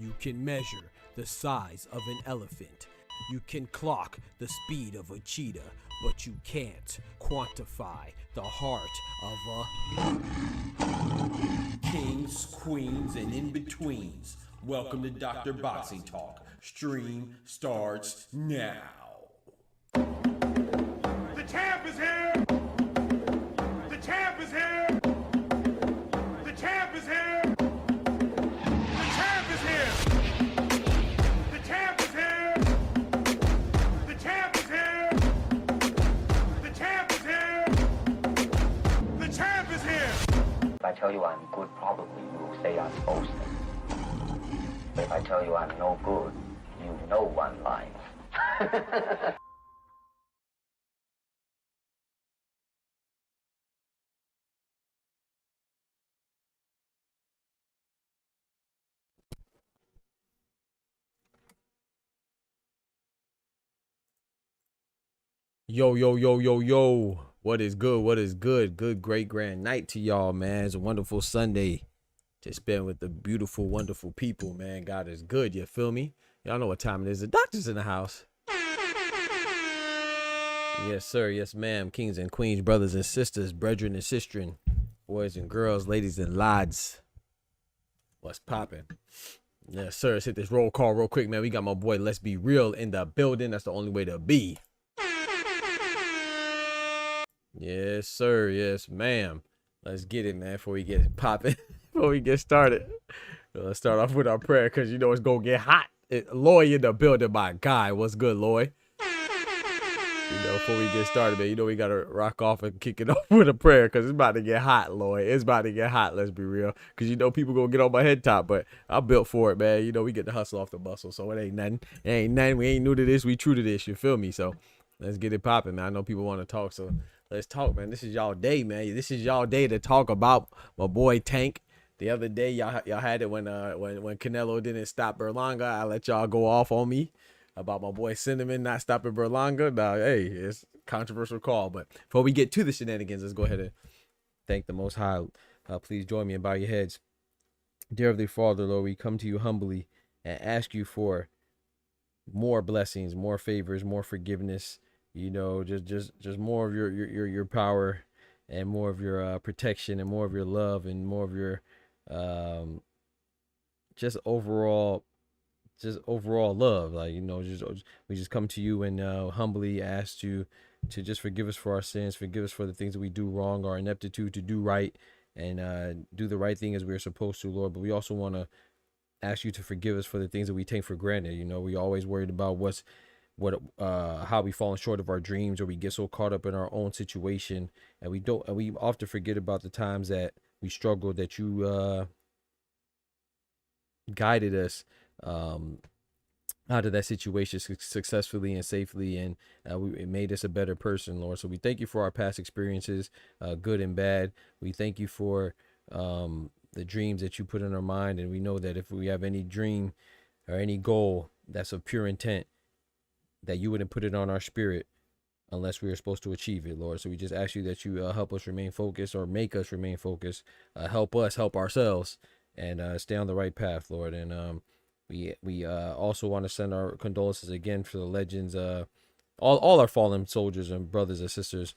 You can measure the size of an elephant. You can clock the speed of a cheetah, but you can't quantify the heart of a kings, queens, and in-betweens. Welcome to Dr. Boxing Talk. Stream starts now. The champ is here! The champ is here! The champ is here! The champ is here! The champ is here! The champ is here! The champ is here! The champ is here! If I tell you I'm good, probably you will say I'm boasting. But if I tell you I'm no good, you know one line. Yo, yo, yo, yo, yo. What is good? What is good? Good, great, grand night to y'all, man. It's a wonderful Sunday to spend with the beautiful, wonderful people, man. God is good. You feel me? Y'all know what time it is. The doctor's in the house. Yes, sir. Yes, ma'am. Kings and queens, brothers and sisters, brethren and sistren, boys and girls, ladies and lads. What's poppin'? Yes, sir. Let's hit this roll call real quick, man. We got my boy Let's Be Real in the building. That's the only way to be. Yes, sir. Yes, ma'am. Let's get it, man, before we get popping, before we get started. Let's start off with our prayer, because you know it's going to get hot. Loy in the building, my guy. What's good, Loy? You know, before we get started, man, you know we got to rock off and kick it off with a prayer, because it's about to get hot, Loy. It's about to get hot, let's be real. Because you know people going to get on my head top, but I'm built for it, man. You know, we get the hustle off the bustle, so it ain't nothing. It ain't nothing. We ain't new to this. We true to this. You feel me? So let's get it popping, man. I know people want to talk, so let's talk, man. This is y'all day, man. This is y'all day to talk about my boy Tank. The other day, y'all had it when Canelo didn't stop Berlanga. I let y'all go off on me about my boy Cinnamon not stopping Berlanga. Now, hey, it's a controversial call. But before we get to the shenanigans, let's go ahead and thank the Most High. Please join me and bow your heads. Dear Heavenly Father, Lord, we come to you humbly and ask you for more blessings, more favors, more forgiveness. You know, just more of your power, and more of your protection, and more of your love, and more of your just overall love. Like, you know, we just come to you and humbly ask you to just forgive us for our sins, forgive us for the things that we do wrong, our ineptitude to do right, and do the right thing as we're supposed to, Lord. But we also want to ask you to forgive us for the things that we take for granted. You know, we always worried about how we falling short of our dreams, or we get so caught up in our own situation, and we often forget about the times that we struggled, that you guided us out of that situation successfully and safely, and it made us a better person, Lord. So we thank you for our past experiences, good and bad. We thank you for the dreams that you put in our mind, and we know that if we have any dream or any goal that's of pure intent, that you wouldn't put it on our spirit unless we are supposed to achieve it, Lord. So we just ask you that you help us remain focused, or make us remain focused, help us help ourselves, and stay on the right path, Lord. And we also want to send our condolences again for the legends, all our fallen soldiers and brothers and sisters.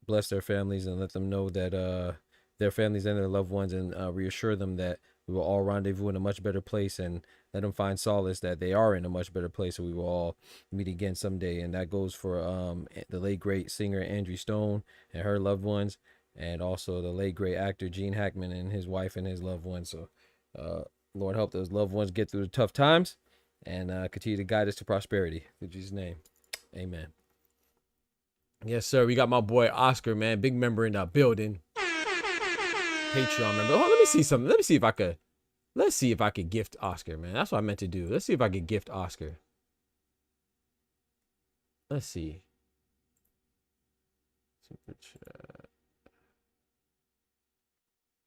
Bless their families and let them know that their families and their loved ones, and reassure them that we will all rendezvous in a much better place, and let them find solace that they are in a much better place, and we will all meet again someday. And that goes for the late great singer Andrew Stone and her loved ones, and also the late great actor Gene Hackman and his wife and his loved ones. So Lord, help those loved ones get through the tough times, and continue to guide us to prosperity. In Jesus' name, amen. Yes, sir. We got my boy Oscar, man, big member in the building. Patreon member. Oh, let me see something. Let me see if I could. Let's see if I could gift Oscar, man. That's what I meant to do. Let's see if I could gift Oscar. Let's see. Super chat.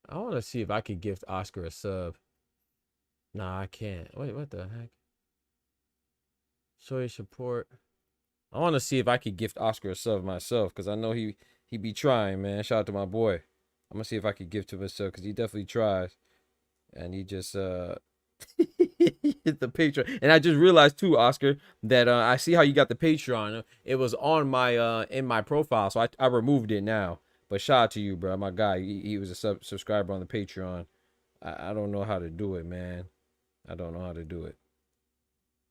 I want to see if I could gift Oscar a sub. Nah, I can't. Wait, what the heck? Show your support. I want to see if I could gift Oscar a sub myself, because I know he be trying, man. Shout out to my boy. I'm gonna see if I could gift him a sub, because he definitely tries. And he just hit the Patreon. And I just realized too, Oscar, that I see how you got the Patreon. It was on my in my profile, so I removed it now. But shout out to you, bro. My guy, he was a subscriber on the Patreon. I don't know how to do it, man. I don't know how to do it.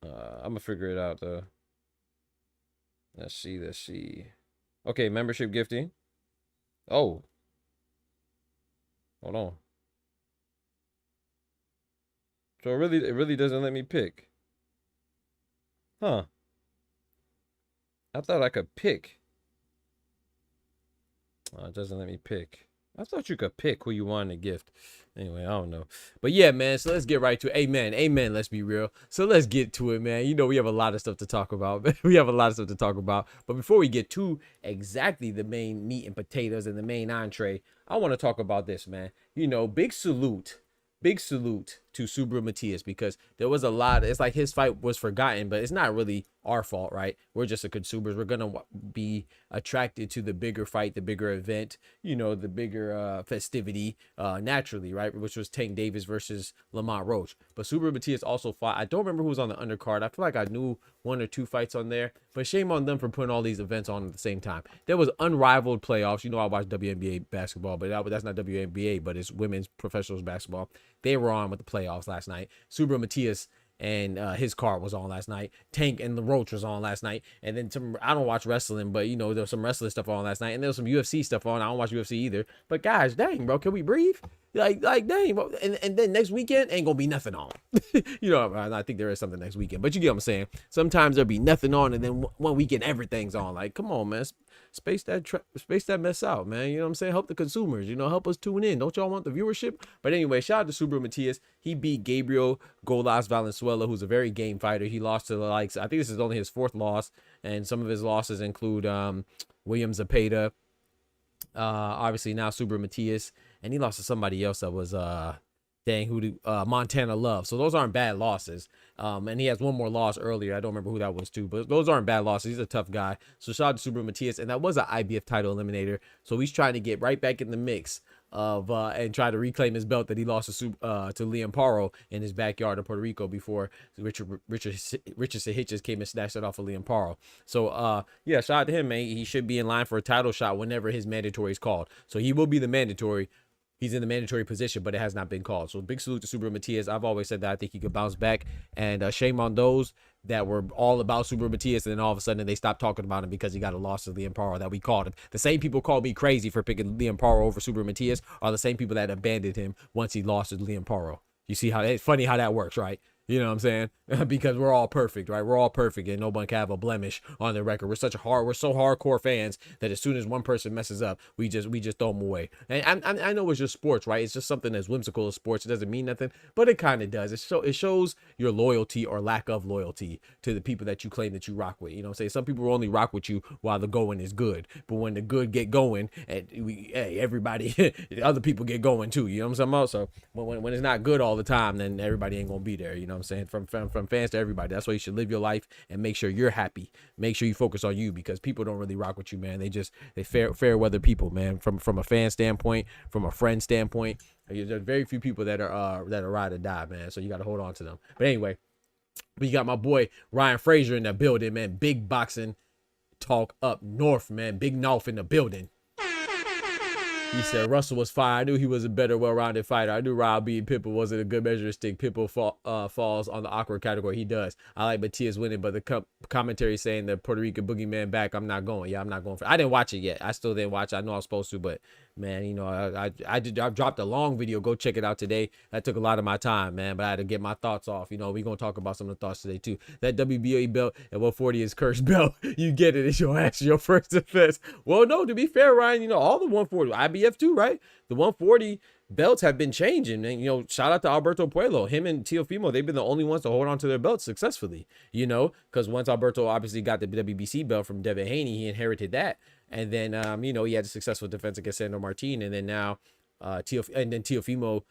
I'm gonna figure it out though. Let's see. Okay, membership gifting. Oh, hold on. So it really doesn't let me pick. Huh. I thought I could pick. Oh, it doesn't let me pick. I thought you could pick who you wanted to gift. Anyway, I don't know. But yeah, man, so let's get right to it. Amen. Amen. Let's be real. So let's get to it, man. You know, we have a lot of stuff to talk about. We have a lot of stuff to talk about. But before we get to exactly the main meat and potatoes and the main entree, I want to talk about this, man. You know, big salute to Subaru Matias, because there was a lot. It's like his fight was forgotten, but it's not really our fault, right? We're just the consumers. We're gonna be attracted to the bigger fight, the bigger event, you know, the bigger festivity naturally, right? Which was Tank Davis versus Lamont Roach. But Subaru Matias also fought. I don't remember who was on the undercard. I feel like I knew one or two fights on there, but shame on them for putting all these events on at the same time. There was unrivaled playoffs. You know, I watch WNBA basketball, but that's not WNBA, but it's women's professionals basketball. They were on with the playoffs last night. Subaru Matias and his card was on last night. Tank and the Roach was on last night. And then some, I don't watch wrestling, but you know, there was some wrestling stuff on last night. And there was some UFC stuff on. I don't watch UFC either. But guys, dang, bro, can we breathe? Like dang, bro. And then next weekend ain't gonna be nothing on. You know, I think there is something next weekend, but you get what I'm saying. Sometimes there'll be nothing on, and then one weekend everything's on. Like, come on, man, space that mess out, man. You know what I'm saying? Help the consumers. You know, help us tune in. Don't y'all want the viewership? But anyway, shout out to Subaru Matias. He beat Gabriel Golas Valenzuela, who's a very game fighter. He lost to the likes. I think this is only his fourth loss, and some of his losses include William Zepeda. Obviously now Subaru Matias, and he lost to somebody else that was Montana Love. So those aren't bad losses. And he has one more loss earlier. I don't remember who that was too, but those aren't bad losses. He's a tough guy. So shout out to Subaru Matias, and that was an IBF title eliminator. So he's trying to get right back in the mix of and try to reclaim his belt that he lost to Liam Paro in his backyard in Puerto Rico before Richardson Hitches came and snatched it off of Liam Paro. So yeah, shout out to him, man. He should be in line for a title shot whenever his mandatory is called. So he will be the mandatory. He's in the mandatory position, but it has not been called. So big salute to Subaru Matias. I've always said that I think he could bounce back. And shame on those that were all about Subaru Matias, and then all of a sudden they stopped talking about him because he got a loss to Liam Paro that we called him. The same people called me crazy for picking Liam Paro over Subaru Matias are the same people that abandoned him once he lost to Liam Paro. You see how it's funny how that works, right? You know what I'm saying? Because we're all perfect, right? We're all perfect and no one can have a blemish on their record. We're so hardcore fans that as soon as one person messes up, we just throw them away. And I know it's just sports, right? It's just something that's whimsical of sports. It doesn't mean nothing, but it kind of does. It shows your loyalty or lack of loyalty to the people that you claim that you rock with. You know what I'm saying? Some people will only rock with you while the going is good, but when the good get going, and everybody, other people get going too. You know what I'm saying? So when it's not good all the time, then everybody ain't gonna be there. You know what I'm saying? From fans to everybody. That's why you should live your life and make sure you're happy. Make sure you focus on you, because people don't really rock with you, man. They fair weather people, man. From a fan standpoint, from a friend standpoint, there's very few people that are ride or die, man. So you got to hold on to them. But anyway, we got my boy Ryan Frazier in the building, man. Big boxing talk up north, man. Big North in the building. He said Russell was fine. I knew he was a better, well-rounded fighter. I knew Rob beating Pitbull wasn't a good measure stick. Pitbull falls on the awkward category. He does. I like Matias winning, but the commentary saying the Puerto Rican boogeyman back, I'm not going. Yeah, I'm not going for it. I didn't watch it yet. I still didn't watch it. I know I was supposed to, but man, you know, I dropped a long video. Go check it out today. That took a lot of my time, man, but I had to get my thoughts off. You know, we're going to talk about some of the thoughts today, too. That WBA belt at 140 is cursed belt. You get it. It's your ass, your first defense. Well, no, to be fair, Ryan, you know, all the 140, IBF too, right? The 140 belts have been changing, and, you know, shout out to Alberto Puello. Him and Teofimo, they've been the only ones to hold on to their belts successfully, you know, because once Alberto obviously got the WBC belt from Devin Haney, he inherited that. And then, you know, he had a successful defense against Sandro Martin. And then now, Teofimo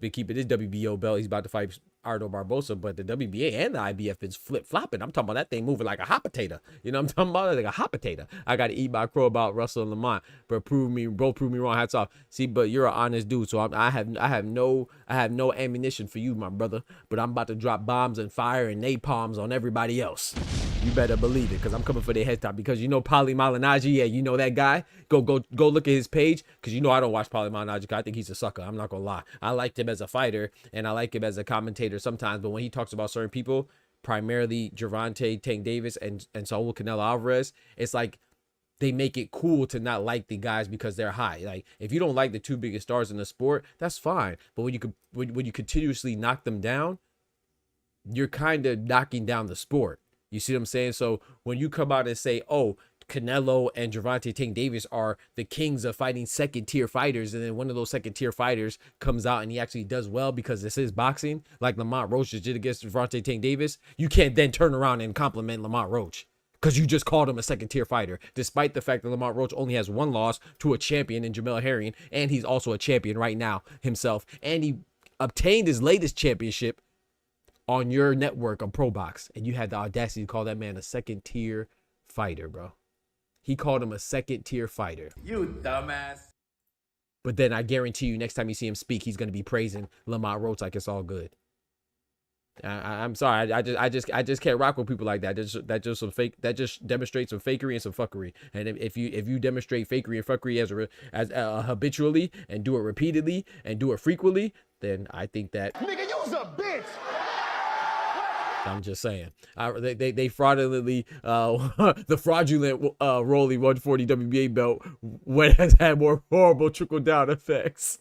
been keeping his WBO belt. He's about to fight Ardo Barbosa, but the WBA and the IBF is flip-flopping. I'm talking about that thing moving like a hot potato. You know what I'm talking about? Like a hot potato. I got to eat my crow about Russell and Lamont, but both prove me wrong. Hats off. See, but you're an honest dude, so I have no ammunition for you, my brother. But I'm about to drop bombs and fire and napalms on everybody else. You better believe it, because I'm coming for their head top. Because you know Paulie Malignaggi, yeah, you know that guy. Go look at his page, because you know I don't watch Paulie Malignaggi. I think he's a sucker. I'm not gonna lie. I liked him as a fighter, and I like him as a commentator sometimes. But when he talks about certain people, primarily Gervonta Tank Davis and Saul Canelo Alvarez, it's like they make it cool to not like the guys because they're high. Like, if you don't like the two biggest stars in the sport, that's fine. But when you continuously knock them down, you're kind of knocking down the sport. You see what I'm saying? So when you come out and say, oh, Canelo and Gervonta Tank Davis are the kings of fighting second-tier fighters, and then one of those second-tier fighters comes out and he actually does well because this is boxing, like Lamont Roach did against Gervonta Tank Davis, you can't then turn around and compliment Lamont Roach because you just called him a second-tier fighter, despite the fact that Lamont Roach only has one loss to a champion in Jamel Herring, and he's also a champion right now himself, and he obtained his latest championship on your network of Pro Box, and you had the audacity to call that man a second-tier fighter, bro. He called him a second-tier fighter. You dumbass. But then I guarantee you, next time you see him speak, he's gonna be praising Lamont Roach like it's all good. I'm sorry, I just can't rock with people like that. That just demonstrates some fakery and some fuckery. And if you demonstrate fakery and fuckery as habitually and do it repeatedly and do it frequently, then I think that Nigga, you's a bitch. I'm just saying. They fraudulently, the fraudulent Rolly 140 WBA belt has had more horrible trickle-down effects.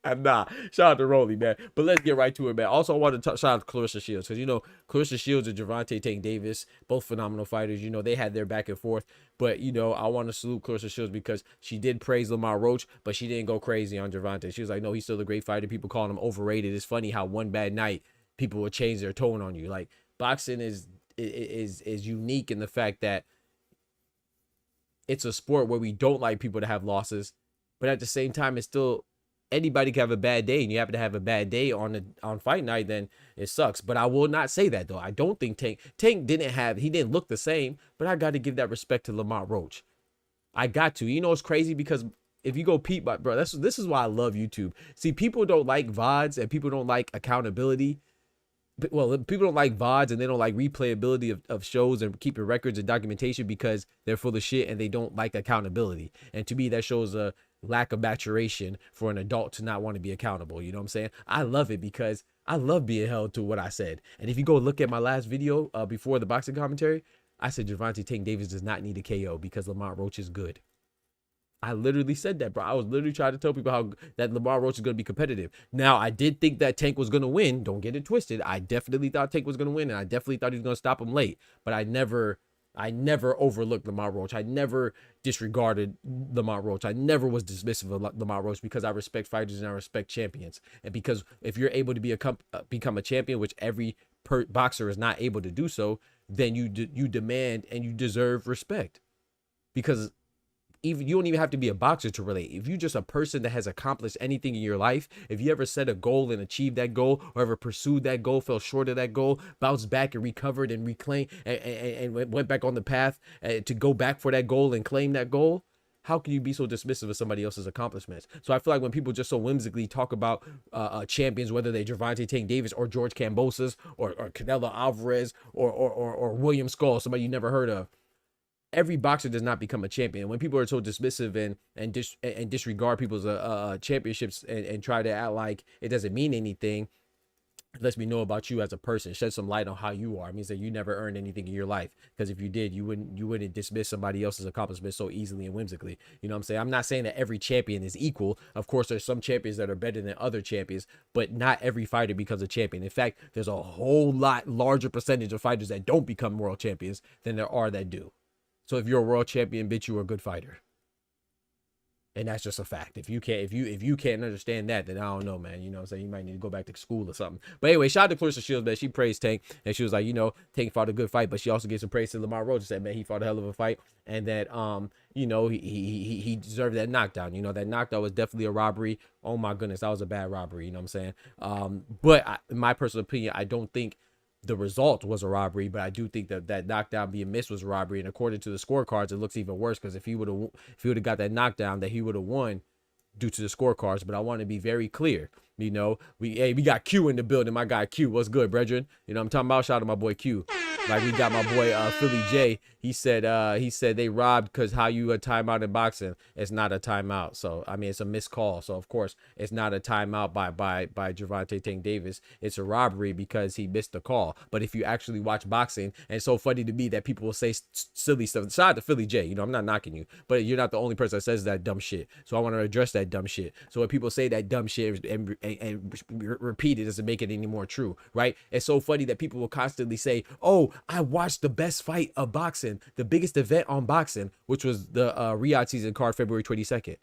And nah, shout out to Rolly, man. But let's get right to it, man. Also, I want to shout out to Clarissa Shields, because, you know, Clarissa Shields and Gervonta Tank Davis, both phenomenal fighters. You know, they had their back and forth. But, you know, I want to salute Clarissa Shields because she did praise Lamont Roach, but she didn't go crazy on Gervonta. She was like, no, he's still a great fighter. People calling him overrated. It's funny how one bad night, people will change their tone on you. Like, boxing is unique in the fact that it's a sport where we don't like people to have losses, but at the same time, it's still, anybody can have a bad day, and you happen to have a bad day on fight night, then it sucks. But I will not say that, though. I don't think Tank didn't look the same, but I got to give that respect to Lamont Roach. I got to. You know, it's crazy because if you go peep, bro, this is why I love YouTube. See, people don't like VODs and people don't like accountability. Well, people don't like VODs and they don't like replayability of shows and keeping records and documentation because they're full of shit and they don't like accountability. And to me, that shows a lack of maturation for an adult to not want to be accountable. You know what I'm saying? I love it because I love being held to what I said. And if you go look at my last video before the boxing commentary, I said Gervonta Tank Davis does not need a KO because Lamont Roach is good. I literally said that, bro. I was literally trying to tell people how that Lamont Roach is going to be competitive. Now, I did think that Tank was going to win. Don't get it twisted. I definitely thought Tank was going to win, and I definitely thought he was going to stop him late. But I never overlooked Lamont Roach. I never disregarded Lamont Roach. I never was dismissive of Lamont Roach because I respect fighters and I respect champions. And because if you're able to become a champion, which every boxer is not able to do so, then you demand and you deserve respect. Because even you don't even have to be a boxer to relate. If you're just a person that has accomplished anything in your life, if you ever set a goal and achieved that goal, or ever pursued that goal, fell short of that goal, bounced back and recovered and reclaimed and went back on the path to go back for that goal and claim that goal, how can you be so dismissive of somebody else's accomplishments? So I feel like when people just so whimsically talk about champions, whether they're Gervonta Davis or George Kambosos or Canelo Alvarez or William Skull, somebody you never heard of, every boxer does not become a champion. When people are so dismissive and disregard people's championships and try to act like it doesn't mean anything, it lets me know about you as a person. Shed some light on how you are. It means that you never earned anything in your life, because if you did, you wouldn't dismiss somebody else's accomplishments so easily and whimsically. You know what I'm saying? I'm not saying that every champion is equal. Of course, there's some champions that are better than other champions, but not every fighter becomes a champion. In fact, there's a whole lot larger percentage of fighters that don't become world champions than there are that do. So if you're a world champion, bitch, you're a good fighter. And that's just a fact. If you can't understand that, then I don't know, man. You know what I'm saying? You might need to go back to school or something. But anyway, shout out to Clarissa Shields, man. She praised Tank. And she was like, you know, Tank fought a good fight, but she also gave some praise to Lamont Roach and said, man, he fought a hell of a fight. And that you know, he deserved that knockdown. You know, that knockdown was definitely a robbery. Oh my goodness, that was a bad robbery, you know what I'm saying? But in my personal opinion, I don't think the result was a robbery, but I do think that knockdown being missed was a robbery. And according to the scorecards, it looks even worse, because if he would have got that knockdown, that he would have won due to the scorecards. But I want to be very clear. You know, we got Q in the building. My guy Q, what's good, brethren? You know what I'm talking about? Shout out to my boy Q. Like, we got my boy Philly J. He said they robbed because how you a timeout in boxing. It's not a timeout. So I mean, it's a missed call. So of course it's not a timeout by Gervonta Davis. It's a robbery because he missed the call. But if you actually watch boxing, and it's so funny to me that people will say silly stuff. Shout out to Philly J. You know, I'm not knocking you, but you're not the only person that says that dumb shit. So I want to address that dumb shit. So when people say that dumb shit and repeat it, doesn't make it any more true, right? It's so funny that people will constantly say, oh, I watched the best fight of boxing, the biggest event on boxing, which was the Riyadh season card, February 22nd.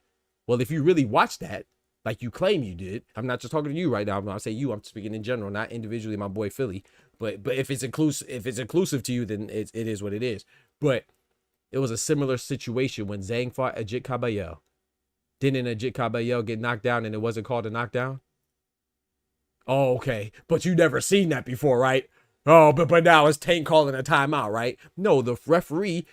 Well, if you really watched that, like you claim you did, I'm not just talking to you right now. I'm not saying you. I'm speaking in general, not individually. My boy Philly, but if it's inclusive to you, then it is what it is. But it was a similar situation when Zhang fought Ajit Kabayel. Didn't Ajit Kabayel get knocked down and it wasn't called a knockdown? Oh, okay, but you never seen that before, right? Oh, but now it's Tank calling a timeout, right? No, the referee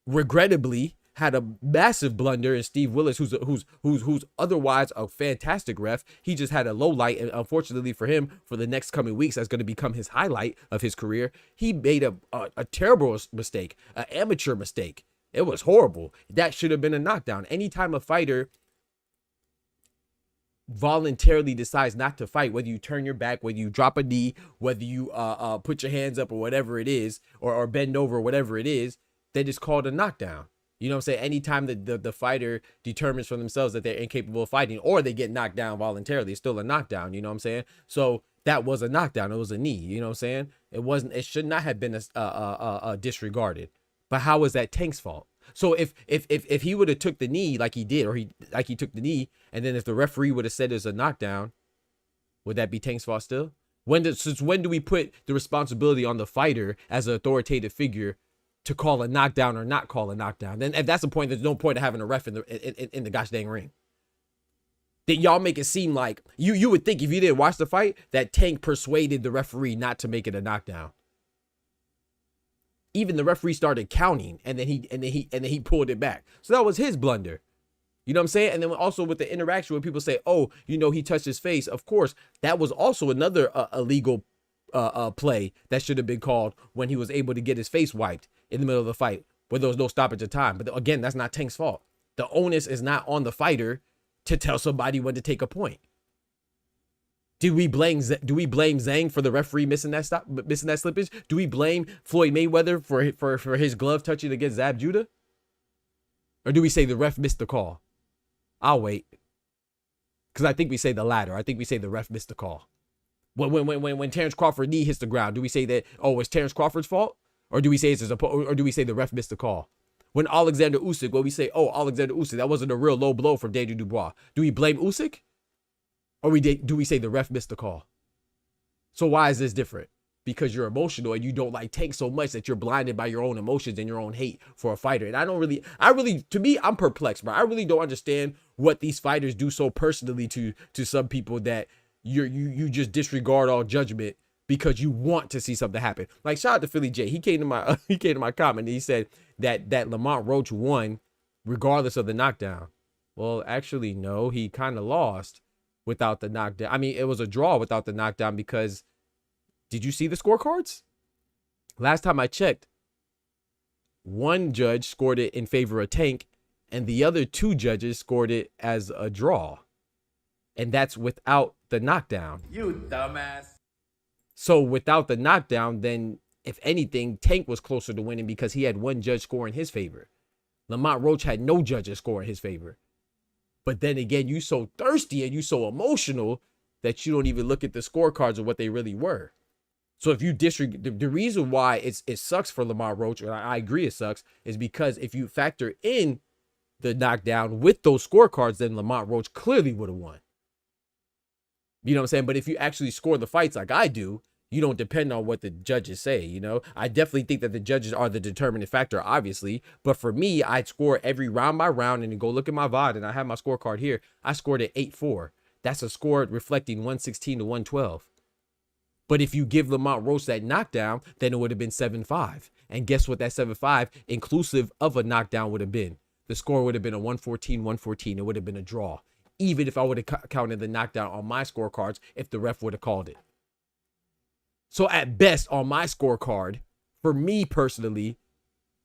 regrettably had a massive blunder in Steve Willis, who's otherwise a fantastic ref. He just had a low light, and unfortunately for him, for the next coming weeks, that's going to become his highlight of his career. He made a terrible mistake, an amateur mistake. It was horrible. That should have been a knockdown. Anytime a fighter voluntarily decides not to fight, whether you turn your back, whether you drop a knee, whether you put your hands up or whatever it is, or bend over, whatever it is, then it's called a knockdown. You know what I'm saying? Anytime the fighter determines for themselves that they're incapable of fighting, or they get knocked down voluntarily, it's still a knockdown. You know what I'm saying? So that was a knockdown. It was a knee. You know what I'm saying? It should not have been disregarded. But how was that Tank's fault? So if he would have took the knee like he did, or he took the knee, and then if the referee would have said it's a knockdown, would that be Tank's fault still? Since when do we put the responsibility on the fighter as an authoritative figure to call a knockdown or not call a knockdown? Then if that's the point, there's no point of having a ref in the gosh dang ring. That y'all make it seem like you would think, if you didn't watch the fight, that Tank persuaded the referee not to make it a knockdown. Even the referee started counting, and then he pulled it back. So that was his blunder. You know what I'm saying? And then also with the interaction where people say, oh, you know, he touched his face. Of course, that was also another illegal play that should have been called when he was able to get his face wiped in the middle of the fight, where there was no stoppage of time. But again, that's not Tank's fault. The onus is not on the fighter to tell somebody when to take a point. Do we blame Zhang for the referee missing that slippage? Do we blame Floyd Mayweather for his glove touching against Zab Judah? Or do we say the ref missed the call? I'll wait. Because I think we say the latter. I think we say the ref missed the call. When Terrence Crawford knee hits the ground, do we say that, oh, it's Terrence Crawford's fault? Or do we say or do we say the ref missed the call? When Alexander Usyk, we say, oh, Alexander Usyk, that wasn't a real low blow from Daniel Dubois. Do we blame Usyk? Or do we say the ref missed the call? So why is this different? Because you're emotional and you don't like Tank so much that you're blinded by your own emotions and your own hate for a fighter. And to me, I'm perplexed, bro. I really don't understand what these fighters do so personally to some people that you just disregard all judgment because you want to see something happen. Like, shout out to Philly J. He came to my comment and he said that Lamont Roach won regardless of the knockdown. Well, actually, no, he kind of lost without the knockdown. I mean, it was a draw without the knockdown because did you see the scorecards? Last time I checked, one judge scored it in favor of Tank and the other two judges scored it as a draw. And that's without the knockdown. You dumbass. So without the knockdown, then if anything, Tank was closer to winning because he had one judge score in his favor. Lamont Roach had no judges score in his favor. But then again, you so thirsty and you so emotional that you don't even look at the scorecards of what they really were. So if you disregard, the reason why it sucks for Lamont Roach, and I agree it sucks, is because if you factor in the knockdown with those scorecards, then Lamont Roach clearly would have won. You know what I'm saying? But if you actually score the fights like I do, you don't depend on what the judges say, you know? I definitely think that the judges are the determining factor, obviously. But for me, I'd score every round by round and then go look at my VOD, and I have my scorecard here. I scored at 8-4. That's a score reflecting 116 to 112. But if you give Lamont Roach that knockdown, then it would have been 7-5. And guess what that 7-5, inclusive of a knockdown, would have been? The score would have been a 114-114. It would have been a draw. Even if I would have counted the knockdown on my scorecards, if the ref would have called it. So at best, on my scorecard, for me personally,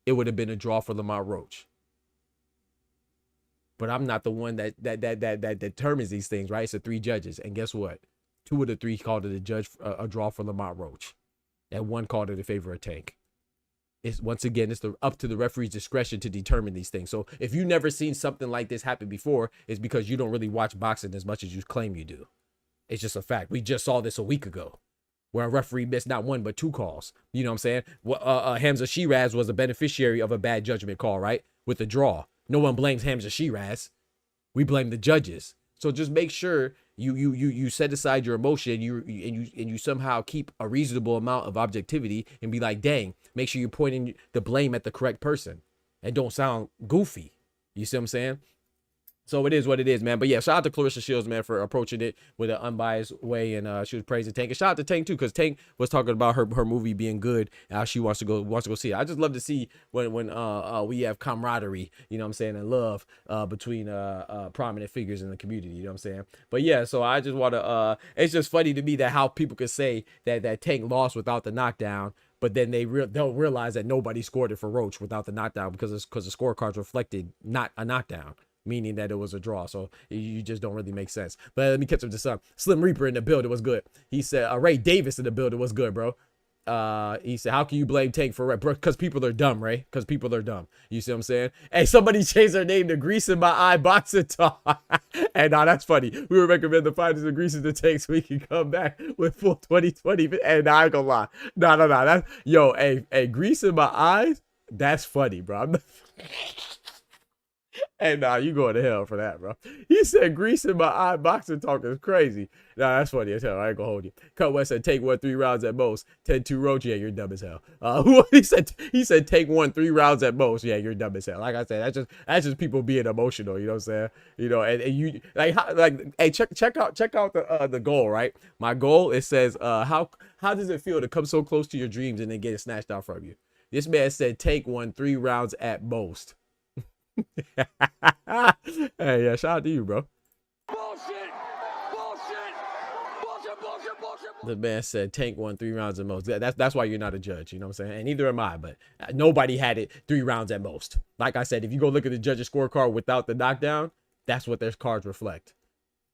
it would have been a draw for Lamont Roach. But I'm not the one that determines these things, right? It's the three judges. And guess what? 2 of the 3 called it a draw for Lamont Roach. And 1 called it in favor of Tank. It's once again, it's up to the referee's discretion to determine these things. So if you've never seen something like this happen before, it's because you don't really watch boxing as much as you claim you do. It's just a fact. We just saw this a week ago, where a referee missed not 1 but 2 calls. You know what I'm saying? Hamza Shiraz was a beneficiary of a bad judgment call, right? With a draw. No one blames Hamza Shiraz. We blame the judges. So just make sure you set aside your emotion and you somehow keep a reasonable amount of objectivity and be like, dang, make sure you're pointing the blame at the correct person and don't sound goofy. You see what I'm saying? So it is what it is, man. But yeah, shout out to Clarissa Shields, man, for approaching it with an unbiased way, and she was praising Tank. And shout out to Tank too, because Tank was talking about her movie being good, and how she wants to go see it. I just love to see when we have camaraderie, you know what I'm saying, and love between prominent figures in the community, you know what I'm saying. But yeah, so I just want to it's just funny to me that how people could say that Tank lost without the knockdown, but then they'll realize that nobody scored it for Roach without the knockdown because the scorecards reflected not a knockdown, meaning that it was a draw. So you just don't really make sense. But let me catch up to some. Slim Reaper in the building was good. He said, Ray Davis in the building was good, bro. He said, how can you blame Tank for Ray? Bro, because people are dumb, Ray. Because people are dumb. You see what I'm saying? Hey, somebody changed their name to Grease in My Eye Boxing Talk. And now that's funny. We would recommend the fighters and greases to Tank so we can come back with full 2020. And I ain't gonna lie. No. That's, yo, hey, Grease in My Eyes? That's funny, bro. Hey, nah, you going to hell for that, bro. He said, Grease in My Eye Boxing Talk is crazy. Nah, that's funny as hell. I ain't gonna hold you. Cut West said, take 1 3 rounds at most. 10-2 Roach, yeah, you're dumb as hell. He said, take 1 3 rounds at most. Yeah, you're dumb as hell. Like I said, that's just people being emotional. You know what I'm saying? You know, and you hey, check out the goal, right? My goal, it says, how does it feel to come so close to your dreams and then get it snatched out from you? This man said, take 1 3 rounds at most. Hey, yeah, shout out to you, bro. Bullshit! The man said Tank won 3 rounds at most. That's why you're not a judge, you know what I'm saying? And neither am I, but nobody had it 3 rounds at most. Like I said, if you go look at the judge's scorecard without the knockdown, that's what their cards reflect.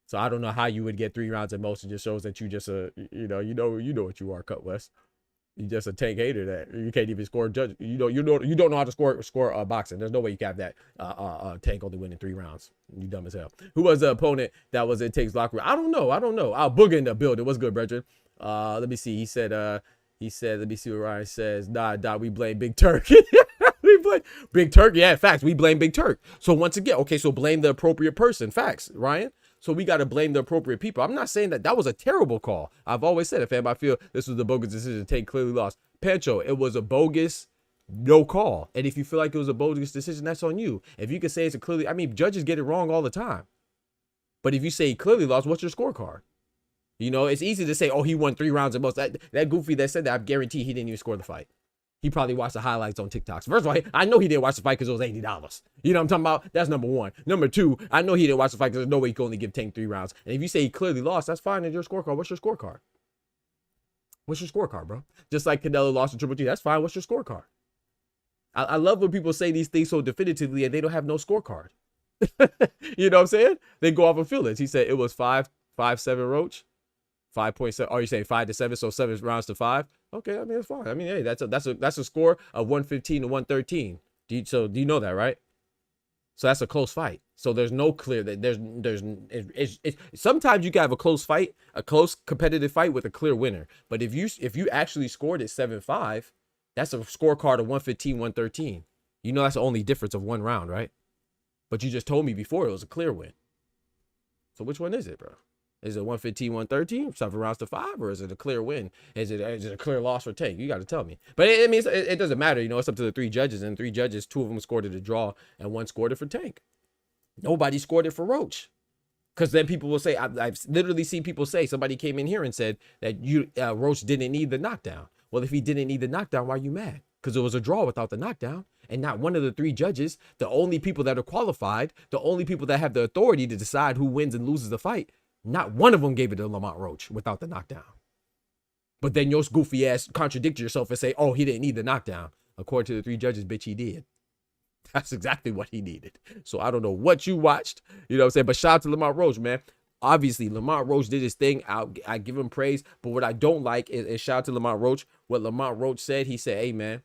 So I don't know how you would get 3 rounds at most. It just shows that you just you know what you are, Cut West. You just a Tank hater that you can't even score judge. You don't know how to score boxing. There's no way you can have that Tank only winning 3 rounds. You dumb as hell. Who was the opponent that was in Tank's locker room? I don't know. I'll Booger in the building. What's good, brethren? Let me see. He said, let me see what Ryan says. Nah, we blame Big Turk. We blame Big Turk. Yeah, facts. We blame Big Turk. So once again, okay, so blame the appropriate person. Facts, Ryan. So we got to blame the appropriate people. I'm not saying that was a terrible call. I've always said, if anybody feel this was a bogus decision, Tank clearly lost. Pancho, it was a bogus no call. And if you feel like it was a bogus decision, that's on you. If you can say it's a clearly, I mean, judges get it wrong all the time. But if you say he clearly lost, what's your scorecard? You know, it's easy to say, oh, he won 3 rounds at most. That goofy that said that, I guarantee he didn't even score the fight. He probably watched the highlights on TikToks. First of all, I know he didn't watch the fight because it was $80. You know what I'm talking about? That's number one. Number two, I know he didn't watch the fight because there's no way he could only give Tank 3 rounds. And if you say he clearly lost, that's fine. It's your scorecard. What's your scorecard? What's your scorecard, bro? Just like Canelo lost to Triple G. That's fine. What's your scorecard? I love when people say these things so definitively and they don't have no scorecard. You know what I'm saying? They go off of feelings. He said it was 5-7 Roach. 5.7. Are you saying 5-7? So 7 rounds to 5. Okay, I mean it's fine. I mean, hey, that's a score of 115 to 113. Do you know that, right? So that's a close fight. So there's no clear that sometimes you can have a close fight, a close competitive fight with a clear winner. But if you actually scored it 7-5, that's a scorecard of 115, 113. You know that's the only difference of 1 round, right? But you just told me before it was a clear win. So which one is it, bro? Is it 115, 113, 7 rounds to 5, or is it a clear win? Is it a clear loss for Tank? You got to tell me. But it doesn't matter. You know, it's up to the 3 judges, and 3 judges, 2 of them scored it a draw, and 1 scored it for Tank. Nobody scored it for Roach. Because then people will say, I've literally seen people say, somebody came in here and said that Roach didn't need the knockdown. Well, if he didn't need the knockdown, why are you mad? Because it was a draw without the knockdown. And not one of the 3 judges, the only people that are qualified, the only people that have the authority to decide who wins and loses the fight, not one of them gave it to Lamont Roach without the knockdown. But then your goofy ass contradict yourself and say, oh, he didn't need the knockdown. According to the 3 judges, bitch, he did. That's exactly what he needed. So I don't know what you watched, you know what I'm saying? But shout out to Lamont Roach, man. Obviously, Lamont Roach did his thing. I give him praise. But what I don't like is shout out to Lamont Roach. What Lamont Roach said, he said, hey, man.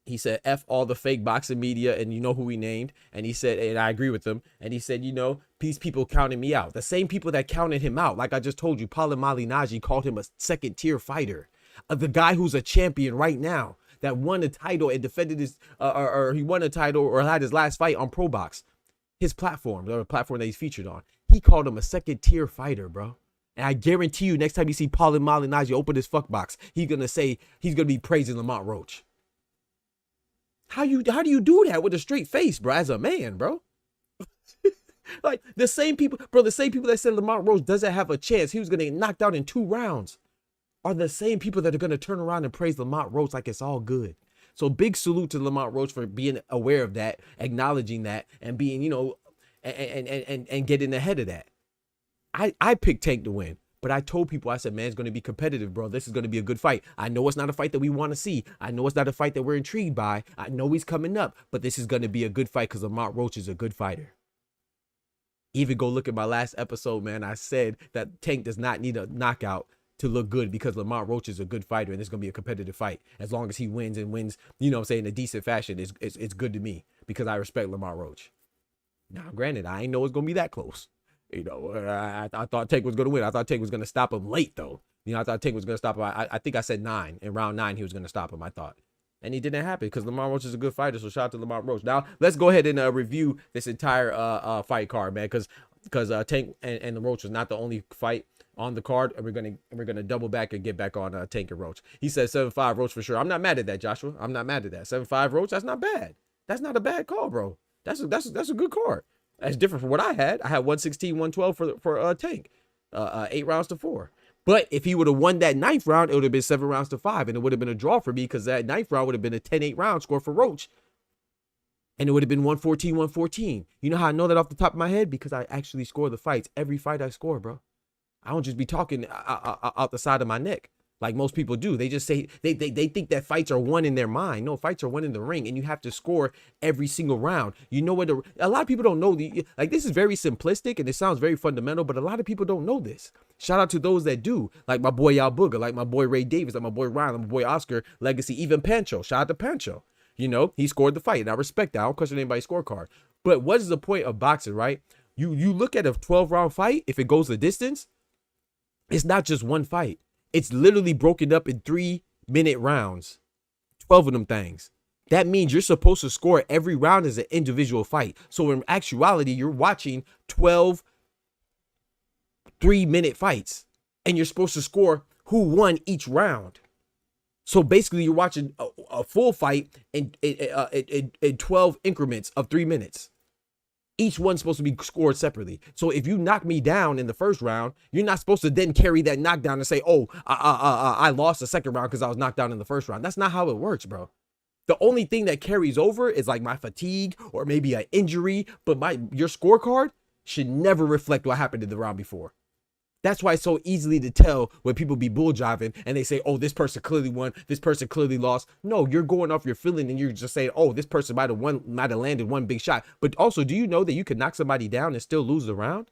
He said, F all the fake boxing media, and you know who he named. And he said, and I agree with him. And he said, you know, these people counted me out. The same people that counted him out. Like I just told you, Paul Malignaggi called him a 2nd-tier fighter. The guy who's a champion right now that won a title and defended his, or he won a title or had his last fight on Pro Box. His platform, or the platform that he's featured on. He called him a 2nd-tier fighter, bro. And I guarantee you, next time you see Paul Malignaggi open his fuck box, he's going to be praising Lamont Roach. How do you do that with a straight face, bro, as a man, bro? Like the same people that said Lamont Roach doesn't have a chance, he was going to get knocked out in 2 rounds, are the same people that are going to turn around and praise Lamont Roach like it's all good. So big salute to Lamont Roach for being aware of that, acknowledging that, and being, you know, and getting ahead of that. I picked Tank to win. But I told people, I said, man, it's going to be competitive, bro. This is going to be a good fight. I know it's not a fight that we want to see. I know it's not a fight that we're intrigued by. I know he's coming up, but this is going to be a good fight because Lamont Roach is a good fighter. Even go look at my last episode, man. I said that Tank does not need a knockout to look good because Lamont Roach is a good fighter, and it's going to be a competitive fight. As long as he wins and wins, you know what I'm saying, in a decent fashion, it's good to me because I respect Lamont Roach. Now, granted, I ain't know it's going to be that close. You know, I thought Tank was going to win. I thought Tank was going to stop him late, though. You know, I thought Tank was going to stop him. I think I said 9. In round 9, he was going to stop him, I thought. And he didn't happen because Lamont Roach is a good fighter. So shout out to Lamont Roach. Now, let's go ahead and review this entire fight card, man, because Tank and the Roach was not the only fight on the card. And we're gonna double back and get back on Tank and Roach. He said 7-5 Roach for sure. I'm not mad at that, Joshua. I'm not mad at that. 7-5 Roach, that's not bad. That's not a bad call, bro. That's a good card. That's different from what I had. I had 116, 112 for Tank, 8 rounds to 4. But if he would have won that 9th round, it would have been 7 rounds to 5, and it would have been a draw for me because that 9th round would have been a 10-8 round score for Roach, and it would have been 114, 114. You know how I know that off the top of my head? Because I actually score the fights. Every fight I score, bro. I don't just be talking out the side of my neck. like most people do. They just say they think that fights are won in their mind. No, fights are won in the ring, and you have to score every single round. You know what? A lot of people don't know like this is very simplistic and it sounds very fundamental, but a lot of people don't know this. Shout out to those that do, like my boy Al Booger, like my boy Ray Davis, like my boy Ryan, like my boy Oscar, Legacy, even Pancho. Shout out to Pancho. You know, he scored the fight, and I respect that. I don't question anybody's scorecard. But what is the point of boxing, right? You look at a 12-round fight, if it goes the distance, it's not just one fight. It's literally broken up in 3-minute rounds, 12 of them things. That means you're supposed to score every round as an individual fight. So in actuality, you're watching 12 3-minute fights, and you're supposed to score who won each round. So basically, you're watching a full fight in 12 increments of 3 minutes. Each one's supposed to be scored separately. So if you knock me down in the first round, you're not supposed to then carry that knockdown and say, oh, I lost the second round because I was knocked down in the first round. That's not how it works, bro. The only thing that carries over is like my fatigue or maybe an injury, but your scorecard should never reflect what happened in the round before. That's why it's so easily to tell when people be bull jiving and they say, oh, this person clearly won, this person clearly lost. No, you're going off your feeling and you're just saying, oh, this person might have landed one big shot. But also, do you know that you could knock somebody down and still lose the round?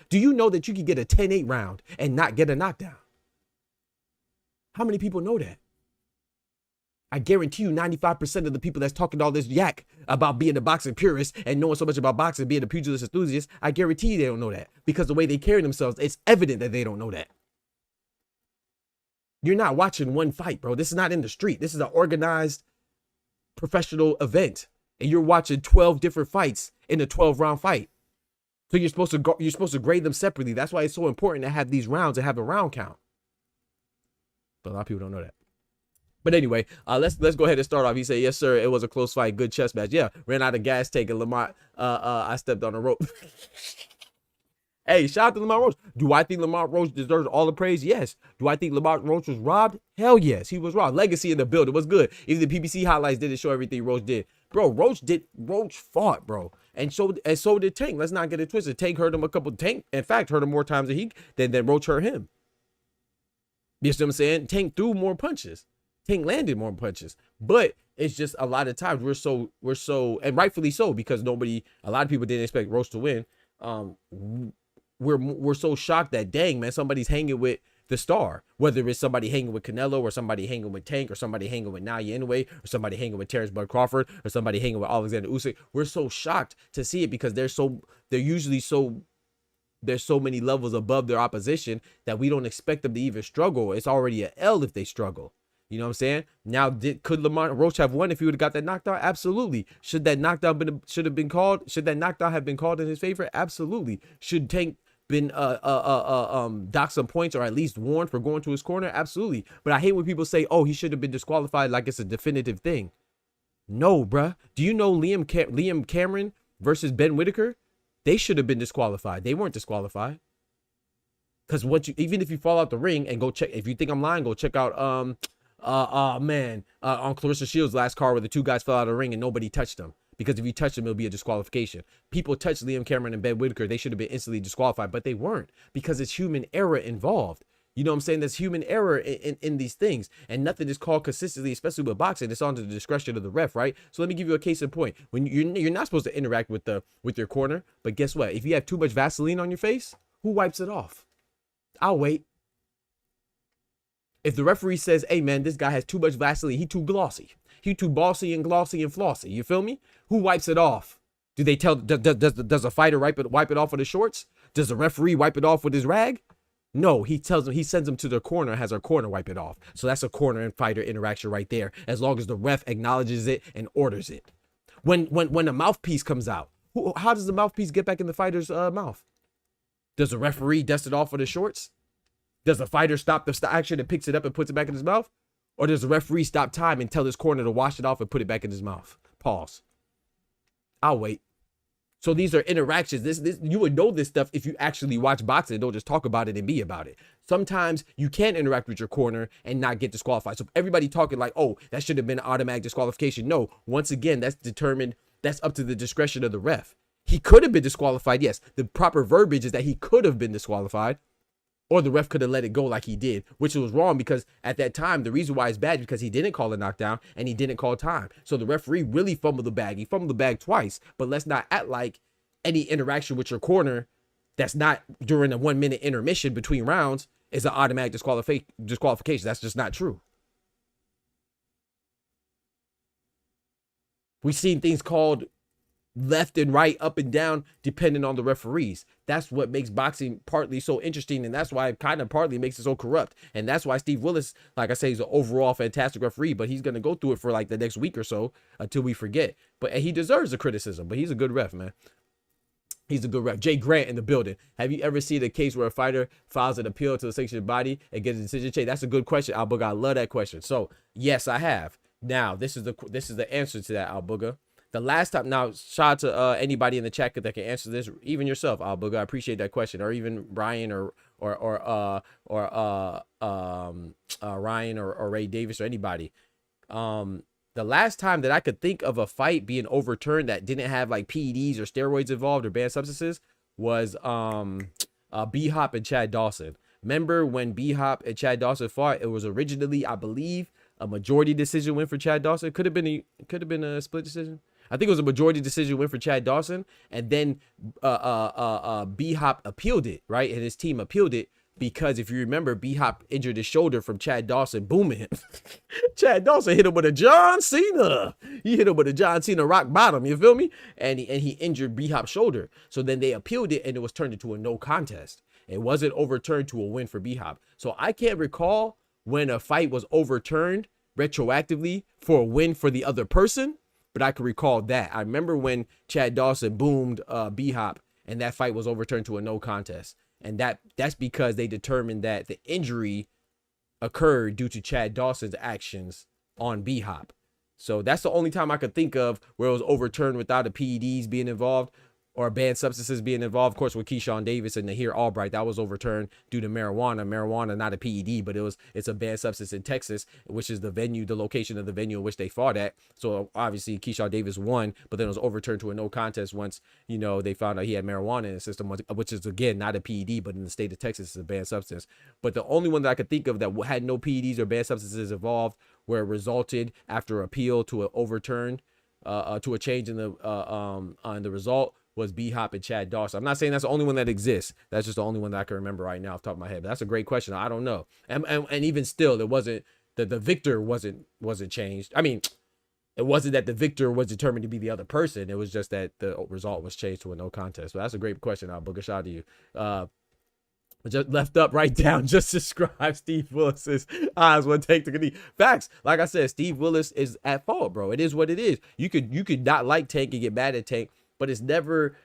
Do you know that you could get a 10-8 round and not get a knockdown? How many people know that? I guarantee you 95% of the people that's talking all this yak about being a boxing purist and knowing so much about boxing, being a pugilist enthusiast, I guarantee you they don't know that, because the way they carry themselves, it's evident that they don't know that. You're not watching one fight, bro. This is not in the street. This is an organized professional event, and you're watching 12 different fights in a 12-round fight. So you're supposed to grade them separately. That's why it's so important to have these rounds and have a round count. But a lot of people don't know that. But anyway, let's go ahead and start off. He said, yes, sir, it was a close fight. Good chess match. Yeah, ran out of gas taking Lamont. I stepped on a rope. Hey, shout out to Lamont Roach. Do I think Lamont Roach deserves all the praise? Yes. Do I think Lamont Roach was robbed? Hell yes, he was robbed. Legacy in the building was good. Even the PBC highlights didn't show everything Roach did. Bro, Roach fought, bro. And so did Tank. Let's not get it twisted. Tank hurt him Tank, in fact, hurt him more times than Roach hurt him. You see what I'm saying? Tank threw more punches. Tank landed more punches, but it's just a lot of times we're so, and rightfully so, because a lot of people didn't expect Roach to win. We're so shocked that, dang, man, somebody's hanging with the star, whether it's somebody hanging with Canelo or somebody hanging with Tank or somebody hanging with Naya Inoue or somebody hanging with Terrence Bud Crawford or somebody hanging with Alexander Usyk. We're so shocked to see it because there's so many levels above their opposition that we don't expect them to even struggle. It's already an L if they struggle. You know what I'm saying? Now, could Lamont Roach have won if he would have got that knockdown? Absolutely. Should that knockdown have been called in his favor? Absolutely. Should Tank been docked some points or at least warned for going to his corner? Absolutely. But I hate when people say, oh, he should have been disqualified like it's a definitive thing. No, bruh. Do you know Liam Cameron versus Ben Whitaker? They should have been disqualified. They weren't disqualified. Because even if you fall out the ring and go check, if you think I'm lying, go check out on Clarissa Shields' last card where the two guys fell out of the ring and nobody touched them. Because if you touch them, it'll be a disqualification. People touched Liam Cameron and Ben Whitaker. They should have been instantly disqualified, but they weren't because it's human error involved. You know what I'm saying? There's human error in these things, and nothing is called consistently, especially with boxing. It's on to the discretion of the ref, right? So let me give you a case in point. When you're not supposed to interact with your corner, but guess what? If you have too much Vaseline on your face, who wipes it off? I'll wait. If the referee says, hey, man, this guy has too much Vaseline, he too glossy. He too bossy and glossy and flossy. You feel me? Who wipes it off? Do they tell, does a fighter wipe it off with his shorts? Does the referee wipe it off with his rag? No, he sends them to their corner, has our corner wipe it off. So that's a corner and fighter interaction right there, as long as the ref acknowledges it and orders it. When a mouthpiece comes out, how does the mouthpiece get back in the fighter's mouth? Does the referee dust it off with his shorts? Does the fighter stop the action and picks it up and puts it back in his mouth? Or does the referee stop time and tell his corner to wash it off and put it back in his mouth? Pause. I'll wait. So these are interactions. This you would know this stuff if you actually watch boxing and don't just talk about it and be about it. Sometimes you can interact with your corner and not get disqualified. So everybody talking like, oh, that should have been an automatic disqualification. No, once again, that's up to the discretion of the ref. He could have been disqualified. Yes, the proper verbiage is that he could have been disqualified. Or the ref could have let it go like he did, which was wrong because at that time, the reason why it's bad is because he didn't call a knockdown and he didn't call time. So the referee really fumbled the bag. He fumbled the bag twice, but let's not act like any interaction with your corner that's not during a 1 minute intermission between rounds is an automatic disqualification. That's just not true. We've seen things called left and right, up and down, depending on the referees. That's what makes boxing partly so interesting, and that's why it kind of partly makes it so corrupt. And that's why Steve Willis, like I say, he's an overall fantastic referee, but he's going to go through it for like the next week or so until we forget. But he deserves the criticism, but he's a good ref, man. He's a good ref. Jay Grant in the building. Have you ever seen a case where a fighter files an appeal to the sanctioned body and gets a decision change? That's a good question, Al Booga. I love that question. So yes, I have. Now this is the answer to that, Al Booga. The last time, now shout out to anybody in the chat that can answer this, even yourself, Al Booga. I appreciate that question, or even Brian or Ryan or Ray Davis or anybody. The last time that I could think of a fight being overturned that didn't have like PEDs or steroids involved or banned substances was B-Hop and Chad Dawson. Remember when B-Hop and Chad Dawson fought? It was originally, I believe, a majority decision win for Chad Dawson. Could have been a split decision. I think it was a majority decision win for Chad Dawson, and then B-Hop appealed it, right? And his team appealed it because if you remember, B-Hop injured his shoulder from Chad Dawson booming him. Chad Dawson hit him with a John Cena. He hit him with a John Cena rock bottom, you feel me? And he injured B-Hop's shoulder. So then they appealed it, and it was turned into a no contest. It wasn't overturned to a win for B-Hop. So I can't recall when a fight was overturned retroactively for a win for the other person, but I can recall that. I remember when Chad Dawson boomed B-Hop and that fight was overturned to a no contest. And that's because they determined that the injury occurred due to Chad Dawson's actions on B-Hop. So that's the only time I could think of where it was overturned without the PEDs being involved or banned substances being involved. Of course, with Keyshawn Davis and Nahir Albright, that was overturned due to marijuana. Marijuana, not a PED, but it's a banned substance in Texas, which is the location of the venue in which they fought at. So obviously Keyshawn Davis won, but then it was overturned to a no contest once, they found out he had marijuana in the system, which is again not a PED, but in the state of Texas, it's a banned substance. But the only one that I could think of that had no PEDs or banned substances involved, where it resulted after appeal to an overturn, to a change in the result, was B-Hop and Chad Dawson. I'm not saying that's the only one that exists. That's just the only one that I can remember right now off the top of my head. But that's a great question. I don't know. And even still, it wasn't that the victor wasn't changed. I mean, it wasn't that the victor was determined to be the other person. It was just that the result was changed to a no contest. So that's a great question. I'll book a shot to you. Just left up, right down. Just describe Steve Willis's eyes one take to knee. Facts. Like I said, Steve Willis is at fault, bro. It is what it is. You could not like Tank and get mad at Tank, but it's never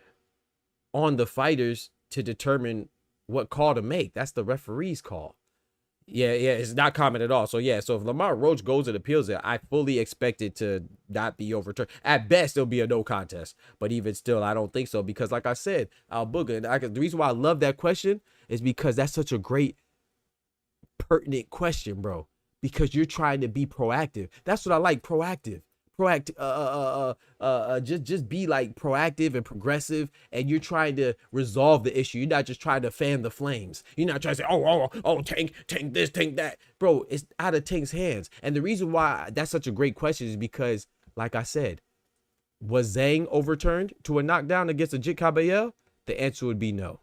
on the fighters to determine what call to make. That's the referee's call. Yeah, it's not common at all. So yeah, so if Lamont Roach goes and appeals it, I fully expect it to not be overturned. At best, it'll be a no contest. But even still, I don't think so, because like I said, Al Booga, the reason why I love that question is because that's such a great, pertinent question, bro. Because you're trying to be proactive. That's what I like, proactive. Just be like proactive and progressive, and you're trying to resolve the issue. You're not just trying to fan the flames. You're not trying to say, oh, Tank this, Tank that. Bro, it's out of Tank's hands. And the reason why that's such a great question is because, like I said, was Zhang overturned to a knockdown against a Jit Caballel? The answer would be no.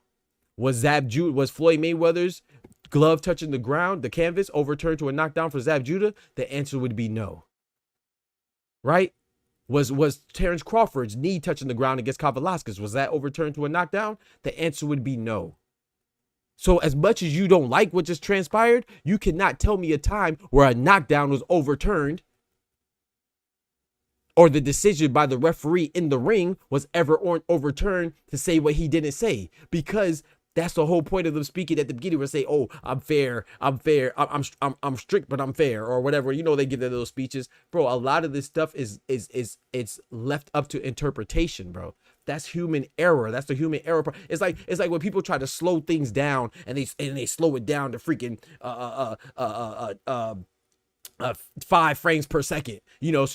Was Floyd Mayweather's glove touching the ground, the canvas, overturned to a knockdown for Zab Judah? The answer would be no. Right? Was Terrence Crawford's knee touching the ground against Kavaliauskas? Was that overturned to a knockdown? The answer would be no. So as much as you don't like what just transpired, you cannot tell me a time where a knockdown was overturned or the decision by the referee in the ring was ever overturned to say what he didn't say, because that's the whole point of them speaking at the beginning, where they say, "Oh, I'm fair, I'm strict, but I'm fair," or whatever. They give their little speeches, bro. A lot of this stuff is it's left up to interpretation, bro. That's human error. That's the human error. It's like when people try to slow things down and they slow it down to freaking 5 frames per second,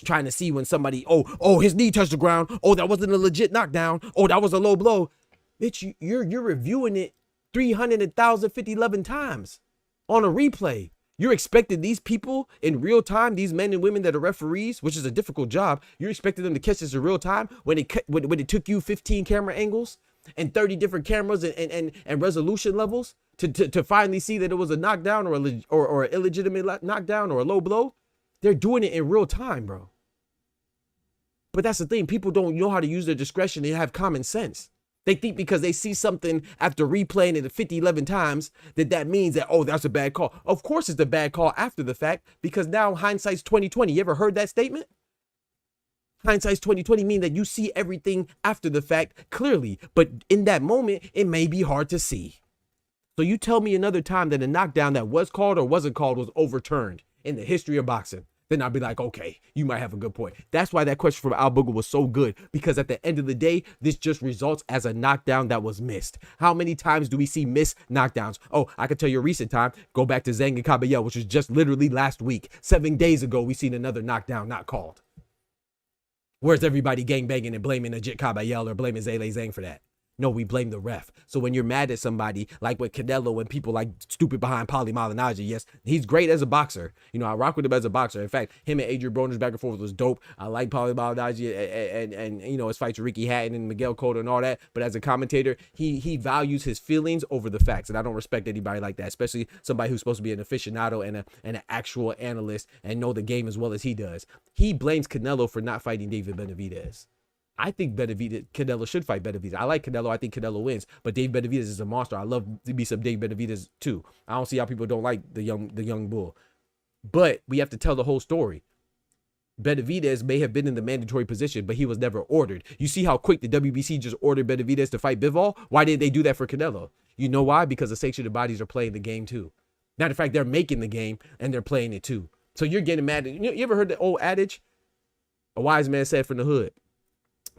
trying to see when somebody, oh, his knee touched the ground. Oh, that wasn't a legit knockdown. Oh, that was a low blow. Bitch, you're reviewing it 300, 1,000, 50, 11 times on a replay. You're expecting these people in real time, these men and women that are referees, which is a difficult job. You're expecting them to catch this in real time when it took you 15 camera angles and 30 different cameras and resolution levels to finally see that it was a knockdown or an illegitimate knockdown or a low blow. They're doing it in real time, bro. But that's the thing. People don't know how to use their discretion and have common sense. They think because they see something after replaying it 50, 11 times, that means that, oh, that's a bad call. Of course it's a bad call after the fact, because now hindsight's 2020. You ever heard that statement? Hindsight's 2020 mean that you see everything after the fact clearly, but in that moment, it may be hard to see. So you tell me another time that a knockdown that was called or wasn't called was overturned in the history of boxing. Then I'll be like, okay, you might have a good point. That's why that question from Al Booger was so good, because at the end of the day, this just results as a knockdown that was missed. How many times do we see missed knockdowns? Oh, I can tell you a recent time. Go back to Zhang and Caballero, which was just literally last week. 7 days ago, we seen another knockdown not called. Where's everybody gangbanging and blaming Ajit Caballero or blaming Zhale Zhang for that? No, we blame the ref. So when you're mad at somebody, like with Canelo and people like stupid behind Paulie Malignaggi, yes, he's great as a boxer. You know, I rock with him as a boxer. In fact, him and Adrian Broner's back and forth was dope. I like Paulie Malignaggi and you know, his fights with Ricky Hatton and Miguel Cotto and all that. But as a commentator, he values his feelings over the facts. And I don't respect anybody like that, especially somebody who's supposed to be an aficionado and an actual analyst and know the game as well as he does. He blames Canelo for not fighting David Benavidez. I think Canelo should fight Benavidez. I like Canelo. I think Canelo wins. But Dave Benavidez is a monster. I love to be some Dave Benavidez too. I don't see how people don't like the young bull. But we have to tell the whole story. Benavidez may have been in the mandatory position, but he was never ordered. You see how quick the WBC just ordered Benavidez to fight Bivol? Why did they do that for Canelo? You know why? Because the sanctioned bodies are playing the game too. Matter of fact, they're making the game and they're playing it too. So you're getting mad. You ever heard the old adage? A wise man said from the hood,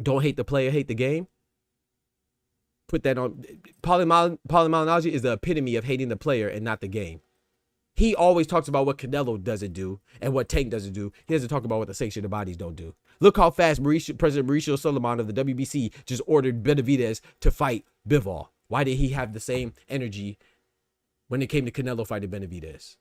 don't hate the player, hate the game. Put that on. Paulie Malignaggi is the epitome of hating the player and not the game. He always talks about what Canelo doesn't do and what Tank doesn't do. He doesn't talk about what the sanctioned bodies don't do. Look how fast President Mauricio Sulaiman of the WBC just ordered Benavidez to fight Bivol. Why did he have the same energy when it came to Canelo fighting Benavidez?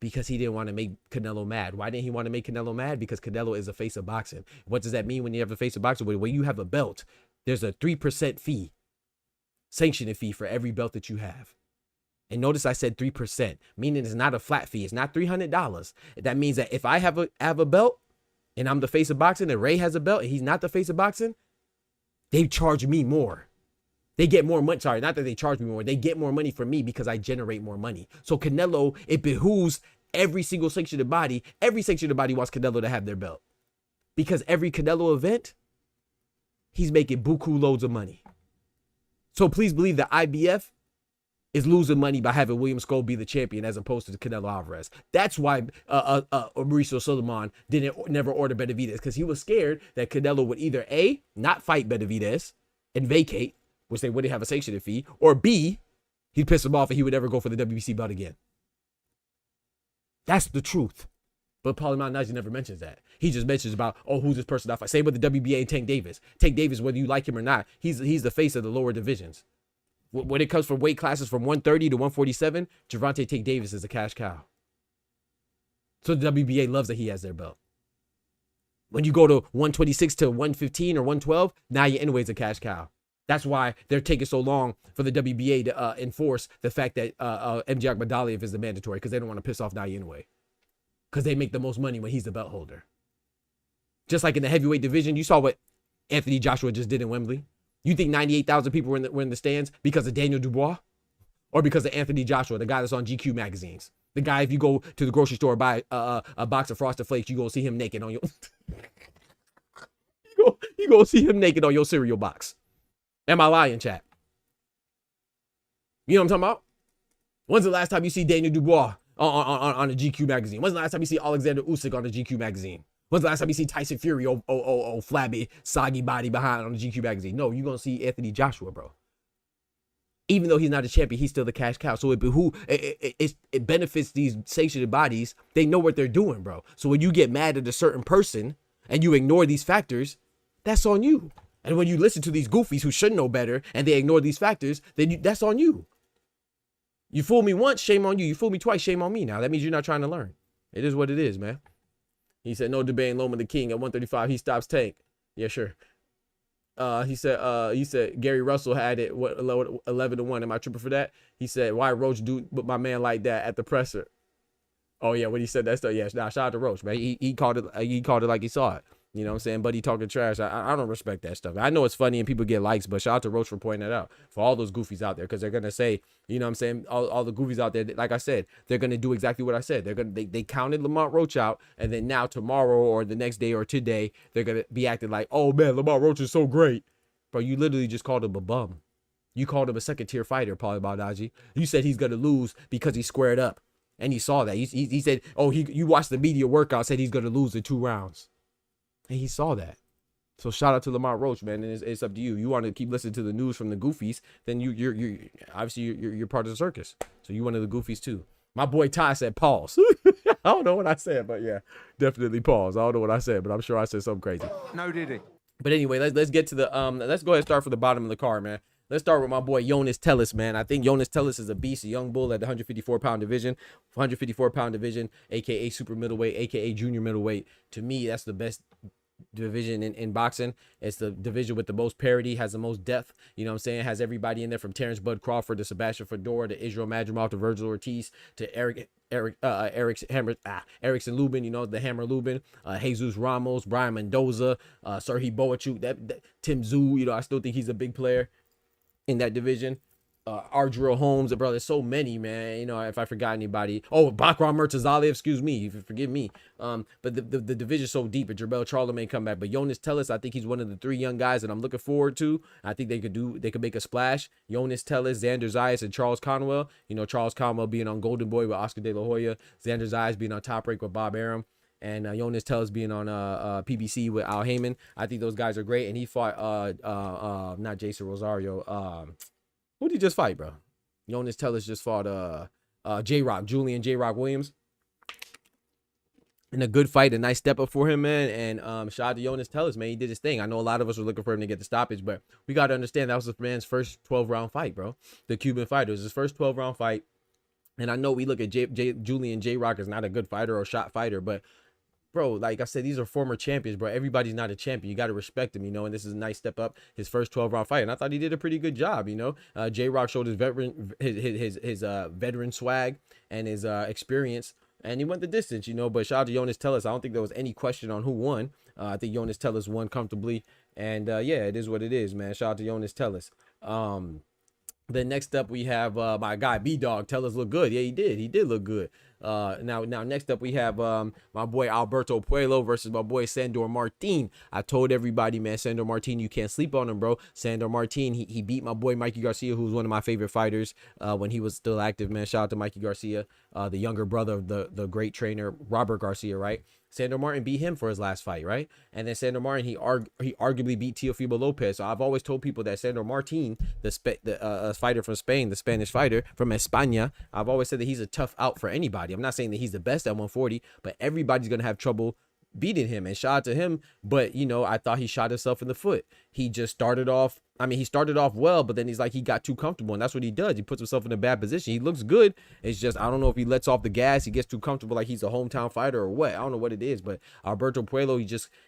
Because he didn't want to make Canelo mad. Why didn't he want to make Canelo mad? Because Canelo is a face of boxing. What does that mean when you have a face of boxing? When you have a belt, there's a 3% fee, sanctioning fee for every belt that you have. And notice I said 3%, meaning it's not a flat fee. It's not $300. That means that if I have a belt and I'm the face of boxing and Ray has a belt and he's not the face of boxing, they charge me more. They get more money. Sorry, not that they charge me more. They get more money from me because I generate more money. So Canelo, it behooves every single sanctioned body. Every sanctioned body wants Canelo to have their belt. Because every Canelo event, he's making buku loads of money. So please believe that IBF is losing money by having William Scope be the champion as opposed to Canelo Alvarez. That's why Mauricio Sulaiman never order Benavidez, because he was scared that Canelo would either A, not fight Benavidez and vacate, which they wouldn't have a sanctioning fee, or B, he'd piss him off and he would never go for the WBC belt again. That's the truth. But Paulie Malignaggi never mentions that. He just mentions about, oh, who's this person I fight? Same with the WBA and Tank Davis. Tank Davis, whether you like him or not, he's the face of the lower divisions. When it comes from weight classes from 130 to 147, Gervonta Tank Davis is a cash cow. So the WBA loves that he has their belt. When you go to 126 to 115 or 112, now you're anyways a cash cow. That's why they're taking so long for the WBA to enforce the fact that MJ Akhmadaliev is the mandatory, because they don't want to piss off Naya anyway. Because they make the most money when he's the belt holder. Just like in the heavyweight division, you saw what Anthony Joshua just did in Wembley. You think 98,000 people were in the stands because of Daniel Dubois? Or because of Anthony Joshua, the guy that's on GQ magazines? The guy, if you go to the grocery store buy a box of Frosted Flakes, you're going to see him naked on your... you going to see him naked on your cereal box. Am I lying, chat? You know what I'm talking about? When's the last time you see Daniel Dubois on a GQ magazine? When's the last time you see Alexander Usyk on a GQ magazine? When's the last time you see Tyson Fury, flabby, soggy body behind on the GQ magazine? No, you're going to see Anthony Joshua, bro. Even though he's not a champion, he's still the cash cow. So it benefits these sanctioned bodies. They know what they're doing, bro. So when you get mad at a certain person and you ignore these factors, that's on you. And when you listen to these goofies who should know better and they ignore these factors, then that's on you. You fool me once, shame on you. You fool me twice, shame on me. Now that means you're not trying to learn. It is what it is, man. He said, no debating Loma the King at 135. He stops Tank. Yeah, sure. He said Gary Russell had it, what, 11-1. Am I tripping for that? He said, why Roach do with my man like that at the presser? Oh yeah, when he said that stuff, yeah. Now shout out to Roach, man. He called it like he saw it. You know what I'm saying? But he talking trash. I don't respect that stuff. I know it's funny and people get likes, but shout out to Roach for pointing that out. For all those goofies out there, because they're gonna say, you know what I'm saying? All the goofies out there, like I said, they're gonna do exactly what I said. They counted Lamont Roach out, and then now tomorrow or the next day or today, they're gonna be acting like, oh man, Lamont Roach is so great. Bro, you literally just called him a bum. You called him a second-tier fighter, Paulie Baldaggi. You said he's gonna lose because he squared up. And you saw that. He said, oh, you watched the media workout, said he's going to lose in 2 rounds. And he saw that. So shout out to Lamont Roach, man. And it's up to you. You want to keep listening to the news from the goofies, then you're obviously you're part of the circus. So you one of the goofies too. My boy Ty said pause. I don't know what I said, but yeah, definitely pause. I don't know what I said, but I'm sure I said something crazy. No, did he? But anyway, let's get to the let's go ahead and start from the bottom of the card, man. Let's start with my boy Jonas Tellis, man. I think Jonas Tellis is a beast, a young bull at the 154-pound division. 154-pound division, a.k.a. super middleweight, a.k.a. junior middleweight. To me, that's the best division in boxing. It's the division with the most parity, has the most depth. You know what I'm saying? Has everybody in there from Terrence Bud Crawford to Sebastian Fedora to Israel Madrimov to Virgil Ortiz to Erickson Lubin, you know, the Hammer Lubin, Jesus Ramos, Brian Mendoza, Serhii Boachuk, that Tim Tszyu, you know, I still think he's a big player in that division. Ardrell Holmes, bro, there's so many, man. You know, if I forgot anybody. Oh, Bakram Murtazaliev, excuse me, forgive me. But the division's so deep, and Jermell Charlo may come back. But Jonas Tellis, I think he's one of the 3 young guys that I'm looking forward to. I think they could make a splash. Jonas Tellis, Xander Zayas, and Charles Conwell. You know, Charles Conwell being on Golden Boy with Oscar De La Hoya, Xander Zayas being on Top Rank with Bob Arum, and Jonas Tellis being on PBC with Al Heyman. I think those guys are great. And he fought not Jason Rosario. Who did he just fight, bro? Jonas Tellis just fought Julian J-Rock Williams. And a good fight, a nice step up for him, man. And shout out to Jonas Tellis, man. He did his thing. I know a lot of us were looking for him to get the stoppage, but we got to understand that was this man's first 12-round fight, bro. The Cuban fighter. It was his first 12-round fight. And I know we look at Julian J-Rock as not a good fighter or shot fighter, but bro, like I said, these are former champions, bro. Everybody's not a champion. You got to respect him, you know, and this is a nice step up, his first 12-round fight. And I thought he did a pretty good job, you know. J-Rock showed his veteran swag and his experience, and he went the distance, you know. But shout out to Jonas Tellis. I don't think there was any question on who won. I think Jonas Tellis won comfortably. And yeah, it is what it is, man. Shout out to Jonas Tellis. Then next up we have my guy B-Dog. Tellis looked good. Yeah, he did. He did look good. Now next up we have my boy Alberto Puello versus my boy Sandor Martin. I told everybody, man, Sandor Martin, you can't sleep on him, bro. Sandor Martin, he beat my boy Mikey Garcia, who's one of my favorite fighters when he was still active, man. Shout out to Mikey Garcia, the younger brother of the great trainer Robert Garcia, right? Sandor Martin beat him for his last fight, right? And then Sandor Martin, he arguably beat Teofimo Lopez. So I've always told people that Sandor Martin, the fighter from Spain, the Spanish fighter from España, I've always said that he's a tough out for anybody. I'm not saying that he's the best at 140, but everybody's going to have trouble beating him, and shout out to him. But, you know, I thought he shot himself in the foot. He just started off, I mean, he started off well, but then he's like, he got too comfortable, and that's what he does. He puts himself in a bad position. He looks good. It's just, I don't know if he lets off the gas, he gets too comfortable like he's a hometown fighter or what. I don't know what it is, but Alberto Puello,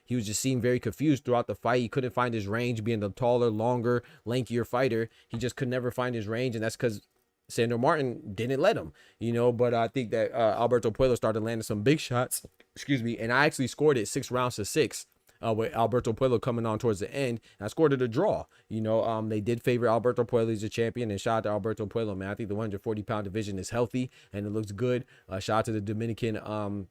he was just seemed very confused throughout the fight. He couldn't find his range, being the taller, longer, lankier fighter. He just could never find his range, and that's because Sandor Martin didn't let him, you know. But I think that Alberto Puello started landing some big shots, excuse me, and I actually scored it 6-6 with Alberto Puello coming on towards the end. And I scored it a draw, you know. They did favor Alberto Puello as a champion, and shout out to Alberto Puello, man. I think the 140-pound division is healthy and it looks good. Shout out to the Dominican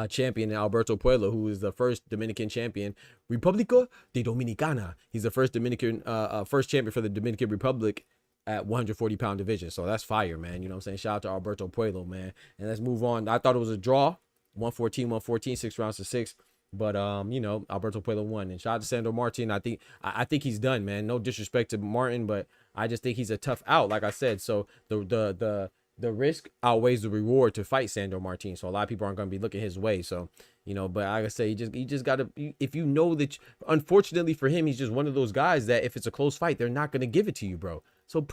champion Alberto Puello, who is the first Dominican champion, República de Dominicana. He's the first Dominican first champion for the Dominican Republic at 140-pound division. So that's fire, man. You know what I'm saying? Shout out to Alberto Puello, man. And let's move on. I thought it was a draw, 114, 6-6. But you know, Alberto Puello won. And shout out to Sandor Martin. I think he's done, man. No disrespect to Martin, but I just think he's a tough out, like I said. So the the risk outweighs the reward to fight Sandor Martin. So a lot of people aren't going to be looking his way. So, you know, but like I say, you just got to, if you know that, unfortunately for him, he's just one of those guys that if it's a close fight, they're not going to give it to you, bro. So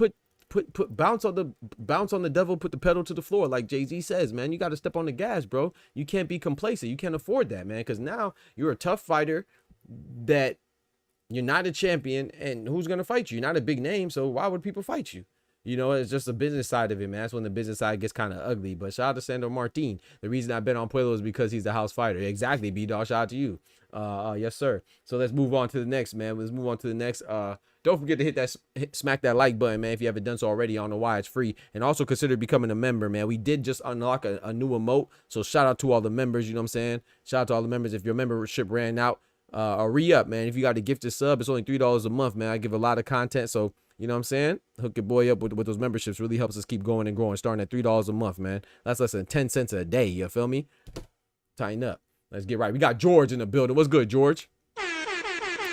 bounce on the devil, put the pedal to the floor. Like Jay-Z says, man, you got to step on the gas, bro. You can't be complacent. You can't afford that, man. Cause now you're a tough fighter that you're not a champion, and who's going to fight you? You're not a big name. So why would people fight you? You know, it's just the business side of it, man. That's when the business side gets kind of ugly. But shout out to Sandor Martin. The reason I bet on Puello is because he's the house fighter. Exactly, B-Dog. Shout out to you. Yes, sir. So let's move on to the next, man. Let's move on to the next. Don't forget to smack that like button, man. If you haven't done so already, I don't know why, it's free. And also consider becoming a member, man. We did just unlock a new emote. So shout out to all the members, you know what I'm saying? Shout out to all the members. If your membership ran out, re-up, man. If you got a gifted sub, it's only $3 a month, man. I give a lot of content, so you know what I'm saying? Hook your boy up with those memberships. Really helps us keep going and growing. Starting at $3 a month, man. That's less than 10 cents a day. You feel me? Tighten up. Let's get right. We got George in the building. What's good, George?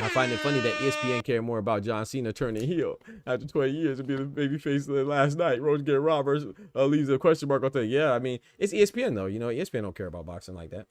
I find it funny that ESPN care more about John Cena turning heel after 20 years of being a babyface last night. Roach get robbers leaves a question mark on thing. Yeah, I mean, it's ESPN though. You know, ESPN don't care about boxing like that.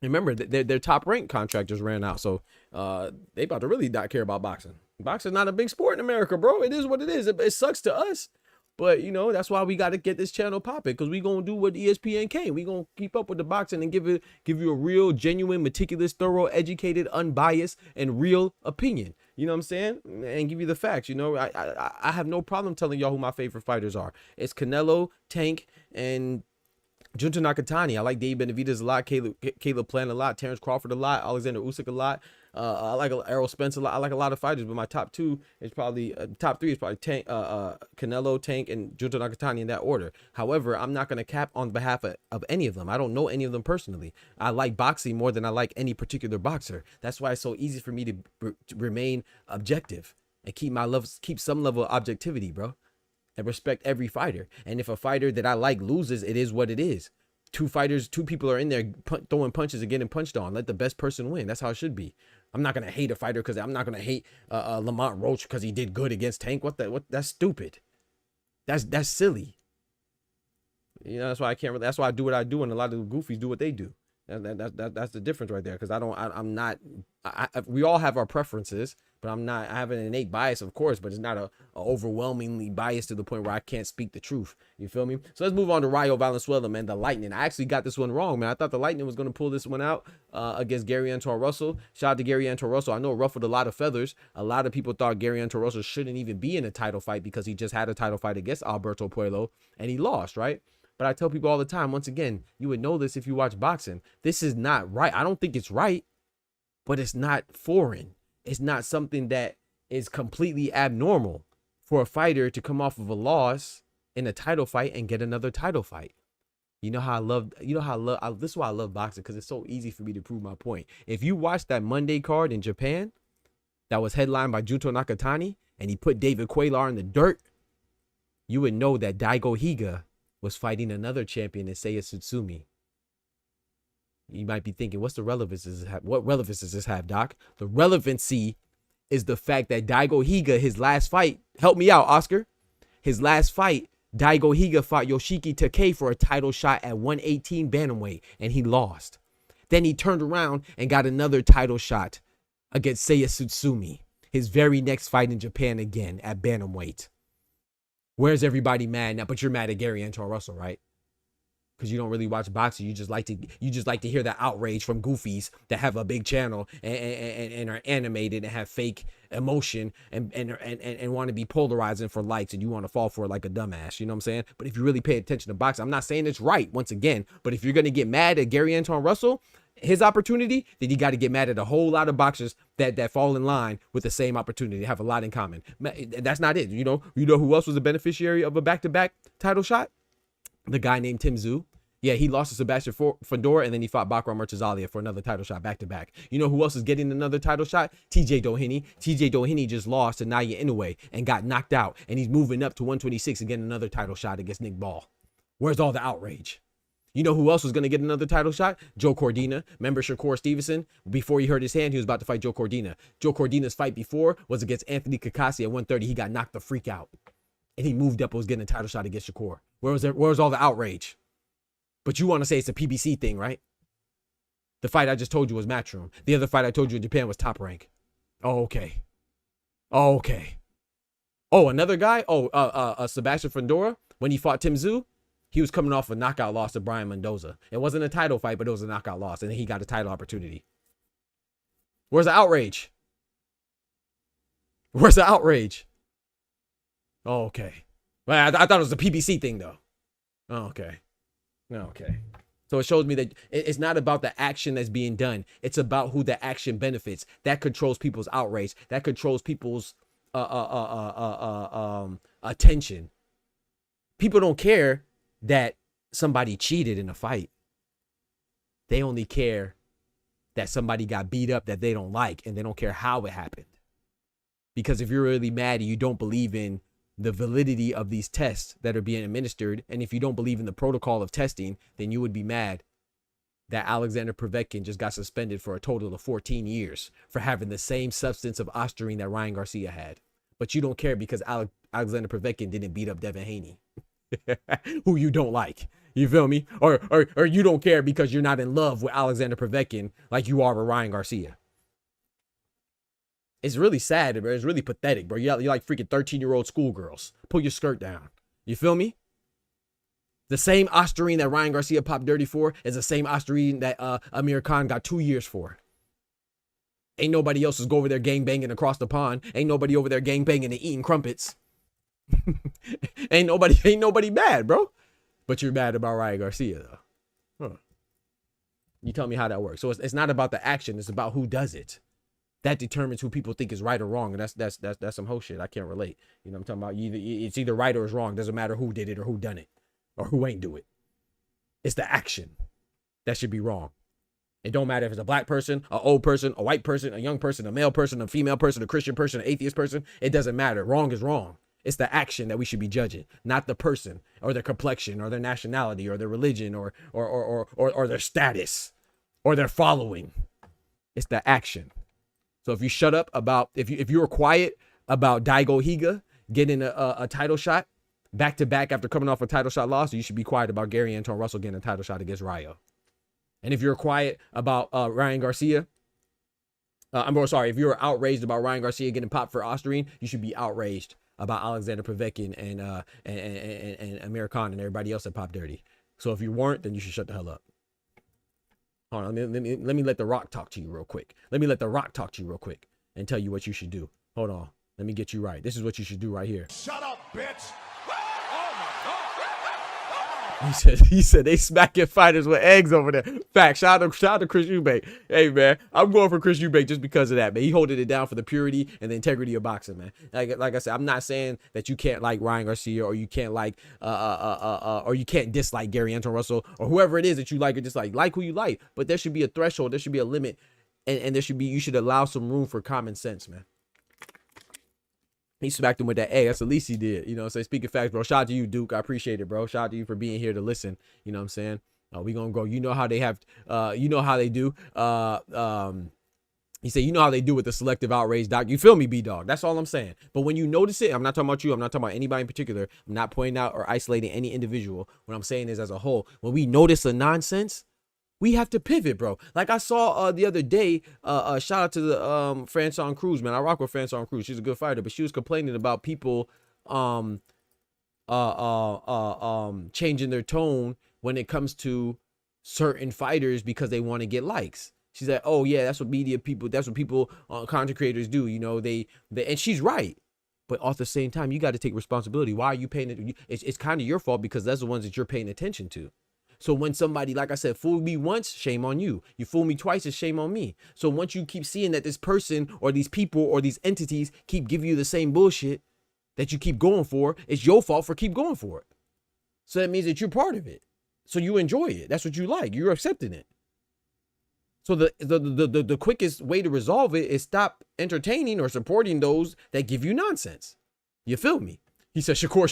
Remember, their top ranked contractors ran out, so they about to really not care about boxing. Boxing's not a big sport in America, bro. It is what it is. It sucks to us, but you know that's why we got to get this channel popping, because we gonna do what ESPN can. We gonna keep up with the boxing and give you a real, genuine, meticulous, thorough, educated, unbiased, and real opinion. You know what I'm saying? And give you the facts. You know, I have no problem telling y'all who my favorite fighters are. It's Canelo, Tank, and Junta Nakatani. I like Dave Benavidez a lot, Caleb Plant a lot, Terrence Crawford a lot, Alexander Usyk a lot. I like Errol Spence a lot. I like a lot of fighters, but my top two is probably top three is probably Tank, Canelo, Tank, and Junta Nakatani in that order. However, I'm not gonna cap on behalf of any of them. I don't know any of them personally. I like boxing more than I like any particular boxer. That's why it's so easy for me to remain objective and keep some level of objectivity, bro. And respect every fighter. And if a fighter that I like loses, it is what it is. Two people are in there throwing punches and getting punched on. Let the best person win. That's how it should be. I'm not gonna hate a fighter because I'm not gonna hate Lamont Roach because he did good against Tank. That's stupid. That's silly. You know, that's why I can't. That's why I do what I do, and a lot of the goofies do what they do. That's the difference right there. Because I'm not. We all have our preferences, but I have an innate bias, of course, but it's not a overwhelmingly biased to the point where I can't speak the truth. You feel me? So let's move on to Rayo Valenzuela, man. The Lightning. I actually got this one wrong, man. I thought the Lightning was going to pull this one out against Gary Antoine Russell. Shout out to Gary Antoine Russell. I know it ruffled a lot of feathers. A lot of people thought Gary Antoine Russell shouldn't even be in a title fight because he just had a title fight against Alberto Puello and he lost, right? But I tell people all the time, once again, you would know this if you watch boxing. This is not right. I don't think it's right, but it's not foreign. It's not something that is completely abnormal for a fighter to come off of a loss in a title fight and get another title fight. This is why I love boxing, because it's so easy for me to prove my point. If you watch that Monday card in Japan that was headlined by Junta Nakatani and he put David Cuellar in the dirt, you would know that Daigo Higa was fighting another champion, Isaiah Tsutsumi. You might be thinking, what relevance does this have, Doc? The relevancy is the fact that Daigo Higa, his last fight, help me out, Oscar. His last fight, Daigo Higa fought Yoshiki Takei for a title shot at 118 bantamweight, and he lost. Then he turned around and got another title shot against Seiya Tsutsumi, his very next fight in Japan again at bantamweight. Where's everybody mad now? But you're mad at Gary Antoine Russell, right? Because you don't really watch boxing. You just like to hear that outrage from goofies that have a big channel and are animated and have fake emotion and want to be polarizing for likes, and you want to fall for it like a dumbass. You know what I'm saying? But if you really pay attention to boxing, I'm not saying it's right, once again, but if you're gonna get mad at Gary Antoine Russell, his opportunity, then you got to get mad at a whole lot of boxers that fall in line with the same opportunity, have a lot in common. That's not it. You know who else was a beneficiary of a back-to-back title shot? The guy named Tim Tszyu. Yeah, he lost to Sebastian Fedor, and then he fought Bakram Murtazalia for another title shot back-to-back. You know who else is getting another title shot? TJ Doheny. TJ Doheny just lost to Naoya Inoue and got knocked out, and he's moving up to 126 and getting another title shot against Nick Ball. Where's all the outrage? You know who else was going to get another title shot? Joe Cordina. Remember Shakur Stevenson? Before he hurt his hand, he was about to fight Joe Cordina. Joe Cordina's fight before was against Anthony Kakasi at 130. He got knocked the freak out. and he moved up and was getting a title shot against Shakur. Where was all the outrage? But you want to say it's a PBC thing, right? The fight I just told you was Matchroom. The other fight I told you in Japan was Top Rank. Oh, okay. Oh, okay. Oh, another guy? Oh, Sebastian Fundora, when he fought Tim Tszyu, he was coming off a knockout loss to Brian Mendoza. It wasn't a title fight, but it was a knockout loss, and then he got a title opportunity. Where's the outrage? Where's the outrage? Oh, okay. Well, I thought it was a PBC thing, though. Oh, okay. Okay. So it shows me that it's not about the action that's being done. It's about who the action benefits. That controls people's outrage. That controls people's attention. People don't care that somebody cheated in a fight. They only care that somebody got beat up that they don't like, and they don't care how it happened. Because if you're really mad and you don't believe in the validity of these tests that are being administered, and if you don't believe in the protocol of testing, then you would be mad that Alexander Povetkin just got suspended for a total of 14 years for having the same substance of ostarine that Ryan Garcia had. But you don't care because Alexander Povetkin didn't beat up Devin Haney, who you don't like. You feel me? Or you don't care because you're not in love with Alexander Povetkin like you are with Ryan Garcia. It's really sad, bro. It's really pathetic, bro. You're like freaking 13-year-old schoolgirls. Pull your skirt down. You feel me? The same ostarine that Ryan Garcia popped dirty for is the same ostarine that Amir Khan got 2 years for. Ain't nobody else is go over there gang banging across the pond. Ain't nobody over there gang banging and eating crumpets. ain't nobody mad, bro. But you're mad about Ryan Garcia, though. Huh. You tell me how that works. So it's not about the action. It's about who does it. That determines who people think is right or wrong, and that's some whole shit. I can't relate. You know what I'm talking about? It's either right or it's wrong. Doesn't matter who did it or who done it or who ain't do it. It's the action that should be wrong. It don't matter if it's a black person, an old person, a white person, a young person, a male person, a female person, a Christian person, an atheist person. It doesn't matter. Wrong is wrong. It's the action that we should be judging, not the person or their complexion or their nationality or their religion or their status or their following. It's the action. So if you shut up about, if you were quiet about Daigo Higa getting a title shot back to back after coming off a title shot loss, you should be quiet about Gary Anton Russell getting a title shot against Rayo. And if you're quiet about Ryan Garcia, if you're outraged about Ryan Garcia getting popped for ostarine, you should be outraged about Alexander Povetkin and Amir Khan and everybody else that popped dirty. So if you weren't, then you should shut the hell up. Hold on, let me let The Rock talk to you real quick. Let me let The Rock talk to you real quick and tell you what you should do. Hold on. Let me get you right. This is what you should do right here. Shut up, bitch. He said they smacking fighters with eggs over there. Fact. Shout out to Chris Eubank. Hey man, I'm going for Chris Eubank just because of that, man. He holding it down for the purity and the integrity of boxing, man. Like I said, I'm not saying that you can't like Ryan Garcia or you can't like or you can't dislike Gary Anton Russell or whoever it is that you like or dislike. Like who you like, but there should be a threshold. There should be a limit, and you should allow some room for common sense, man. He smacked him with that. Hey, that's the least he did. You know, so speaking facts, bro. Shout out to you, Duke. I appreciate it, bro. Shout out to you for being here to listen. You know what I'm saying? We gonna go. You know how they have. You know how they do. He said, you know how they do with the selective outrage, doc. You feel me, B-Dog? That's all I'm saying. But when you notice it, I'm not talking about you. I'm not talking about anybody in particular. I'm not pointing out or isolating any individual. What I'm saying is, as a whole, when we notice the nonsense, we have to pivot, bro. Like I saw the other day, shout out to the Franson Cruz, man. I rock with Franson Cruz. She's a good fighter, but she was complaining about people changing their tone when it comes to certain fighters because they want to get likes. She's like, oh yeah, that's what media people, that's what people, content creators do. You know, they and she's right. But at the same time, you got to take responsibility. Why are you paying it? It's kind of your fault because that's the ones that you're paying attention to. So when somebody, like I said, fooled me once, shame on you. You fool me twice, it's shame on me. So once you keep seeing that this person or these people or these entities keep giving you the same bullshit that you keep going for, it's your fault for keep going for it. So that means that you're part of it. So you enjoy it. That's what you like. You're accepting it. So the quickest way to resolve it is stop entertaining or supporting those that give you nonsense. You feel me? He said, Shakur.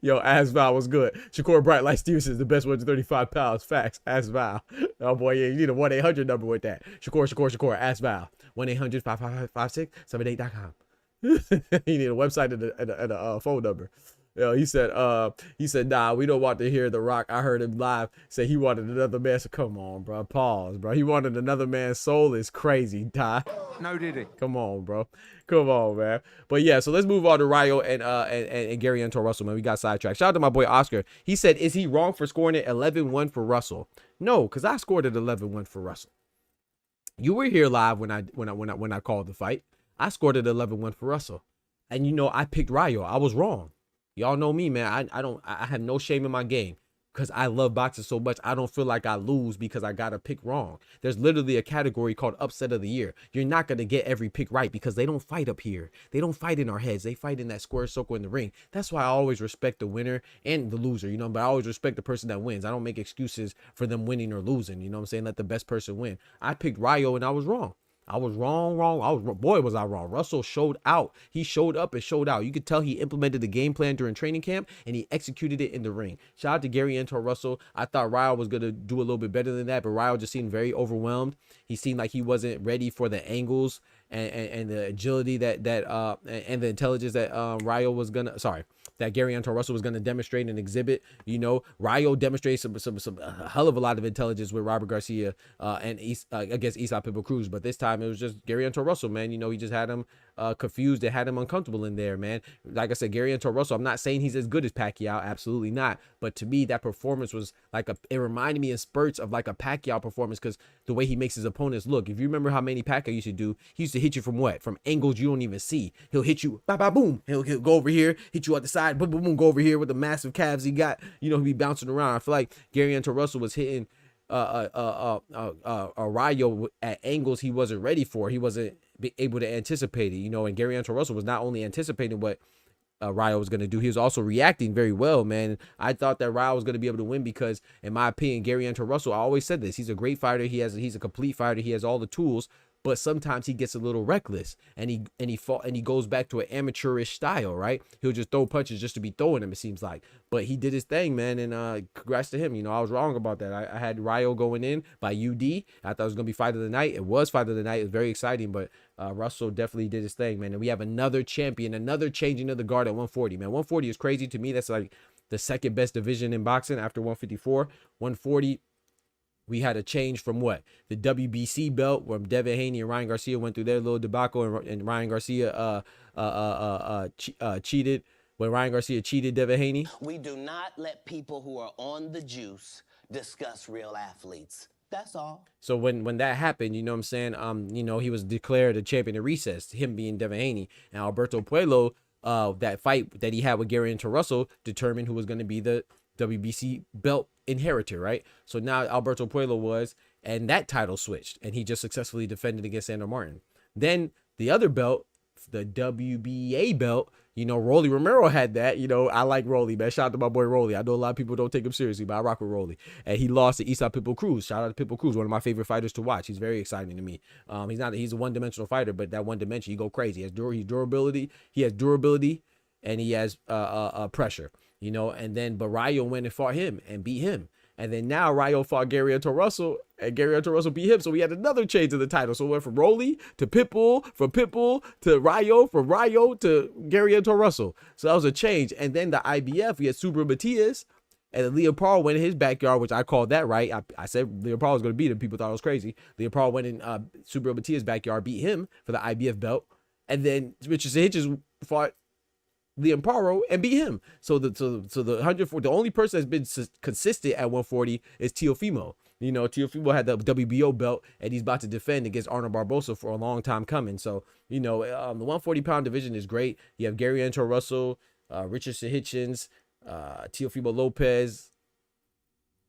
Yo, Asval was good. Shakur Bright Light Stevenson is the best 135 pounds. Facts. Asval. Oh boy, yeah, you need a 1-800 number with that. Shakur. Asval. 1-800-555-5678.com. He need a website and a phone number. Yo, he said, nah, we don't want to hear The Rock. I heard him live say he wanted another man. So come on, bro. Pause, bro. He wanted another man's soul is crazy, Ty. No, did he? Come on, bro. Come on, man. But yeah, so let's move on to Ryo and Gary Anto Russell, man. We got sidetracked. Shout out to my boy Oscar. He said, is he wrong for scoring it 11-1 for Russell? No, because I scored it 11-1 for Russell. You were here live when I called the fight. I scored it 11-1 for Russell. And you know, I picked Ryo. I was wrong. Y'all know me, man. I have no shame in my game because I love boxing so much. I don't feel like I lose because I got to pick wrong. There's literally a category called upset of the year. You're not going to get every pick right because they don't fight up here. They don't fight in our heads. They fight in that square circle in the ring. That's why I always respect the winner and the loser, you know, but I always respect the person that wins. I don't make excuses for them winning or losing. You know what I'm saying? Let the best person win. I picked Ryo and I was wrong. I was wrong. Boy, was I wrong. Russell showed out. He showed up and showed out. You could tell he implemented the game plan during training camp and he executed it in the ring. Shout out to Gary Anto Russell. I thought Ryo was going to do a little bit better than that, but Ryo just seemed very overwhelmed. He seemed like he wasn't ready for the angles and the agility and the intelligence that that Gary Anto Russell was going to demonstrate and exhibit. You know, Ryo demonstrated some a hell of a lot of intelligence with Robert Garcia and against Isaac Pitbull Cruz, but this time it was just Gary Anto Russell, man. You know, he just had him confused. It had him uncomfortable in there, man. Like I said, Gary Anto Russell, I'm not saying he's as good as Pacquiao, absolutely not, but to me that performance was like it reminded me in spurts of like a Pacquiao performance because the way he makes his opponents look. If you remember how many Pacquiao used to do, he used to hit you from what? From angles you don't even see. He'll hit you, ba ba boom. He'll go over here, hit you at the side, boom boom boom, go over here with the massive calves he got. You know, he'll be bouncing around. I feel like Gary Anto Russell was hitting Ryo at angles he wasn't ready for. He wasn't able to anticipate it, you know, and Gary Anto Russell was not only anticipating what Ryo was going to do, he was also reacting very well, man. I thought that Ryo was going to be able to win because, in my opinion, Gary Anto Russell, I always said this, he's a great fighter. He's a complete fighter. He has all the tools, but sometimes he gets a little reckless and he goes back to an amateurish style, right? He'll just throw punches just to be throwing them, it seems like. But he did his thing, man, and congrats to him. You know, I was wrong about that. I had Ryo going in by UD. I thought it was going to be fight of the night. It was fight of the night. It was very exciting, but Russell definitely did his thing, man. And we have another champion, another changing of the guard at 140, man. 140 is crazy to me. That's like the second best division in boxing after 154. 140, we had a change from what? The WBC belt where Devin Haney and Ryan Garcia went through their little debacle and Ryan Garcia cheated. When Ryan Garcia cheated Devin Haney. We do not let people who are on the juice discuss real athletes. That's all. So when that happened, you know what I'm saying? You know, he was declared a champion at recess, him being Devin Haney. And Alberto Puello, that fight that he had with Gary Anto Russell determined who was going to be the WBC belt inheritor, right? So now Alberto Puello was, and that title switched, and he just successfully defended against Sandor Martin. Then the other belt, the WBA belt, you know, Rolly Romero had that. You know, I like Rolly, man. Shout out to my boy Rolly. I know a lot of people don't take him seriously, but I rock with Rolly. And he lost to Isaac Pitbull Cruz. Shout out to Pitbull Cruz, one of my favorite fighters to watch. He's very exciting to me. He's a one-dimensional fighter, but that one dimension, he go crazy. He has durability, and he has pressure, you know. And then Ryo went and fought him and beat him. And then now Ryo fought Gary Anto Russell, and Gary Anto Russell beat him. So we had another change of the title. So we went from Rolly to Pitbull, from Pitbull to Ryo, from Ryo to Gary Anto Russell. So that was a change. And then the IBF, we had Subra Matias, and then Leon Paul went in his backyard, which I called that right. I said Leon Paul was going to beat him. People thought I was crazy. Leon Paul went in Subra Matias' backyard, beat him for the IBF belt. And then Richardson Hitchens fought Liam Paro and beat him. So the 140, the only person that's been consistent at 140 is Teofimo. You know, Teofimo had the WBO belt and he's about to defend against Arnold Barbosa for a long time coming. So, you know, the 140-pound division is great. You have Gary Anto Russell, Richardson Hitchens, Teofimo Lopez,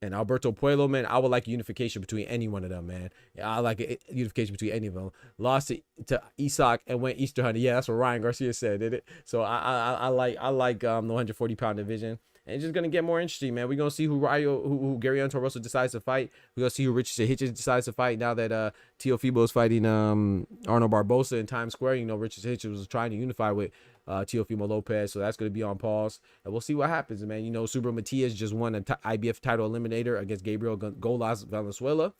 and Alberto Puello, man. I would like unification between any one of them, man. I like a unification between any of them. Lost to Isak and went Easter Hunter. Yeah, that's what Ryan Garcia said, did it? So I like the 140-pound division. And it's just gonna get more interesting, man. We're gonna see who Gary Anto Russell decides to fight. We're gonna see who Richardson Hitchens decides to fight now that Teofimo is fighting Arnold Barbosa in Times Square. You know, Richardson Hitchens was trying to unify with Teofimo Lopez, so that's going to be on pause, and we'll see what happens, man. You know, Subra Matias just won an IBF title eliminator against Gabriel Golas Valenzuela,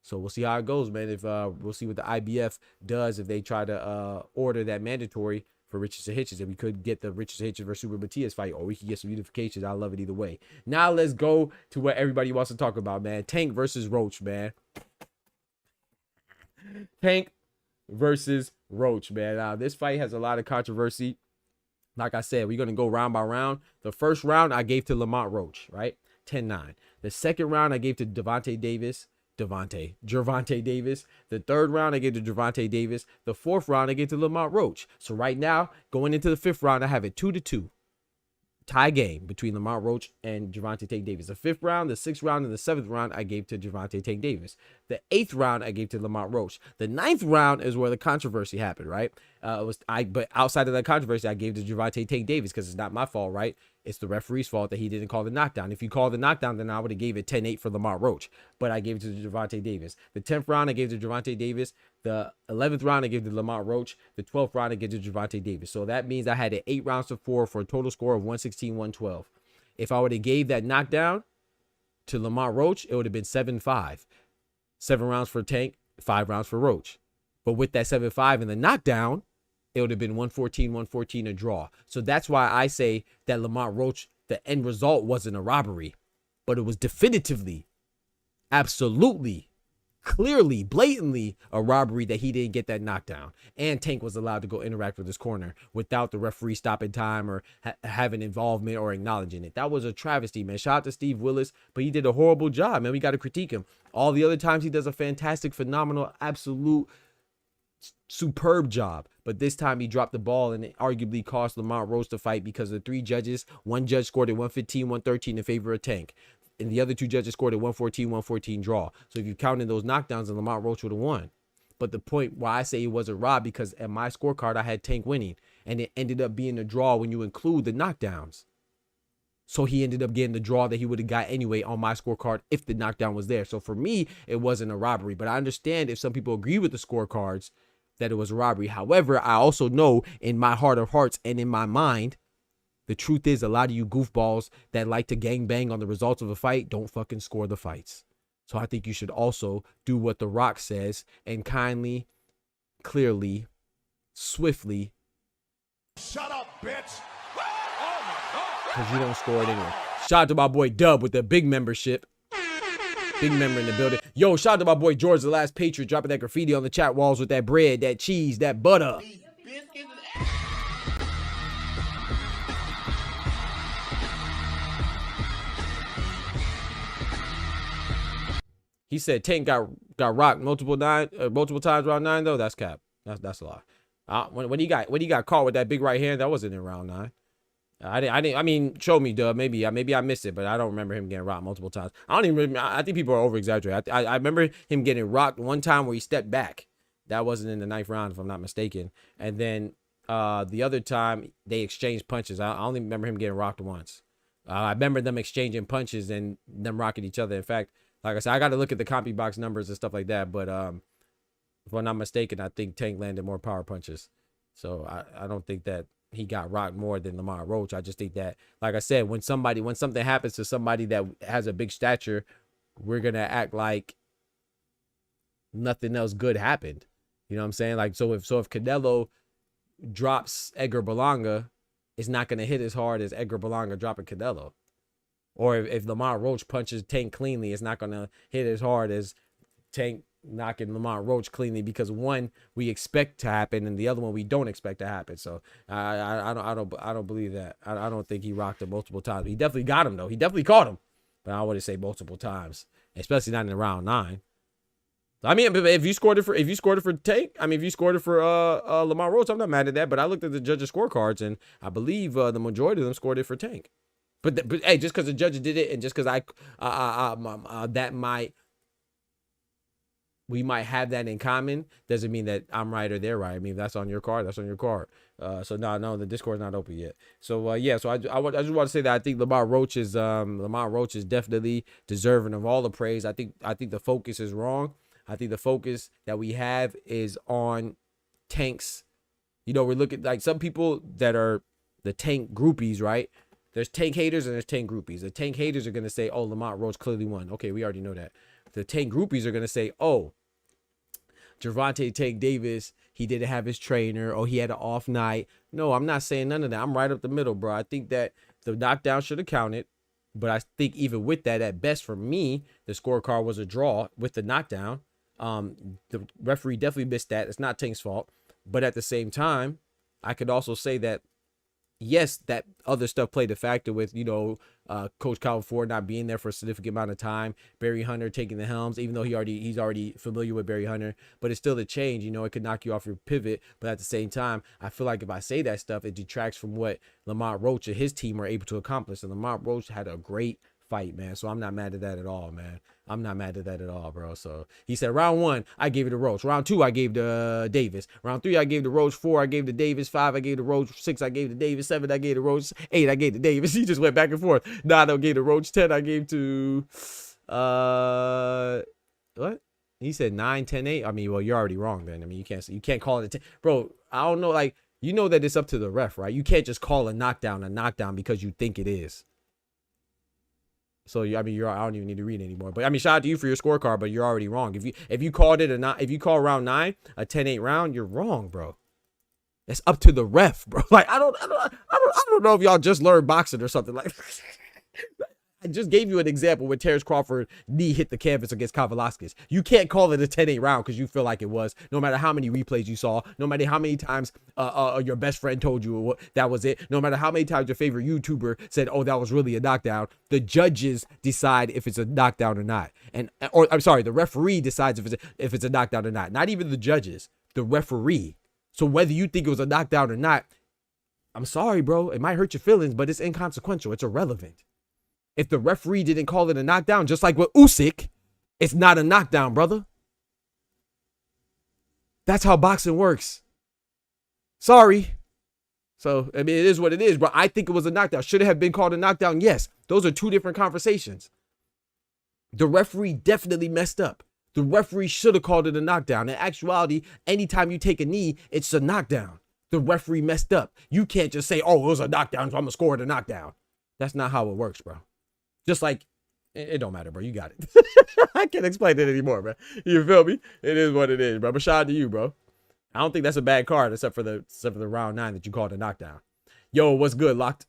so we'll see how it goes, man. If we'll see what the IBF does if they try to order that mandatory for Richardson Hitchens, and we could get the Richardson Hitchens versus Super Matias fight, or we could get some unifications. I love it either way. Now let's go to what everybody wants to talk about, man. Tank versus Roach, man. Tank versus Roach, man. This fight has a lot of controversy. Like I said, we're going to go round by round. The first round I gave to Lamont Roach, right? 10-9. The second round I gave to Gervonta Davis. The third round I gave to Gervonta Davis. The fourth round I gave to Lamont Roach. So right now, going into the fifth round, I have it 2-2. Tie game between Lamont Roach and Gervonta Tank Davis. The fifth round, the sixth round, and the seventh round I gave to Gervonta Tank Davis. The eighth round I gave to Lamont Roach. The ninth round is where the controversy happened, right? But outside of that controversy, I gave to Gervonta Tank Davis because it's not my fault, right? It's the referee's fault that he didn't call the knockdown. If you called the knockdown, then I would have gave it 10-8 for Lamont Roach. But I gave it to Gervonta Davis. The 10th round I gave to Gervonta Davis. The 11th round I gave to Lamont Roach. The 12th round I gave to Gervonta Davis. So that means I had it 8 rounds to 4 for a total score of 116-112. If I would have gave that knockdown to Lamont Roach, it would have been 7-5. 7 rounds for Tank, 5 rounds for Roach. But with that 7-5 and the knockdown, it would have been 114-114 a draw. So that's why I say that Lamont Roach, the end result wasn't a robbery, but it was definitively, absolutely, clearly, blatantly a robbery that he didn't get that knockdown. And Tank was allowed to go interact with his corner without the referee stopping time or having involvement or acknowledging it. That was a travesty, man. Shout out to Steve Willis, but he did a horrible job, man. We got to critique him. All the other times he does a fantastic, phenomenal, absolute, superb job, but this time he dropped the ball and it arguably cost Lamont Roach the fight because the 3 judges, one judge scored at 115-113 in favor of Tank, and the other 2 judges scored at 114-114 draw. So if you counted those knockdowns, then Lamont Roach would have won. But the point why I say he wasn't robbed, because at my scorecard I had Tank winning, and it ended up being a draw when you include the knockdowns. So he ended up getting the draw that he would have got anyway on my scorecard if the knockdown was there. So for me, it wasn't a robbery. But I understand if some people agree with the scorecards that it was a robbery. However, I also know in my heart of hearts and in my mind, the truth is a lot of you goofballs that like to gangbang on the results of a fight don't fucking score the fights. So I think you should also do what The Rock says and kindly, clearly, swiftly. Shut up, bitch. Because you don't score it anyway. Shout out to my boy Dub with the big membership. Big member in the building. Yo, shout out to my boy George, the last Patriot, dropping that graffiti on the chat walls with that bread, that cheese, that butter. He said Tank got rocked multiple times round 9 though. That's cap. That's a lie. When he got caught with that big right hand, that wasn't in round 9. I mean, show me, Dub. Maybe I missed it, but I don't remember him getting rocked multiple times. I don't even remember. I think people are over exaggerating. I remember him getting rocked one time where he stepped back. That wasn't in the 9th round, if I'm not mistaken. And then the other time they exchanged punches. I only remember him getting rocked once. I remember them exchanging punches and them rocking each other. In fact, like I said, I got to look at the copy box numbers and stuff like that. But if I'm not mistaken, I think Tank landed more power punches. So I don't think that he got rocked more than Lamont Roach. I just think that, like I said, when something happens to somebody that has a big stature, we're gonna act like nothing else good happened. You know what I'm saying? Like, so if Canelo drops Edgar Berlanga, it's not gonna hit as hard as Edgar Berlanga dropping Canelo. Or if Lamont Roach punches Tank cleanly, it's not gonna hit as hard as Tank knocking Lamont Roach cleanly, because one we expect to happen and the other one we don't expect to happen. So I don't believe that. I don't think he rocked him multiple times. He definitely got him though. He definitely caught him, but I wouldn't say multiple times, especially not in round 9. I mean, if you scored it for Tank, I mean, if you scored it for Lamont Roach, I'm not mad at that. But I looked at the judges' scorecards and I believe the majority of them scored it for Tank. But hey, just because the judges did it and just because we might have that in common doesn't mean that I'm right or they're right. I mean, if that's on your card, that's on your card. So no, the Discord's not open yet. So yeah, so I just want to say that I think Lamont Roach is definitely deserving of all the praise. I think the focus is wrong. I think the focus that we have is on Tank's. You know, we're looking like some people that are the Tank groupies, right? There's Tank haters and there's Tank groupies. The Tank haters are gonna say, "Oh, Lamont Roach clearly won." Okay, we already know that. The Tank groupies are gonna say, "Oh, Gervonta Tank Davis, he didn't have his trainer, or he had an off night. No, I'm not saying none of that. I'm right up the middle, bro. I think that the knockdown should have counted. But I think even with that, at best for me, the scorecard was a draw with the knockdown. The referee definitely missed that. It's not Tank's fault. But at the same time, I could also say that, yes, that other stuff played a factor with, Coach Calvin Ford not being there for a significant amount of time. Barry Hunter taking the helms, even though he's already familiar with Barry Hunter. But it's still a change. It could knock you off your pivot. But at the same time, I feel like if I say that stuff, it detracts from what Lamont Roach and his team were able to accomplish. And Lamont Roach had a great fight, man. So I'm not mad at that at all, man. I'm not mad at that at all, bro. So he said, round 1, I gave it to Roach. Round 2, I gave to Davis. Round 3, I gave to Roach. 4, I gave to Davis. 5, I gave to Roach. 6, I gave to Davis. 7, I gave to Roach. 8, I gave to Davis. He just went back and forth. 9, I gave to Roach. 10, I gave to what? He said 9, 10, 8. I mean, well, you're already wrong then. I mean, you can't call it a 10. Bro, I don't know, like, that it's up to the ref, right? You can't just call a knockdown because you think it is. So I don't even need to read anymore. But I mean, shout out to you for your scorecard, but you're already wrong. If you called it if you call round 9 a 10-8 round, you're wrong, bro. It's up to the ref, bro. Like I don't know if y'all just learned boxing or something like. I just gave you an example where Terrence Crawford knee hit the canvas against Kavaliauskas. You can't call it a 10-8 round because you feel like it was, no matter how many replays you saw, no matter how many times your best friend told you that was it, no matter how many times your favorite YouTuber said, oh, that was really a knockdown. The judges decide if it's a knockdown or not. The referee decides if it's a knockdown or not. Not even the judges, the referee. So whether you think it was a knockdown or not, I'm sorry, bro. It might hurt your feelings, but it's inconsequential. It's irrelevant. If the referee didn't call it a knockdown, just like with Usyk, it's not a knockdown, brother. That's how boxing works. Sorry. So, I mean, it is what it is, but I think it was a knockdown. Should it have been called a knockdown? Yes. Those are two different conversations. The referee definitely messed up. The referee should have called it a knockdown. In actuality, anytime you take a knee, it's a knockdown. The referee messed up. You can't just say, oh, it was a knockdown, so I'm going to score it a knockdown. That's not how it works, bro. Just like, it don't matter, bro. You got it. I can't explain it anymore, bro. You feel me? It is what it is, bro. But shout out to you, bro. I don't think that's a bad card, except for the round 9 that you called a knockdown. Yo, what's good, Locked?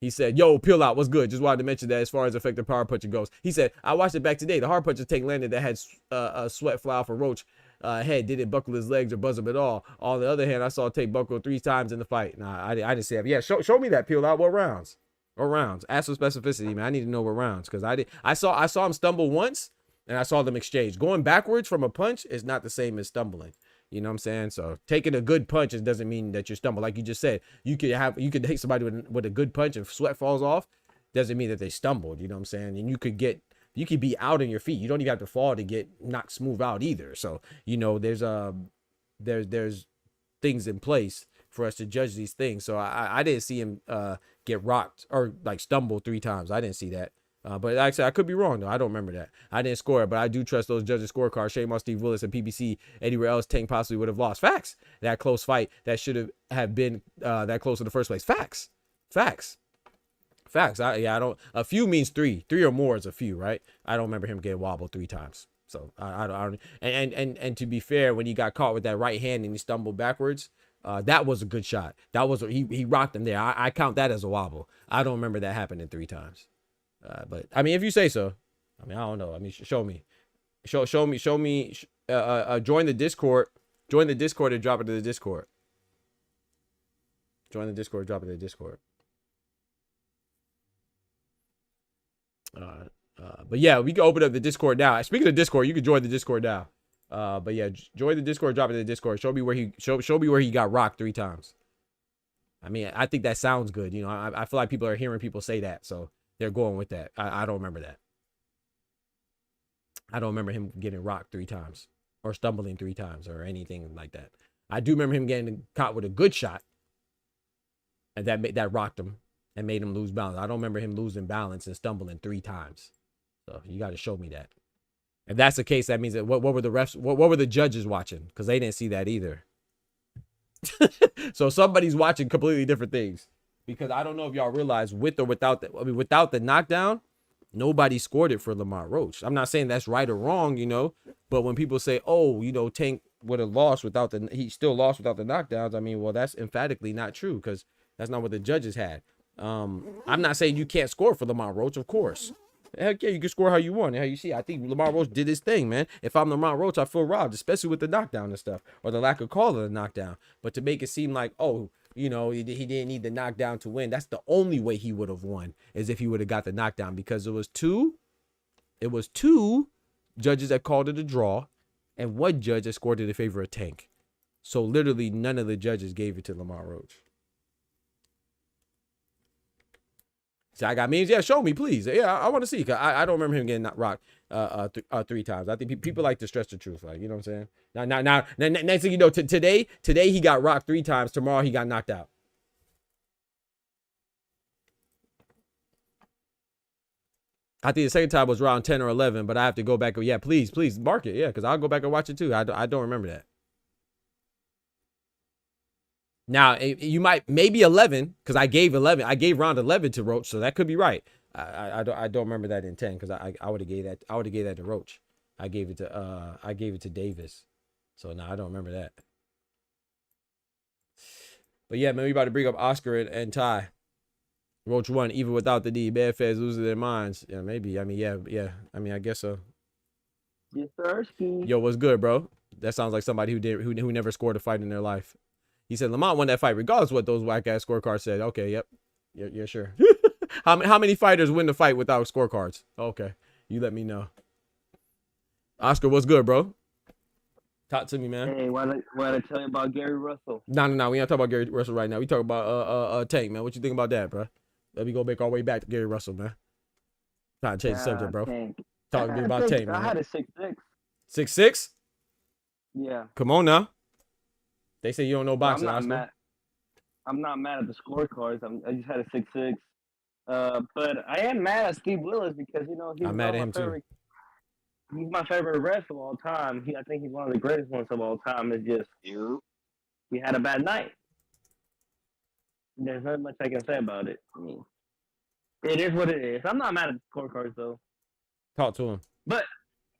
He said, yo, peel out, what's good? Just wanted to mention that as far as effective power punching goes. He said, I watched it back today. The hard punches Tank landed that had a sweat fly off a Roach head didn't buckle his legs or buzz him at all. On the other hand, I saw Tank buckle 3 times in the fight. Nah, I didn't see that. Yeah, show me that, peel out. What rounds? Or rounds? Ask for specificity, man. I need to know what rounds, because I saw him stumble once, and I saw them exchange. Going backwards from a punch is not the same as stumbling. You know what I'm saying? So taking a good punch doesn't mean that you stumble. Like you just said, you could hit somebody with a good punch and sweat falls off. Doesn't mean that they stumbled. You know what I'm saying? And you could be out on your feet. You don't even have to fall to get knocked smooth out either. So there's things in place for us to judge these things. So I didn't see him get rocked or like stumble 3 times. I didn't see that. But like I said, I could be wrong though. I don't remember that. I didn't score it, but I do trust those judges' scorecards. Shame on Steve Willis and PBC. Anywhere else, Tank possibly would have lost. Facts. That close fight that should have been that close in the first place. Facts. I don't. A few means 3. 3 or more is a few, right? I don't remember him getting wobbled 3 times. So I don't. And to be fair, when he got caught with that right hand and he stumbled backwards, that was a good shot. That was he rocked him there. I count that as a wobble. I don't remember that happening 3 times. But I mean, if you say so, I mean, I don't know. I mean, show me. Show me. Join the Discord. Join the Discord and drop it to the Discord. Join the Discord. Drop it to the Discord. But yeah, we can open up the Discord now. Speaking of Discord, you can join the Discord now. But yeah, join the Discord, drop it in the Discord. Show me where he got rocked 3 times. I mean, I think that sounds good. You know, I feel like people are hearing people say that, so they're going with that. I don't remember that. I don't remember him getting rocked 3 times or stumbling 3 times or anything like that. I do remember him getting caught with a good shot, and that rocked him and made him lose balance. I don't remember him losing balance and stumbling 3 times. So you got to show me that. If that's the case, that means that what were the refs? What were the judges watching? Because they didn't see that either. So somebody's watching completely different things. Because I don't know if y'all realize, with or without that. I mean, without the knockdown, nobody scored it for Lamont Roach. I'm not saying that's right or wrong, you know. But when people say, "Oh, you know, Tank would have lost without he still lost without the knockdowns. I mean, well, that's emphatically not true because that's not what the judges had. I'm not saying you can't score for Lamont Roach, of course. Heck yeah, you can score how you want. How you see, I think Lamont Roach did his thing, man. If I'm Lamont Roach, I feel robbed, especially with the knockdown and stuff, or the lack of call of the knockdown. But to make it seem like, oh, you know, he didn't need the knockdown to win. That's the only way he would have won, is if he would have got the knockdown, because it was two judges that called it a draw, and one judge that scored it in favor of Tank. So literally none of the judges gave it to Lamont Roach. So I got memes. Yeah, show me, please. Yeah, I want to see. Cause I don't remember him getting rocked 3 times. I think people like to stress the truth. Like, you know what I'm saying? Now, next thing you know, today he got rocked 3 times. Tomorrow he got knocked out. I think the second time was round 10 or 11, but I have to go back. Yeah, please mark it. Yeah, because I'll go back and watch it too. I don't remember that. Now, you might, maybe 11, because I gave round 11 to Roach, so that could be right. I don't remember that in 10, because I would have gave that to Roach. I gave it to Davis. So no, I don't remember that. But yeah, man, we about to bring up Oscar and Ty. Roach won even without the D. Bad fans losing their minds. Yeah, maybe. I mean, yeah. I mean, I guess so. Yes, sir. Yo, what's good, bro? That sounds like somebody who never scored a fight in their life. He said Lamont won that fight regardless of what those whack ass scorecards said. Okay, yep. Yeah, sure. How many fighters win the fight without scorecards? Okay, you let me know. Oscar, what's good, bro? Talk to me, man. Hey, why did I tell you about Gary Russell? No. We ain't talking about Gary Russell right now. We talking about Tank, man. What you think about that, bro? Let me go make our way back to Gary Russell, man. Trying to change the subject, bro. Talk to me about Tank, man. I had a 6'6". 6'6"? Yeah. Come on now. They say you don't know boxing, Oscar. I'm not mad at the scorecards. I just had a 6'6". But I am mad at Steve Willis because, you know, I'm mad at him too. He's my favorite wrestler of all time. I think he's one of the greatest ones of all time. It's just he had a bad night. There's not much I can say about it. I mean, it is what it is. I'm not mad at the scorecards though. Talk to him. But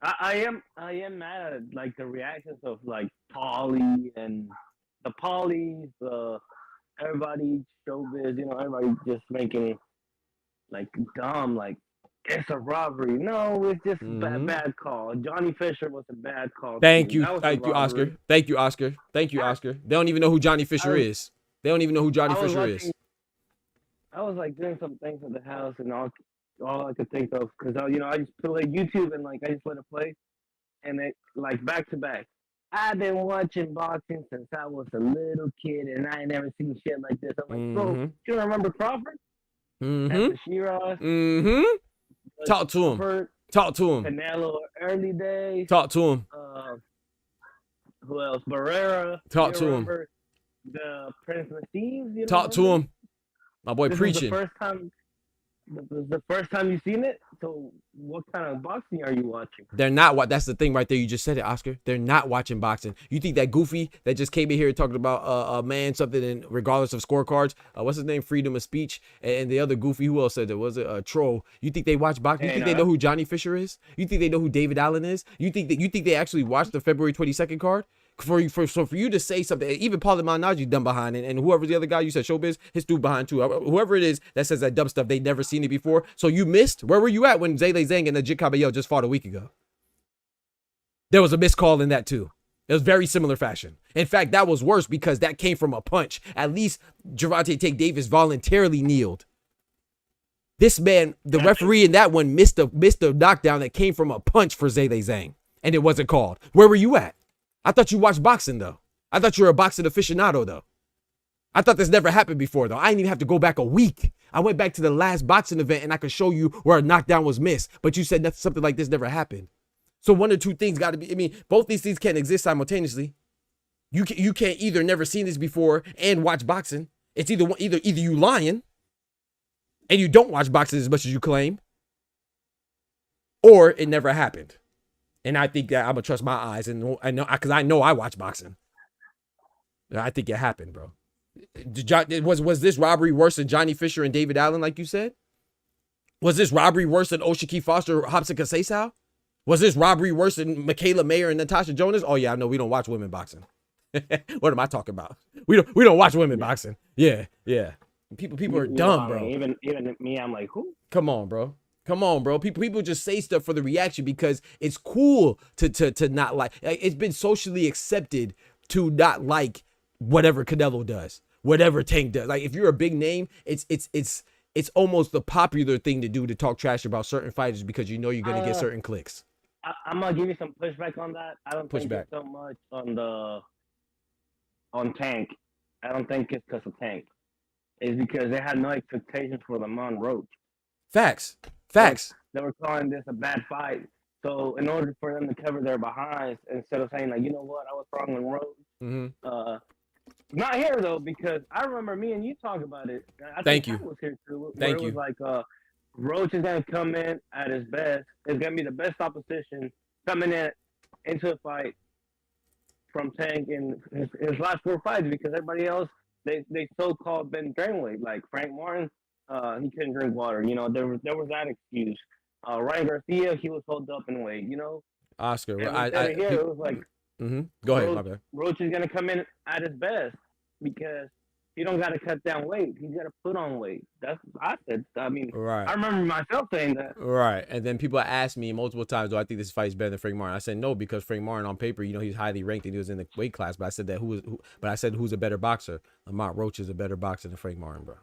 I am mad at like the reactions of like Paulie and the Paulies, everybody showbiz, you know, everybody just making like dumb, like it's a robbery. No, it's just bad call. Johnny Fisher was a bad call. Thank you, Oscar. Thank you, Oscar. They don't even know who Johnny Fisher is. They don't even know who Johnny Fisher is. I was like doing some things at the house, and all I could think of, because I just play YouTube and like I just let it play, and it like back to back. I've been watching boxing since I was a little kid, and I ain't never seen shit like this. I'm like, bro, you remember Crawford? After Shiraz? Talk to him. Talk to him. Canelo early days. Talk to him. Who else? Barrera. Talk to him. The Prince Nassim. Talk to him. My boy preaching. This is the first time you've seen it? So what kind of boxing are you watching? They're not. That's the thing right there. You just said it, Oscar. They're not watching boxing. You think that goofy that just came in here talking about man something, and regardless of scorecards, what's his name? Freedom of speech. And the other goofy, who else said that? Was it a troll? You think they watch boxing? You think they know who Johnny Fisher is? You think they know who David Allen is? You think they actually watched the February 22nd card? For you to say something, even Paulie Malignaggi's done behind, and whoever's the other guy you said Showbiz, his dude behind too. Whoever it is that says that dumb stuff, they never seen it before. So you missed. Where were you at when Zaylee Zhang and Najib Cabello just fought a week ago? There was a missed call in that too. It was very similar fashion. In fact, that was worse because that came from a punch. At least Gervonta Davis voluntarily kneeled. This man, the referee in that one, missed a knockdown that came from a punch for Zaylee Zhang, and it wasn't called. Where were you at? I thought you watched boxing, though. I thought you were a boxing aficionado, though. I thought this never happened before, though. I didn't even have to go back a week. I went back to the last boxing event, and I could show you where a knockdown was missed. But you said that something like this never happened. So one or two things got to be, I mean, both these things can't exist simultaneously. You can't either never seen this before and watch boxing. It's either you lying, and you don't watch boxing as much as you claim, or it never happened. And I think that I'm gonna trust my eyes, and I know because I know I watch boxing. I think it happened, bro. Was this robbery worse than Johnny Fisher and David Allen, like you said? Was this robbery worse than O'Shaquie Foster or Hobson Conceição? Was this robbery worse than Michaela Mayer and Natasha Jonas? Oh yeah, I know we don't watch women boxing. What am I talking about? We don't watch women boxing. Yeah. People are dumb, bro. Even me, I'm like, who? Come on, bro. People just say stuff for the reaction because it's cool to not like. It's been socially accepted to not like whatever Canelo does, whatever Tank does. Like if you're a big name, it's almost the popular thing to do to talk trash about certain fighters because you know you're gonna get certain clicks. I'm gonna give you some pushback on that. I don't think Pushback. it's so much on Tank. I don't think it's because of Tank. It's because they had no expectations for Lamont Roach. Facts. They were calling this a bad fight. So in order for them to cover their behinds, instead of saying like, you know what, I was wrong on Roach. Not here though, because I remember me and you talk about it. Thank you. Was here too, Thank it you. was like Roach is gonna come in at his best. It's gonna be the best opposition coming into a fight from Tank in his last 4 fights because everybody else they so-called been drain weight. Like Frank Martin, he couldn't drink water. You know, there was that excuse. Ryan Garcia, he was holed up in weight. You know, Oscar. It was like. Go ahead, my bad. Roach is gonna come in at his best because he don't gotta cut down weight. He's gotta put on weight. That's what I said. I mean, Right. I remember myself saying that. Right. And then people asked me multiple times, do I think this fight is better than Frank Martin? I said no, because Frank Martin on paper, you know, he's highly ranked and he was in the weight class. But I said that who's a better boxer? Lamont Roach is a better boxer than Frank Martin, bro.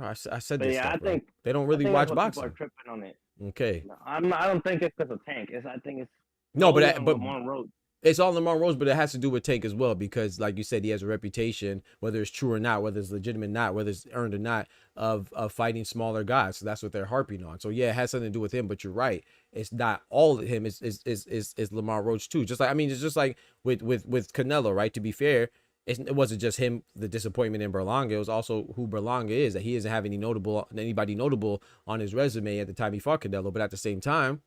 I said this stuff, bro. They don't really watch boxing. People are tripping on it. Okay. No, I don't think it's because of Tank. I think it's no, but Lamont Roach. It's all Lamont Roach, but it has to do with Tank as well because, like you said, he has a reputation, whether it's true or not, whether it's legitimate or not, whether it's earned or not, of fighting smaller guys. So that's what they're harping on. So yeah, it has something to do with him. But you're right, it's not all of him. It's Lamont Roach too. Just like it's just like with Canelo, right? To be fair, it wasn't just him, the disappointment in Berlanga. It was also who Berlanga is. That he doesn't have anybody notable on his resume at the time he fought Canelo. But at the same time,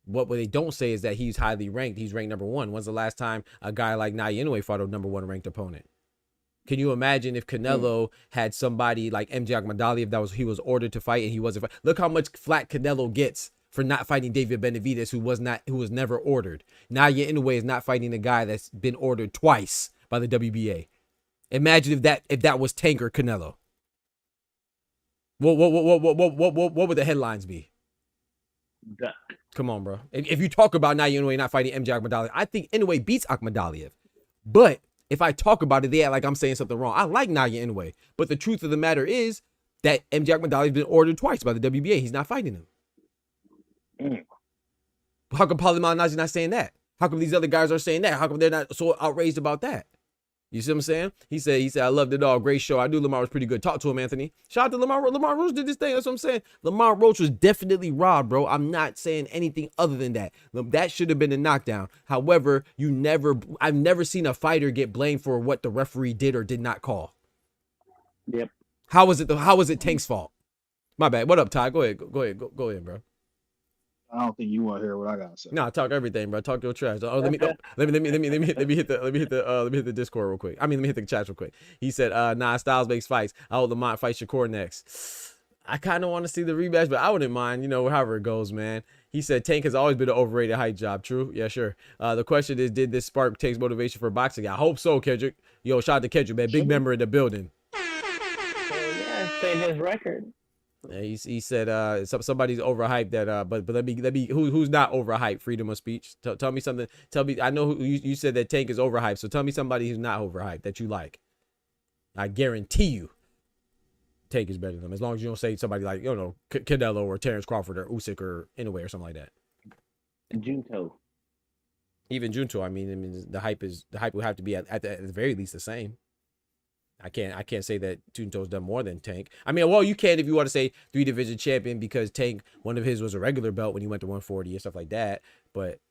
what they don't say is that he's highly ranked. He's ranked number 1. When's the last time a guy like Inoue fought a number 1 ranked opponent? Can you imagine if Canelo had somebody like MJ Akhmadaliev he was ordered to fight and he wasn't? Look how much flack Canelo gets for not fighting David Benavidez, who was never ordered. Inoue is not fighting a guy that's been ordered twice by the WBA. Imagine if that was Tank or Canelo. What would the headlines be? Duck. Come on, bro. If you talk about Inoue not fighting MJ Akhmadaliev, I think Inoue beats Akhmadaliev. But if I talk about it, they act like I'm saying something wrong. I like Inoue. But the truth of the matter is that MJ Akhmadaliev has been ordered twice by the WBA. He's not fighting him. How come Paulie Malignaggi not saying that? How come these other guys are saying that? How come they're not so outraged about that? You see what I'm saying? He said, I loved it all. Great show. I knew Lamont was pretty good. Talk to him, Anthony. Shout out to Lamont. Lamont Roach did this thing. That's what I'm saying. Lamont Roach was definitely robbed, bro. I'm not saying anything other than that. That should have been a knockdown. However, I've never seen a fighter get blamed for what the referee did or did not call. Yep. How was it Tank's fault? My bad. What up, Ty? Go ahead, bro. I don't think you want to hear what I gotta say. Nah, talk everything, bro. Talk your trash. Oh, let me hit the Discord real quick. Let me hit the chat real quick. He said, Styles makes fights. I hope Lamont fights Shakur next. I kind of want to see the rematch, but I wouldn't mind, however it goes, man. He said Tank has always been an overrated height job. True? Yeah, sure. The question is, did this spark Tank's motivation for boxing? I hope so, Kendrick. Yo, shout out to Kendrick, man. Big member in the building. Yeah, saying his record. Yeah, he said somebody's overhyped that but let me who's not overhyped? Freedom of speech. Tell me something. Tell me. I know you said that Tank is overhyped, so tell me somebody who's not overhyped that you like. I guarantee you Tank is better than them, as long as you don't say somebody like Canelo or Terrence Crawford or Usyk or Inoue or something like that. Junto. Even Junto, I mean the hype will have to be at the very least the same. I can't say that Junto's done more than Tank. I mean, well, you can if you want to say 3-division champion, because Tank, one of his was a regular belt when he went to 140 and stuff like that. But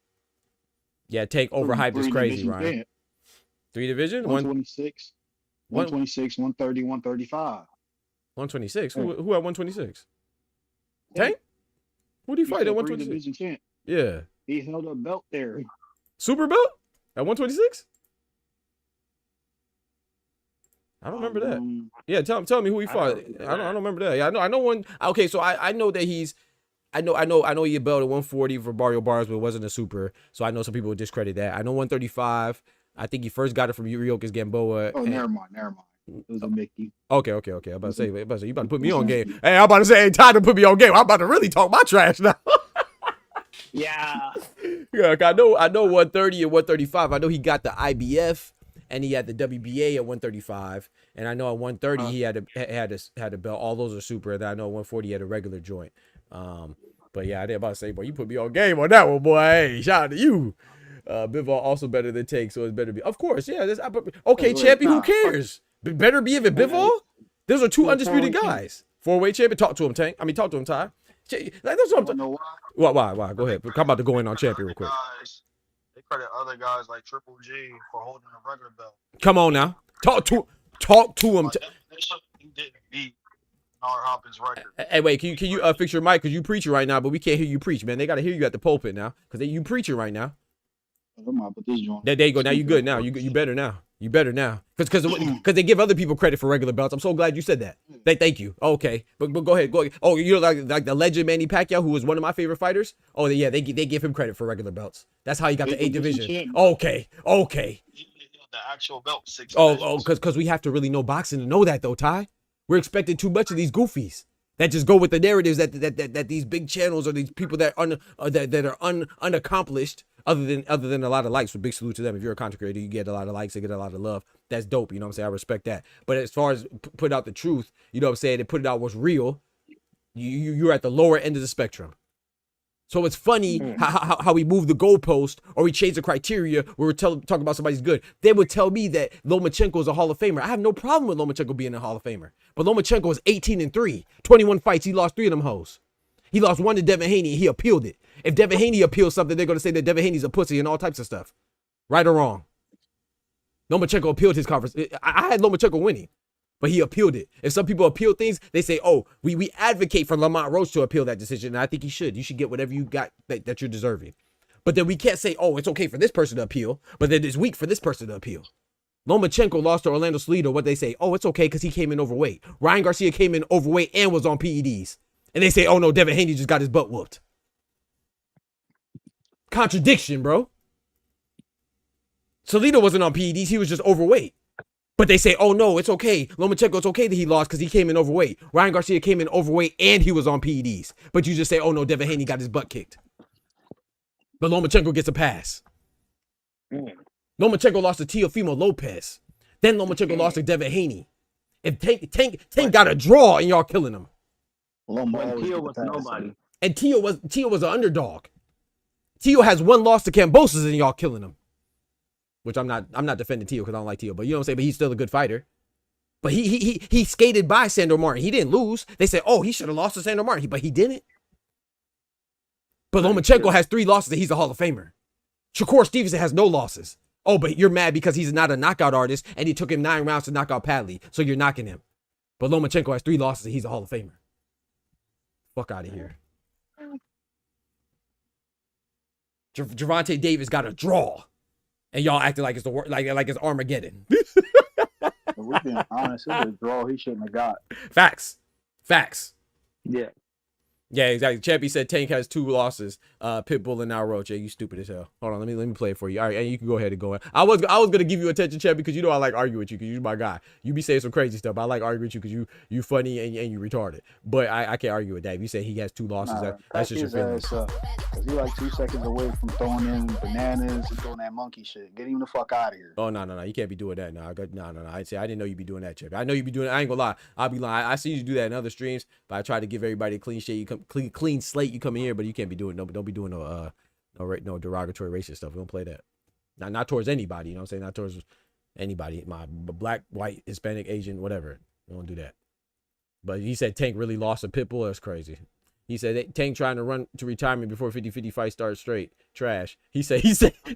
yeah, Tank overhyped is crazy, Ryan. 3-division? 126, 126, 130, 135. 126? Who at 126? Tank? Who did he fight at 126? Champ. Yeah. He held a belt there. Super belt? At 126? I don't remember that. Yeah, tell me who he fought. I don't remember that. Yeah, I know one. Okay, so I know that know he belted 140 for Barrio Bars, but it wasn't a super. So I know some people would discredit that. I know 135. I think he first got it from Ryokas Gamboa. Oh, never mind. It was a Mickey. Okay. I'm about to say, you about to put me on game. Hey, I'm about to say, ain't time to put me on game. I'm about to really talk my trash now. Yeah. Yeah, I know 130 and 135. I know he got the IBF and he had the WBA at 135. And I know at 130 he had a belt. All those are super. And I know 140 he had a regular joint. But yeah, I didn't about to say, boy, you put me on game on that one, boy. Hey, shout out to you. Bivol also better than Tank, so it's better be. Of course, yeah. Okay, champion, who cares? Better be even Bivol. Those are two undisputed guys. 4-weight champion. Talk to him, Tank. I mean, talk to him, Ty. Like, that's what I'm talking. Why? Go ahead. I'm about to go in on champion real quick. They credit other guys like Triple G for holding a regular belt. Come on now. Talk to him. He didn't beat Nar Hopkins' record. Hey, wait. Can you fix your mic? Because you preaching right now, but we can't hear you preach, man. They got to hear you at the pulpit now. Because you preaching right now. There you go. Now you good now. You better now. You better now. Because they give other people credit for regular belts. I'm so glad you said that. Thank you. Okay. But go ahead. Oh, you're like the legend Manny Pacquiao, who was one of my favorite fighters. Oh, yeah. They give him credit for regular belts. That's how he got the 8 division. Okay. The actual belt, 6 because we have to really know boxing to know that, though, Ty. We're expecting too much of these goofies that just go with the narratives that these big channels or these people that are unaccomplished. Other than a lot of likes, so big salute to them. If you're a content creator, you get a lot of likes, they get a lot of love. That's dope. You know what I'm saying? I respect that. But as far as put out the truth, you know what I'm saying, and put it out what's real, you're at the lower end of the spectrum. So it's funny how we move the goalpost or we change the criteria where we're talking about somebody's good. They would tell me that Lomachenko is a Hall of Famer. I have no problem with Lomachenko being a Hall of Famer. But Lomachenko is 18-3, 21 fights. He lost 3 of them hoes. He lost 1 to Devin Haney and he appealed it. If Devin Haney appeals something, they're going to say that Devin Haney's a pussy and all types of stuff. Right or wrong? Lomachenko appealed his conference. I had Lomachenko winning, but he appealed it. If some people appeal things, they say, oh, we advocate for Lamont Roach to appeal that decision. And I think he should. You should get whatever you got that you're deserving. But then we can't say, oh, it's okay for this person to appeal, but then it's weak for this person to appeal. Lomachenko lost to Orlando Salido. What they say, oh, it's okay because he came in overweight. Ryan Garcia came in overweight and was on PEDs. And they say, oh, no, Devin Haney just got his butt whooped. Contradiction, bro. Salido wasn't on PEDs. He was just overweight. But they say, oh, no, it's okay. Lomachenko, it's okay that he lost because he came in overweight. Ryan Garcia came in overweight and he was on PEDs. But you just say, oh, no, Devin Haney got his butt kicked. But Lomachenko gets a pass. Lomachenko lost to Teofimo Lopez. Then Lomachenko lost to Devin Haney. If Tank got a draw and y'all killing him. When Tio was nobody. And Tio was an underdog. Tio has 1 loss to Kambosos and y'all killing him. Which I'm not defending Tio because I don't like Tio, but you know what I'm saying? But he's still a good fighter. But he skated by Sandor Martin. He didn't lose. They say, oh, he should have lost to Sandor Martin, but he didn't. But Lomachenko has 3 losses and he's a Hall of Famer. Shakur Stevenson has no losses. Oh, but you're mad because he's not a knockout artist and it took him 9 rounds to knock out Padley, so you're knocking him. But Lomachenko has 3 losses and he's a Hall of Famer. Fuck out of here. Gervonta Davis got a draw, and y'all acting like it's like it's Armageddon. If we're being honest, it's a draw he shouldn't have got. Facts. Yeah. Yeah, exactly. Champy said Tank has 2 losses. Pitbull and now Roach. Yeah, you stupid as hell. Hold on, let me play it for you. All right, and you can go ahead and go in. I was gonna give you attention, Champy, because you know I like arguing with you because you're my guy. You be saying some crazy stuff. I like arguing with you because you funny and you retarded. But I can't argue with that. If you say he has 2 losses, that's just your feelings. Because he like 2 seconds away from throwing in bananas and doing that monkey shit. Get him the fuck out of here. Oh no, you can't be doing that. No. I didn't know you'd be doing that, Champy. I know you be doing. I ain't gonna lie. I'll be lying. I see you do that in other streams, but I try to give everybody a clean shit. Clean slate. You come in here, but you can't be doing don't be doing no derogatory racist stuff. We don't play that. Not towards anybody. You know what I'm saying? Not towards anybody. My black, white, Hispanic, Asian, whatever. We don't do that. But he said Tank really lost a Pitbull. That's crazy. He said Tank trying to run to retirement before 50-50 fight starts straight. Trash. He said.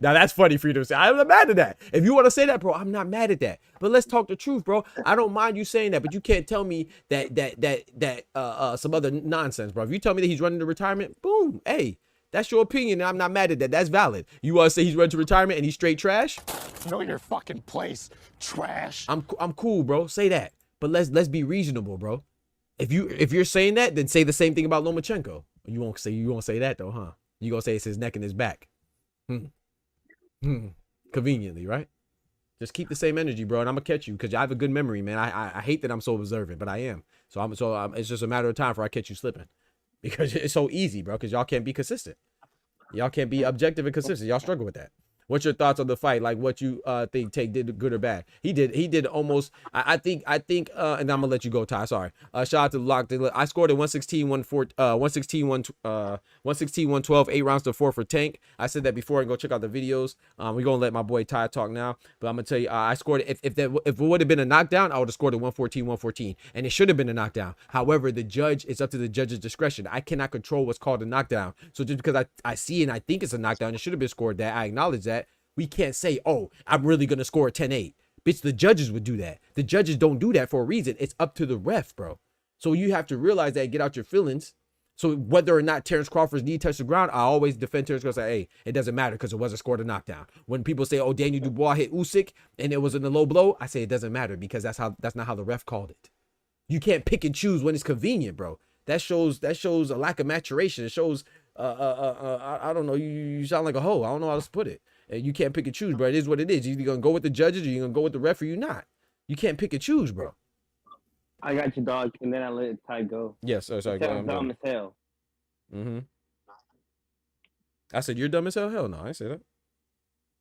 Now that's funny for you to say. I'm not mad at that. If you want to say that, bro, I'm not mad at that. But let's talk the truth, bro. I don't mind you saying that, but you can't tell me that some other nonsense, bro. If you tell me that he's running to retirement, boom, hey, that's your opinion, and I'm not mad at that. That's valid. You want to say he's running to retirement and he's straight trash? Know your fucking place, trash. I'm cool, bro. Say that, but let's be reasonable, bro. If you're saying that, then say the same thing about Lomachenko. You won't say that though, huh? You gonna say it's his neck and his back. Conveniently, right? Just keep the same energy, bro, and I'm gonna catch you because I have a good memory, man. I hate that I'm so observant, but I am. So it's just a matter of time before I catch you slipping, because it's so easy, bro. Because y'all can't be consistent. Y'all can't be objective and consistent. Y'all struggle with that. What's your thoughts on the fight? Like what you think Tank did, good or bad? He did almost. I think, and I'm gonna let you go, Ty. Sorry. Shout out to Lock. I scored at 116, 112, 8 rounds to 4 for Tank. I said that before, and go check out the videos. We're gonna let my boy Ty talk now, but I'm gonna tell you, I scored if it would have been a knockdown, I would have scored at 114, and it should have been a knockdown. However, it's up to the judge's discretion. I cannot control what's called a knockdown. So just because I see and I think it's a knockdown, it should have been scored that. I acknowledge that. We can't say, oh, I'm really going to score a 10-8. Bitch, the judges would do that. The judges don't do that for a reason. It's up to the ref, bro. So you have to realize that, get out your feelings. So whether or not Terrence Crawford's knee touched the ground, I always defend Terrence Crawford. Say, hey, it doesn't matter because it wasn't scored a knockdown. When people say, oh, Daniel Dubois hit Usyk and it was in a low blow, I say it doesn't matter because that's not how the ref called it. You can't pick and choose when it's convenient, bro. That shows a lack of maturation. It shows, I don't know, you sound like a hoe. I don't know how to put it. And you can't pick and choose, bro. It is what it is. You're either going to go with the judges or you're going to go with the ref or you're not. You can't pick and choose, bro. I got you, dog, and then I let Ty go. Yes, sorry. Go ahead. Dumb as hell. I said, you're dumb as hell? Hell no, I didn't say that.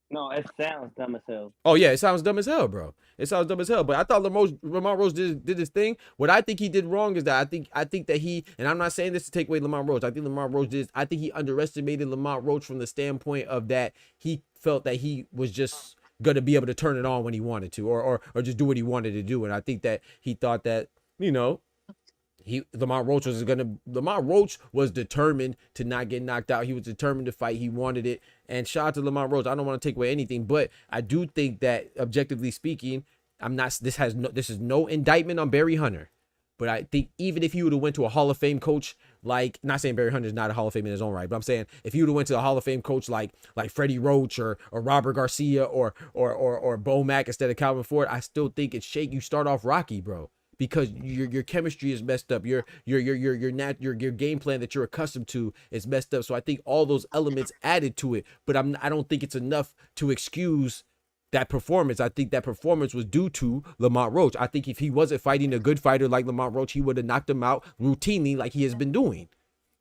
No, it sounds dumb as hell. Oh, yeah, it sounds dumb as hell, bro. It sounds dumb as hell. But I thought Lamont Roach did his thing. What I think he did wrong is that I think that he, and I'm not saying this to take away Lamont Roach. I think Lamont Roach did. I think he underestimated Lamont Roach from the standpoint of that he felt that he was just gonna be able to turn it on when he wanted to, or just do what he wanted to do. And I think that he thought that, you know, Lamont Roach was determined to not get knocked out. He was determined to fight. He wanted it. And shout out to Lamont Roach. I don't want to take away anything, but I do think that, objectively speaking, this is no indictment on Barry Hunter. But I think even if he would have went to a Hall of Fame coach, like, not saying Barry Hunter is not a Hall of Fame in his own right, but I'm saying if he would have went to a Hall of Fame coach like Freddie Roach or Robert Garcia or Bo Mack instead of Calvin Ford, I still think it's shake. You start off rocky, bro. Because your chemistry is messed up. Your game plan that you're accustomed to is messed up. So I think all those elements added to it, but I don't think it's enough to excuse that performance. I think that performance was due to Lamont Roach. I think if he wasn't fighting a good fighter like Lamont Roach, he would have knocked him out routinely like he has been doing.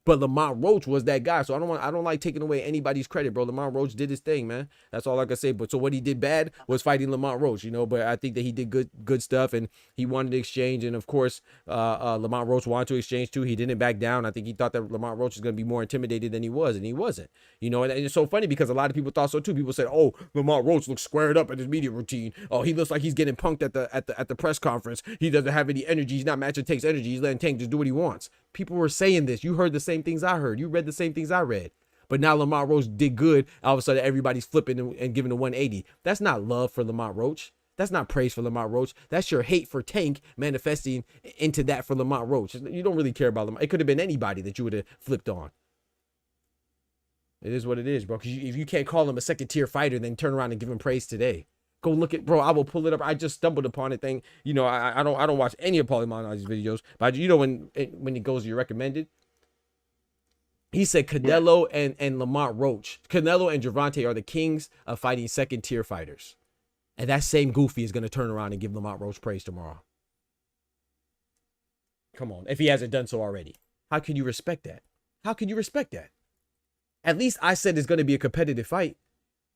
But Lamont Roach was that guy. So I don't like taking away anybody's credit, bro. Lamont Roach did his thing, man. That's all I can say. But so what he did bad was fighting Lamont Roach, you know. But I think that he did good stuff, and he wanted to exchange. And of course, Lamont Roach wanted to exchange too. He didn't back down. I think he thought that Lamont Roach was going to be more intimidated than he was, and he wasn't. You know, and it's so funny because a lot of people thought so too. People said, "Oh, Lamont Roach looks squared up in his media routine. Oh, he looks like he's getting punked at the press conference. He doesn't have any energy. He's not matching Tank's energy. He's letting Tank just do what he wants." People were saying this. You heard the same things I heard. You read the same things I read. But now Lamont Roach did good. All of a sudden, everybody's flipping and giving a 180. That's not love for Lamont Roach. That's not praise for Lamont Roach. That's your hate for Tank manifesting into that for Lamont Roach. You don't really care about Lamont. It could have been anybody that you would have flipped on. It is what it is, bro. Because if you can't call him a second-tier fighter, then turn around and give him praise today. Go look at, bro. I will pull it up. I just stumbled upon it. Thing, you know. I don't watch any of Paulie Malignaggi's videos, but you know when it goes to your recommended, he said Canelo and Lamont Roach, Canelo and Gervonta are the kings of fighting second tier fighters, and that same goofy is gonna turn around and give Lamont Roach praise tomorrow. Come on, if he hasn't done so already, how can you respect that? How can you respect that? At least I said it's gonna be a competitive fight.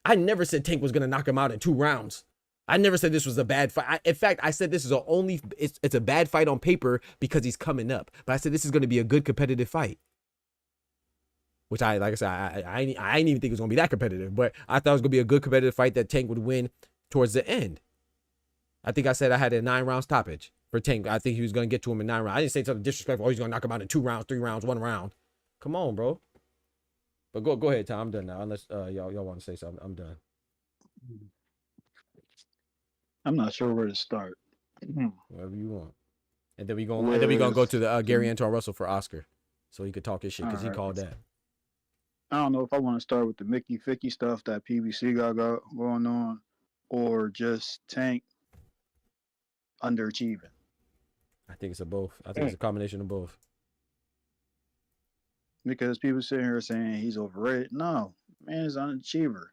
I never said Tank was going to knock him out in 2 rounds. I never said this was a bad fight. In fact, I said this is it's a bad fight on paper because he's coming up. But I said this is going to be a good competitive fight. Which like I said, I didn't even think it was going to be that competitive. But I thought it was going to be a good competitive fight that Tank would win towards the end. I think I said I had a 9-round stoppage for Tank. I think he was going to get to him in 9 rounds. I didn't say something disrespectful. Oh, he's going to knock him out in 2 rounds, 3 rounds, 1 round. Come on, bro. But go ahead, Tom. I'm done now. Unless y'all want to say something, I'm done. I'm not sure where to start. Whatever you want. And then we gonna go to the Gary Antoine Russell for Oscar, so he could talk his shit because he called that. I don't know if I want to start with the Mickey Ficky stuff that PBC got going on, or just Tank underachieving. I think it's a both. I think it's a combination of both. Because people sitting here saying he's overrated. No, man is an achiever.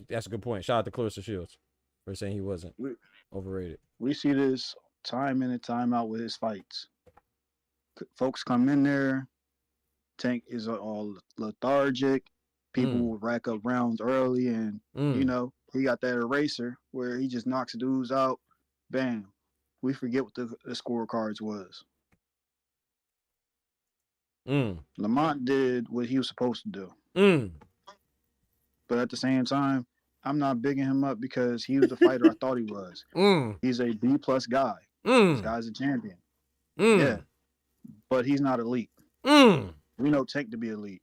That's a good point. Shout out to Clarissa Shields for saying he wasn't We, overrated. we see this time in and time out with his fights. Folks come in there, Tank is all lethargic. People will rack up rounds early, and you know he got that eraser where he just knocks dudes out. Bam, we forget what the scorecards was. Lamont did what he was supposed to do. But at the same time, I'm not bigging him up because he was the fighter I thought he was. He's a B+ guy. This guy's a champion. Yeah, but he's not elite. We know Tank to be elite.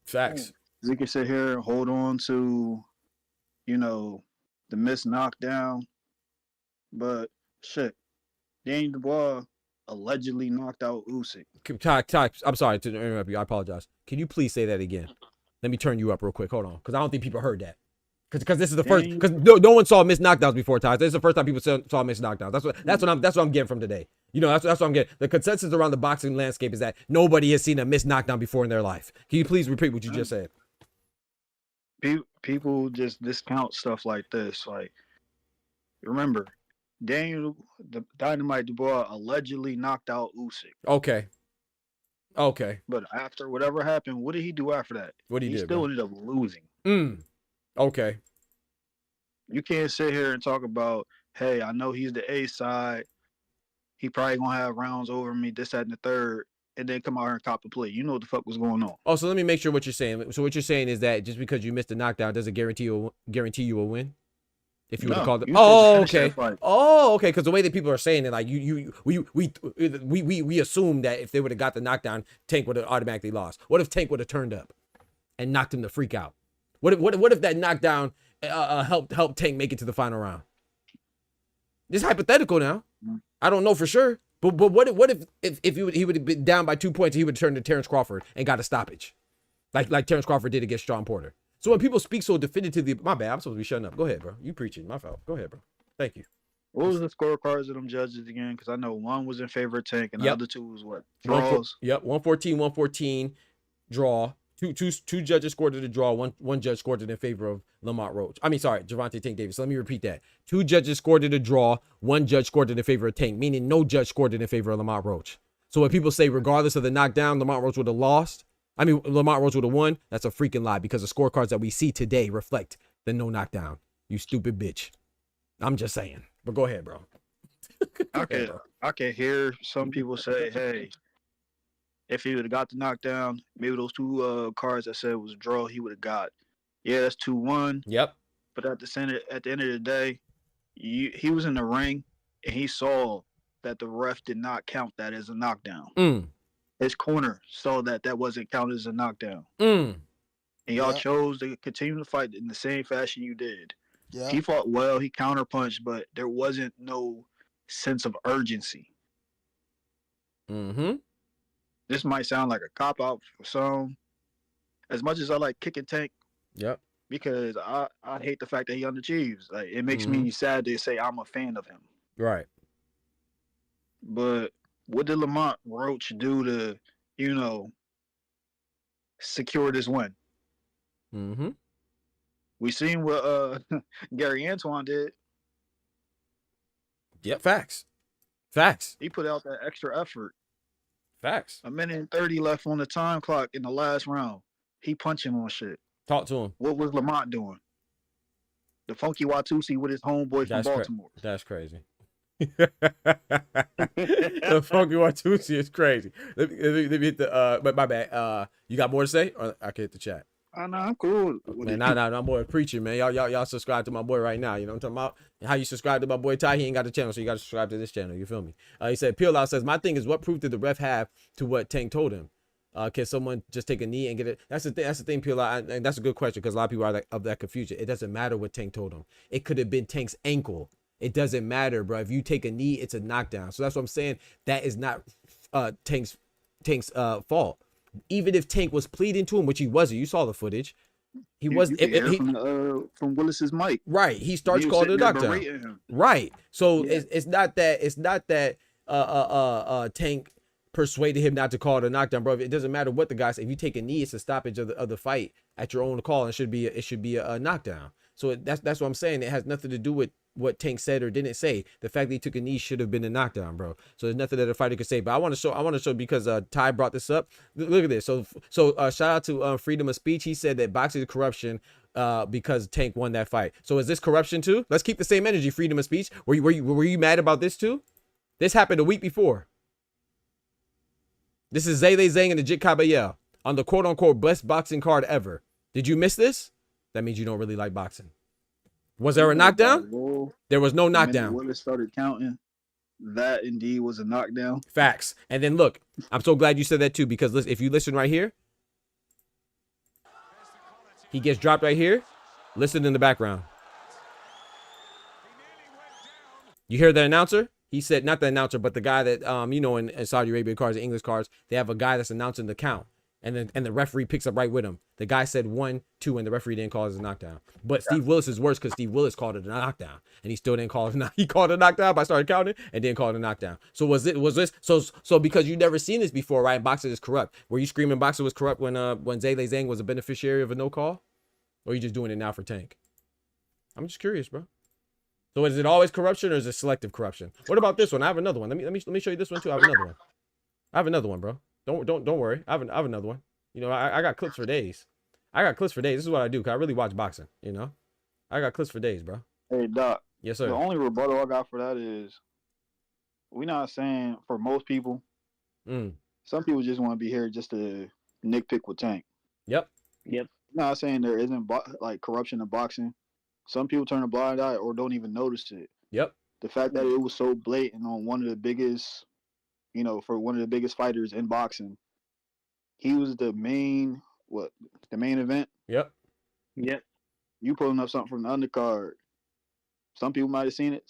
Facts. We can sit here and hold on to, you know, the missed knockdown, but shit, Daniel Dubois allegedly knocked out Usyk. I'm sorry to interrupt you. I apologize. Can you please say that again? Let me turn you up real quick. Hold on, because I don't think people heard that. Because this is the first. Because no one saw missed knockdowns before, Ty. This is the first time people saw missed knockdowns. That's what I'm getting from today. You know, that's what I'm getting. The consensus around the boxing landscape is that nobody has seen a missed knockdown before in their life. Can you please repeat what you just said? People just discount stuff like this. Like, remember, Daniel the Dynamite Dubois allegedly knocked out Usyk. Okay. But after whatever happened, what did he do after that? He still ended up losing. Okay. You can't sit here and talk about, hey, I know he's the A side. He probably gonna have rounds over me, this, that, and the third, and then come out here and cop a play. You know what the fuck was going on. Oh, so let me make sure what you're saying. So what you're saying is that just because you missed a knockdown doesn't guarantee you a win? If you would have called it. Oh, okay. Because the way that people are saying it, like we assume that if they would have got the knockdown, Tank would have automatically lost. What if Tank would have turned up and knocked him the freak out? What if that knockdown helped Tank make it to the final round? This is hypothetical now. I don't know for sure. But what if he would have been down by 2 points, he would have turned to Terrence Crawford and got a stoppage, like Terrence Crawford did against Sean Porter. So when people speak so definitively, my bad, I'm supposed to be shutting up. Go ahead, bro. You preaching. My fault. Go ahead, bro. Thank you. What was the scorecards of them judges again? Because I know one was in favor of Tank and the other two was what? Draws? 114 draw. Two judges scored it a draw. One judge scored it in favor of Lamont Roach. Gervonta Tank Davis. Let me repeat that. 2 judges scored it a draw. 1 judge scored it in favor of Tank, meaning no judge scored it in favor of Lamont Roach. So when people say regardless of the knockdown, Lamont Roach would have lost, Lamont Roach would have won, that's a freaking lie because the scorecards that we see today reflect the no knockdown. You stupid bitch. I'm just saying. But go ahead, bro. I can hear some people say, hey, if he would have got the knockdown, maybe those 2 cards that said it was a draw, he would have got. Yeah, that's 2-1. Yep. But at the end of the day, he was in the ring and he saw that the ref did not count that as a knockdown. His corner saw that wasn't counted as a knockdown. And y'all chose to continue to fight in the same fashion you did. Yeah. He fought well, he counterpunched, but there wasn't no sense of urgency. This might sound like a cop-out for some. As much as I like kicking Tank, because I hate the fact that he underachieves. Like, it makes me sad to say I'm a fan of him. Right. But what did Lamont Roach do to, secure this win? We seen what Gary Antoine did. Yep, facts. He put out that extra effort. Facts. 1:30 left on the time clock in the last round. He punching on shit. Talk to him. What was Lamont doing? The Funky Watusi with his homeboy from Baltimore. That's crazy. The Funky Watusi is crazy. Let me hit the but my bad. You got more to say? Or I can hit the chat. Oh, no, I'm cool. Man, I'm boy preaching, man. Y'all subscribe to my boy right now. You know what I'm talking about? How you subscribe to my boy Ty? He ain't got the channel, so you got to subscribe to this channel. You feel me? He said, Peel Out says, my thing is, what proof did the ref have to what Tank told him? Can someone just take a knee and get it? That's the thing, Peel Out, and that's a good question because a lot of people are of that confusion. It doesn't matter what Tank told him. It could have been Tank's ankle. It doesn't matter, bro. If you take a knee, it's a knockdown. So that's what I'm saying. That is not Tank's fault. Even if Tank was pleading to him, which he wasn't, you saw the footage. He was from Willis's mic. Right. He starts calling the knockdown. Right. So it's not that Tank persuaded him not to call it a knockdown, bro. It doesn't matter what the guy said. If you take a knee, it's a stoppage of the fight at your own call, and it should be a knockdown. So that's what I'm saying. It has nothing to do with what Tank said or didn't say. The fact that he took a knee should have been a knockdown, bro. So there's nothing that a fighter could say. But I want to show because Ty brought this up. Look at this. So shout out to freedom of speech. He said that boxing is corruption because Tank won that fight. So is this corruption too? Let's keep the same energy. Freedom of speech. Were you mad about this too? This happened a week before. This is Zayday Zhang and the Jit Caballel on the quote-unquote best boxing card ever. Did you miss this? That means you don't really like boxing. Was there a knockdown? There was no knockdown. When it started counting, that indeed was a knockdown. Facts. And then look, I'm so glad you said that too, because if you listen right here, he gets dropped right here. Listen in the background. You hear the announcer? He said, not the announcer, but the guy that, in Saudi Arabia cards, English cards, they have a guy that's announcing the count. And the referee picks up right with him. The guy said 1, 2, and the referee didn't call it a knockdown. But Steve Willis is worse because Steve Willis called it a knockdown, and he still didn't call it. He called it a knockdown by starting counting and didn't call it a knockdown. So was this so because you never seen this before, right? Boxing is corrupt. Were you screaming boxing was corrupt when Zayday Zhang was a beneficiary of a no call, or are you just doing it now for Tank? I'm just curious, bro. So is it always corruption or is it selective corruption? What about this one? I have another one. Let me show you this one too. I have another one. I have another one, bro. Don't worry. I have another one. You know, I got clips for days. This is what I do, because I really watch boxing, you know? I got clips for days, bro. Hey, Doc. Yes, sir. The only rebuttal I got for that is, we're not saying for most people. Some people just want to be here just to nitpick with Tank. Yep. I'm not saying there isn't like corruption in boxing. Some people turn a blind eye or don't even notice it. Yep. The fact that it was so blatant on one of the biggest, for one of the biggest fighters in boxing. He was the main event. Yep. You pulling up something from the undercard. Some people might have seen it.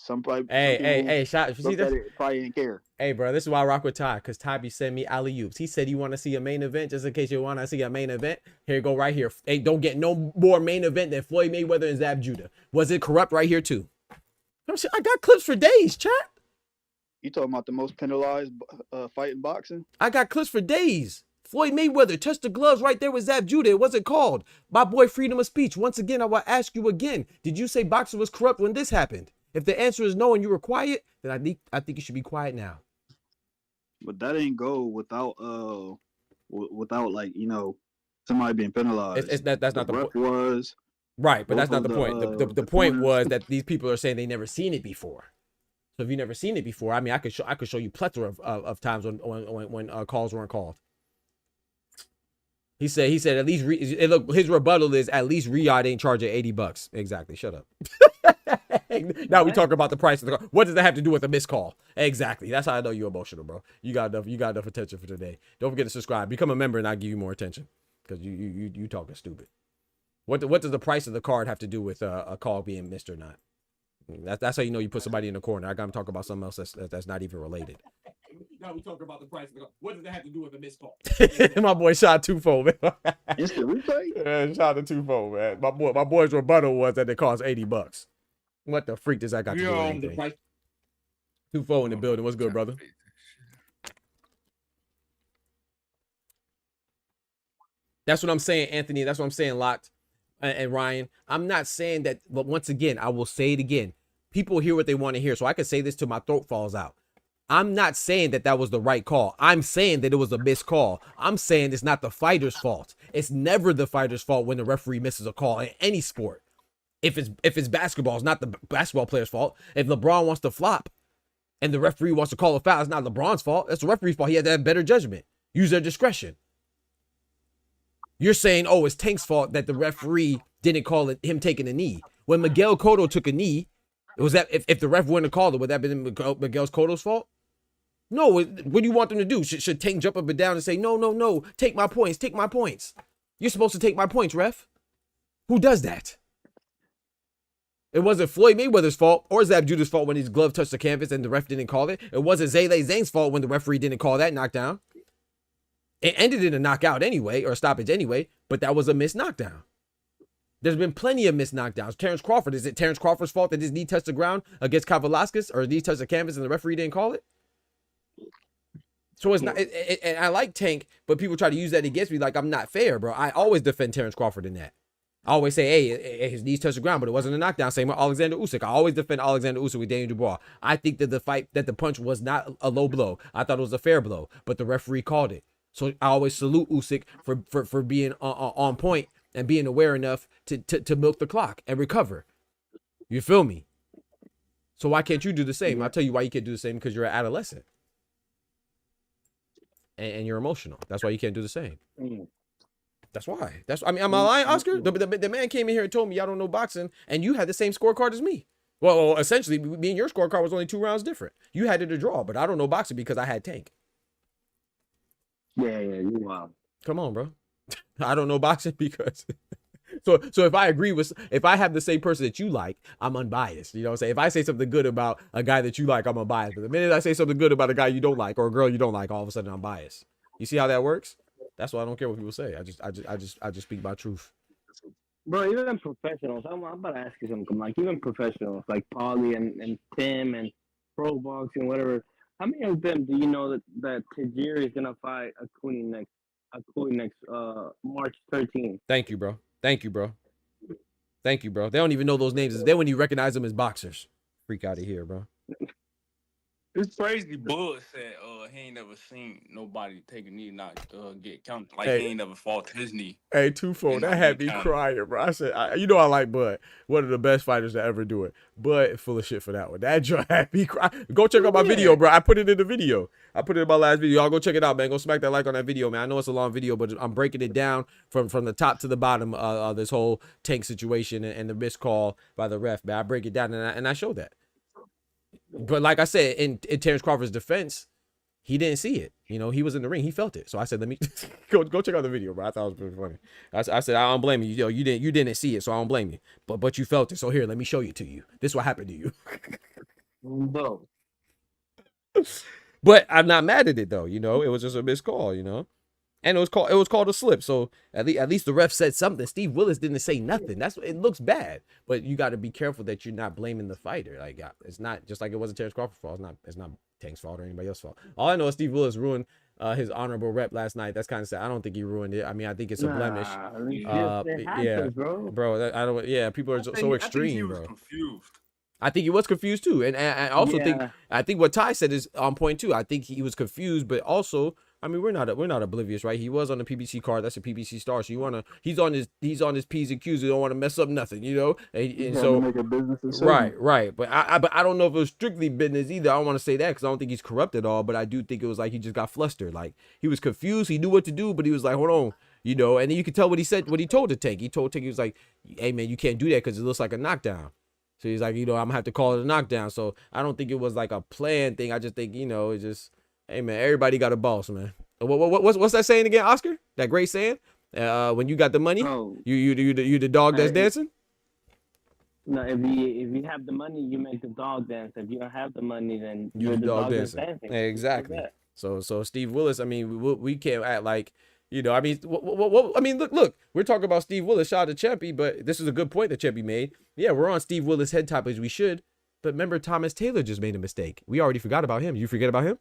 Hey, shot. See that? Probably didn't care. Hey, bro, this is why I rock with Ty, because Ty be sending me alley-oops. He said you want to see a main event, just in case you want to see a main event. Here you go, right here. Hey, don't get no more main event than Floyd Mayweather and Zab Judah. Was it corrupt right here too? I got clips for days, chat. You talking about the most penalized fight in boxing? I got clips for days. Floyd Mayweather touched the gloves right there with Zab Judah. It wasn't called. My boy, freedom of speech. Once again, I will ask you again. Did you say boxing was corrupt when this happened? If the answer is no and you were quiet, then I think you should be quiet now. But that ain't go without like, somebody being penalized. That's not the point. Was right, but that's not the point. The point was that these people are saying they never seen it before. So if you never seen it before, I mean, I could show you plethora of times when calls weren't called. He said at least look, his rebuttal is at least Riyadh ain't charging $80. Exactly. Shut up. Now we talk about the price of the car. What does that have to do with a missed call? Exactly. That's how I know you're emotional, bro. You got enough attention for today. Don't forget to subscribe. Become a member and I'll give you more attention. Because you talking stupid. What does the price of the card have to do with a call being missed or not? That's how you know you put somebody in the corner. I got to talk about something else that's not even related. Now we talk about the price of the call. What does that have to do with a missed call? My boy shot twofold, man. Instant replay? Yeah, shot a twofold, man. My boy's rebuttal was that it cost $80. What the freak does that got to do with anything? Twofold in the building. What's good, brother? That's what I'm saying, Anthony. That's what I'm saying, Locked and Ryan. I'm not saying that, but once again, I will say it again. People hear what they want to hear, so I can say this till my throat falls out. I'm not saying that was the right call. I'm saying that it was a missed call. I'm saying it's not the fighter's fault. It's never the fighter's fault when the referee misses a call in any sport. If it's basketball, it's not the basketball player's fault. If LeBron wants to flop and the referee wants to call a foul, it's not LeBron's fault. That's the referee's fault. He had to have better judgment. Use their discretion. You're saying, oh, it's Tank's fault that the referee didn't call it him taking a knee. When Miguel Cotto took a knee, it was that if the ref wouldn't have called it, would that have been Miguel Cotto's fault? No. What do you want them to do? Should Tank jump up and down and say, no, take my points, take my points. You're supposed to take my points, ref. Who does that? It wasn't Floyd Mayweather's fault or Zab Judah's fault when his glove touched the canvas and the ref didn't call it. It wasn't Zayday Zhang's fault when the referee didn't call that knockdown. It ended in a knockout anyway, or a stoppage anyway, but that was a missed knockdown. There's been plenty of missed knockdowns. Terrence Crawford, is it Terrence Crawford's fault that his knee touched the ground against Kavaliauskas, or his knee touched the canvas and the referee didn't call it? So it's not, and I like Tank, but people try to use that against me like I'm not fair, bro. I always defend Terrence Crawford in that. I always say, hey, his knees touched the ground, but it wasn't a knockdown. Same with Alexander Usyk. I always defend Alexander Usyk with Daniel Dubois. I think that the punch was not a low blow. I thought it was a fair blow, but the referee called it. So I always salute Usyk for being on point and being aware enough to milk the clock and recover. You feel me? So why can't you do the same? I'll tell you why you can't do the same, because you're an adolescent. And you're emotional. That's why you can't do the same. That's why. I mean, am I lying, Oscar? The man came in here and told me y'all don't know boxing, and you had the same scorecard as me. Well, essentially, me and your scorecard was only 2 rounds different. You had it a draw, but I don't know boxing because I had Tank. Yeah, you wild. Come on, bro. I don't know boxing because. So if I have the same person that you like, I'm unbiased. You know what I'm saying? If I say something good about a guy that you like, I'm unbiased. But the minute I say something good about a guy you don't like or a girl you don't like, all of a sudden I'm biased. You see how that works? That's why I don't care what people say. I just speak my truth. Bro, even professionals, I'm about to ask you something. Like, even professionals, like Paulie and Tim and Pro Boxing, whatever. How many of them do you know that Tajiri is gonna fight Akuni next March 13th? Thank you, bro. Thank you, bro. They don't even know those names. Then when you recognize them as boxers, freak out of here, bro. It's crazy. Bud said he ain't never seen nobody take a knee not get counted. Like, Hey. he ain't never fought his knee. Hey, twofold. That had me crying, bro. I said, you know I like Bud. One of the best fighters to ever do it. Bud full of shit for that one. That joint had me crying. Go check out my video, bro. I put it in the video. I put it in my last video. Y'all go check it out, man. Go smack that like on that video, man. I know it's a long video, but I'm breaking it down from the top to the bottom of this whole Tank situation and the missed call by the ref, man. I break it down and I show that. But like I said, in Terrence Crawford's defense, he didn't see it. You know, he was in the ring. He felt it. So I said, let me go check out the video, bro. I thought it was pretty funny. I said, I don't blame you. Yo, you didn't see it, so I don't blame you. But you felt it. So here, let me show you to you. This is what happened to you. Bro. But I'm not mad at it though. You know, it was just a missed call. You know, and it was called a slip. So at least the ref said something. Steve Willis didn't say nothing. It looks bad, but you got to be careful that you're not blaming the fighter. Like, it's not just like it wasn't Terrence Crawford's fault. It's not Tank's fault or anybody else's fault. All I know is Steve Willis ruined his honorable rep last night. That's kind of sad. I don't think he ruined it. I mean, I think it's a blemish. Happens, bro. I don't. Yeah, people are so extreme, I think he was bro. confused. I think he was confused too, and I also think what Ty said is on point too. I think he was confused, but also, I mean, we're not oblivious, right? He was on the PBC card. That's a PBC star. So he's on his P's and Q's. He don't want to mess up nothing, you know. And so make a business decision. right. But I don't know if it was strictly business either. I don't want to say that because I don't think he's corrupt at all. But I do think it was like he just got flustered. Like, he was confused. He knew what to do, but he was like, hold on, you know. And then you could tell what he said. What he told to Tank. He told Tank, he was like, hey man, you can't do that because it looks like a knockdown. So he's like, you know, I'm gonna have to call it a knockdown. So I don't think it was like a planned thing. I just think, you know, it's just, hey man, everybody got a boss, man. What's that saying again, Oscar? That great saying? When you got the money, you the dog that's dancing. No, if you have the money, you make the dog dance. If you don't have the money, then you're the dog that's dancing. Exactly. Like so Steve Willis, I mean, we can't act like, you know, I mean, I mean, look, we're talking about Steve Willis, shout out to Champy, but this is a good point that Champy made. Yeah, we're on Steve Willis head top as we should, but remember Thomas Taylor just made a mistake. We already forgot about him. You forget about him?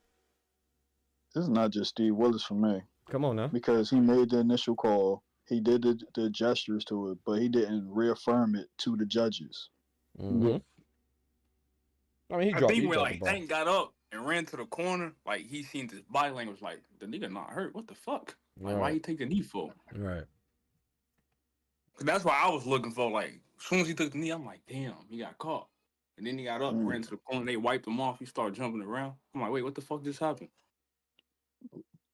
This is not just Steve Willis for me. Come on now. Because he made the initial call. He did the gestures to it, but he didn't reaffirm it to the judges. Mm-hmm. I mean, I think when like Tank got up and ran to the corner, like he seen this body language, like the nigga not hurt. What the fuck? Like, why he take the knee for? Right. That's why I was looking for. Like, as soon as he took the knee, I'm like, damn, he got caught. And then he got up, ran to the corner. They wiped him off. He started jumping around. I'm like, wait, what the fuck just happened?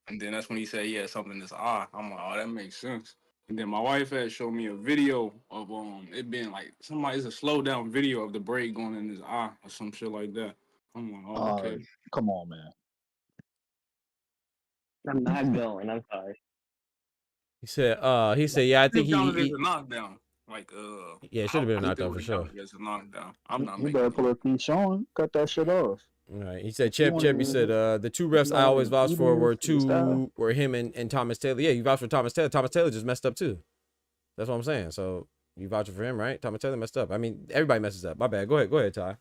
And then that's when he said he had something in his eye. I'm like, oh, that makes sense. And then my wife had showed me a video of it being like it's a slow down video of the braid going in his eye or some shit like that. I'm like, oh, okay. Come on, man. I'm not going. I'm sorry. He said, yeah, I think he a knockdown. Like, yeah, it should have been a knockdown for sure. It's a knockdown. I'm not You making better pull up Pete Sean, cut that shit off. All right. He said, Champ, he said, the two refs I always vouched for were him and Thomas Taylor. Yeah, you vouched for Thomas Taylor. Thomas Taylor just messed up too. That's what I'm saying. So you vouching for him, right? Thomas Taylor messed up. I mean, everybody messes up. My bad. Go ahead, Ty.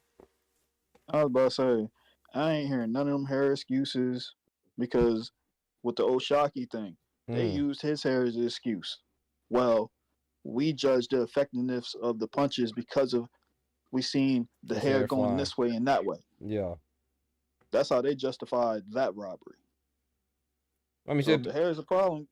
I was about to say, I ain't hearing none of them hair excuses. because with the Oshaki thing, they used his hair as an excuse. Well, we judge the effectiveness of the punches because of we seen the His hair hair going flying. this way and that way. Yeah. That's how they justified that robbery. I mean, So if the hair is a problem,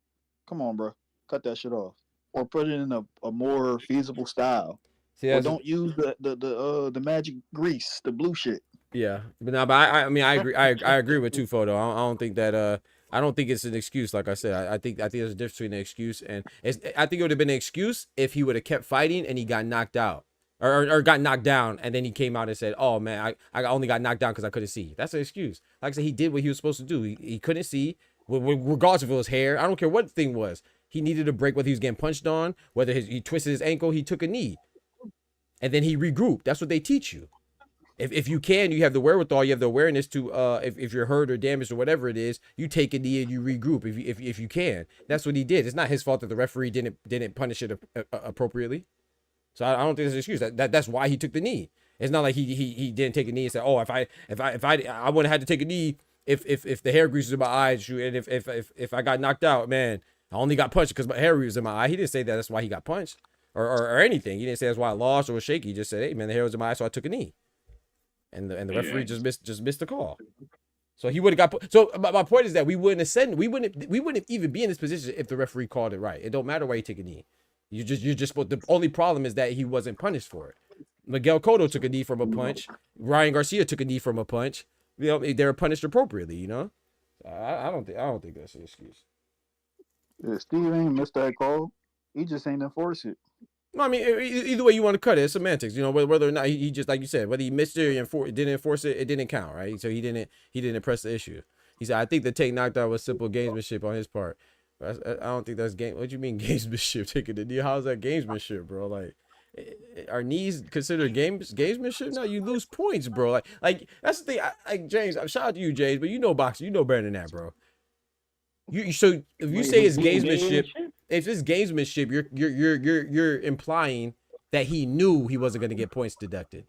come on, bro, cut that shit off, or put it in a more feasible style. see, Or don't use the magic grease, the blue shit. yeah, but no, but I mean, I agree. I agree with Tufo though. I don't think that. I don't think it's an excuse. Like I said, I think there's a difference between an excuse and I think it would have been an excuse if he would have kept fighting and he got knocked out or got knocked down and then he came out and said, "Oh man, I only got knocked down because I couldn't see." That's an excuse. Like I said, he did what he was supposed to do. He couldn't see, regardless if it was hair. I don't care what the thing was. He needed a break, whether he was getting punched on, whether he twisted his ankle, he took a knee, and then he regrouped. That's what they teach you. If you can, you have the wherewithal, you have the awareness to if you're hurt or damaged or whatever it is, you take a knee and you regroup if you can. That's what he did. It's not his fault that the referee didn't punish it appropriately. So I don't think there's an excuse. That's why he took the knee. It's not like he didn't take a knee and said, "Oh, if I wouldn't have had to take a knee if the hair grease was in my eyes and if I got knocked out, man, I only got punched because my hair was in my eye." He didn't say that. That's why he got punched or anything. He didn't say that's why I lost or was shaky. He just said, "Hey, man, the hair was in my eye, so I took a knee." And the referee just missed the call. So he would have got. So my point is that we wouldn't even be in this position if the referee called it right. It don't matter why you take a knee. You're just. The only problem is that he wasn't punished for it. Miguel Cotto took a knee from a punch. Ryan Garcia took a knee from a punch. You know, they were punished appropriately. You know, I don't think that's an excuse. Yeah, Steve ain't missed that call. He just ain't enforce it. No, I mean, either way you want to cut it, it's semantics. You know, whether or not he just, like you said, whether he missed it or didn't enforce it, it didn't count, right? So he didn't press the issue. He said, "I think the take knocked out was simple gamesmanship on his part." I don't think that's game. What do you mean gamesmanship? Taking the knee? How's that gamesmanship, bro? Like, are knees considered gamesmanship? No, you lose points, bro. Like that's the thing. Like James, shout out to you, James, but you know boxing, you know better than that, bro. So if you say it's gamesmanship. If it's gamesmanship, you're implying that he knew he wasn't going to get points deducted.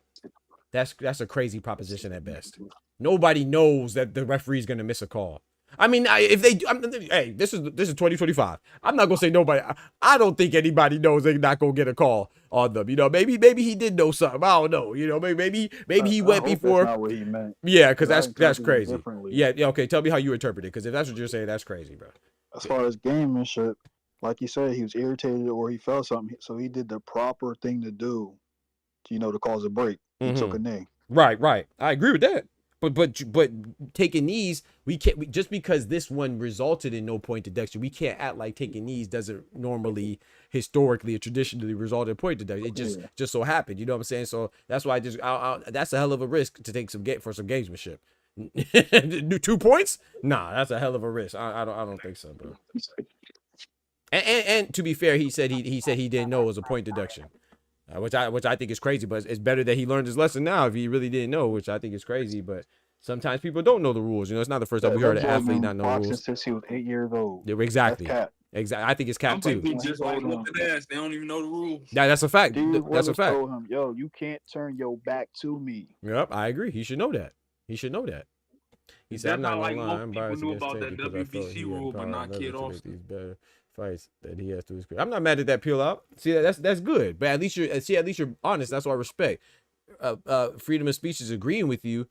That's a crazy proposition at best. Nobody knows that the referee's going to miss a call. I mean, if they do, hey, this is 2025. I'm not gonna say nobody. I don't think anybody knows they're not gonna get a call on them. You know, maybe he did know something. I don't know. You know, maybe he went before. That's not what he meant. Yeah, because that's crazy. Differently. Yeah. Okay. Tell me how you interpret it. Because if that's what you're saying, that's crazy, bro. As far as gamemanship, like you said, he was irritated or he felt something, so he did the proper thing to do, to cause a break. He took a knee. Right. I agree with that. But taking knees, we can't just because this one resulted in no point deduction. We can't act like taking knees doesn't normally, historically, or traditionally result in point deduction. It just so happened. You know what I'm saying? So that's why that's a hell of a risk to take for some gamesmanship. 2 points? Nah, that's a hell of a risk. I don't think so, bro. And to be fair, he said he didn't know it was a point deduction. Which I think is crazy, but it's better that he learned his lesson now if he really didn't know, which I think is crazy. But sometimes people don't know the rules. You know, it's not the first time we heard an athlete not know rules. Since he was 8 years old. Yeah, exactly. I think it's cap too. People just like whoop their ass. They don't even know the rules. Yeah, that's a fact. That's a fact. Told him, yo, you can't turn your back to me. Yep, I agree. He should know that. He said, "I'm not gonna lie. I'm biased against Tank because I felt he had power and leverage to make these better fights that he has to his career." I'm not mad at that peel out. See, that's good. But at least you're honest. That's what I respect. Freedom of speech is agreeing with you,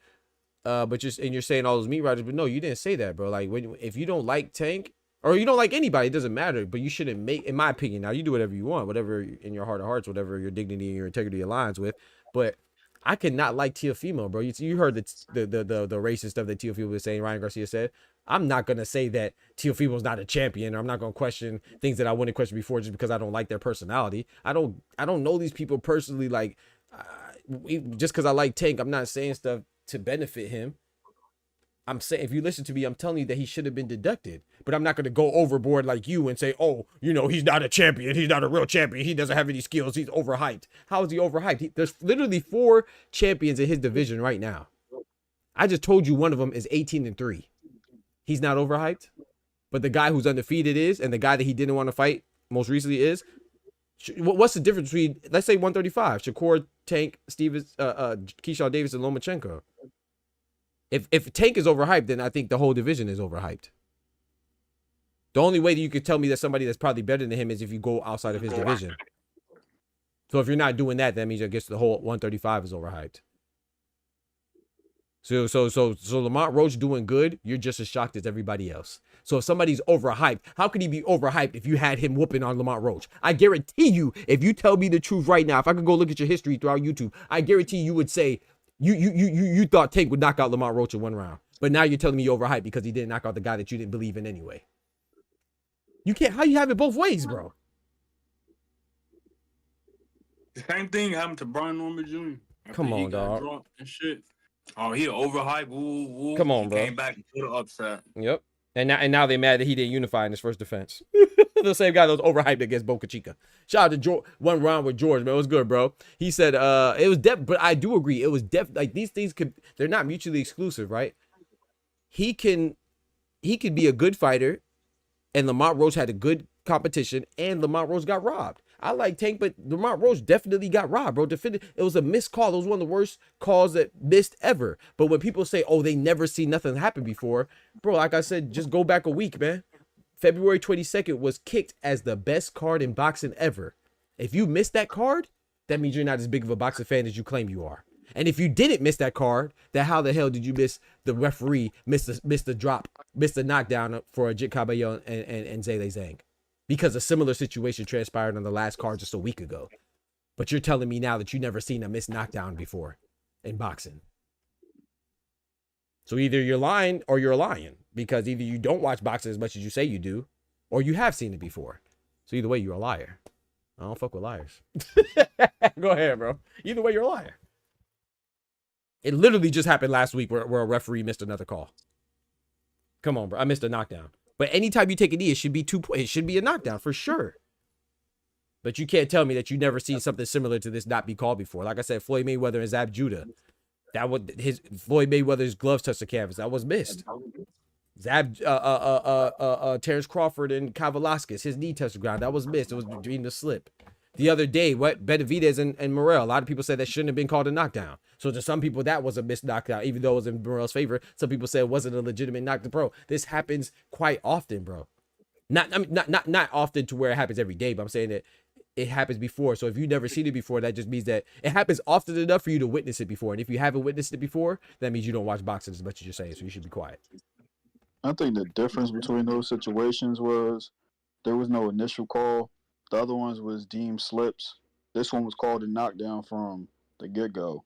but you're saying all those meat riders. But no, you didn't say that, bro. Like if you don't like Tank or you don't like anybody, it doesn't matter. But you shouldn't make, in my opinion. Now you do whatever you want, whatever in your heart of hearts, whatever your dignity and your integrity aligns with. But I could not like Teofimo, bro. You heard the racist stuff that Teofimo was saying. Ryan Garcia said, "I'm not gonna say that Teofimo's not a champion, or I'm not gonna question things that I wouldn't question before just because I don't like their personality. I don't know these people personally. Like, just because I like Tank, I'm not saying stuff to benefit him. I'm saying, if you listen to me, I'm telling you that he should have been deducted. But I'm not going to go overboard like you and say, oh, he's not a champion. He's not a real champion. He doesn't have any skills. He's overhyped. How is he overhyped? There's literally 4 champions in his division right now. I just told you one of them is 18-3. He's not overhyped. But the guy who's undefeated is, and the guy that he didn't want to fight most recently is. What's the difference between, let's say, 135? Shakur, Tank, Stevens, Keyshawn Davis, and Lomachenko. If Tank is overhyped, then I think the whole division is overhyped. The only way that you could tell me that somebody that's probably better than him is if you go outside of his division. So if you're not doing that, that means I guess the whole 135 is overhyped. So Lamont Roach doing good, you're just as shocked as everybody else. So if somebody's overhyped, how could he be overhyped if you had him whooping on Lamont Roach? I guarantee you, if you tell me the truth right now, if I could go look at your history throughout YouTube, I guarantee you would say you thought Tank would knock out Lamont Roach in 1 round. But now you're telling me you're overhyped because he didn't knock out the guy that you didn't believe in anyway. You can't, how you have it both ways, bro? The same thing happened to Brian Norman Jr. Come on, he got dog. drunk and shit. Oh, he overhyped. Woo. Come on, he bro. Came back and put it upset. Yep. And now they're mad that he didn't unify in his first defense. The same guy that was overhyped against Boca Chica. Shout out to George, 1 round with George, man. It was good, bro. He said it was but I do agree. It was like these things they're not mutually exclusive, right? He can be a good fighter, and Lamont Roach had a good competition, and Lamont Roach got robbed. I like Tank, but Lamont Roach definitely got robbed, bro. It was a missed call. It was one of the worst calls that missed ever. But when people say, oh, they never see nothing happen before, bro, like I said, just go back a week, man. February 22nd was kicked as the best card in boxing ever. If you missed that card, that means you're not as big of a boxing fan as you claim you are. And if you didn't miss that card, then how the hell did you miss the referee, miss the drop, miss the knockdown for Jit Cabello and Zele Zhang? Because a similar situation transpired on the last card just a week ago. But you're telling me now that you've never seen a missed knockdown before in boxing. So either you're lying or you're lying. Because either you don't watch boxing as much as you say you do, or you have seen it before. So either way, you're a liar. I don't fuck with liars. Go ahead, bro. Either way, you're a liar. It literally just happened last week where a referee missed another call. Come on, bro. I missed a knockdown. But anytime you take a knee, it should be it should be a knockdown for sure. But you can't tell me that you never seen something similar to this not be called before. Like I said, Floyd Mayweather and Zab Judah. That was Floyd Mayweather's gloves touched the canvas. That was missed. Zab Terrence Crawford and Kavalaskis, his knee touched the ground. That was missed. It was between the slip. The other day, Benavidez and Morrell, a lot of people said that shouldn't have been called a knockdown. So to some people, that was a missed knockdown, even though it was in Morrell's favor. Some people said it wasn't a legitimate knockdown. Bro, this happens quite often, bro. Not often to where it happens every day, but I'm saying that it happens before. So if you've never seen it before, that just means that it happens often enough for you to witness it before. And if you haven't witnessed it before, that means you don't watch boxing as much as you're saying. So you should be quiet. I think the difference between those situations was there was no initial call. The other ones was deemed slips. This one was called a knockdown from the get-go.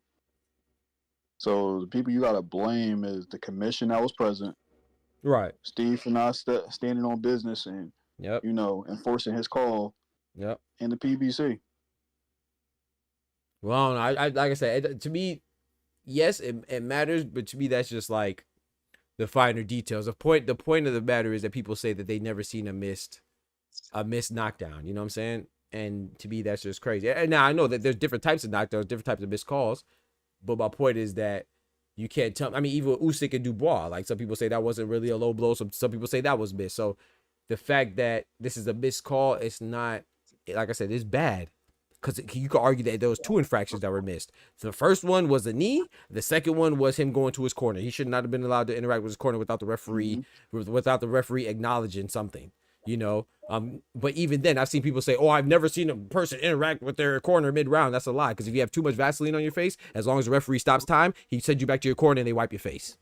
So the people you got to blame is the commission that was present. Right. Steve for not standing on business and, enforcing his call. Yep. And the PBC. Well, I like I said, to me, yes, it matters, but to me, that's just like the finer details. The point of the matter is that people say that they never seen a missed knockdown. You know what I'm saying? And to me, that's just crazy. And now I know that there's different types of knockdowns, different types of missed calls, but my point is that you can't tell. I mean, even with Usyk and Dubois, like some people say that wasn't really a low blow. Some people say that was missed. So the fact that this is a missed call, it's not, like I said, it's bad. Because you could argue that there was 2 infractions that were missed. The first one was a knee. The second one was him going to his corner. He should not have been allowed to interact with his corner without the referee, without the referee acknowledging something. But even then, I've seen people say, "Oh, I've never seen a person interact with their corner mid-round." That's a lie. Because if you have too much Vaseline on your face, as long as the referee stops time, he sends you back to your corner and they wipe your face.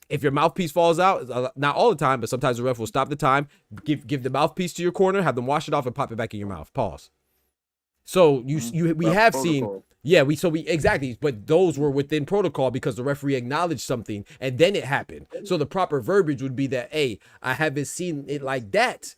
If your mouthpiece falls out, not all the time, but sometimes the ref will stop the time, give the mouthpiece to your corner, have them wash it off, and pop it back in your mouth. Pause. So we have seen, exactly, but those were within protocol because the referee acknowledged something and then it happened. So the proper verbiage would be that, hey, I haven't seen it like that.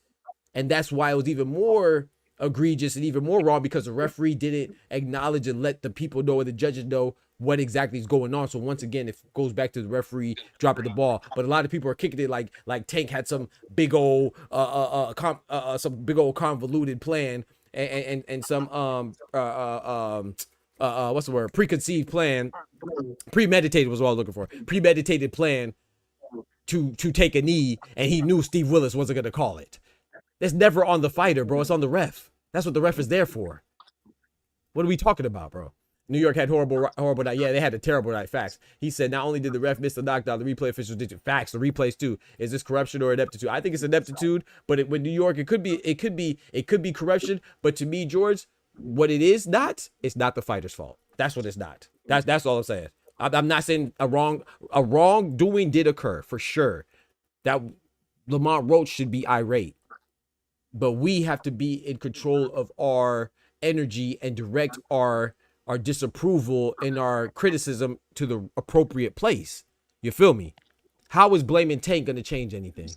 And that's why it was even more egregious and even more wrong because the referee didn't acknowledge and let the people know and the judges know what exactly is going on. So once again, it goes back to the referee dropping the ball. But a lot of people are kicking it like Tank had some big old convoluted plan and some what's the word? Preconceived plan. Premeditated was what I was looking for. Premeditated plan to take a knee, and he knew Steve Willis wasn't gonna call it. That's never on the fighter, bro. It's on the ref. That's what the ref is there for. What are we talking about, bro? New York had horrible night. Yeah, they had a terrible night. Facts. He said not only did the ref miss the knockdown, the replay officials did facts. The replays too. Is this corruption or ineptitude? I think it's ineptitude, but with New York, it could be corruption. But to me, George, what it is not, it's not the fighter's fault. That's what it's not. That's all I'm saying. I'm not saying a wrongdoing did occur for sure. That Lamont Roach should be irate, but we have to be in control of our energy and direct our disapproval and our criticism to the appropriate place. You feel me? How is blaming Tank going to change anything?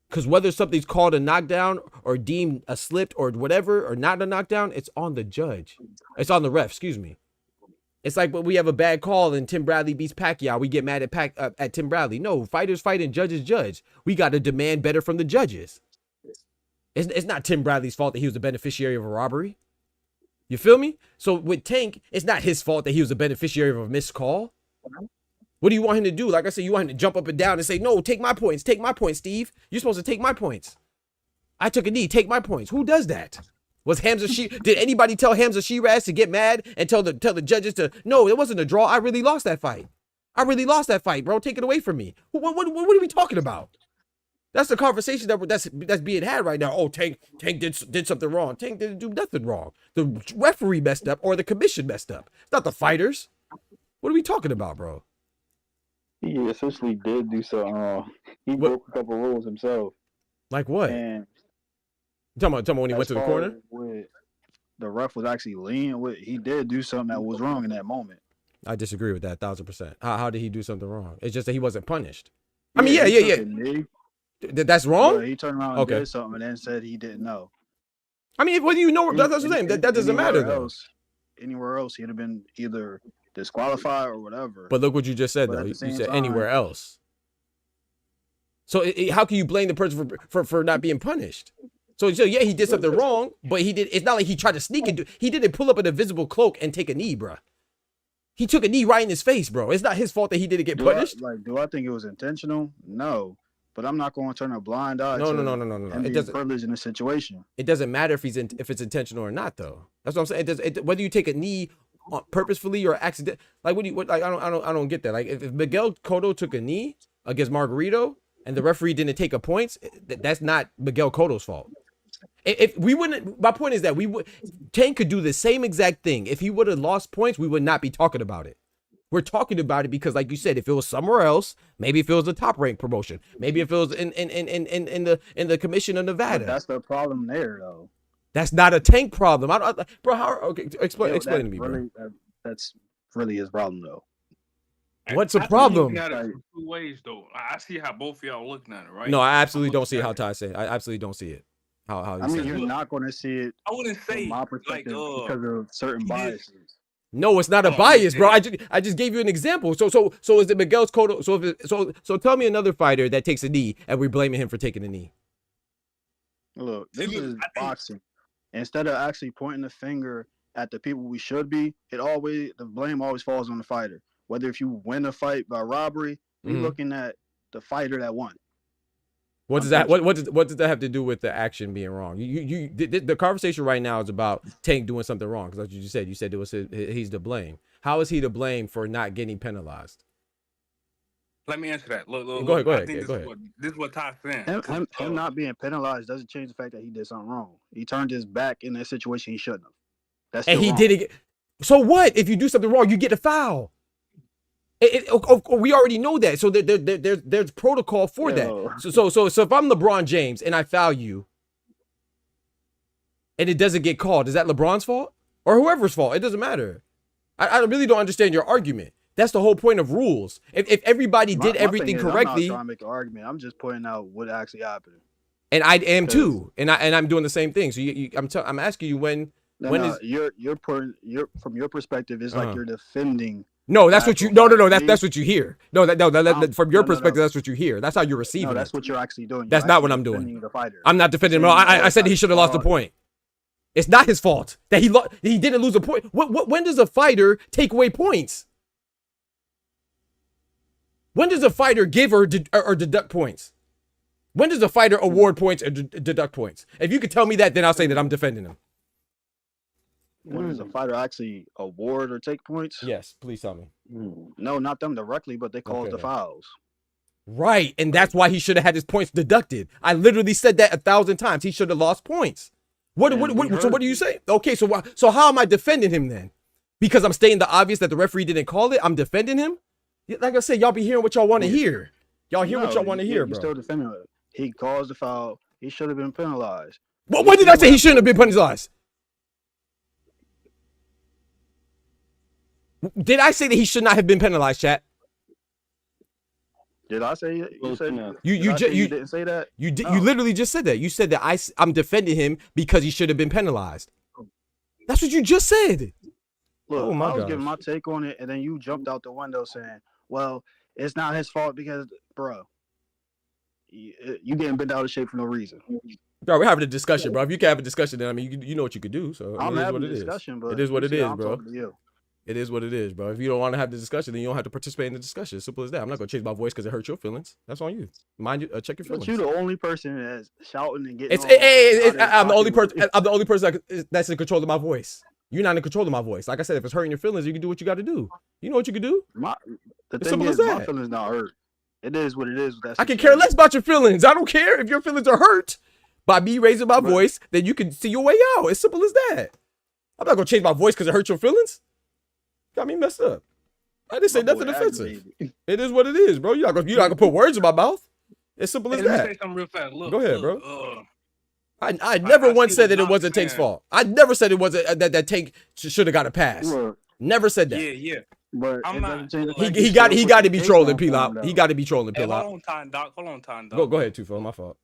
Because whether something's called a knockdown or deemed a slip or whatever, or not a knockdown, it's on the judge. It's on the ref, excuse me. It's like when we have a bad call and Tim Bradley beats Pacquiao, we get mad at Tim Bradley. No, fighters fight and judges judge. We got to demand better from the judges. It's not Tim Bradley's fault that he was the beneficiary of a robbery. You feel me? So with Tank, it's not his fault that he was a beneficiary of a missed call. What do you want him to do? Like I said, you want him to jump up and down and say, no, take my points, Steve. You're supposed to take my points. I took a knee, take my points. Who does that? Was Hamza did anybody tell Hamza Shiraz to get mad and tell the judges to, no, it wasn't a draw. I really lost that fight. Bro. Take it away from me. What are we talking about? That's the conversation that's being had right now. Oh, Tank did something wrong. Tank didn't do nothing wrong. The referee messed up or the commission messed up. It's not the fighters. What are we talking about, bro? He essentially did do something wrong. He broke a couple rules himself. Like what? And Tell me when he went to the corner? The ref was actually leaning with. He did do something that was wrong in that moment. I disagree with that 1,000%. How did he do something wrong? It's just that he wasn't punished. I mean, yeah. That's wrong? Yeah, he turned around and did something and then said he didn't know. I mean, whether you know, that's what I'm saying. That doesn't matter, though. Anywhere else, he'd have been either disqualified or whatever. But look what you just said, though. You said anywhere else. So how can you blame the person for not being punished? So yeah, he did something wrong, but it's not like he tried to sneak into. He didn't pull up an invisible cloak and take a knee, bro. He took a knee right in his face, bro. It's not his fault that he didn't get punished. Do I think it was intentional? No. But I'm not going to turn a blind eye to it doesn't privilege in the situation. It doesn't matter if it's intentional or not, though. That's what I'm saying. Whether you take a knee purposefully or accident, like I don't get that. Like if Miguel Cotto took a knee against Margarito and the referee didn't take a points, that's not Miguel Cotto's fault. If we wouldn't, my point is that Tank could do the same exact thing. If he would have lost points, we would not be talking about it. We're talking about it because, like you said, if it was somewhere else, maybe if it was a top rank promotion, maybe if it was in the commission of Nevada. But that's the problem there, though. That's not a Tank problem. Explain to me, really, bro. That's really his problem, though. What's the problem? Two ways, though. I see how both of y'all looking at it, right? No, I absolutely don't see how Ty said. I absolutely don't see it. How I mean, you're not going to see it. I wouldn't say from my perspective because of certain biases. No, it's not a bias, bro. I just gave you an example. So is it Miguel's Cotto? So tell me another fighter that takes a knee and we're blaming him for taking a knee. Look, this is boxing. Instead of actually pointing the finger at the people we should be, the blame always falls on the fighter. Whether if you win a fight by robbery, we're looking at the fighter that won. What does that have to do with the action being wrong? The conversation right now is about Tank doing something wrong because that's what you said. You said he's to blame. How is he to blame for not getting penalized? Let me answer that. Look, go ahead. I think this is what Ty's saying. Him not being penalized doesn't change the fact that he did something wrong. He turned his back in that situation he shouldn't have. Didn't. So what? If you do something wrong, you get a foul. We already know that. So there's protocol for that. So if I'm LeBron James and I foul you and it doesn't get called, is that LeBron's fault or whoever's fault? It doesn't matter. I really don't understand your argument. That's the whole point of rules. If everybody did everything correctly, I'm not trying to make an argument. I'm just pointing out what actually happened. And I am too. And I'm doing the same thing. So I'm asking you when is you're from your perspective, it's like you're defending. No, that's what you. No. That's what you hear. From your perspective, that's what you hear. That's how you're receiving. No, that's what you're actually doing. That's not what I'm doing. I'm not defending him. I said he should have lost the point. It's not his fault that he didn't lose a point. When does a fighter take away points? When does a fighter give or deduct points? When does a fighter award points or deduct points? If you could tell me that, then I'll say that I'm defending him. when does a fighter actually award or take points? Yes, please tell me. No, not them directly, but they cause the fouls. Right, and that's why he should have had his points deducted. I literally said that 1,000 times. He should have lost points. So what do you say? Okay, so how am I defending him then? Because I'm stating the obvious that the referee didn't call it. I'm defending him. Like I said, y'all be hearing what y'all want to hear. Y'all hear what y'all want to hear, bro. Still defending him. He caused the foul. He should have been penalized. Well, when did I say he shouldn't have been penalized? Did I say that he should not have been penalized, chat? Did I say you said you didn't say that? You literally just said that. You said that I'm defending him because he should have been penalized. That's what you just said. Look, I was giving my take on it, and then you jumped out the window saying, "Well, it's not his fault because, bro, you getting bent out of shape for no reason." Bro, we're having a discussion, bro. If you can have a discussion, then I mean, you know what you could do. So I'm having a discussion, but it is what it is, bro. You. It is what it is, bro. If you don't want to have the discussion, then you don't have to participate in the discussion. Simple as that. I'm not gonna change my voice because it hurts your feelings. That's on you. Mind you, check your feelings. But you're the only person that's shouting and getting. I'm the only person. I'm the only person that's in control of my voice. You're not in control of my voice. Like I said, if it's hurting your feelings, you can do what you got to do. You know what you can do. The thing is, my feelings not hurt. It is what it is. I can care less about your feelings. I don't care if your feelings are hurt by me raising my voice. Then you can see your way out. It's simple as that. I'm not gonna change my voice because it hurts your feelings. Got me messed up. I didn't say nothing offensive. It is what it is, bro. You're not gonna put words in my mouth. It's simple as that. Let me say something real fast. Look, go ahead, bro. I never once said that it wasn't Tank's fault. I never said it wasn't that Tank should have got a pass. Never said that. Yeah. But he got to be trolling P-Lop. He got to be trolling P-Lop. Hold on, time, Doc. Go ahead, Tufo. My fault.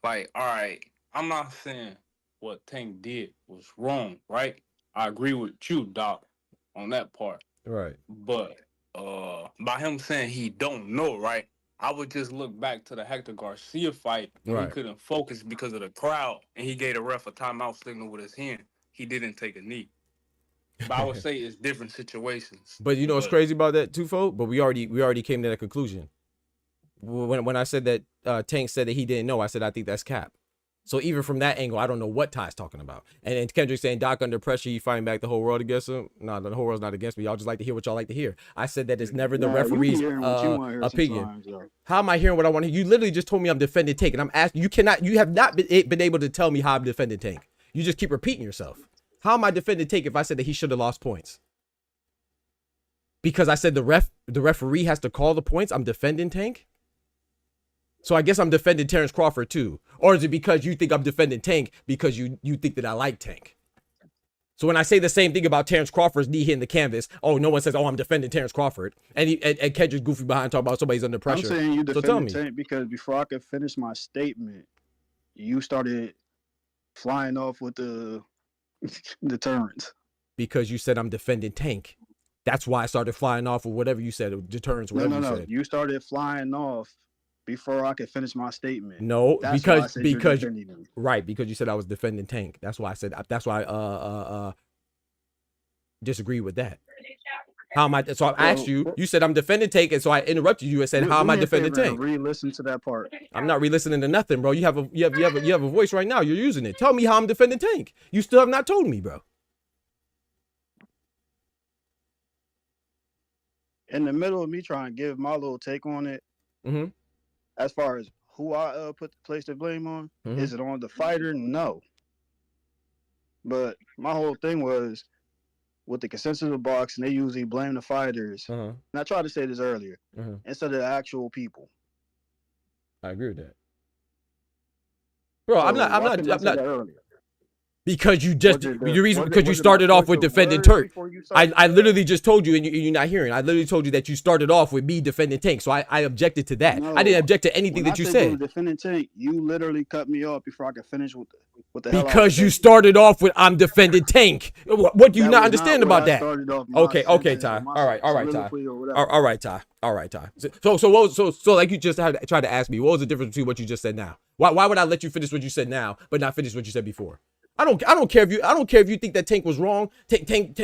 Like, all right. I'm not saying what Tank did was wrong, right? I agree with you, Doc, on that part. Right. But by him saying he don't know, right? I would just look back to the Hector Garcia fight. Right. He couldn't focus because of the crowd, and he gave the ref a timeout signal with his hand. He didn't take a knee. But I would say it's different situations. But you know what's crazy about that, Tufo? But we already came to that conclusion. When I said that Tank said that he didn't know, I said I think that's cap. So even from that angle, I don't know what Ty's talking about. And then Kendrick saying Doc under pressure, he fighting back the whole world against him. No, the whole world's not against me. Y'all just like to hear what y'all like to hear. I said that it's never the referee's opinion. How am I hearing what I want to hear? You literally just told me I'm defending Tank, and I'm asking you have not been able to tell me how I'm defending Tank. You just keep repeating yourself. How am I defending Tank if I said that he should have lost points? Because I said the referee has to call the points. I'm defending Tank. So I guess I'm defending Terrence Crawford too. Or is it because you think I'm defending Tank because you think that I like Tank? So when I say the same thing about Terrence Crawford's knee hitting the canvas, no one says, I'm defending Terrence Crawford. And Kendrick's goofy behind talking about somebody's under pressure. I'm saying you defending Tank because before I could finish my statement, you started flying off with the deterrence. Because you said I'm defending Tank. That's why I started flying off with whatever you said, deterrence, whatever you said. You started flying off before I could finish my statement. No, because right, because you said I was defending Tank. That's why I said I disagree with that. How am I? So I asked you. You said I'm defending Tank, and so I interrupted you and said, "How am I defending Tank?" Re-listen to that part. I'm not re-listening to nothing, bro. You have a voice right now. You're using it. Tell me how I'm defending Tank. You still have not told me, bro. In the middle of me trying to give my little take on it, as far as who I place the blame on, is it on the fighter? No. But my whole thing was, with the consensus of boxing, they usually blame the fighters. And I tried to say this earlier, instead of the actual people. I agree with that, bro. So I'm not. Because you just because you started off with defending Turk. I literally just told you, and you're not hearing. I literally told you that you started off with me defending Tank, so I objected to that. No, I didn't object to anything that you said. Defending Tank, you literally cut me off before I could finish with the because you started off with I'm defending Tank. What do you not understand about that? Okay, Ty. All right, Ty. So like you just tried to ask me, what was the difference between what you just said now? Why would I let you finish what you said now, but not finish what you said before? I don't care if you think that Tank was wrong. Tank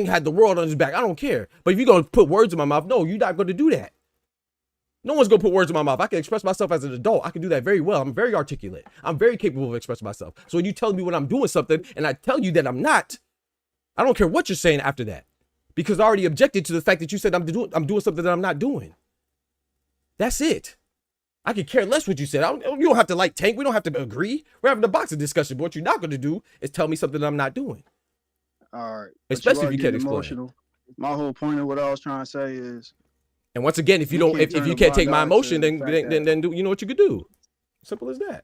had the world on his back. I don't care. But if you're gonna put words in my mouth, no, you're not gonna do that. No one's gonna put words in my mouth. I can express myself as an adult. I can do that very well. I'm very articulate. I'm very capable of expressing myself. So when you tell me when I'm doing something and I tell you that I'm not, I don't care what you're saying after that, because I already objected to the fact that you said I'm doing something that I'm not doing. That's it. I could care less what you said. You don't have to like Tank. We don't have to agree. We're having a boxing discussion. But what you're not going to do is tell me something that I'm not doing. All right. Especially if you can't explain. Emotional. My whole point of what I was trying to say is. And once again, if you can't take my emotion, then do you know what you could do? Simple as that.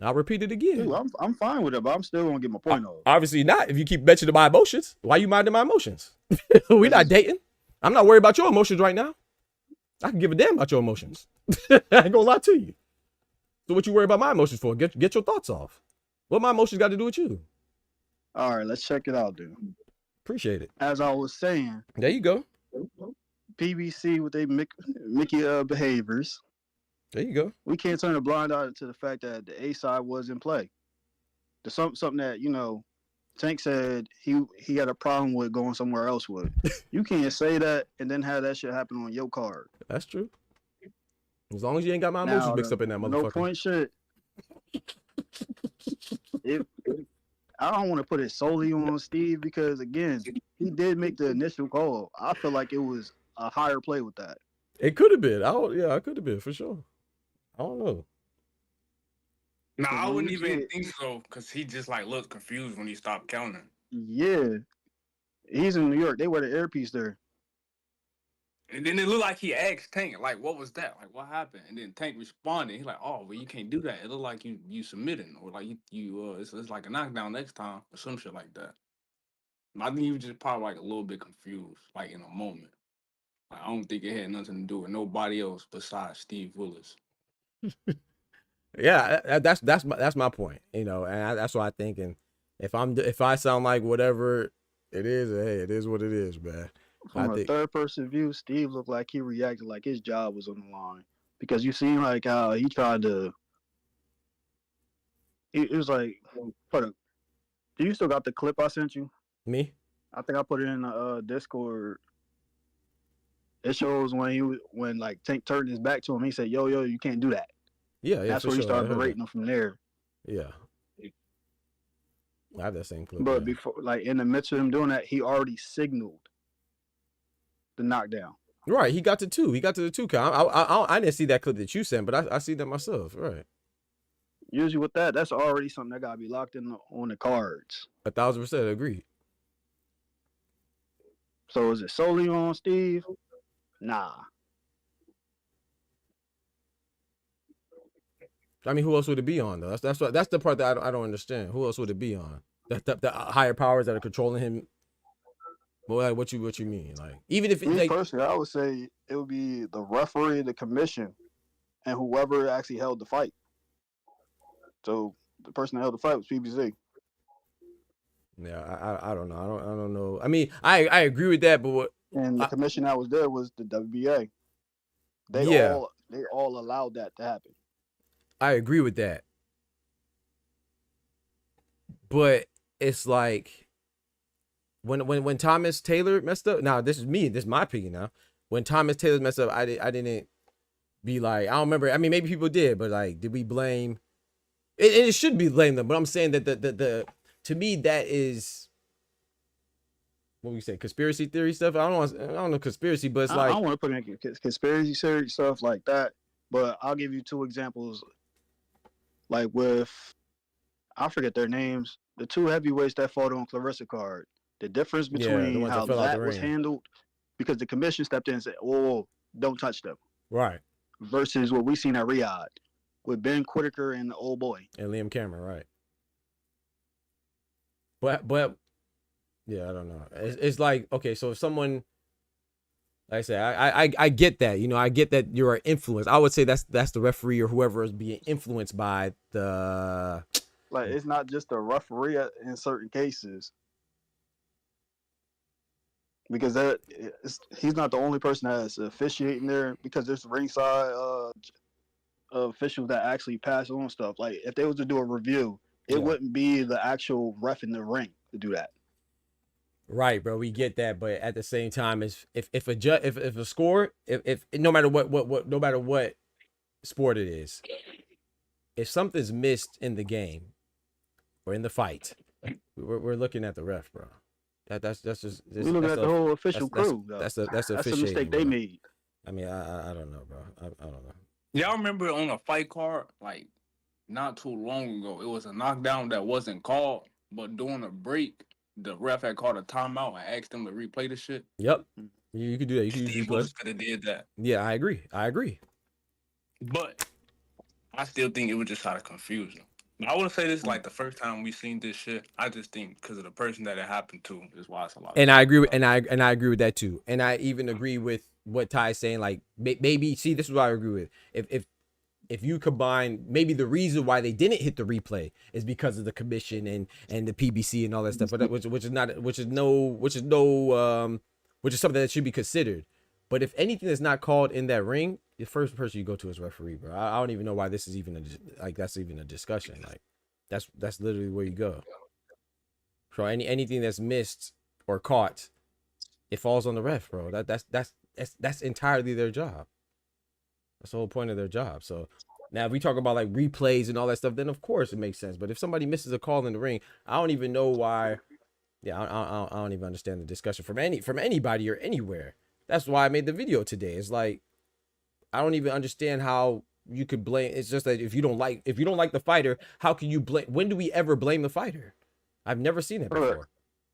I'll repeat it again. Dude, I'm fine with it, but I'm still gonna get my point off. Obviously not. If you keep mentioning my emotions, why you minding my emotions? We're not dating. I'm not worried about your emotions right now. I can give a damn about your emotions. I ain't gonna lie to you. So what you worry about my emotions for? Get your thoughts off. What my emotions got to do with you? All right, let's check it out, dude. Appreciate it. As I was saying. There you go. PBC with their Mickey behaviors. There you go. We can't turn a blind eye to the fact that the A side was in play. There's something that, you know, Tank said he had a problem with going somewhere else with. You can't say that and then have that shit happen on your card. That's true. As long as you ain't got my emotions mixed up in that motherfucker. No point shit. I don't want to put it solely on Steve because, again, he did make the initial call. I feel like it was a higher play with that. It could have been. I could have been for sure. I don't know. No, I wouldn't even think so because he just like looked confused when he stopped counting. Yeah, he's in New York. They wear the earpiece there. And then it looked like he asked Tank, like, what was that? Like, what happened? And then Tank responded. He's like, oh, well, you can't do that. It looked like you submitting, or like it's like a knockdown next time, or some shit like that. I think he was just probably like a little bit confused, like in a moment. Like, I don't think it had nothing to do with nobody else besides Steve Willis. Yeah, that's my point, you know, and that's what I think. And if I sound like whatever it is, hey, it is what it is, man. From a third person view, Steve looked like he reacted like his job was on the line because you seen like how he tried to. It was like, do you still got the clip I sent you? Me? I think I put it in the Discord. It shows when like Tank turned his back to him, he said, "Yo, you can't do that." Yeah, that's where he started berating him from there. Yeah, I have that same clip. But before, like in the midst of him doing that, he already signaled the knockdown. Right, he got to two. He got to the 2 count. I didn't see that clip that you sent, but I see that myself. Right. Usually with that's already something that gotta be locked in on the cards. 1,000% agreed. So is it solely on Steve? Nah. I mean, who else would it be on though? That's the part that I don't understand. Who else would it be on? The higher powers that are controlling him. Well, what you mean? Like, even if me personally, I would say it would be the referee, the commission, and whoever actually held the fight. So the person that held the fight was PBC. Yeah, I don't know. I don't know. I mean, I agree with that, but the commission that was there was the WBA. They all allowed that to happen. I agree with that. But it's like when Thomas Taylor messed up. Now, this is my opinion now. When Thomas Taylor messed up, I didn't be like, I don't remember. I mean, maybe people did, but like, did we blame it should be blamed them, but I'm saying that the to me that is what we say, conspiracy theory stuff. I don't know conspiracy, but it's like I don't want to put in conspiracy theory stuff like that. But I'll give you 2 examples. Like with, I forget their names, the 2 heavyweights that fought on Clarissa card. The difference between how that was handled, because the commission stepped in and said, "Oh, don't touch them." Right. Versus what we seen at Riyadh with Ben Whittaker and the old boy and Liam Cameron, right? But yeah, I don't know. It's like, okay, so if someone, like I said, I get that, you know, I get that you're influenced. I would say that's the referee or whoever is being influenced by the. Like, it's not just a referee in certain cases, because he's not the only person that's officiating there. Because there's ringside officials that actually pass on stuff. Like, if they was to do a review, it wouldn't be the actual ref in the ring to do that. Right, bro. We get that, but at the same time, if a score, if no matter what no matter what sport it is, if something's missed in the game or in the fight, we're looking at the ref, bro. That's just We looking at the whole official crew, though. that's That's the officiating, mistake they bro. made. I mean, I don't know, bro. I don't know. Y'all remember on a fight card, like not too long ago, it was a knockdown that wasn't called, but during a break, the ref had called a timeout and asked them to replay the shit. Yep, you could do that. You could use Steve replay. Willis could have did that. Yeah, I agree. But I still think it was just out of confusion. I wouldn't say this is like the first time we seen this shit. I just think because of the person that it happened to is why it's a lot. And I agree with, and I agree with that too. And I even agree with what Ty's saying. Like maybe, see, this is what I agree with. If you combine, maybe the reason why they didn't hit the replay is because of the commission and the PBC and all that stuff. But which is something that should be considered. But if anything that's not called in that ring, the first person you go to is referee, bro. I don't even know why this is even that's even a discussion. Like that's literally where you go. So anything that's missed or caught, it falls on the ref, bro. That's entirely their job. That's the whole point of their job. So now if we talk about like replays and all that stuff, then of course it makes sense. But if somebody misses a call in the ring, I don't even know why. Yeah, I don't even understand the discussion from anybody or anywhere. That's why I made the video today. It's like, I don't even understand how you could blame. It's just that if you don't like the fighter, how can you blame? When do we ever blame the fighter? I've never seen it before.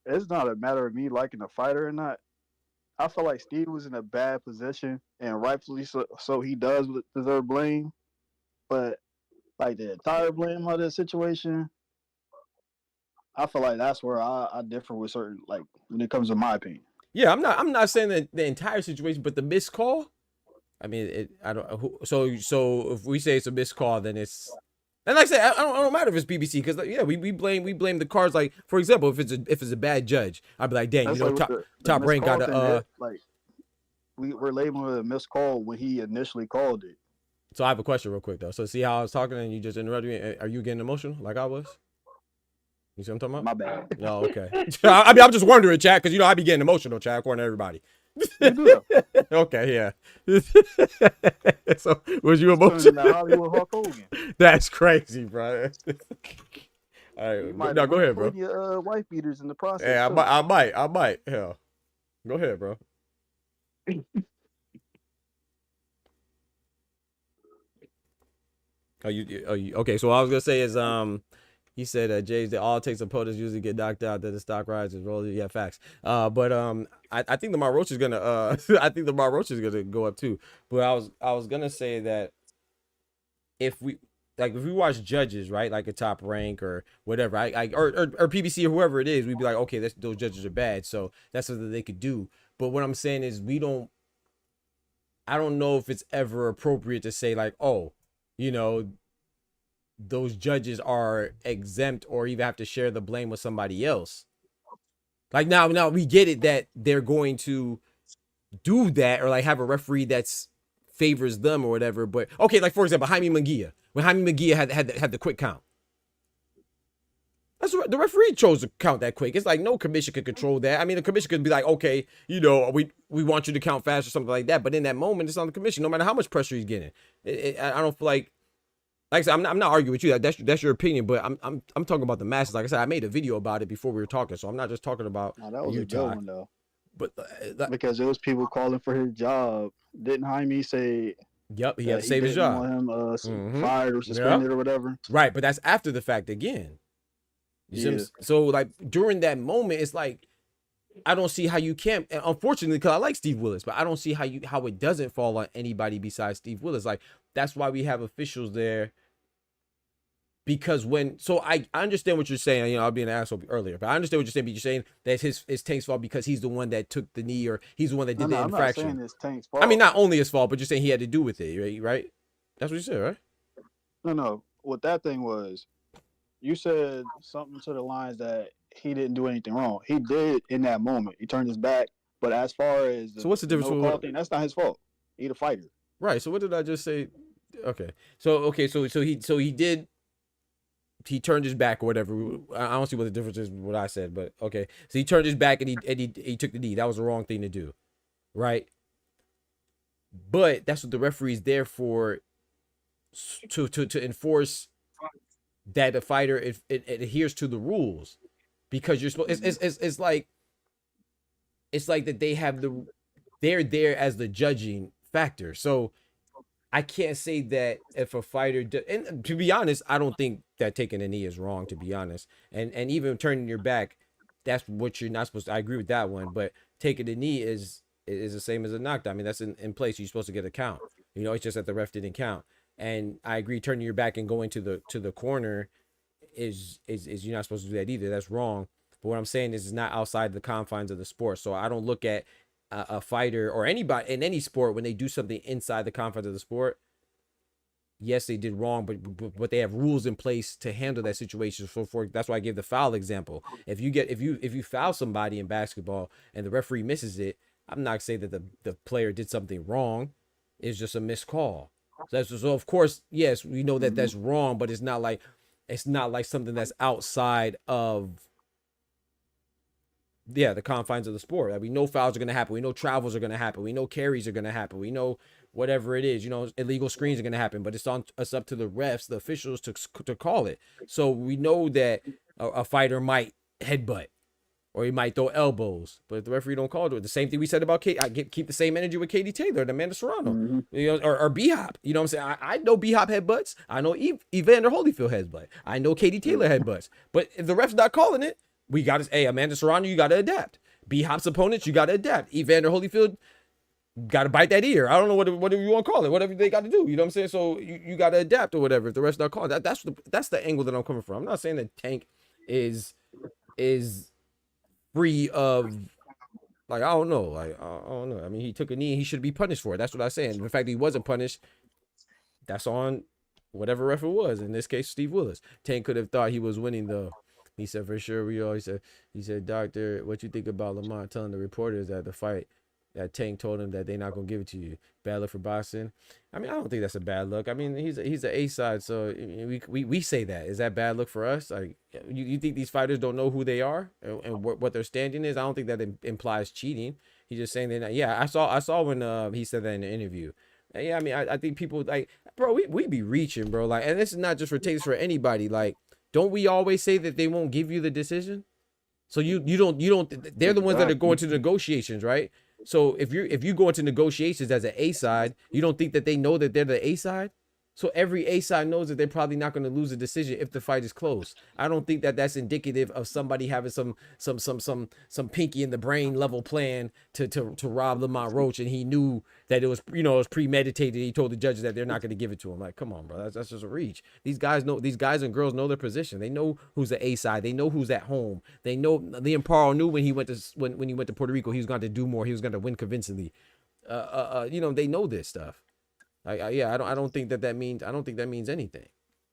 It's not a matter of me liking the fighter or not. I feel like Steve was in a bad position, and rightfully so he does deserve blame. But like the entire blame of this situation, I feel like that's where I differ with certain, like when it comes to my opinion. Yeah, I'm not saying that the entire situation, but the missed call. I mean, So if we say it's a missed call, then it's. And like I said, I don't matter if it's BBC, because yeah, we blame the cards. Like, for example, if it's a bad judge, I'd be like, dang, That's you know, like top rank got a like we're labeling it a missed call when he initially called it. So I have a question real quick though. So see how I was talking and you just interrupted me. Are you getting emotional like I was? You see what I'm talking about? My bad. No, okay. I mean, I'm just wondering, chat, because you know I be getting emotional, chat, according to everybody. Okay, yeah. So was you emotional? Hollywood Hulk Hogan. That's crazy, bro. All right, no, go ahead, bro. Your wife beaters in the process. Yeah, I might. Hell, go ahead, bro. Okay? So what I was gonna say is he said James, that all takes opponents usually get knocked out, then the stock rises, roll. Yeah, facts. But I think the Roach is gonna I think the Roach is gonna go up too. But I was gonna say that if we watch judges, right, like a Top Rank or whatever, or PBC or whoever it is, we'd be like, okay, those judges are bad, so that's something they could do. But what I'm saying is I don't know if it's ever appropriate to say like, oh, you know, those judges are exempt or even have to share the blame with somebody else. Like now we get it that they're going to do that or like have a referee that's favors them or whatever. But okay, like for example, Jaime Munguia, when Jaime Munguia had the quick count, that's the referee chose to count that quick. It's like no commission could control that. I mean, the commission could be like, okay, you know, we want you to count fast or something like that. But in that moment, it's on the commission, no matter how much pressure he's getting. I don't feel like I said, I'm not arguing with you. That's your opinion, but I'm talking about the masses. Like I said, I made a video about it before we were talking, so I'm not just talking about that was Utah. a good one though. But because there was people calling for his job. Didn't Jaime say? Yep, he had to save his job. Want him fired or suspended or whatever. Right, but that's after the fact again. So like during that moment, it's like I don't see how you can't. Unfortunately, because I like Steve Willis, but I don't see how it doesn't fall on anybody besides Steve Willis. Like that's why we have officials there. Because I understand what you're saying. You know, I'll be an asshole earlier, but I understand what you're saying. But you're saying that it's Tank's fault because he's the one that took the knee or he's the one that did the infraction. I'm not saying it's Tank's fault. I mean, not only his fault, but you're saying he had to do with it, right? That's what you said, right? No. What that thing was, you said something to the lines that he didn't do anything wrong. He did in that moment. He turned his back. But as far as so what's the difference? Thing, that's not his fault. He's a fighter. Right. So what did I just say? Okay. So he did. he turned his back or whatever. I don't see what the difference is with what I said, but okay. So he turned his back and he took the knee. That was the wrong thing to do, right? But that's what the referee's there for, to enforce that the fighter it adheres to the rules, because you're supposed. It's like that they're there as the judging factor. So I can't say that if a fighter, and to be honest, I don't think that taking a knee is wrong, to be honest. And even turning your back, that's what you're not supposed to. I agree with that one, but taking a knee is the same as a knockdown. I mean, that's in place. You're supposed to get a count. It's just that the ref didn't count. And I agree, turning your back and going to the corner is you're not supposed to do that either. That's wrong. But what I'm saying is, it's not outside the confines of the sport. So I don't look at a fighter or anybody in any sport when they do something inside the confines of the sport. Yes, they did wrong, but they have rules in place to handle that situation. So that's why I gave the foul example. If you foul somebody in basketball and the referee misses it, I'm not saying that the player did something wrong. It's just a missed call. So of course, yes, we know that that's wrong, but it's not like something that's outside of the confines of the sport. Like, we know fouls are going to happen. We know travels are going to happen. We know carries are going to happen. We know whatever it is, illegal screens are going to happen, but it's up to the refs, the officials to call it. So we know that a fighter might headbutt or he might throw elbows, but if the referee don't call it, the same thing we said about keep the same energy with Katie Taylor and Amanda Serrano, or B-Hop. You know what I'm saying? I know B-Hop headbutts. I know Evander Holyfield headbutt. I know Katie Taylor headbutts. But if the ref's not calling it, we got to, Amanda Serrano, you got to adapt. B-Hop's opponents, you got to adapt. Evander Holyfield, got to bite that ear. I don't know whatever you want to call it, whatever they got to do. You know what I'm saying? So you got to adapt or whatever. If the ref's not calling that, that's the angle that I'm coming from. I'm not saying that Tank is free of, like, I don't know. I mean, he took a knee. He should be punished for it. That's what I'm saying. The fact that he wasn't punished, that's on whatever ref it was. In this case, Steve Willis. Tank could have thought he was winning, though. He said, for sure, he said, doctor, what you think about Lamont telling the reporters that the fight, that Tank told him that they're not going to give it to you? Bad luck for boxing. I mean, I don't think that's a bad look. I mean, he's an A-side, so we say that. Is that bad look for us? Like, you think these fighters don't know who they are and what their standing is? I don't think that implies cheating. He's just saying that. Yeah, I saw when he said that in the interview. And yeah, I mean, I think people, like, bro, we be reaching, bro. Like, and this is not just for Tank, for anybody. Like, don't we always say that they won't give you the decision? So you don't. They're the ones that are going to negotiations, right? So if you go into negotiations as an A side, you don't think that they know that they're the A side? So every A side knows that they're probably not going to lose a decision if the fight is close. I don't think that that's indicative of somebody having some pinky in the brain level plan to rob Lamont Roach, and he knew that it was premeditated. He told the judges that they're not going to give it to him. Like, come on, bro, that's just a reach. These guys and girls know their position. They know who's the A side. They know who's at home. They know Liam Parle knew when he went to Puerto Rico, he was going to do more. He was going to win convincingly. They know this stuff. I don't think that means anything.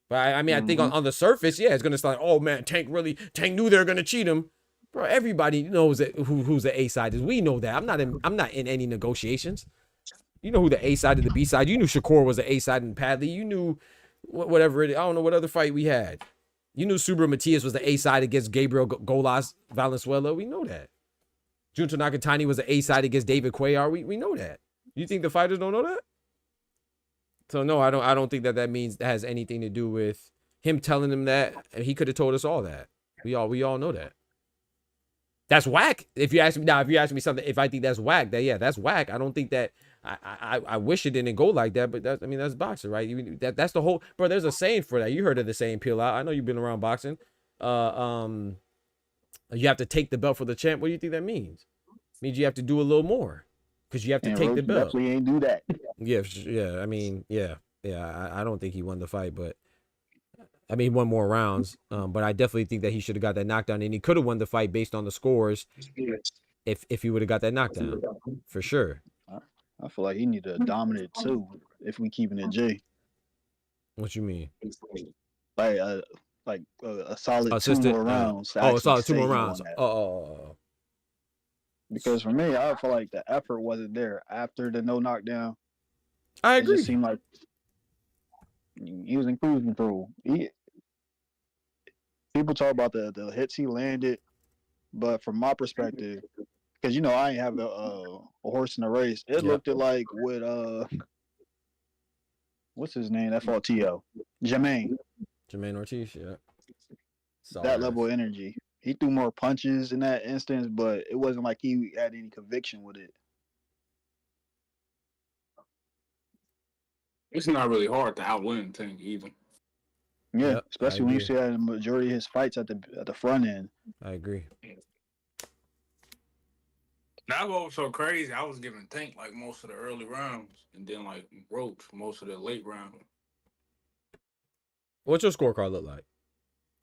But I mean, I think on the surface, yeah, it's gonna start. Oh man, Tank knew they were gonna cheat him, bro. Everybody knows that who's the A side is. We know that. I'm not in any negotiations. You know who the A side and the B side. You knew Shakur was the A side and Padley. You knew whatever it is. I don't know what other fight we had. You knew Subra Matias was the A side against Gabriel Golas Valenzuela. We know that. Junto Nakatani was the A side against David Cuellar. We know that. You think the fighters don't know that? So no, I don't think that means that has anything to do with him telling them that. He could have told us all that. We all know that. That's whack. If you ask me something, if I think that's whack, that's whack. I don't think that. I wish it didn't go like that, but that's boxing, right? That's the whole, bro. There's a saying for that. You heard of the saying, peel out. I know you've been around boxing. You have to take the belt for the champ. What do you think that means? It means you have to do a little more. Because you have to take the belt. Definitely ain't do that. Yeah. I mean, yeah. I don't think he won the fight, but I mean, he won more rounds. But I definitely think that he should have got that knockdown, and he could have won the fight based on the scores if he would have got that knockdown, for sure. I feel like he needed a dominant too. If we keeping it G. What you mean? Like a solid 2 more rounds. A solid 2 more rounds. Because for me, I feel like the effort wasn't there after the no knockdown. I agree. It just seemed like he was in cruise control. People talk about the hits he landed, but from my perspective, because I ain't have a horse in the race. It looked like with what's his name? That fought T.O. Jermaine Ortiz, yeah. that level of energy. He threw more punches in that instance, but it wasn't like he had any conviction with it. It's not really hard to outwin Tank either. Yeah, Yep, especially when you see that in the majority of his fights at the front end. I agree. That was so crazy. I was giving Tank like most of the early rounds, and then like Roach most of the late rounds. What's your scorecard look like?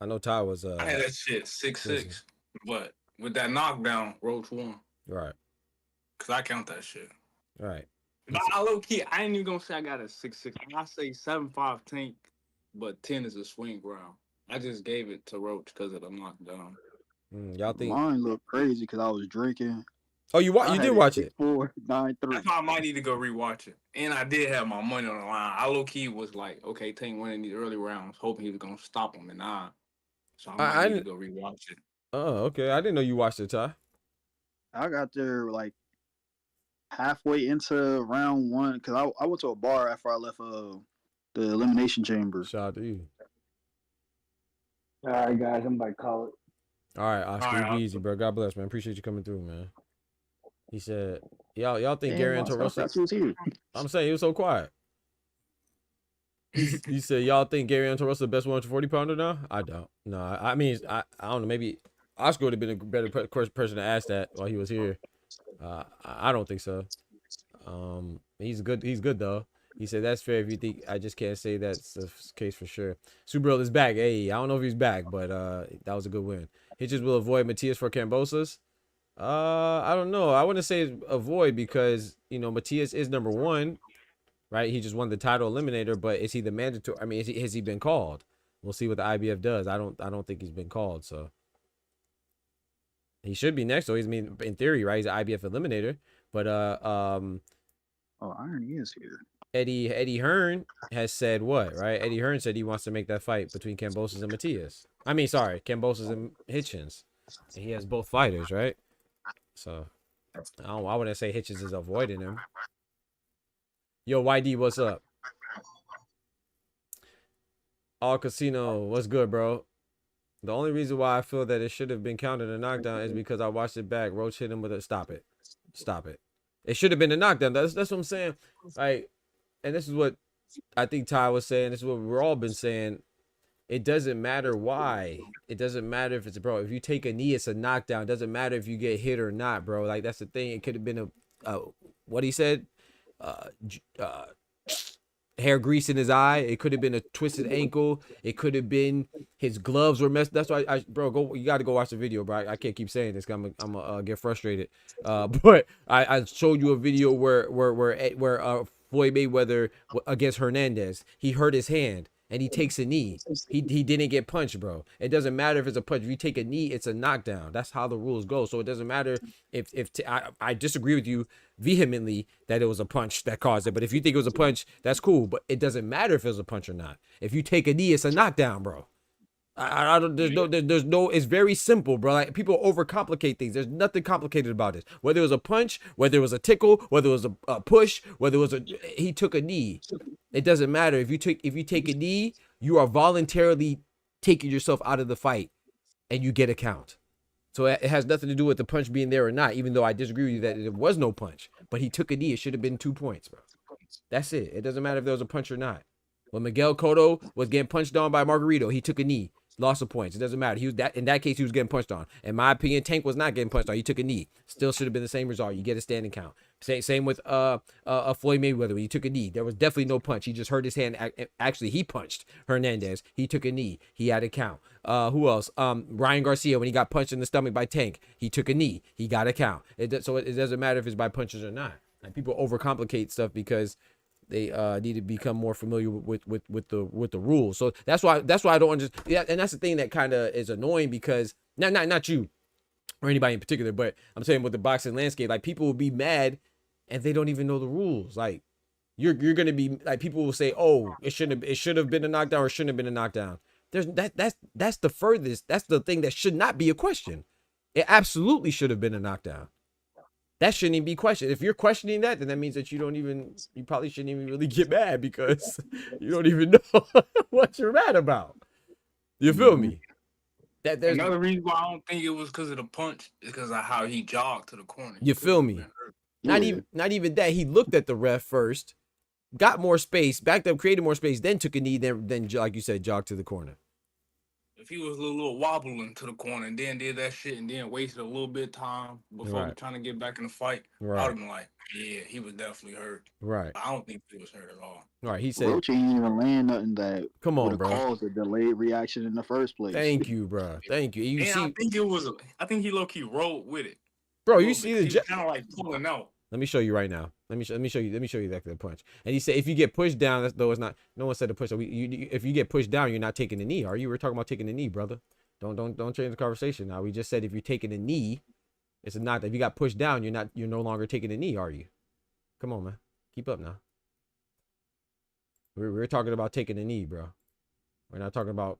I know Ty was. I had that shit 6-6, but with that knockdown, Roach won. Right. Cause I count that shit. Right. But I low key, I ain't even gonna say I got a 6-6. I say 7-5 Tank, but 10 is a swing round. I just gave it to Roach because of the knockdown. Y'all think mine looked crazy because I was drinking. Oh, you did watch it? 4-9-3. That's why I might need to go rewatch it. And I did have my money on the line. I low key was like, okay, Tank winning these early rounds, hoping he was gonna stop him, and nah. So I might need to go rewatch it. Oh, okay. I didn't know you watched it, Ty. I got there like halfway into round 1 because I went to a bar after I left the elimination chamber. Shout out to you. All right, guys, I'm about to call it. All right, Oscar, be easy, bro. God bless, man. Appreciate you coming through, man. He said, y'all think Gary Antorosa? I'm saying he was so quiet. He said, y'all think Gary Antorosa the best 140 pounder now? I don't. No, I mean, I don't know. Maybe Oscar would have been a better person to ask that while he was here. I don't think so. He's good. He's good though. He said that's fair if you think. I just can't say that's the case for sure. Supergirl is back. Hey, I don't know if he's back, but that was a good win. Hitches will avoid Matias for Cambosas. I don't know. I wouldn't say avoid because Matias is number 1, right? He just won the title eliminator, but is he the mandatory? I mean, has he been called? We'll see what the IBF does. I don't think he's been called, so he should be next. So in theory, right? He's an IBF eliminator, but Irony is here. Eddie Hearn has said what, right? Eddie Hearn said he wants to make that fight between Cambosas and Matias. I mean, sorry, Cambosas and Hitchens. And he has both fighters, right? So I wouldn't say Hitchens is avoiding him. Yo, YD, what's up? All Casino, what's good, bro? The only reason why I feel that it should have been counted a knockdown is because I watched it back. Roach hit him with a stop it. It should have been a knockdown. That's what I'm saying. Like, and this is what I think Ty was saying. This is what we've all been saying. It doesn't matter why. It doesn't matter if it's if you take a knee, it's a knockdown. It doesn't matter if you get hit or not, bro. Like, that's the thing. It could have been what he said, hair grease in his eye. It could have been a twisted ankle. It could have been his gloves were messed. That's why you got to go watch the video, bro. I can't keep saying this. I'm gonna get frustrated. But I showed you a video where Floyd Mayweather against Hernandez, he hurt his hand. And he takes a knee. He didn't get punched, bro. It doesn't matter if it's a punch. If you take a knee, it's a knockdown. That's how the rules go. So it doesn't matter if I disagree with you vehemently that it was a punch that caused it. But if you think it was a punch, that's cool. But it doesn't matter if it was a punch or not. If you take a knee, it's a knockdown, bro. I don't. There's no. It's very simple, bro. Like, people overcomplicate things. There's nothing complicated about it. Whether it was a punch, whether it was a tickle, whether it was a push, whether it was he took a knee. It doesn't matter if you take a knee. You are voluntarily taking yourself out of the fight, and you get a count. So it has nothing to do with the punch being there or not. Even though I disagree with you that there was no punch, but he took a knee. It should have been 2 points, bro. That's it. It doesn't matter if there was a punch or not. When Miguel Cotto was getting punched on by Margarito, he took a knee. Loss of points. It doesn't matter. In that case, he was getting punched on. In my opinion, Tank was not getting punched on. He took a knee. Still should have been the same result. You get a standing count. Same with Floyd Mayweather. When he took a knee, there was definitely no punch. He just hurt his hand. Actually, he punched Hernandez. He took a knee. He had a count. Who else? Ryan Garcia, when he got punched in the stomach by Tank, he took a knee. He got a count. So it doesn't matter if it's by punches or not. Like, people overcomplicate stuff because they need to become more familiar with the rules. So that's why I don't understand. Yeah, and that's the thing that kind of is annoying because not you or anybody in particular, but I'm saying with the boxing landscape, like, people will be mad and they don't even know the rules. Like, you're gonna be like, people will say, oh, it should have been a knockdown or shouldn't have been a knockdown. That's the furthest. That's the thing that should not be a question. It absolutely should have been a knockdown. That shouldn't even be questioned. If you're questioning that, then that means that you probably shouldn't even really get mad because you don't even know what you're mad about. You feel me? There's another reason why I don't think it was because of the punch is because of how he jogged to the corner. You feel me? Not even that. He looked at the ref first, got more space, backed up, created more space, then took a knee, then like you said, jogged to the corner. If he was a little wobbling to the corner and then did that shit and then wasted a little bit of time before trying to get back in the fight, I would have been like, yeah, he was definitely hurt. Right. But I don't think he was hurt at all. Right. He said Roach ain't even land nothing that would have caused a delayed reaction in the first place. Thank you, bro. Thank you. You see, I think he low key rolled with it. Bro, you see the kind of like pulling out. Let me show you right now. Let me show you exactly the punch. And he said if you get pushed down, though it's not. No one said to push. If you get pushed down, you're not taking the knee, are you? We're talking about taking the knee, brother. Don't change the conversation now. We just said if you're taking a knee, it's not. If you got pushed down, you're no longer taking a knee, are you? Come on, man. Keep up now. We're talking about taking a knee, bro. We're not talking about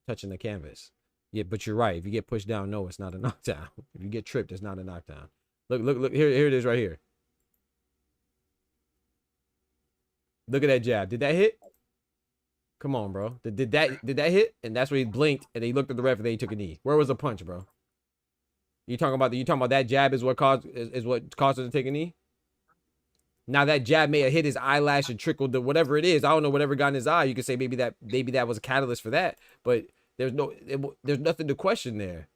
touching the canvas. Yeah, but you're right. If you get pushed down, no, it's not a knockdown. If you get tripped, it's not a knockdown. Look. Here it is right here. Look at that jab. Did that hit? Come on, bro. Did that hit? And that's where he blinked and he looked at the ref and then he took a knee. Where was the punch, bro? You talking about that jab is what caused him to take a knee? Now that jab may have hit his eyelash and trickled to whatever it is. I don't know whatever got in his eye. You could say maybe that was a catalyst for that, but there's nothing to question there.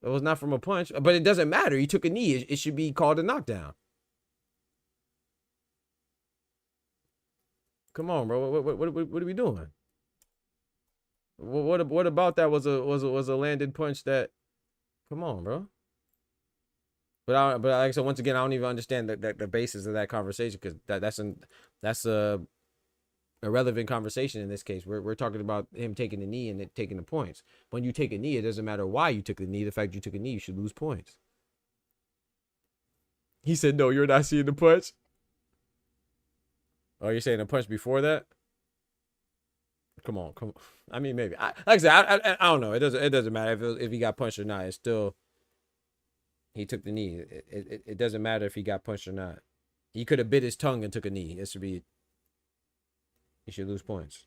It was not from a punch, but it doesn't matter. He took a knee. It should be called a knockdown. Come on, bro. What are we doing? What about that was a landed punch that? Come on, bro. But like I said, once again, I don't even understand the basis of that conversation because that's a irrelevant conversation in this case. We're talking about him taking the knee and taking the points. When you take a knee, it doesn't matter why you took the knee. The fact you took a knee, you should lose points. He said, "No, you're not seeing the punch." Oh, you're saying a punch before that? Come on. I mean, maybe. Like I said, I don't know. It doesn't matter if he got punched or not. It's still he took the knee. It doesn't matter if he got punched or not. He could have bit his tongue and took a knee. He should lose points.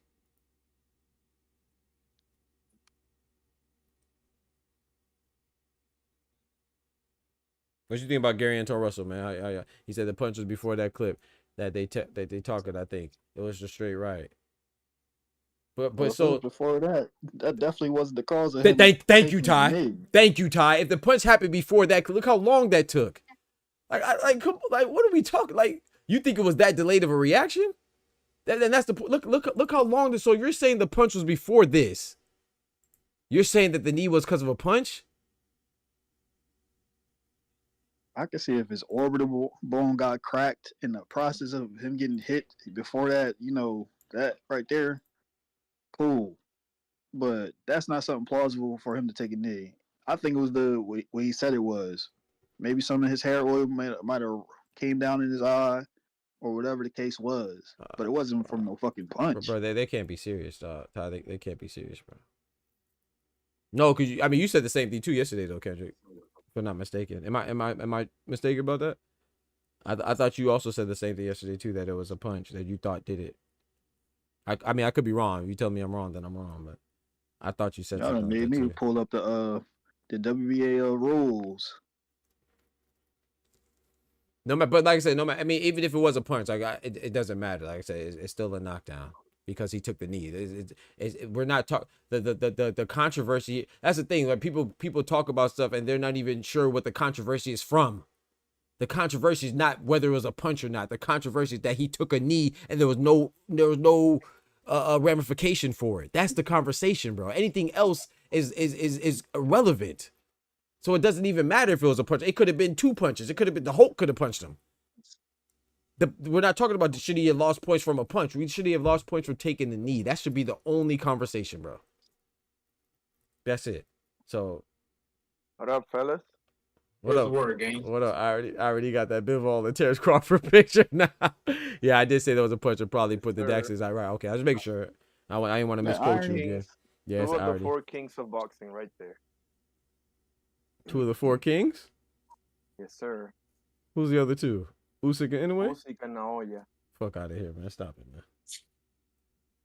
What you think about Gary Anton Russell, man? He said the punch was before that clip that they talked it. I think it was just straight right. But so before that definitely wasn't the cause of him. Thank you, Ty. Thank you, Ty. If the punch happened before that, look how long that took. Like what are we talking? Like, you think it was that delayed of a reaction? Then that's the look how long this. So you're saying the punch was before this? You're saying that the knee was because of a punch? I can see if his orbital bone got cracked in the process of him getting hit before that, that right there, cool. But that's not something plausible for him to take a knee. I think it was the way he said it was. Maybe some of his hair oil might have came down in his eye or whatever the case was. But it wasn't from no fucking punch. Bro, they can't be serious, Ty. They can't be serious, bro. No, because you said the same thing too yesterday, though, Kendrick. If I'm not mistaken. Am I mistaken about that? I thought you also said the same thing yesterday too, that it was a punch that you thought did it. I mean, I could be wrong. If you tell me I'm wrong, then I'm wrong. But I thought you said Y'all something. Made me pull up the WBA rules. No matter, but like I said, no matter. I mean, even if it was a punch, it doesn't matter. Like I said, it's still a knockdown because he took the knee. We're not talking the controversy. That's the thing. Like people talk about stuff and they're not even sure what the controversy is from. The controversy is not whether it was a punch or not. The controversy is that he took a knee and there was no ramification for it. That's the conversation, bro. Anything else is irrelevant. So it doesn't even matter if it was a punch. It could have been two punches. It could have been the Hulk could have punched him. We're not talking about should he have lost points from a punch. Should he have lost points from taking the knee? That should be the only conversation, bro. That's it. So, what up, fellas? What up? What up? I already got that Bivol and Terrence Crawford picture now. Yeah, I did say there was a punch. I probably put the Daxes. Right. Okay, I was just making sure. I didn't want to misquote you again. Yes, Two I of the already. 4 kings of boxing right there. 2 of the 4 kings. Yes, sir. Who's the other 2? Usyk and Inoue? Usyk and Naoya. Fuck out of here, man. Stop it, man.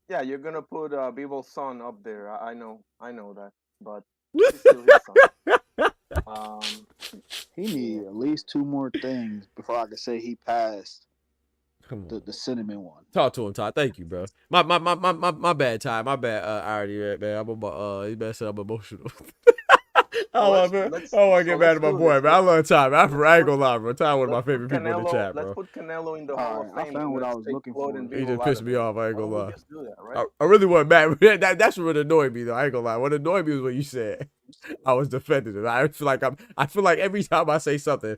Yeah, you're gonna put Beebal's son up there. I know that, but he's still his son. He need at least 2 more things before I can say he passed Come on. the cinnamon one. Talk to him, Todd. Thank you, bro. My bad, Ty. My bad. I already, man. I'm about, you better say I'm emotional. I don't want to get mad at my boy, man. I love Ty, man. I ain't gonna lie, bro. Ty one of my favorite people in the chat, bro. Let's put Canelo in the Hall of Fame. I found what I was looking for. He just pissed me off. I ain't gonna lie. Just do that, right? I really wasn't mad. That's what annoyed me, though. I ain't gonna lie. What annoyed me was what you said. I was defending it. I feel like every time I say something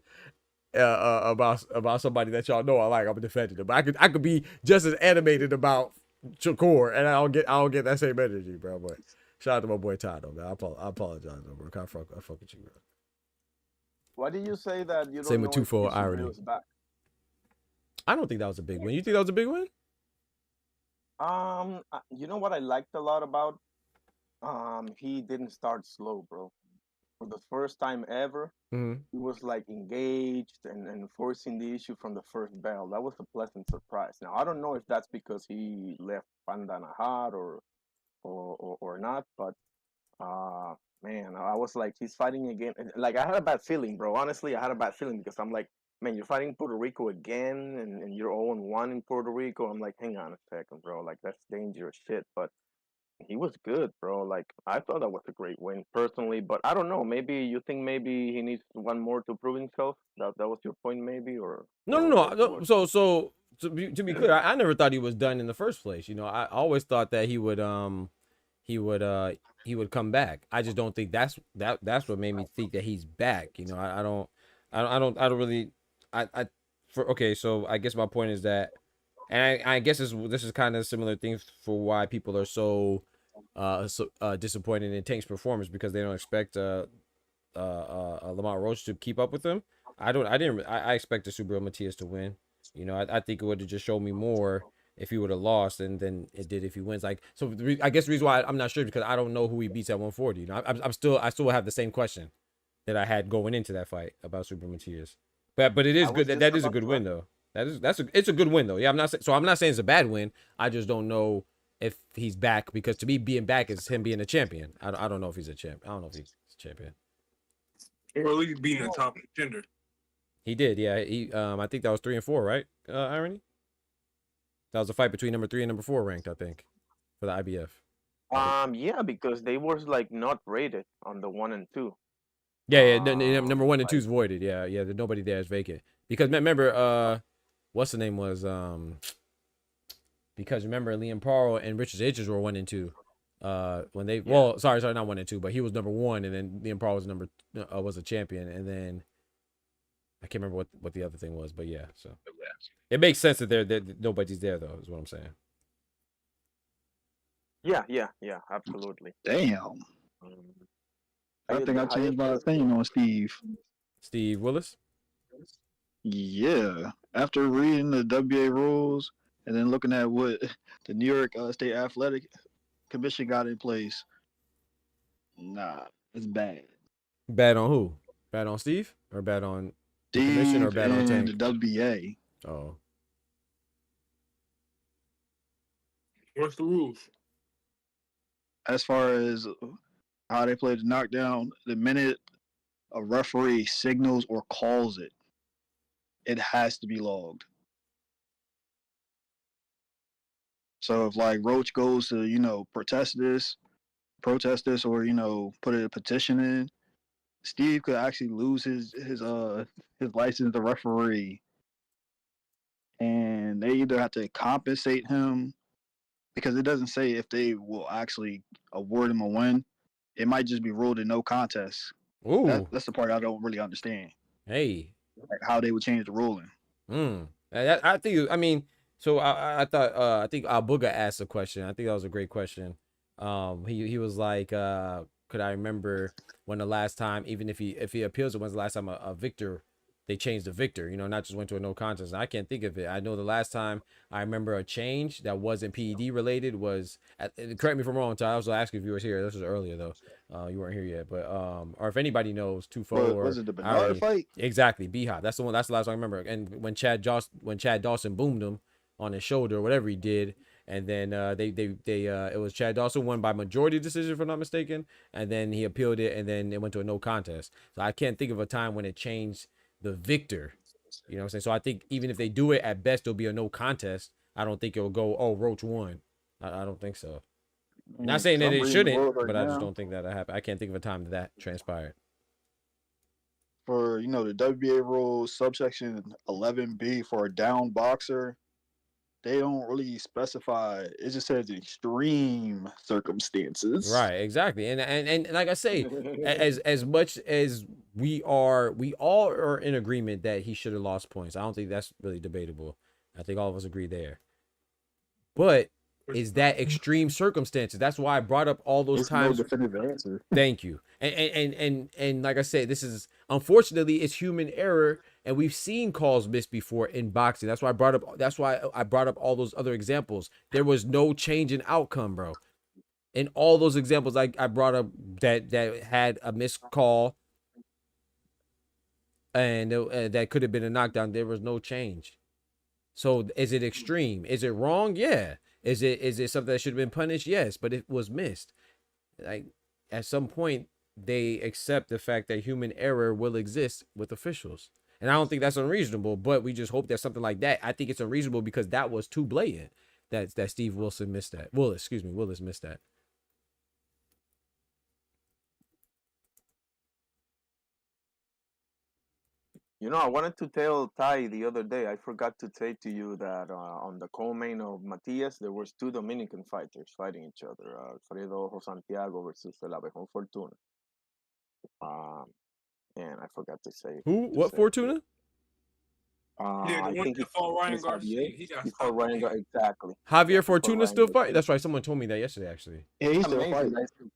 about somebody that y'all know I like, I'm defending them. But I could be just as animated about Shakur, and I don't get that same energy, bro. But shout out to my boy Ty, though, man. I apologize, though, bro. I fuck with you, bro. Why did you say that you don't Same know with twofold irony. Back? I don't think that was a big win. You think that was a big win? You know what I liked a lot about? He didn't start slow, bro. For the first time ever, he was like engaged and forcing the issue from the first bell. That was a pleasant surprise. Now I don't know if that's because he left Pandana hot or not, but man, I was like, he's fighting again. Like, I had a bad feeling, bro. Honestly, I had a bad feeling because I'm like, man, you're fighting Puerto Rico again, and you're 0-1 in Puerto Rico. I'm like, hang on a second, bro. Like, that's dangerous shit. But he was good, bro. Like, I thought that was a great win personally. But I don't know. Maybe you think maybe he needs one more to prove himself. That was your point, maybe, or No. So to be clear, I never thought he was done in the first place. You know, I always thought that he would come back. I just don't think that's what made me think that he's back. You know, I don't really. Okay. So I guess my point is that, and I guess this is kind of similar things for why people are so disappointed in Tank's performance, because they don't expect Lamont Roach to keep up with him. I expected Subriel Matias to win. You know, I think it would have just showed me more if he would have lost than it did if he wins. Like, so I guess the reason why I'm not sure, because I don't know who he beats at 140. You know, I still have the same question that I had going into that fight about Subriel Matias. But it is good. That is a good win, though. It's a good win, though. Yeah, I'm not saying it's a bad win. I just don't know if he's back, because to me, being back is him being a champion. I don't know if he's a champ. I don't know if he's a champion. Or at least being a top contender. He did, yeah. I think that was 3 and 4, right? Irony. That was a fight between number 3 and number 4 ranked, I think, for the IBF. Yeah, because they were like not rated on the 1 and 2. Yeah. Number 1 and 2 is voided. Yeah. Nobody there is vacant, because remember, what's the name was because remember Liam Parle and Richard Edges were 1 and 2. When they sorry, not 1 and 2, but he was number 1, and then Liam Parle was was a champion, and then I can't remember what the other thing was, but yeah. So it makes sense that nobody's there, though, is what I'm saying. Yeah, absolutely. Damn. I think I changed my opinion on Steve. Steve Willis? Yeah. After reading the WA rules and then looking at what the New York State Athletic Commission got in place, nah, it's bad. Bad on who? Bad on Steve? Or bad on the Steve commission, or bad on Tank? the WBA. Oh. What's the rules? As far as how they play the knockdown, the minute a referee signals or calls it, it has to be logged. So if like Roach goes to, protest this, or, put a petition in, Steve could actually lose his license to referee. And they either have to compensate him, because it doesn't say if they will actually award him a win. It might just be ruled a no contest. Ooh. That's the part I don't really understand. Hey. Like how they would change the ruling. I think, so I thought, I think Albuga asked a question. I think that was a great question. He was like, could I remember when the last time, even if he appeals it, when's the last time a victor they changed the victor, you know, not just went to a no contest. I can't think of it. I know the last time I remember a change that wasn't PED related was, correct me if I'm wrong, Ty, I was asking if you were here. This was earlier though. You weren't here yet, but or if anybody knows, Tufo or was it the Bernard fight? Exactly, B-Hop. That's the one. That's the last one I remember. And when Chad Dawson boomed him on his shoulder, or whatever he did, and then it was Chad Dawson won by majority decision, if I'm not mistaken, and then he appealed it, and then it went to a no contest. So I can't think of a time when it changed the victor. You know what I'm saying? So I think even if they do it, at best it'll be a no contest. I don't think it'll go, oh, Roach won. I don't think so. Not saying that it shouldn't, but I just don't think that'll happen. I can't think of a time that transpired. For, you know, the WBA rules, subsection 11B, for a down boxer, they don't really specify. It just says extreme circumstances. Right, exactly. And like I say, as much as we all are in agreement that he should have lost points. I don't think that's really debatable. I think all of us agree there. But is that extreme circumstances? That's why I brought up all those times. No definitive answer. Thank you. And like I said, this is, unfortunately, it's human error, and we've seen calls missed before in boxing. That's why I brought up all those other examples. There was no change in outcome, bro. In all those examples I brought up that had a missed call and that could have been a knockdown, there was no change. So is it extreme? Is it wrong? Yeah. Is it something that should have been punished? Yes, but it was missed. Like, at some point, they accept the fact that human error will exist with officials. And I don't think that's unreasonable, but we just hope that something like that, I think it's unreasonable because that was too blatant that Steve Wilson missed that. Willis missed that. You know, I wanted to tell Ty the other day. I forgot to say to you that on the co-main of Matias, there was two Dominican fighters fighting each other. Alfredo Santiago versus El Abejón Fortuna. And I forgot to say. Who? What Fortuna? I think he fought Ryan Garcia. He fought Ryan Garcia, exactly. Javier Fortuna still fighting? That's right. Someone told me that yesterday, actually. Yeah, he's still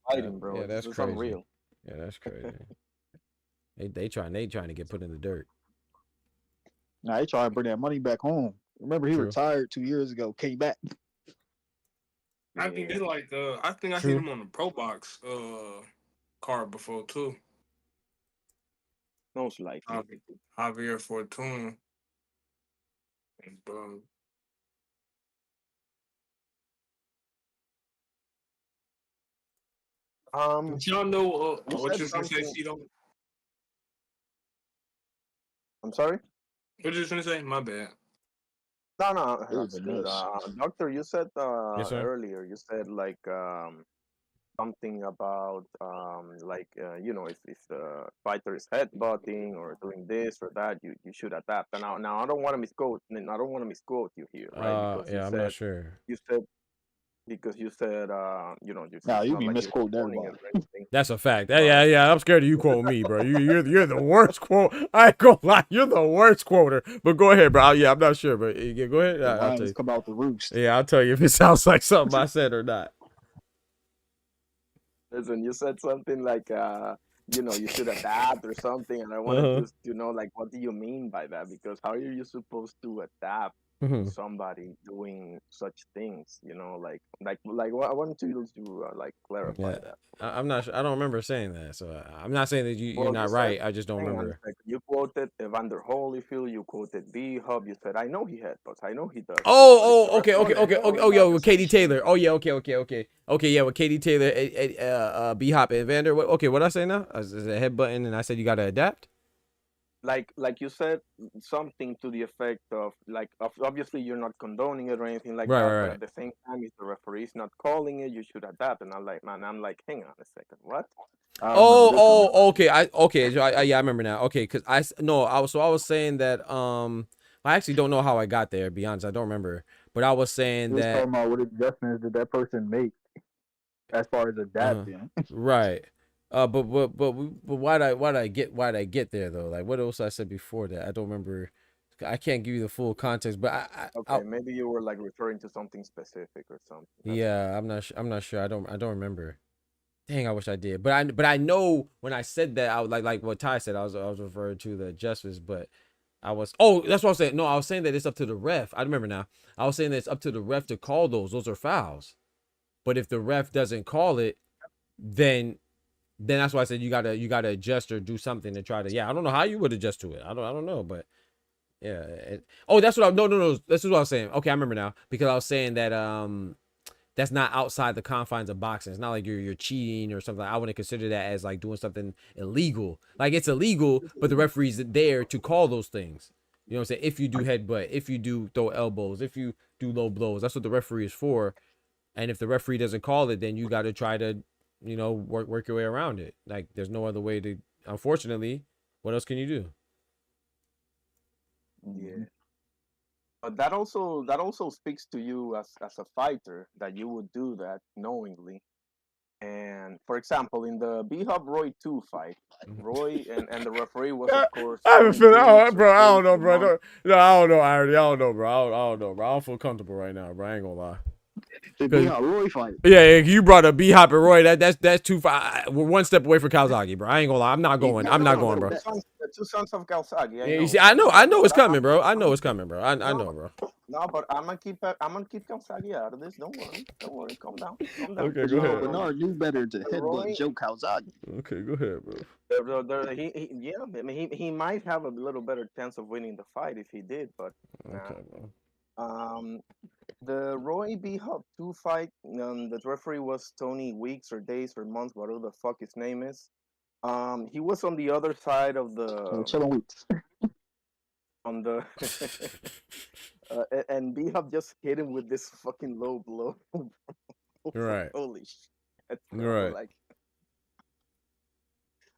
fighting, bro. Yeah, that's it's crazy. Unreal. Yeah, that's crazy. they trying to get put in the dirt. Nah, they trying to bring that money back home. Remember, he retired 2 years ago, came back. I think he like I think I seen him on the Pro Box card before too. Most likely. Javier Fortuna. Y'all know what you're gonna say, Cito? I'm sorry? What you gonna say? My bad. No, that's good. Doctor, you said Yes, sir. earlier, you said like something about you know, if the fighter is headbutting or doing this or that, you should adapt. And now I don't want to misquote you here, right? Because I'm not sure. You said because you said you know, you be misquoting everybody. That's a fact. Yeah. I'm scared of you quoting me, bro. You're the worst quote. I ain't gonna lie, you're the worst quoter. But go ahead, bro. I'm not sure, but go ahead. I'll tell you. Come out the roost. Yeah, I'll tell you if it sounds like something I said or not. Listen, you said something like you know, you should adapt or something, and I wanted to know, like, what do you mean by that? Because how are you supposed to adapt to somebody doing such things? You know, like I wanted you to like clarify that. I'm not sure. I don't remember saying that, so I'm not saying that you're not right. I just don't remember. You quoted Evander Holyfield. You quoted B-Hub. You said, "I know he headbutts. I know he does." Okay. Oh, yo, with Katie Taylor. Oh, yeah. Okay. Yeah, with Katie Taylor, B-Hop, and Evander. What did I say now? Is it a headbutting? And I said you gotta adapt. Like you said something to the effect of like, obviously you're not condoning it or anything like that, but at the same time, if the referee's not calling it, you should adapt. And I'm like, hang on a second, what? Okay. I remember now. Okay, because I was saying that I actually don't know how I got there. To be honest, I don't remember. But I was saying that. Talking about what adjustments did that person make as far as adapting? Right. But why'd I get there though? Like, what else I said before that? I don't remember. I can't give you the full context, but maybe you were like referring to something specific or something. Yeah, I'm not sure. I don't remember. Dang, I wish I did. But I know when I said that, I was like what Ty said. I was referring to the adjustments, but I was that's what I was saying. No, I was saying that it's up to the ref. I remember now. I was saying that it's up to the ref to call those. Those are fouls. But if the ref doesn't call it, then that's why I said you gotta adjust or do something to try to. Yeah, I don't know how you would adjust to it. I don't know, but yeah. That's what I no. This is what I was saying. Okay, I remember now because I was saying that that's not outside the confines of boxing. It's not like you're cheating or something. I wouldn't consider that as like doing something illegal. Like it's illegal, but the referee's there to call those things. You know what I'm saying? If you do headbutt, if you do throw elbows, if you do low blows, that's what the referee is for. And if the referee doesn't call it, then you got to try to, work your way around it. Like there's no other way to. Unfortunately, what else can you do? Yeah. But that also speaks to you as a fighter that you would do that knowingly. And for example, in the B-Hub Roy 2 fight, Roy and the referee was of course. I have a feeling, bro. I don't know, bro. I don't know. I don't know, bro. I don't know, bro. I don't feel comfortable right now, bro. I ain't gonna lie. The B-Hop Roy fight. Yeah, you brought up B-Hop and Roy. That's too far. We're one step away from Calzaghe, bro. I ain't gonna lie. I'm not going, bro. The two sons of Calzaghe. Yeah, you see, I know it's coming, bro. I know it's coming, bro. I know, bro. No, but I'm gonna keep Calzaghe out of this. Don't worry. Calm down. Okay, go ahead. Bernard knew better to headbutt Joe Calzaghe. Okay, go ahead, bro. He might have a little better chance of winning the fight if he did, but okay, bro. The Roy B. Hub 2 fight, the referee was Tony Weeks or Days or Months, whatever the fuck his name is. He was on the other side of the. Chillin' Weeks. On the. And B. Hub just hit him with this fucking low blow. Right. Holy shit. Right. Like.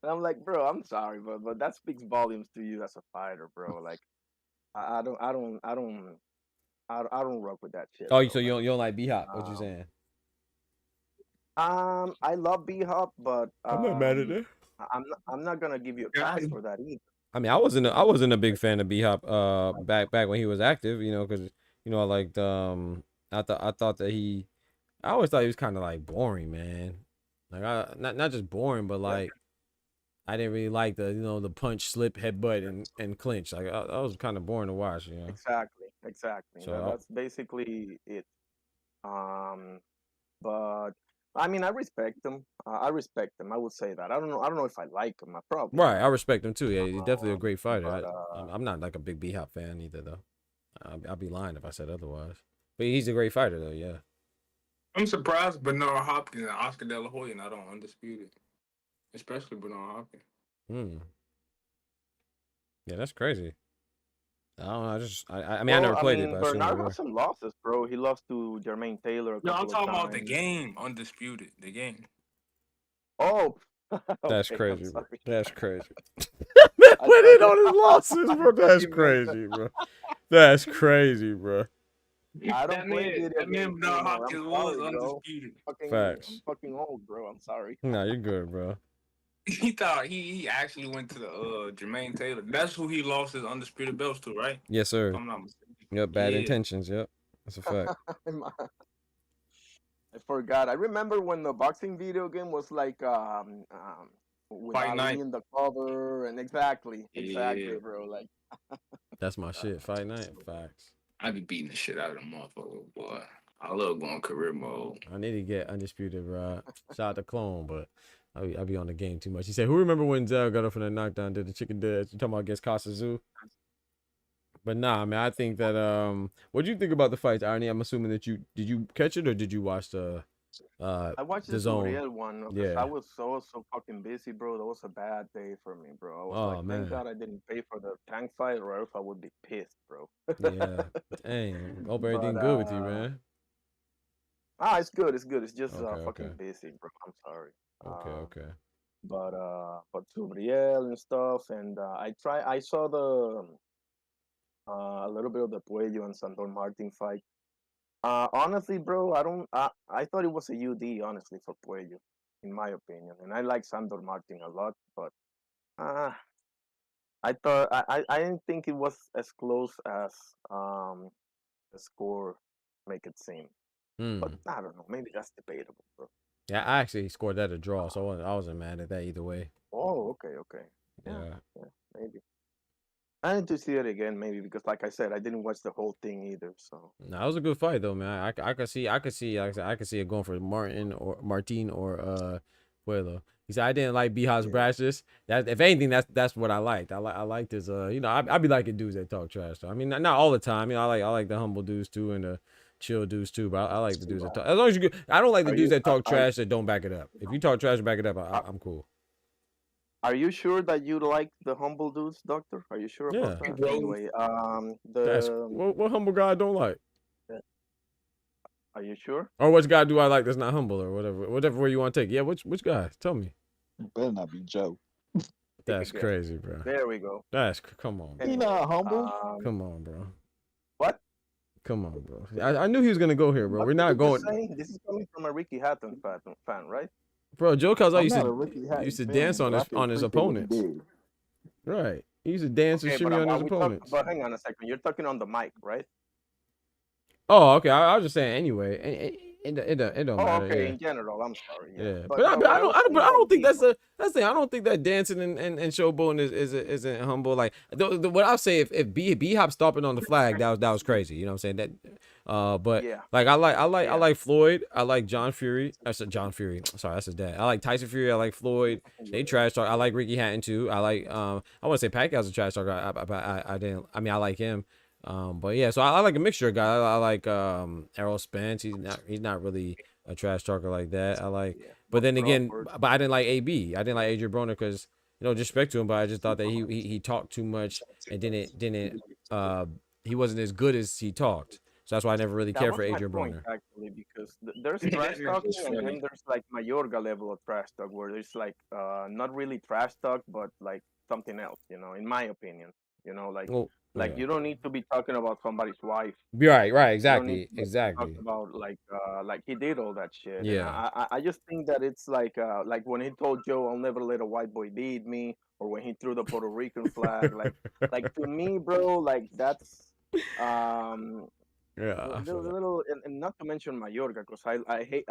And I'm like, bro, I'm sorry, but that speaks volumes to you as a fighter, bro. Like, I don't rock with that shit. Oh, so you don't like B-Hop? What you saying? I love B-Hop, but I'm not mad at it. I'm not gonna give you a pass for that either. I mean, I wasn't a big fan of B-Hop back when he was active, because I liked I thought that I always thought he was kind of like boring, man. Like not just boring, but like I didn't really like the the punch, slip, headbutt, and clinch. Like that was kind of boring to watch, Exactly. So that's basically it. But I mean, I respect him. I would say that. I don't know if I like him. I probably right. I respect him too. Yeah, he's definitely a great fighter. But, I'm not like a big B-Hop fan either, though. I'd be lying if I said otherwise. But he's a great fighter, though. Yeah. I'm surprised Bernard Hopkins and Oscar De La Hoya not on Undisputed, especially Bernard Hopkins. Yeah, that's crazy. I don't know. I never played it. But Bernard has some losses, bro. He lost to Jermaine Taylor. No, I'm talking about the game, Undisputed, the game. Oh, that's crazy, bro. That's crazy. Put it on his losses, bro. That's crazy, bro. That's crazy, bro. I don't play that man Bernard Hopkins was Undisputed. Facts. I'm fucking old, bro. I'm sorry. Nah, you're good, bro. He thought he actually went to the Jermaine Taylor. That's who he lost his undisputed belts to, right? Yes, sir. If I'm not mistaken. Yep, bad intentions. Yep, that's a fact. I forgot. I remember when the boxing video game was like with Ali in the cover and exactly, bro. Like that's my shit. Fight night, facts. I be beating the shit out of them motherfuckers, boy. I love going career mode. I need to get undisputed, bro. Shout out to Clone, but I be on the game too much. He said, "Who remember when Zell got up from that knockdown, did the chicken dance? You talking about against Costa Zoo?" But nah, man, I think that what do you think about the fights, Arnie? I'm assuming that did you catch it or did you watch the I watched the Zone one. Yeah, I was so fucking busy, bro. That was a bad day for me, bro. I was like, man. Thank God I didn't pay for the tank fight, or else I would be pissed, bro. Yeah, dang. Hope everything good with you, man. It's good. It's good. It's just fucking busy, bro. I'm sorry. Okay. But Subriel and stuff, and I saw the a little bit of the Puello and Sandor Martin fight. Honestly, bro, I thought it was a UD, honestly, for Puello, in my opinion, and I like Sandor Martin a lot, but I thought I didn't think it was as close as the score make it seem. But I don't know. Maybe that's debatable, bro. Yeah, I actually scored that a draw, so I wasn't mad at that either way. Oh, okay. Yeah. Maybe. I need to see it again, maybe, because like I said, I didn't watch the whole thing either. So No, it was a good fight though, man. I could see, like I said, I could see it going for Martin or Puello. He said I didn't like B-Hop's brashness. That if anything, that's what I liked. I liked his you know, I be liking dudes that talk trash though. I mean, not all the time. You know, I like the humble dudes too and the chill dudes too. But I like the dudes that talk. As long as you good. I don't like the dudes that talk trash that don't back it up. If you talk trash and back it up, I'm cool. are you sure that you like the humble dudes, Doctor? Are you sure about that? Anyway, what humble guy I don't like? Are you sure? Or which guy do I like that's not humble or whatever way you want to take? Yeah, which guy? Tell me. It better not be Joe. That's crazy, bro. There we go. Come on. Anyway, He not humble. Come on, bro. What? Come on, bro. I knew he was gonna go here, bro. We're not going. This is coming from a Ricky Hatton fan, right? Bro, Joe Calzaghe used to dance on his opponents. Right. He used to dance and shimmy on his opponents. But hang on a second. You're talking on the mic, right? Oh, okay. I was just saying anyway. It don't matter. Okay. Yeah. In general, I'm sorry. Yeah. But I don't think that's the thing. I don't think that dancing and showboating isn't humble. Like what I'll say if B-Hop stomping on the flag, that was crazy. You know what I'm saying? That but yeah. like I like Floyd. I like John Fury. I said John Fury. Sorry, that's his dad. I like Tyson Fury. I like Floyd. They trash talk. I like Ricky Hatton too. I like I want to say Pacquiao's a trash talker. I mean I like him. But yeah, so I like a mixture of guys. I like Errol Spence. He's not really a trash talker like that. I like, but then again, but I didn't like AB. I didn't like Adrian Broner because disrespect to him, but I just thought that he talked too much and didn't he wasn't as good as he talked. So that's why I never really cared for Adrian Broner. Actually, because there's trash talking and then there's like Mayorga level of trash talk where there's like not really trash talk but like something else. In my opinion, like. Well, like you don't need to be talking about somebody's wife. Right, exactly. Talk about like he did all that shit. Yeah. And I just think that it's like when he told Joe, "I'll never let a white boy beat me," or when he threw the Puerto Rican flag, like to me, bro, like that's yeah. A little, and not to mention Mayorga, because I hate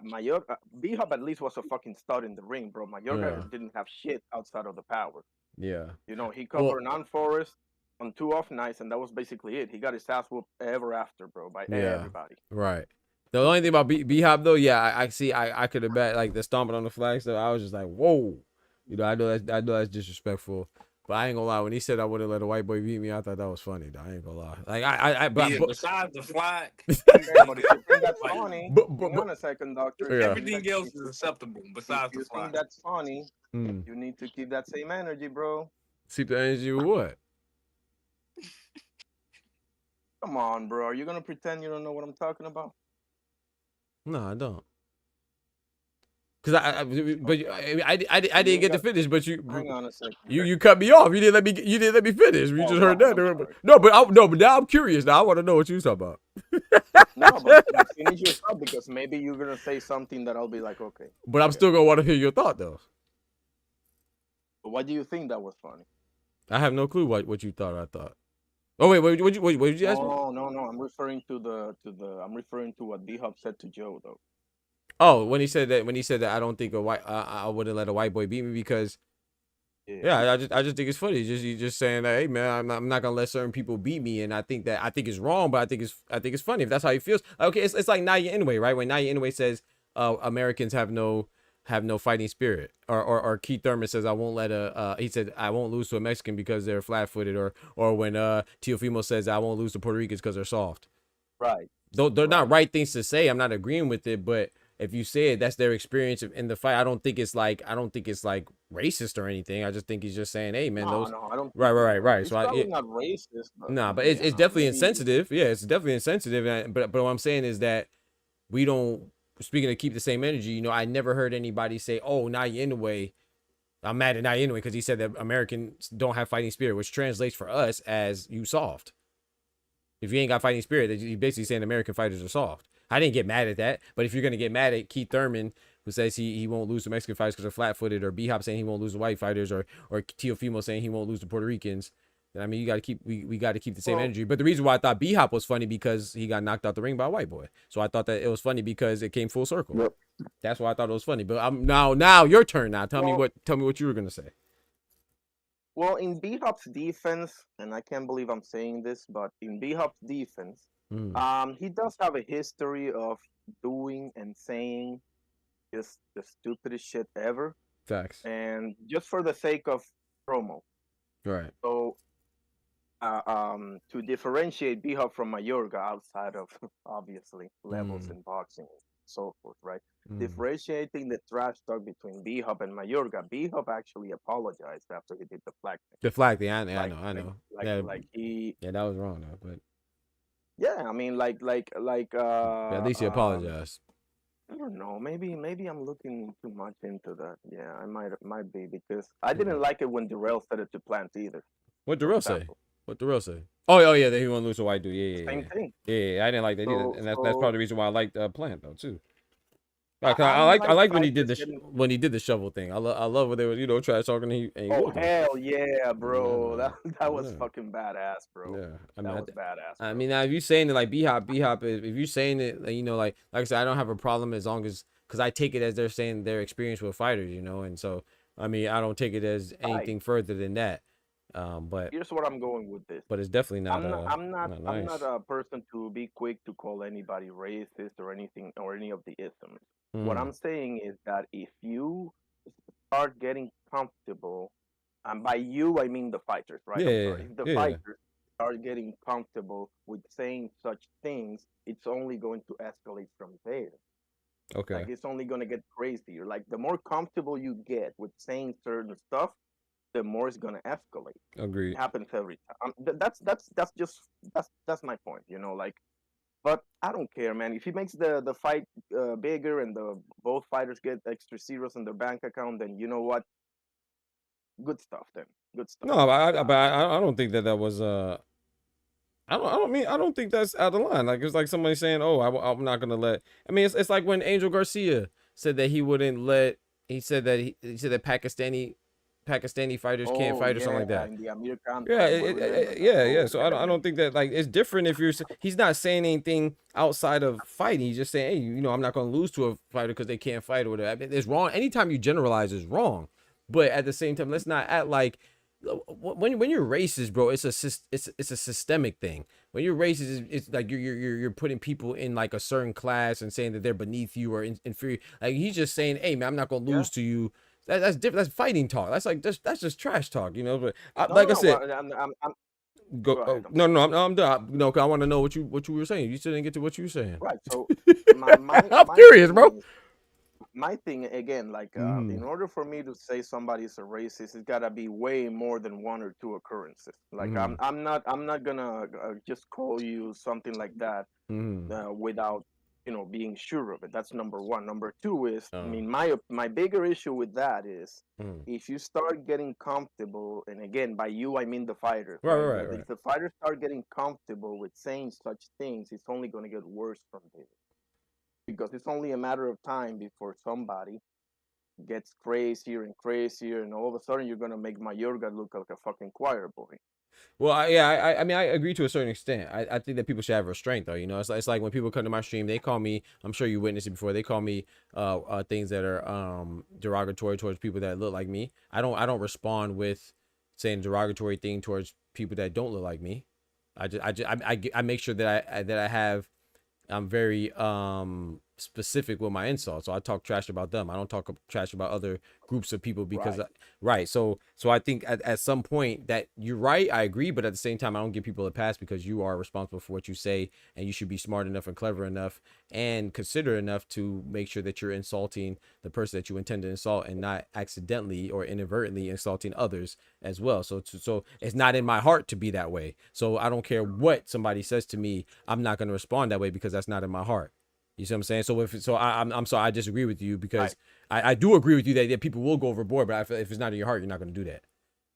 Mayorga. B-Hop at least was a fucking stud in the ring, bro. Mayorga didn't have shit outside of the power. Yeah. He covered non-forest on 2 off nights, and that was basically it. He got his ass whooped ever after, bro, by everybody. Right. The only thing about B-Hop though, I see. I could have bet like the stomping on the flag stuff. I was just like, whoa, I know that's disrespectful. But I ain't gonna lie. When he said I wouldn't let a white boy beat me, I thought that was funny. Though. I ain't gonna lie. Like but besides the flag, but if you think that's funny, hang on a second, Doctor. Everything else is acceptable besides the flag. If you think that's funny, you need to keep that same energy, bro. Keep the energy with what? Come on, bro. Are you gonna pretend you don't know what I'm talking about? No, I don't. Cause I didn't get to finish, but hang on a second. You cut me off. You didn't let me finish. You just heard that. But now I'm curious. Now I want to know what you talking about. No, but finish your thought because maybe you're gonna say something that I'll be like, okay. But I'm still gonna want to hear your thought though. But why do you think that was funny? I have no clue what you thought. I thought. Oh wait, what did you ask me? No. I'm referring to I'm referring to what D-Hop said to Joe though. Oh, when he said that I don't think I wouldn't let a white boy beat me because I just think it's funny. He's just saying that, hey man, I'm not gonna let certain people beat me, and I think it's wrong, but I think it's funny if that's how he feels. Okay, it's like Naya Inoue, right? When Naya Inoue says Americans have no fighting spirit, or Keith Thurman says I won't let he said I won't lose to a Mexican because they're flat-footed, or when Teofimo says I won't lose to Puerto Ricans because they're soft. Right. Though they're not right things to say. I'm not agreeing with it, but if you say it, that's their experience in the fight. I don't think it's like racist or anything. I just think he's just saying, hey man, no, I don't. Right. It's probably not racist. But it's definitely insensitive. Yeah, it's definitely insensitive. But what I'm saying is that we don't. Speaking of keep the same energy, I never heard anybody say, "Oh, Naya Inoue, I'm mad at Naya Inoue because he said that Americans don't have fighting spirit," which translates for us as you soft. If you ain't got fighting spirit, you're basically saying American fighters are soft. I didn't get mad at that, but if you're gonna get mad at Keith Thurman, who says he won't lose to Mexican fighters because they're flat-footed, or B-Hop saying he won't lose to white fighters, or Teofimo saying he won't lose to Puerto Ricans, then I mean we got to keep the same energy. But the reason why I thought B-Hop was funny because he got knocked out the ring by a white boy, so I thought that it was funny because it came full circle. Yep. That's why I thought it was funny. But I'm now your turn. Now tell me what you were gonna say. Well, in B-Hop's defense, and I can't believe I'm saying this, but in B-Hop's defense, he does have a history of doing and saying just the stupidest shit ever. Facts. And just for the sake of promo. Right. So, to differentiate B-Hop from Mayorga outside of, obviously, levels in boxing and so forth, right? Differentiating the trash talk between B-Hop and Mayorga. B-Hop actually apologized after he did the flag thing. The flag thing, I know. Like he. Yeah, that was wrong though, but. Yeah, I mean, at least he apologized. I don't know. Maybe I'm looking too much into that. Yeah, I might be, because I didn't like it when Darrell said it to Plant either. What Darrell say? What Darrell say? Oh yeah, that he want to lose to white dude. Yeah. Same thing. Yeah, I didn't like that either, and that's probably the reason why I liked Plant though too. I like when he did the shovel thing. I love when they were trash talking. Oh hell yeah, bro! That was fucking badass, bro. Yeah, I mean, that was badass. Bro. I mean, now if you saying it like B-Hop, if you saying it, like I said, I don't have a problem as long as, because I take it as they're saying their experience with fighters, and so I mean I don't take it as anything further than that. But here's what I'm going with this. But it's definitely not. I'm not a person to be quick to call anybody racist or anything or any of the isms. What I'm saying is that if you start getting comfortable, and by you I mean the fighters, right? If the fighters start getting comfortable with saying such things, it's only going to escalate from there. Okay. Like it's only going to get crazier. Like the more comfortable you get with saying certain stuff, the more it's gonna escalate. Agreed. It happens every time. That's my point. But I don't care, man. If he makes the fight bigger and both fighters get extra zeros in their bank account, then you know what? Good stuff. Then good stuff. No, but I don't think that was I don't think that's out of line. Like it's like somebody saying, "Oh, I'm not gonna let." I mean, it's like when Angel Garcia said that he wouldn't let. He said that Pakistani fighters can't fight or something like that. Yeah. So I don't think that, like, it's different if he's not saying anything outside of fighting. He's just saying, hey, I'm not going to lose to a fighter because they can't fight or whatever. I mean, it's wrong. Anytime you generalize is wrong. But at the same time, let's not act like when you're racist, bro, it's a systemic thing. When you're racist, it's like you're putting people in like a certain class and saying that they're beneath you or inferior. Like he's just saying, hey man, I'm not going to lose to you. That's different. That's fighting talk. That's like that's just trash talk, But I said, I'm done. No, cause I want to know what you were saying. You still didn't get to what you were saying. Right. So I'm curious, bro. My thing again, like in order for me to say somebody's a racist, it's gotta be way more than one or two occurrences. Like I'm not gonna just call you something like that without being sure of it. That's number one. Number two is, I mean, my bigger issue with that is if you start getting comfortable, and again, by you, I mean the fighter. Right. If the fighters start getting comfortable with saying such things, it's only going to get worse from there. Because it's only a matter of time before somebody gets crazier and crazier, and all of a sudden you're going to make Mayorga look like a fucking choir boy. Well, I mean, I agree to a certain extent. I think that people should have restraint, though. It's like when people come to my stream, they call me. I'm sure you witnessed it before. They call me things that are derogatory towards people that look like me. I don't respond with saying derogatory thing towards people that don't look like me. I make sure that I'm very specific with my insults. So I talk trash about them. I don't talk trash about other groups of people because So I think at some point that you're right. I agree. But at the same time, I don't give people a pass because you are responsible for what you say, and you should be smart enough and clever enough and considerate enough to make sure that you're insulting the person that you intend to insult and not accidentally or inadvertently insulting others as well. So it's not in my heart to be that way. So I don't care what somebody says to me. I'm not going to respond that way because that's not in my heart. You see what I'm saying? So I'm sorry, I disagree with you because I do agree with you that people will go overboard, but if it's not in your heart, you're not going to do that.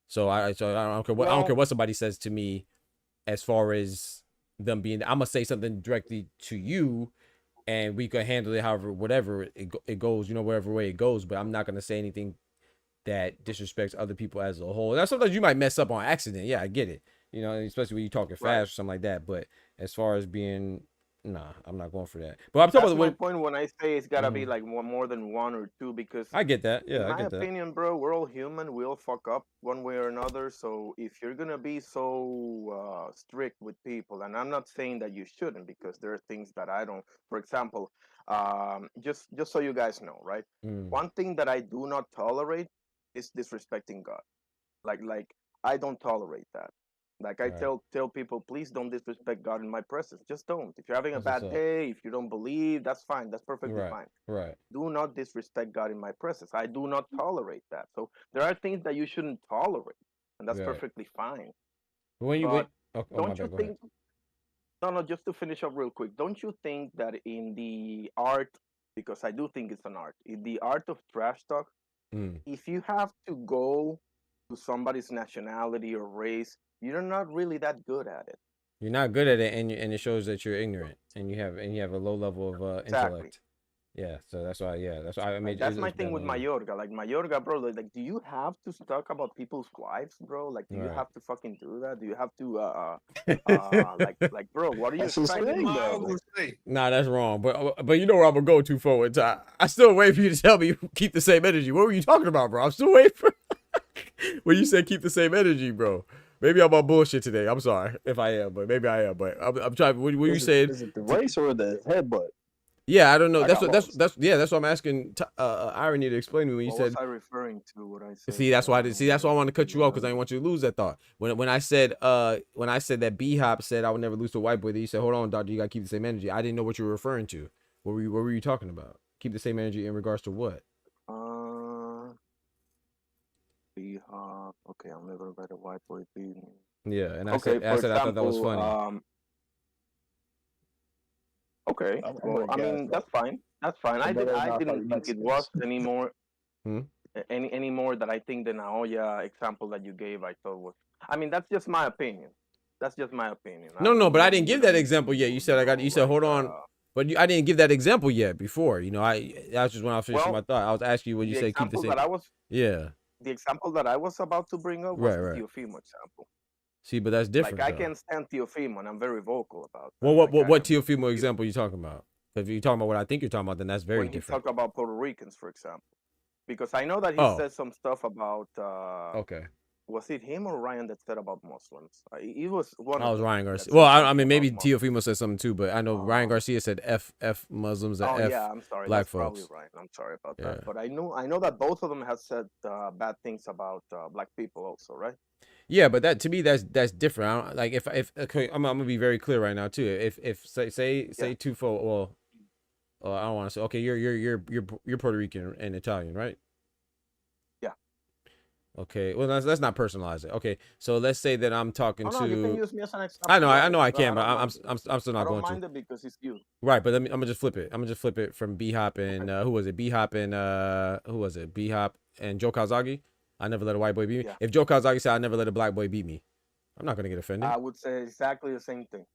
So I don't care what I don't care what somebody says to me, as far as them being. I'm gonna say something directly to you, and we can handle it however whatever it goes, whatever way it goes. But I'm not gonna say anything that disrespects other people as a whole. Now sometimes you might mess up on accident. Yeah, I get it. Especially when you're talking fast or something like that. But as far as being Nah, I'm not going for that. But I'm talking That's about my what. point when I say it's gotta be like more than one or two, because I get that. in Yeah, I my get that. opinion, bro, we're all human. We all fuck up one way or another. So if you're gonna be so strict with people, and I'm not saying that you shouldn't, because there are things that I don't. For example, just so you guys know, right? One thing that I do not tolerate is disrespecting God. Like I don't tolerate that. Like I Right. tell people, please don't disrespect God in my presence. Just don't. If you're having a That's what's bad up. day, if you don't believe, that's fine. That's perfectly Right. fine. Right. Do not disrespect God in my presence. I do not tolerate that. So there are things that you shouldn't tolerate, and that's Right. perfectly fine. When you But wait. Oh, my don't you bad. Go ahead. think? No, no. Just to finish up real quick, don't you think that in the art, because I do think it's an art, in the art of trash talk, if you have to go to somebody's nationality or race, you're not really that good at it. You're not good at it, and it shows that you're ignorant, and you have a low level of Exactly. intellect. Yeah, so that's why. Yeah, that's why I made. That's my It's thing bad with on you. Mayorga. Like Mayorga, bro. Like, do you have to talk about people's wives, bro? Like, do you Right. have to fucking do that? Do you have to, bro? What are you That's his expecting? thing, Bro? though. Like, Nah, that's wrong. But you know where I'm gonna go to forward. I still wait for you to tell me keep the same energy. What were you talking about, bro? I'm still waiting for when you said keep the same energy, bro. Maybe I'm on bullshit today. I'm sorry if I am, but maybe I am. But I'm trying. What you said? Is it the race or the headbutt? Yeah, I don't know. I got lost. That's what I'm asking Irony to explain to me when you what said. was I referring to? What I said? See, that's why I wanted to cut you off, because I didn't want you to lose that thought. When I said that B Hop said I would never lose to a white boy, then you said, hold on, doctor, you gotta keep the same energy. I didn't know what you were referring to. What were you talking about? Keep the same energy in regards to what? Okay, I'll never let a white boy beat me. Yeah, and I said I thought that was funny. Okay, well, I mean that's fine. That's fine. I didn't think it was anymore. Any more that I think the Naoya example that you gave, I thought was. I mean, that's just my opinion. That's just my opinion. No, but I didn't give that example yet. You said You said hold on, but I didn't give that example yet. Before, that's just when I was finishing my thought. I was asking you when you said keep the same. Yeah. The example that I was about to bring up was the Teofimo example. See, but that's different. Like I can't stand Teofimo, and I'm very vocal about that. Well, what Teofimo example are you talking about? If you're talking about what I think you're talking about, then that's very different. Talk about Puerto Ricans, for example, because I know that he said some stuff about. Okay. Was it him or Ryan that said about Muslims? It was one. I was Ryan Garcia. Well, I mean, maybe Teofimo said something too, but I know Ryan Garcia said F Muslims and F yeah, I'm sorry. Black That's folks. Probably right. I'm sorry about that. But I know that both of them have said bad things about black people also, right? Yeah, but that to me that's different. I don't, like if okay, I'm gonna be very clear right now too. If say twofold. Well, I don't want to say. Okay, you're Puerto Rican and Italian, right? Yeah. Okay. Well, let's not personalize it. Okay. So let's say that I'm talking to. You can use me as an example. I know I can, but I'm still not going to. I don't mind it because it's you. Right, but I'm gonna just flip it. I'm gonna just flip it from B Hop and who was it? B Hop and who was it? B Hop and Joe Kazagi. I never let a white boy beat me. Yeah. If Joe Kazagi said I never let a black boy beat me, I'm not gonna get offended. I would say exactly the same thing.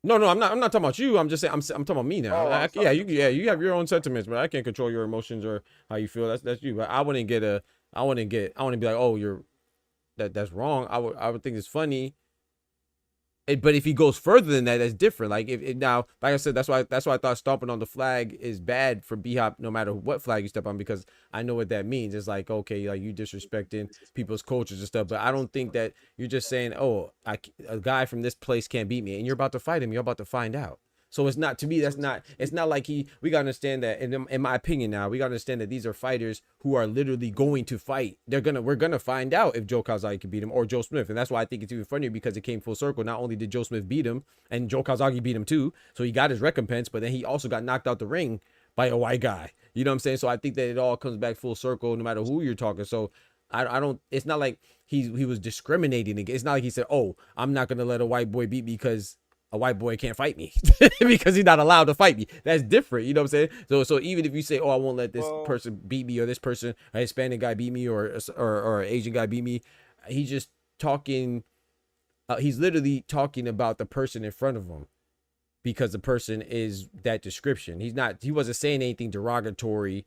No, I'm not talking about you. I'm just saying I'm talking about me now. You have your own sentiments, but I can't control your emotions or how you feel. That's you. But I wouldn't be like, oh, that's wrong. I would think it's funny. But if he goes further than that, that's different. Like now, like I said, that's why I thought stomping on the flag is bad for B-Hop, no matter what flag you step on, because I know what that means. It's like, okay, like you disrespecting people's cultures and stuff. But I don't think that you're just saying, oh, a guy from this place can't beat me, and you're about to fight him. You're about to find out. So it's not, to me, it's not like we got to understand that, in my opinion now, we got to understand that these are fighters who are literally going to fight. We're going to find out if Joe Kazagi can beat him or Joe Smith. And that's why I think it's even funnier, because it came full circle. Not only did Joe Smith beat him, and Joe Kazagi beat him too, so he got his recompense, but then he also got knocked out the ring by a white guy. You know what I'm saying? So I think that it all comes back full circle no matter who you're talking. So I don't, it's not like he was discriminating. It's not like he said, oh, I'm not going to let a white boy beat me because a white boy can't fight me because he's not allowed to fight me. That's different. You know what I'm saying? So even if you say, oh, I won't let this person beat me, or this person, a Hispanic guy beat me, or an Asian guy beat me, he's just talking. He's literally talking about the person in front of him, because the person is that description. He wasn't saying anything derogatory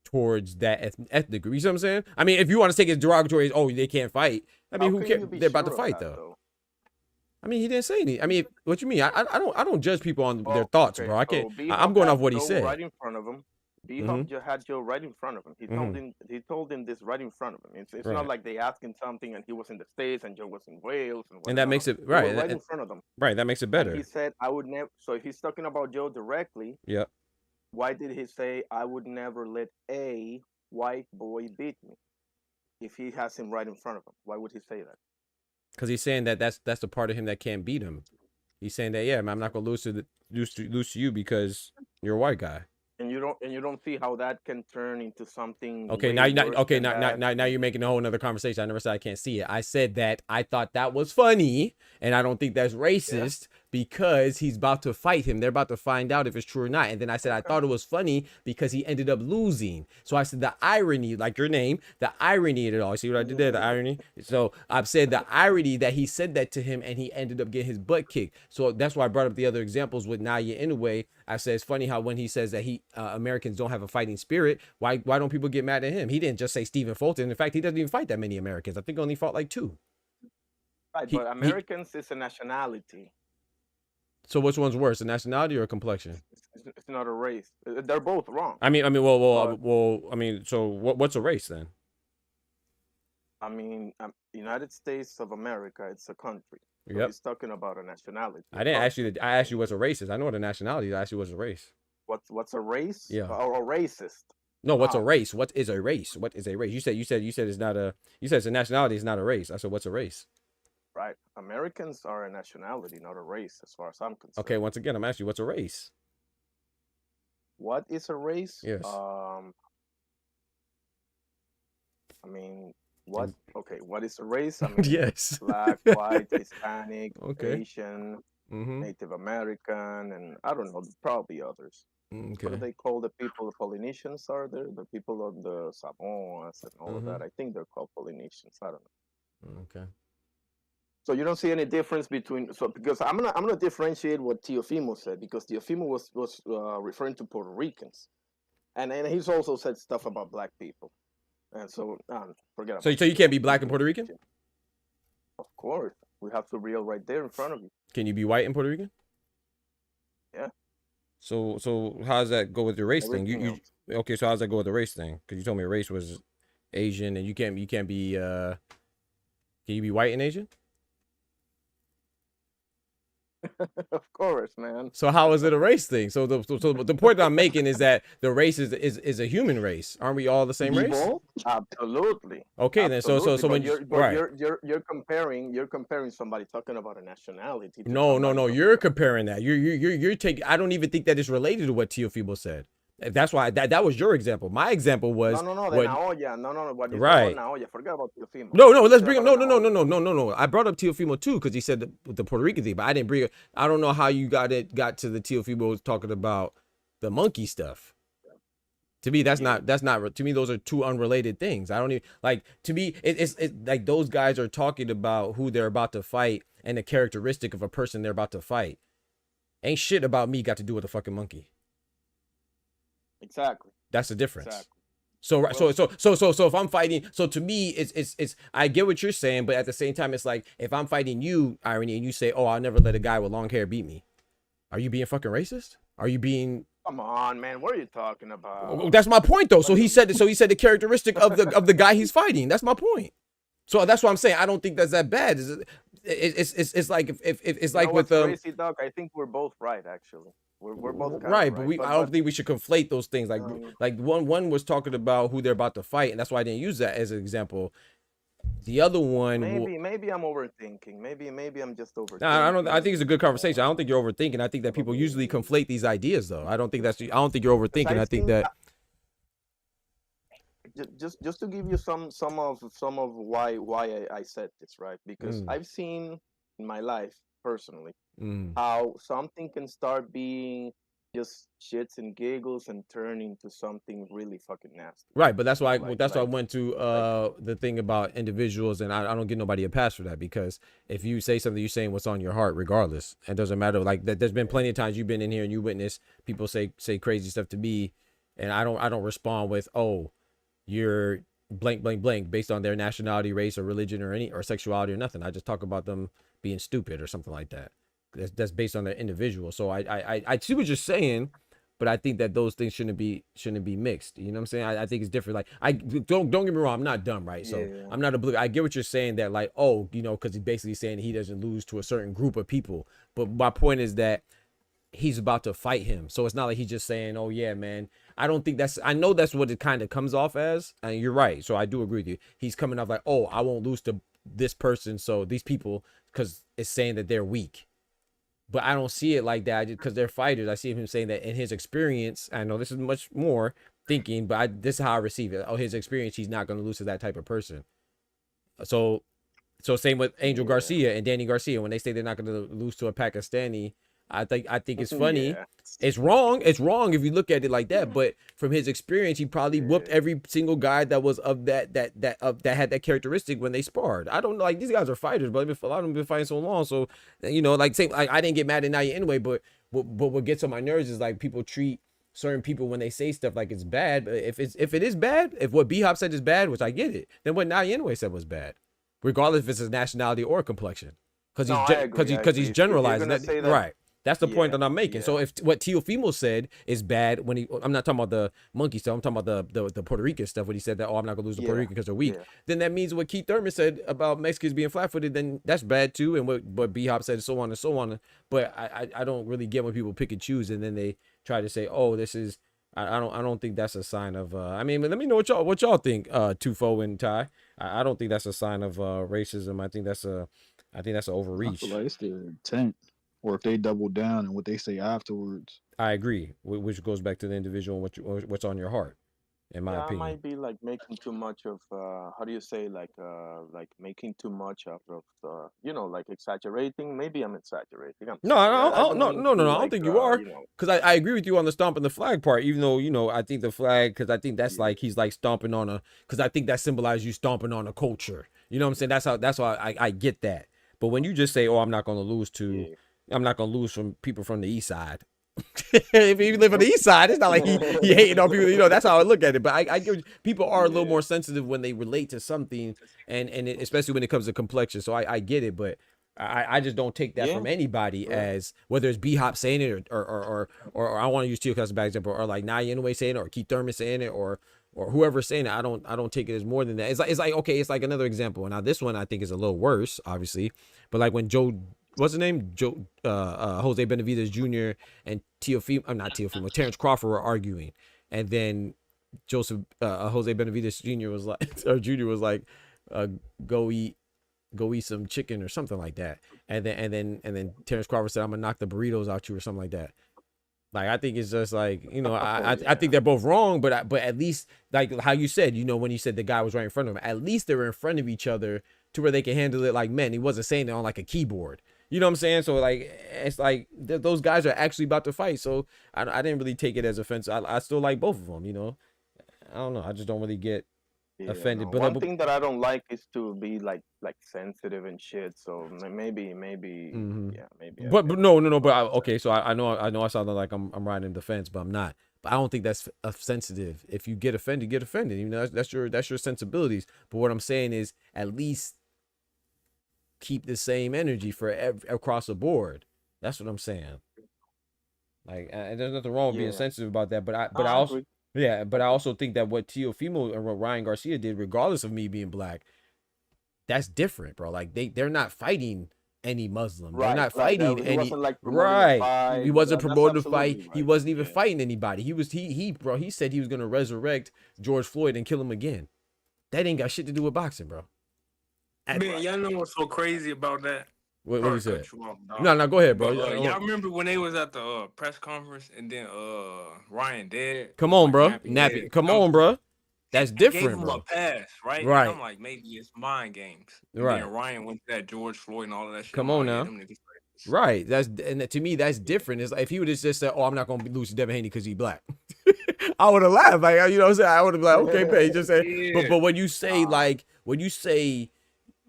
towards that ethnic group. You know what I'm saying? I mean, if you want to take it derogatory as, oh, they can't fight. I mean, who cares? They're about to fight though. I mean, he didn't say anything. I mean, what you mean? I don't judge people on their Oh, thoughts, okay. bro. I So can't. B I'm Hop going had off what he Joe said. right in front of him. B Hop had Joe right in front of him. He told him this right in front of him. It's Right. not like they asked him something and he was in the States and Joe was in Wales and And that makes it They right. were right in front of them. Right. That makes it And better. he said, "I would never." So if he's talking about Joe directly, Yep. why did he say, "I would never let a white boy beat me"? If he has him right in front of him, why would he say that? Because he's saying that that's the part of him that can't beat him. He's saying that, yeah, man, I'm not gonna lose to you because you're a white guy. And you don't see how that can turn into something. Okay, way now worse than that. now you're making a whole other conversation. I never said I can't see it. I said that I thought that was funny, and I don't think that's racist because he's about to fight him. They're about to find out if it's true or not. And then I said I thought it was funny because he ended up losing. So I said the irony, like your name, the irony of it all. See what I did there? The irony. So I've said the irony that he said that to him and he ended up getting his butt kicked. So that's why I brought up the other examples with Naya Inoue. I said it's funny how when he says that Americans don't have a fighting spirit, why don't people get mad at him? He didn't just say Stephen Fulton. In fact, he doesn't even fight that many Americans. I think he only fought like 2. Right, but Americans is a nationality. So which one's worse, a nationality or a complexion? It's not a race. They're both wrong. I mean, well, I mean, so what's a race then? I mean, United States of America, it's a country. So Yep. he's talking about a nationality. I didn't ask you. I asked you what's a race is. I know what a nationality is. I asked you what's a race. What's a race? Yeah. Or a racist? No, what's a race? What is a race? What is a race? You said it's not a. You said it's a nationality. It's not a race. I said what's a race? Right. Americans are a nationality, not a race, as far as I'm concerned. Okay. Once again, I'm asking you what's a race. What is a race? Yes. I mean, what? Okay, what is a race? I mean, Yes. black, white, Hispanic, Okay. Asian, Mm-hmm. Native American, and I don't know, probably others. What do Okay. they call the people? The Polynesians are there? The people of the Samoas and all of that. I think they're called Polynesians. I don't know. Okay. So you don't see any difference between because I'm gonna differentiate what Teofimo said because Teofimo was referring to Puerto Ricans, and he's also said stuff about black people, and so forget about. So you can't be black and Puerto Rican? Of course, we have the real right there in front of you. Can you be white and Puerto Rican? Yeah. So how does that go with your race thing? Everything You okay? So how does that go with the race thing? Because you told me race was Asian, and you can't be can you be white and Asian? Of course, man. So how is it a race thing? So the point that I'm making is that the race is a human race. Aren't we all the same race? Absolutely. Okay, then so when you're comparing somebody talking about a nationality. No, you're comparing that. You're taking. I don't even think that is related to what Teofimo said. That's why that was your example. My example was no. What Right. Naoya, forget about Teofimo. No, let's bring him. No. I brought up Teofimo too because he said the Puerto Rican thing, but I didn't bring it. I don't know how you got to the Teofimo talking about the monkey stuff. To me, that's not. To me, those are two unrelated things. I don't even like. To me, it's like those guys are talking about who they're about to fight and the characteristic of a person they're about to fight. Ain't shit about me got to do with a fucking monkey. Exactly. That's the difference. Exactly. So if I'm fighting, so to me, it's I get what you're saying, but at the same time, it's like if I'm fighting you, Irony, and you say, "Oh, I'll never let a guy with long hair beat me," are you being fucking racist? Are you being? Come on, man. What are you talking about? That's my point, though. So he said the characteristic of the guy he's fighting. That's my point. So that's what I'm saying. I don't think that's that bad. It's like if it's like with crazy, dog. I think we're both right, actually. We're both right, but I don't think we should conflate those things. Like one was talking about who they're about to fight, and that's why I didn't use that as an example. The other one, maybe I'm overthinking. Maybe I'm just overthinking. Nah, I don't. I think it's a good conversation. I don't think you're overthinking. I think that people usually conflate these ideas, though. I don't think you're overthinking. I think that. Just to give you some of why I said this, right? Because I've seen in my life personally how something can start being just shits and giggles and turn into something really fucking nasty. Right, but that's why I went to the thing about individuals, and I don't give nobody a pass for that, because if you say something, you're saying what's on your heart, regardless. It doesn't matter. Like that, there's been plenty of times you've been in here and you witness people say crazy stuff to me, and I don't respond with, oh, you're blank, blank, blank based on their nationality, race, or religion, or sexuality or nothing. I just talk about them being stupid or something like that. That's based on their individual. So I see what you're saying, but I think that those things shouldn't be mixed. You know what I'm saying? I think it's different. Like, I don't get me wrong, I'm not dumb, right? So I'm not oblivious. I get what you're saying, that like, oh, you know, because he's basically saying he doesn't lose to a certain group of people. But my point is that he's about to fight him. So it's not like he's just saying, oh yeah, man. I don't think I know that's what it kind of comes off as. And you're right. So I do agree with you. He's coming off like, oh, I won't lose to this person. So these people, because it's saying that they're weak. But I don't see it like that because they're fighters. I see him saying that in his experience, I know this is much more thinking, but this is how I receive it. Oh, his experience, he's not going to lose to that type of person. So same with Angel Garcia and Danny Garcia. When they say they're not going to lose to a Pakistani, I think it's funny. Yeah. It's wrong. It's wrong if you look at it like that. But from his experience, he probably whooped every single guy that was of that had that characteristic when they sparred. I don't know. Like, these guys are fighters, but a lot of them been fighting so long. So, you know, like, same, like, I didn't get mad at Naya anyway. But what gets on my nerves is like people treat certain people when they say stuff like it's bad. But if it is bad, if what B Hop said is bad, which I get it, then what Naya anyway said was bad, regardless if it's his nationality or complexion, because he's generalizing that, right. That's the point that I'm making. So if what Teofimo said is bad, when I'm not talking about the monkey stuff, I'm talking about the Puerto Rican stuff, when he said that, oh, I'm not gonna lose to Puerto Rican because they're weak, then that means what Keith Thurman said about Mexicans being flat-footed, then that's bad too. And what B Hop said, so on and so on. But I don't really get when people pick and choose and then they try to say, oh, this is, I don't think that's a sign of I mean, let me know what y'all think, Tufo and Ty. I don't think that's a sign of racism. I think that's an overreach. I feel like it's their intent, or if they double down and what they say afterwards. I agree, which goes back to the individual and what's on your heart, in my opinion. I might be like making too much of how do you say, like making too much out of you know, like exaggerating. Maybe I'm exaggerating. No, I don't think you are, because I agree with you on the stomping the flag part, even though, you know, I think the flag, because I think that's like he's like stomping on because I think that symbolizes you stomping on a culture. You know what I'm saying? That's why I get that. But when you just say, oh, I'm not going to lose from people from the east side. If you live on the east side, it's not like he hating on people. You know, that's how I look at it. But I get people are a little more sensitive when they relate to something, and especially when it comes to complexion. So I get it, but I just don't take that from anybody as whether it's B Hop saying it or I want to use Teo as a bad example, or like Naya Inoue saying it, or Keith Thurman saying it, or whoever's saying it. I don't take it as more than that. It's like okay, it's like another example. Now this one I think is a little worse, obviously, but like when what's his name? Jose Benavidez Jr. and Terrence Crawford were arguing, and then Jose Benavidez Jr. was like, or Jr. was like, go eat some chicken or something like that, and then Terrence Crawford said, I'm gonna knock the burritos out you or something like that. Like, I think it's just like, you know, I think they're both wrong, but at least, like how you said, you know, when you said the guy was right in front of him, at least they were in front of each other to where they can handle it like men. He wasn't saying it on like a keyboard. You know what I'm saying? So like, it's like those guys are actually about to fight. So I didn't really take it as offense. I still like both of them, you know. I don't know. I just don't really get offended. No. But one thing that I don't like is to be like sensitive and shit. So maybe maybe. But no. But okay. So I know I sounded like I'm riding in defense, but I'm not. But I don't think that's sensitive. If you get offended, get offended. You know, that's your sensibilities. But what I'm saying is, at least keep the same energy for across the board. That's what I'm saying. Like, and there's nothing wrong with being sensitive about that. But I also agree. Yeah, but I also think that what Teofimo and what Ryan Garcia did, regardless of me being black, that's different, bro. Like they're not fighting any Muslim. They're not fighting any. He wasn't promoting the fight. He wasn't even fighting anybody. He said he was gonna resurrect George Floyd and kill him again. That ain't got shit to do with boxing, bro. Man, y'all know what's so crazy about that? What you said? No, go ahead, bro. Y'all remember when they was at the press conference and then Ryan dead? Come on, bro. Nappy. Come on, bro. That's different, gave him bro. a pass, right? Right. And I'm like, maybe it's mind games. Right. And Ryan went to that George Floyd and all of that shit. Come on now. Right. To me, that's different. It's like if he would have just said, "Oh, I'm not gonna lose to Devin Haney because he's black," I would have laughed. Like, you know what I'm saying? I would have been like, "Okay, man." He just said, but when you say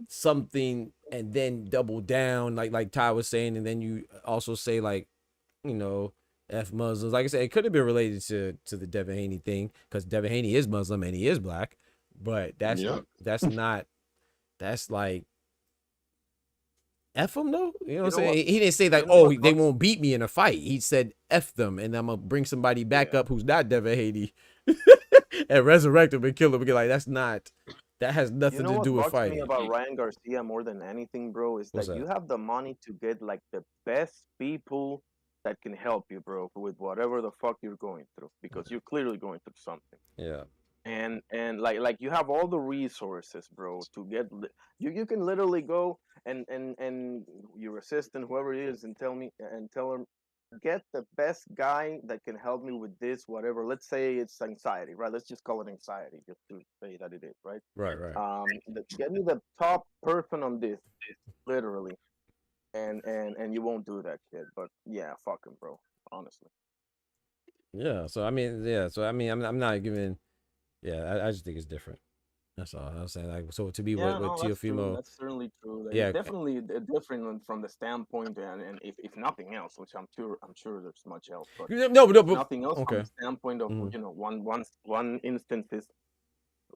something and then double down, like Ty was saying, and then you also say like, you know, F Muslims. Like I said, it could have been related to the Devin Haney thing because Devin Haney is Muslim and he is black. But that's not, that's like, F them though. You know what I'm saying? He didn't say like, oh, they won't beat me in a fight. He said F them, and I'm gonna bring somebody back up who's not Devin Haney and resurrect him and kill him. Because like that has nothing to do with fighting. You know what bugs me about Ryan Garcia more than anything, bro, is that you have the money to get like the best people that can help you, bro, with whatever the fuck you're going through, because you're clearly going through something. Yeah. And like you have all the resources, bro, to get you can literally go and your assistant, whoever it is, and tell him, get the best guy that can help me with this, whatever. Let's say it's anxiety, right? Let's just call it anxiety, just to say that it is, right? Right. Get me the top person on this, literally, and you won't do that shit. But yeah, fuck him, bro. Honestly. Yeah. So I mean, I'm not giving. Yeah, I just think it's different. That's all I was saying. Like, so to be with Teofimo, that's certainly true. Yeah, it's definitely different from the standpoint, and if nothing else, which I'm sure there's much else, but but nothing else from the standpoint of one instance is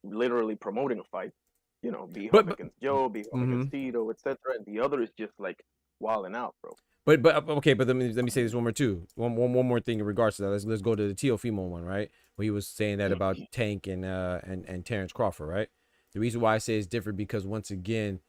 literally promoting a fight, B-Hop against Joe, B-Hop against Tito, etc., and the other is just like wilding out, bro. But let me say this one more thing in regards to that. Let's go to the Teofimo one, right? Where he was saying that about Tank and Terrence Crawford, right? The reason why I say it's different because once again,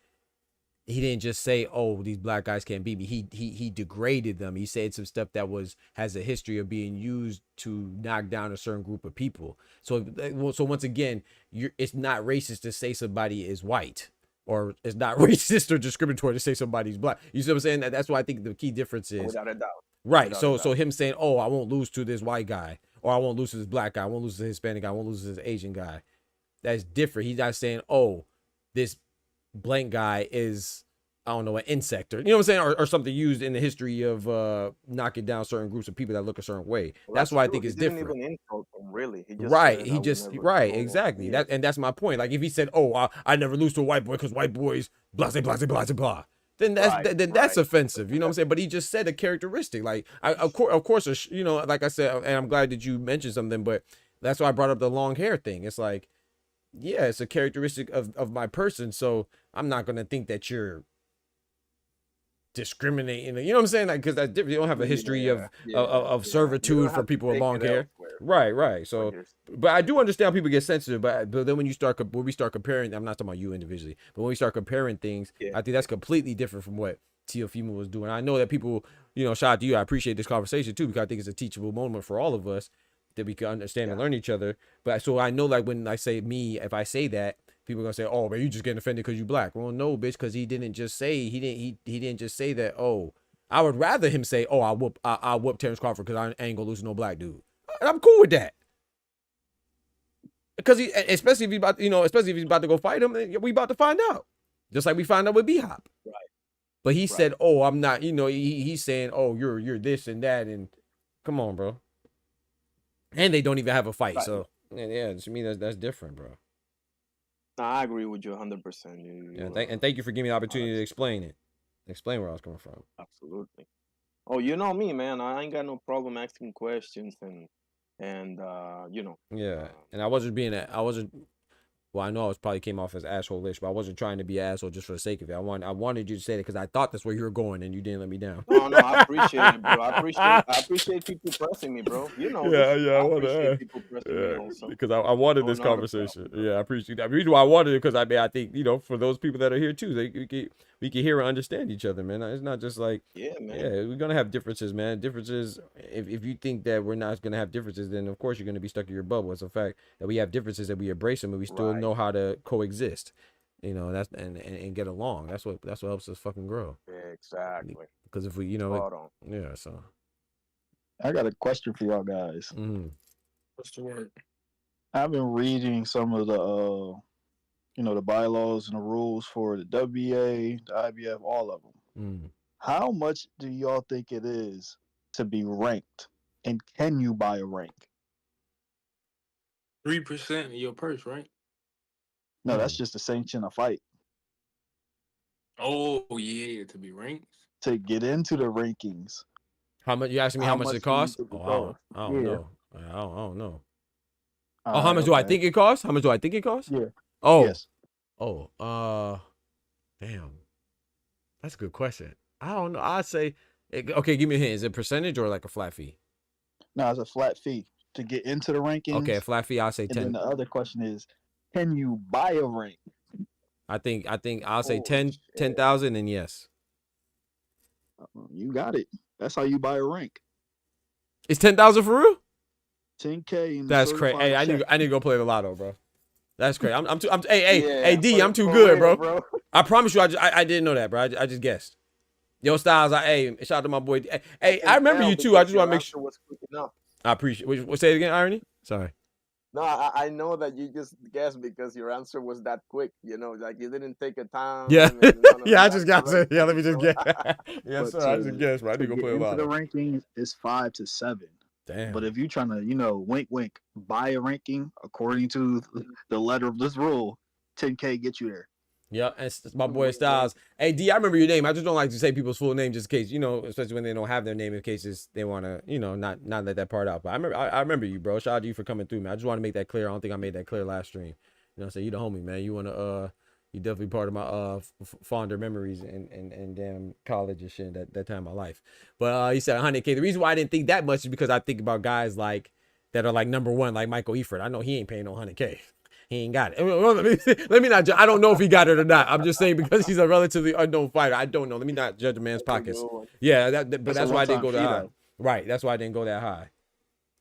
he didn't just say, "Oh, these black guys can't beat me." He degraded them. He said some stuff that has a history of being used to knock down a certain group of people. So once again, it's not racist to say somebody is white. Or it's not racist or discriminatory to say somebody's black. You see what I'm saying? That's why I think the key difference is. Without a doubt. Right. So him saying, oh, I won't lose to this white guy. Or I won't lose to this black guy. I won't lose to this Hispanic guy. I won't lose to this Asian guy. That's different. He's not saying, oh, this blank guy is, I don't know, an insect. Or, you know what I'm saying? Or something used in the history of knocking down certain groups of people that look a certain way. Well, that's why I think it's different. Didn't even insult him, really. Exactly. That's my point. Like if he said, "Oh, I never lose to a white boy because white boys blah blah blah blah blah," then that's offensive. You know what I'm saying? But he just said a characteristic. Like of course, like I said, and I'm glad that you mentioned something. But that's why I brought up the long hair thing. It's like, yeah, it's a characteristic of my person. So I'm not gonna think that you're discriminating, you know what I'm saying? Like, because that's different. You don't have a history of servitude for people with long hair, right. So, but I do understand people get sensitive. But then when we start comparing, I'm not talking about you individually, but when we start comparing things, I think that's completely different from what Teofimo was doing. I know that people, shout out to you. I appreciate this conversation too, because I think it's a teachable moment for all of us that we can understand and learn each other. But so I know, like when I say me, if I say that, people are gonna say, "Oh, but you just getting offended because you black." Well, no, bitch, because he didn't just say he didn't just say that. Oh, I would rather him say, "Oh, I whoop Terrence Crawford because I ain't gonna lose to no black dude." And I'm cool with that. Because especially if he's about to go fight him, we about to find out. Just like we find out with B-Hop. Right. But he said, "Oh, I'm not." He's saying, "Oh, you're this and that," and come on, bro. And they don't even have a fight, so yeah, to me that's different, bro. I agree with you 100%. And thank you for giving me the opportunity to explain where I was coming from. Absolutely. Oh, you know me, man. I ain't got no problem asking questions and Yeah, and I wasn't. Well, I know I probably came off as asshole-ish, but I wasn't trying to be an asshole just for the sake of it. I wanted you to say that because I thought that's where you were going, and you didn't let me down. No, I appreciate it, bro. I appreciate people pressing me, bro. I want to ask. People pressing me also. Because I wanted this conversation. I appreciate that. The reason why I wanted it because I think for those people that are here too, we can hear and understand each other, man. It's not just like we're gonna have differences, man. Differences. If you think that we're not gonna have differences, then of course you're gonna be stuck in your bubble. It's a fact that we have differences, that we embrace them, and we still know how to coexist. That's and get along. That's what helps us fucking grow. Yeah, exactly. Because if we, so. I got a question for y'all guys. Mm-hmm. What's the word? I've been reading some of the the bylaws and the rules for the WBA, the IBF, all of them. Mm. How much do y'all think it is to be ranked, and can you buy a rank? 3% of your purse, right? No, that's just to sanction a fight. Oh yeah, to be ranked. To get into the rankings. How much? You asking me how much it costs? I I don't know. I don't know. Oh, how much do I think it costs? How much do I think it costs? Yeah. Oh. Yes. Oh. Damn. That's a good question. I don't know. I'd say, okay, give me a hint. Is it percentage or like a flat fee? No, it's a flat fee to get into the rankings. Okay, a flat fee. I'll say 10. And then the other question is, can you buy a rank? I think I'll say 10,000 and yes. You got it. That's how you buy a rank. It's 10,000 for real? 10K. That's crazy. Hey, I need to go play the lotto, bro. That's crazy. Hey, D, I'm too good, bro. I promise you, I didn't know that, bro. I just guessed. Yo, Styles, hey, shout out to my boy. Hey, I remember you too. I just want to make sure. Was quick enough. I appreciate. What say it again, Irony? Sorry. No, I know that you just guessed because your answer was that quick. You know, like you didn't take a time. Yeah, yeah, I just got to. Yeah, let me just guess. Yes, sir. I just guessed, bro. I need to go play a lotto. The rankings is 5 to 7. Damn. But if you're trying to, wink, wink, buy a ranking according to the letter of this rule, 10K get you there. Yeah, and it's my boy Styles. Hey, D, I remember your name. I just don't like to say people's full name just in case, especially when they don't have their name in cases they want to, not let that part out. But I remember you, bro. Shout out to you for coming through, man. I just want to make that clear. I don't think I made that clear last stream. So you the homie, man. You want to, you definitely part of my fonder memories and damn college and shit that time of my life. But he said 100K. The reason why I didn't think that much is because I think about guys like that are like number one, like Michael Eifert. I know he ain't paying no 100K. He ain't got it. Let me not. I don't know if he got it or not. I'm just saying because he's a relatively unknown fighter. I don't know. Let me not judge a man's pockets. Yeah, but that's why I didn't go that high. Right. That's why I didn't go that high.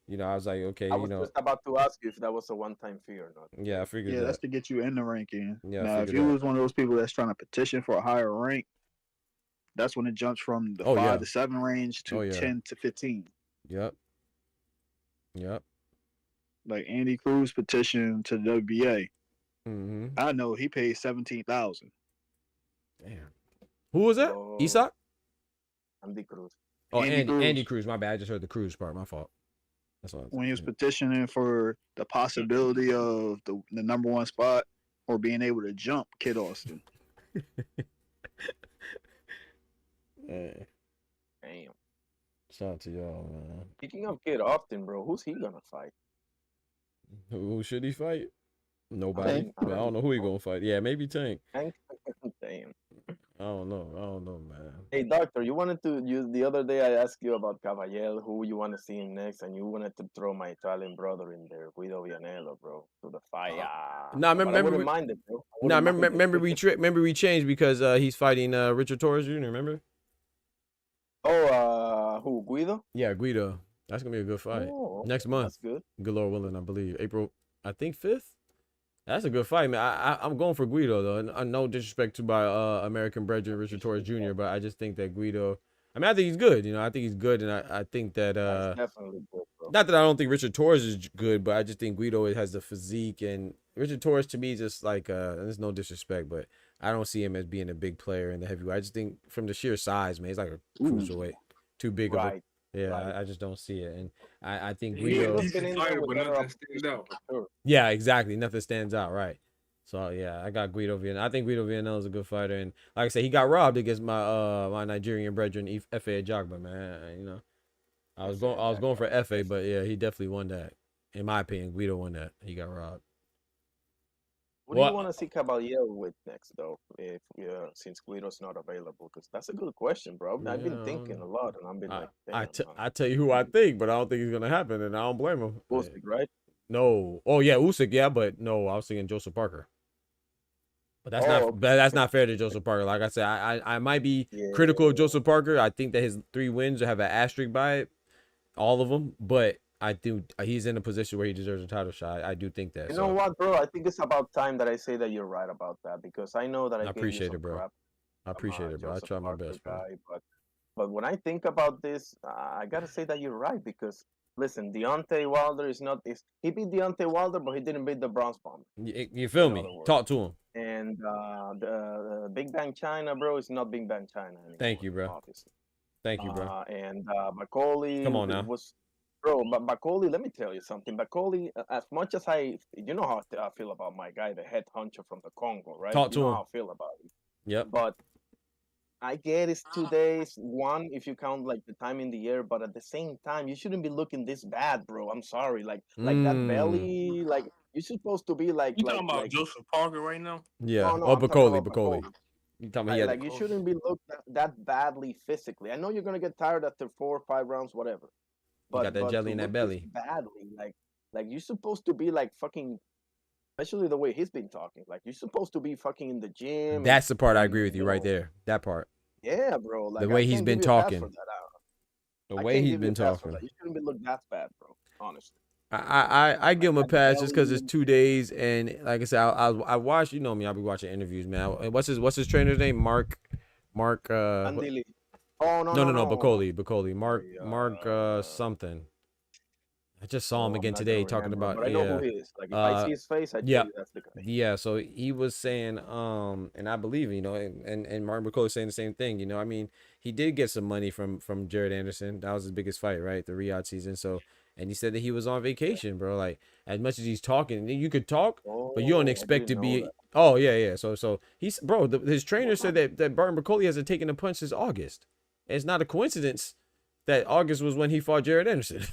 I was like, okay, I was just about to ask you if that was a one-time fee or not. Yeah, I figured. Yeah, that's to get you in the ranking. Yeah. Now, if you was one of those people that's trying to petition for a higher rank, that's when it jumps from the 5 to 7 range to 10 to 15. Yep. Like Andy Cruz petition to the WBA. Mm-hmm. I know he paid $17,000. Damn. Who was that? Isak? Andy Cruz. Oh, Andy Cruz. My bad. I just heard the Cruz part. My fault. That's all. When he was petitioning for the possibility of the number one spot or being able to jump Kid Austin. Hey. Damn. Shout out to y'all, man. Speaking of Kid Austin, bro, who's he gonna fight? Who should he fight? Nobody. I don't know who he gonna fight. Yeah, maybe Tank. Damn. I don't know, man. Hey, doctor, the other day I asked you about Caballel, who you want to see him next, and you wanted to throw my Italian brother in there, Guido Vianello, bro, to the fight. Remember we changed because he's fighting Richard Torres Jr. Remember? Oh, who, Guido? Yeah, Guido. That's gonna be a good fight next month. That's good. Good Lord willing, I believe April. I think 5th. That's a good fight, man. I'm going for Guido though. No disrespect to my American brethren Richard Torres Jr., but I just think that Guido. I mean, I think he's good. I think he's good, and I think that definitely good, bro. Not that I don't think Richard Torres is good, but I just think Guido has the physique, and Richard Torres to me is just like there's no disrespect, but I don't see him as being a big player in the heavyweight. I just think from the sheer size, man, he's like a cruiserweight, too big of a. Yeah, right. I just don't see it, and I think Guido. Yeah, exactly. Nothing stands out, right? So yeah, I got Guido Vianello. I think Guido Vianello is a good fighter, and like I said, he got robbed against my my Nigerian brethren F.A. Ajagba, man. I was going for F.A., but yeah, he definitely won that. In my opinion, Guido won that. He got robbed. What do you want to see Caballero with next, though? If since Guido's not available, because that's a good question, bro. I've been thinking a lot, and I've been like, I tell you who I think, but I don't think it's gonna happen, and I don't blame him. Usyk, right? No. Oh yeah, Usyk, yeah, but no, I was thinking Joseph Parker. But that's not fair to Joseph Parker. Like I said, I might be critical of Joseph Parker. I think that his 3 wins have an asterisk by it, all of them, but I think he's in a position where he deserves a title shot. I do think that. You know what, bro? I think it's about time that I say that you're right about that, because I know that I appreciate it, bro. I appreciate it, bro. I try my best, bro. But when I think about this, I gotta say that you're right, because listen, Deontay Wilder he beat Deontay Wilder, but he didn't beat the Bronze Bomber. You feel me? Talk to him. And the Big Bang China, bro, is not Big Bang China anymore. Thank you, bro. Obviously. Thank you, bro. And Bakoli. Come on now. Bro, but Bakoli, let me tell you something. Bakoli, as much as you know how I feel about my guy, the head honcho from the Congo, right? Talk to him. How I feel about him. Yep. But I get it's 2 days. One, if you count like the time in the air, but at the same time, you shouldn't be looking this bad, bro. I'm sorry. Like that Mm. belly, like you're supposed to be like You talking about Joseph Parker right now? Yeah. no, Oh, I'm talking Bacoli, about Bacoli. Bacoli. You talking about he had the Like you shouldn't be looked that badly physically. I know you're gonna get tired after 4 or 5 rounds, whatever. he got that But jelly to in that look this belly. badly, like you're supposed to be like fucking, especially the way he's been talking. Like you're supposed to be fucking in the gym That's the part I and agree with you right there. That part. yeah, bro. The Like I way he's can't been give you a pass for talking. that. The I way can't he's give you a been pass for talking. that. You shouldn't be looked that bad, bro. Honestly. I give him a That pass just because it's belly. 2 days, and like I said, I watch. You know me, I'll be watching interviews, man. What's his trainer's name? Mark. Andy Lee. Oh no No, no no, no. no. Bacoli. Sorry, Mark. Something. I just saw him oh, I'm again not gonna today talking remember, about but I know who he is. Like if I see his face, I tell yeah. you that's the guy. Yeah, so he was saying, and I believe, you know, and Martin McCullough saying the same thing, you know. I mean, he did get some money from Jared Anderson. That was his biggest fight, right? The Riyadh season. So, and he said that he was on vacation, bro. Like, as much as he's talking, you could talk, but you don't Oh, I expect to didn't know be. that. Oh yeah. So he's bro. His trainer said that Martin McCullough hasn't taken a punch since August. And it's not a coincidence that August was when he fought Jared Anderson.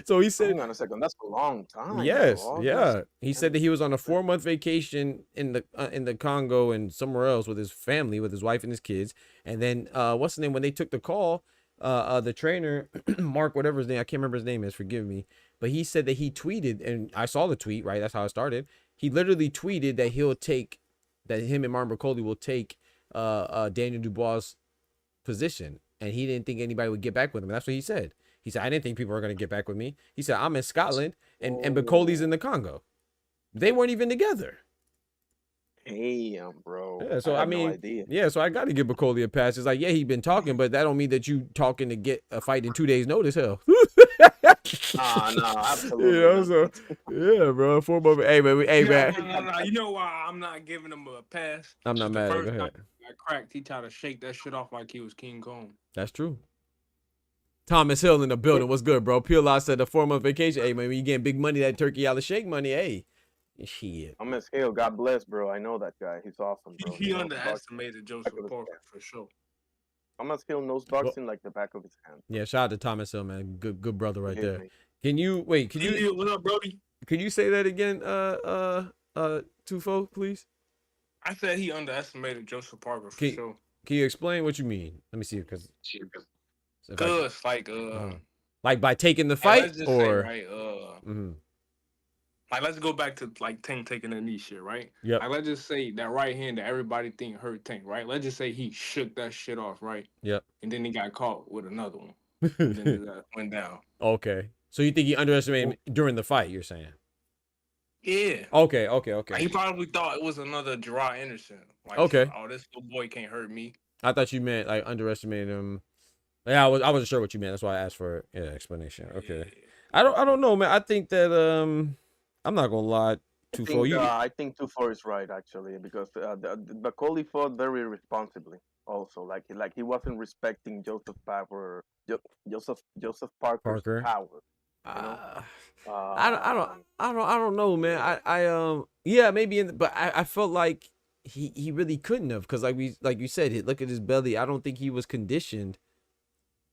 So he said, Hang on a second. That's a long time, bro. yes, August. yeah. He said that he was on a 4-month vacation in the Congo and somewhere else with his family, with his wife and his kids. And then what's the name when they took the call? The trainer, Mark, whatever his name, I can't remember his name is. Forgive me, but he said that he tweeted, and I saw the tweet. Right, that's how it started. He literally tweeted that him and Martin Bracoli will take Daniel Dubois' position, and he didn't think anybody would get back with him. That's what he said. He said, I didn't think people were going to get back with me. He said, I'm in Scotland and Bacoli's in the Congo. They weren't even together. Damn, bro. Yeah, so I I had mean, no idea. yeah, so I got to give Bacoli a pass. It's like, yeah, he been talking, but that don't mean that you talking to get a fight in 2 days' notice. Hell, No, absolutely. you know, not. so yeah, bro. 4 months. Hey, man, No. You know why I'm not giving him a pass? I'm not mad. Go First ahead. time I cracked, he tried to shake that shit off like he was King Kong. That's true. Thomas Hill in the building. What's good, bro? Peel out said a 4-month vacation. Hey, man, when you getting big money, that turkey out of shake money. Hey, shit. I'm Miss Hill. God bless, bro. I know that guy. He's awesome, bro. He You know, underestimated Joseph back of his Parker hand. for sure. Thomas Hill knows boxing like the back of his hand. Yeah, shout out to Thomas Hill, man. Good brother right He there. hit me. Can you wait? Can you What up, Brody? can you say that again? Tufo, please. I said he underestimated Joseph Parker for Can, sure. can you explain what you mean? Let me see, because Cause like by taking the like, fight let's just or say, right, Mhm. like let's go back to like Tank taking the knee shit, right? Yep. Like let's just say that right hand that everybody think hurt Tank, right? Let's just say he shook that shit off, right? Yep. And then he got caught with another one. And then his ass went down. Okay. So you think he underestimated him during the fight, you're saying? Yeah. Okay. Like, he probably thought it was another Gerard Anderson. Like, Okay. oh, this little boy can't hurt me. I thought you meant like underestimated him. Yeah, I wasn't sure what you meant. That's why I asked for explanation. Okay. I don't know, man. I think that I'm not gonna lie, Tufo. I think 2-4 is right actually because Bacoli fought very responsibly. Also, like he wasn't respecting Joseph Parker's Parker. power. You know? I don't know, man. Yeah, maybe but I felt like he really couldn't have, because like you said, look at his belly. I don't think he was conditioned.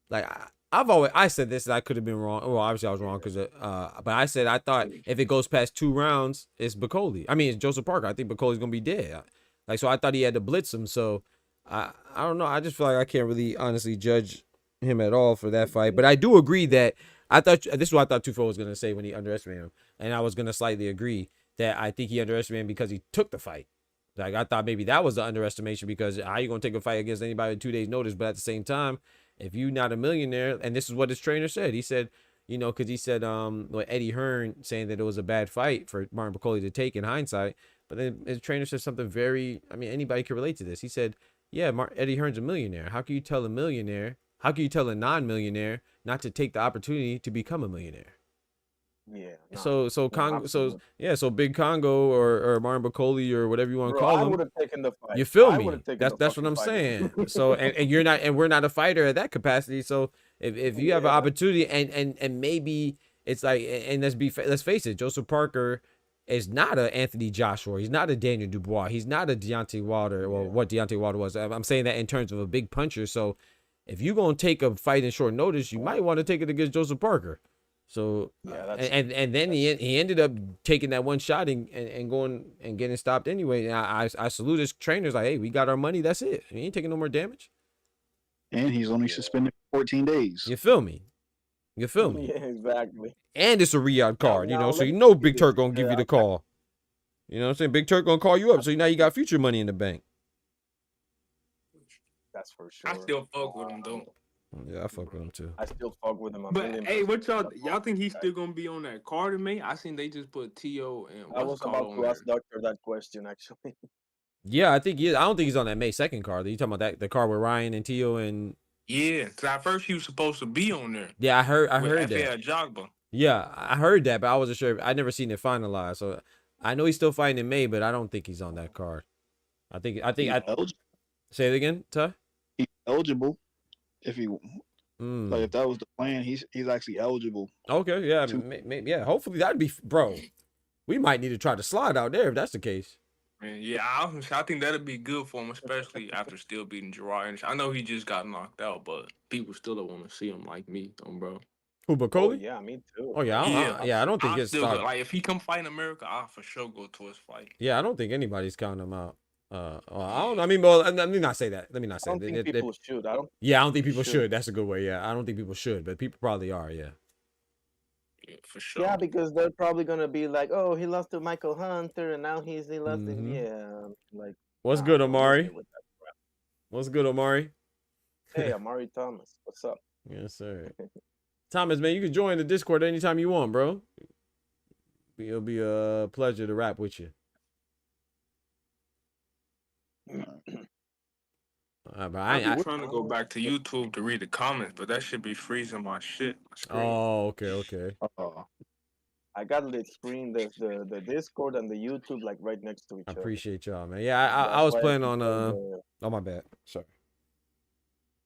Like I said this, I could have been wrong. Well, obviously I was wrong because but I said I thought if it goes past 2 rounds, it's Bacoli. I mean, it's Joseph Parker. I think Bacoli's gonna be dead. Like, so I thought he had to blitz him. So I don't know. I just feel like I can't really honestly judge him at all for that fight. But I do agree that I thought this is what I thought Tufo was gonna say when he underestimated him, and I was gonna slightly agree that I think he underestimated him because he took the fight. Like, I thought maybe that was the underestimation, because how you gonna take a fight against anybody with 2 days notice? But at the same time, if you're not a millionaire, and this is what his trainer said, he said, you know, because he said what Eddie Hearn saying that it was a bad fight for Martin Bacoli to take in hindsight, but then his trainer said something very, I mean, anybody can relate to this. He said, yeah, Eddie Hearn's a millionaire. How can you tell a millionaire? How can you tell a non-millionaire not to take the opportunity to become a millionaire? Yeah. So Big Congo or Martin Bacoli or whatever you want to call him. I would have taken the fight. You feel me? That's what I'm saying. So and you're not, and we're not a fighter at that capacity. So if you have an opportunity and maybe it's like, and let's face it, Joseph Parker is not a Anthony Joshua. He's not a Daniel Dubois. He's not a Deontay Wilder, or what Deontay Wilder was. I'm saying that in terms of a big puncher. So if you're going to take a fight in short notice, you might want to take it against Joseph Parker. So, and then he ended up taking that one shot and going and getting stopped anyway. And I salute his trainers like, hey, we got our money. That's it. He ain't taking no more damage. And he's only suspended 14 days. You feel me? You feel me? Yeah, exactly. And it's a Riyadh card, you know, so you know Big Turk gonna give you the call. You know what I'm saying? Big Turk gonna call you up, so now you got future money in the bank. That's for sure. I still fuck with him though. Yeah, I fuck with him too. I still fuck with him. But hey, what y'all think he's still gonna be on that card to me? I seen they just put T.O. and I was about to ask Doctor that question actually. Yeah, I think he is. I don't think he's on that May 2nd card. You talking about that card with Ryan and T.O. and yeah, because at first he was supposed to be on there. Yeah, I heard that. Jogba. Yeah, I heard that, but I wasn't sure. I never seen it finalized, so I know he's still fighting in May, but I don't think he's on that card. I think say it again, Ty. He's eligible if he like if that was the plan. He's actually eligible. Okay, yeah, yeah. Hopefully that'd be, bro. We might need to try to slide out there if that's the case. Man, yeah, I think that'd be good for him, especially after still beating Gerard. I know he just got knocked out, but people still don't want to see him like me, bro. Who, Bacoli? Oh, yeah, me too. Oh yeah, I don't think it's still like if he come fight in America, I'll for sure go to his fight. Yeah, I don't think anybody's counting him out. I don't. I mean, well, let me not say that. Let me not say. I don't think people should. I don't. Yeah, I don't think people should. That's a good way. Yeah, I don't think people should, but people probably are. Yeah. Yeah, for sure. Yeah, because they're probably gonna be like, "Oh, he lost to Michael Hunter, and now he lost to like." What's good, Omari? What's good, Omari? Hey, Amari Thomas. What's up? Yes, sir. Thomas, man, you can join the Discord anytime you want, bro. It'll be a pleasure to rap with you. I'm trying to go back to YouTube to read the comments, but that should be freezing my shit. Oh, okay. I got the screen, the Discord and the YouTube like right next to each other. I appreciate y'all, man. Yeah, I was planning on oh my bad. Sorry.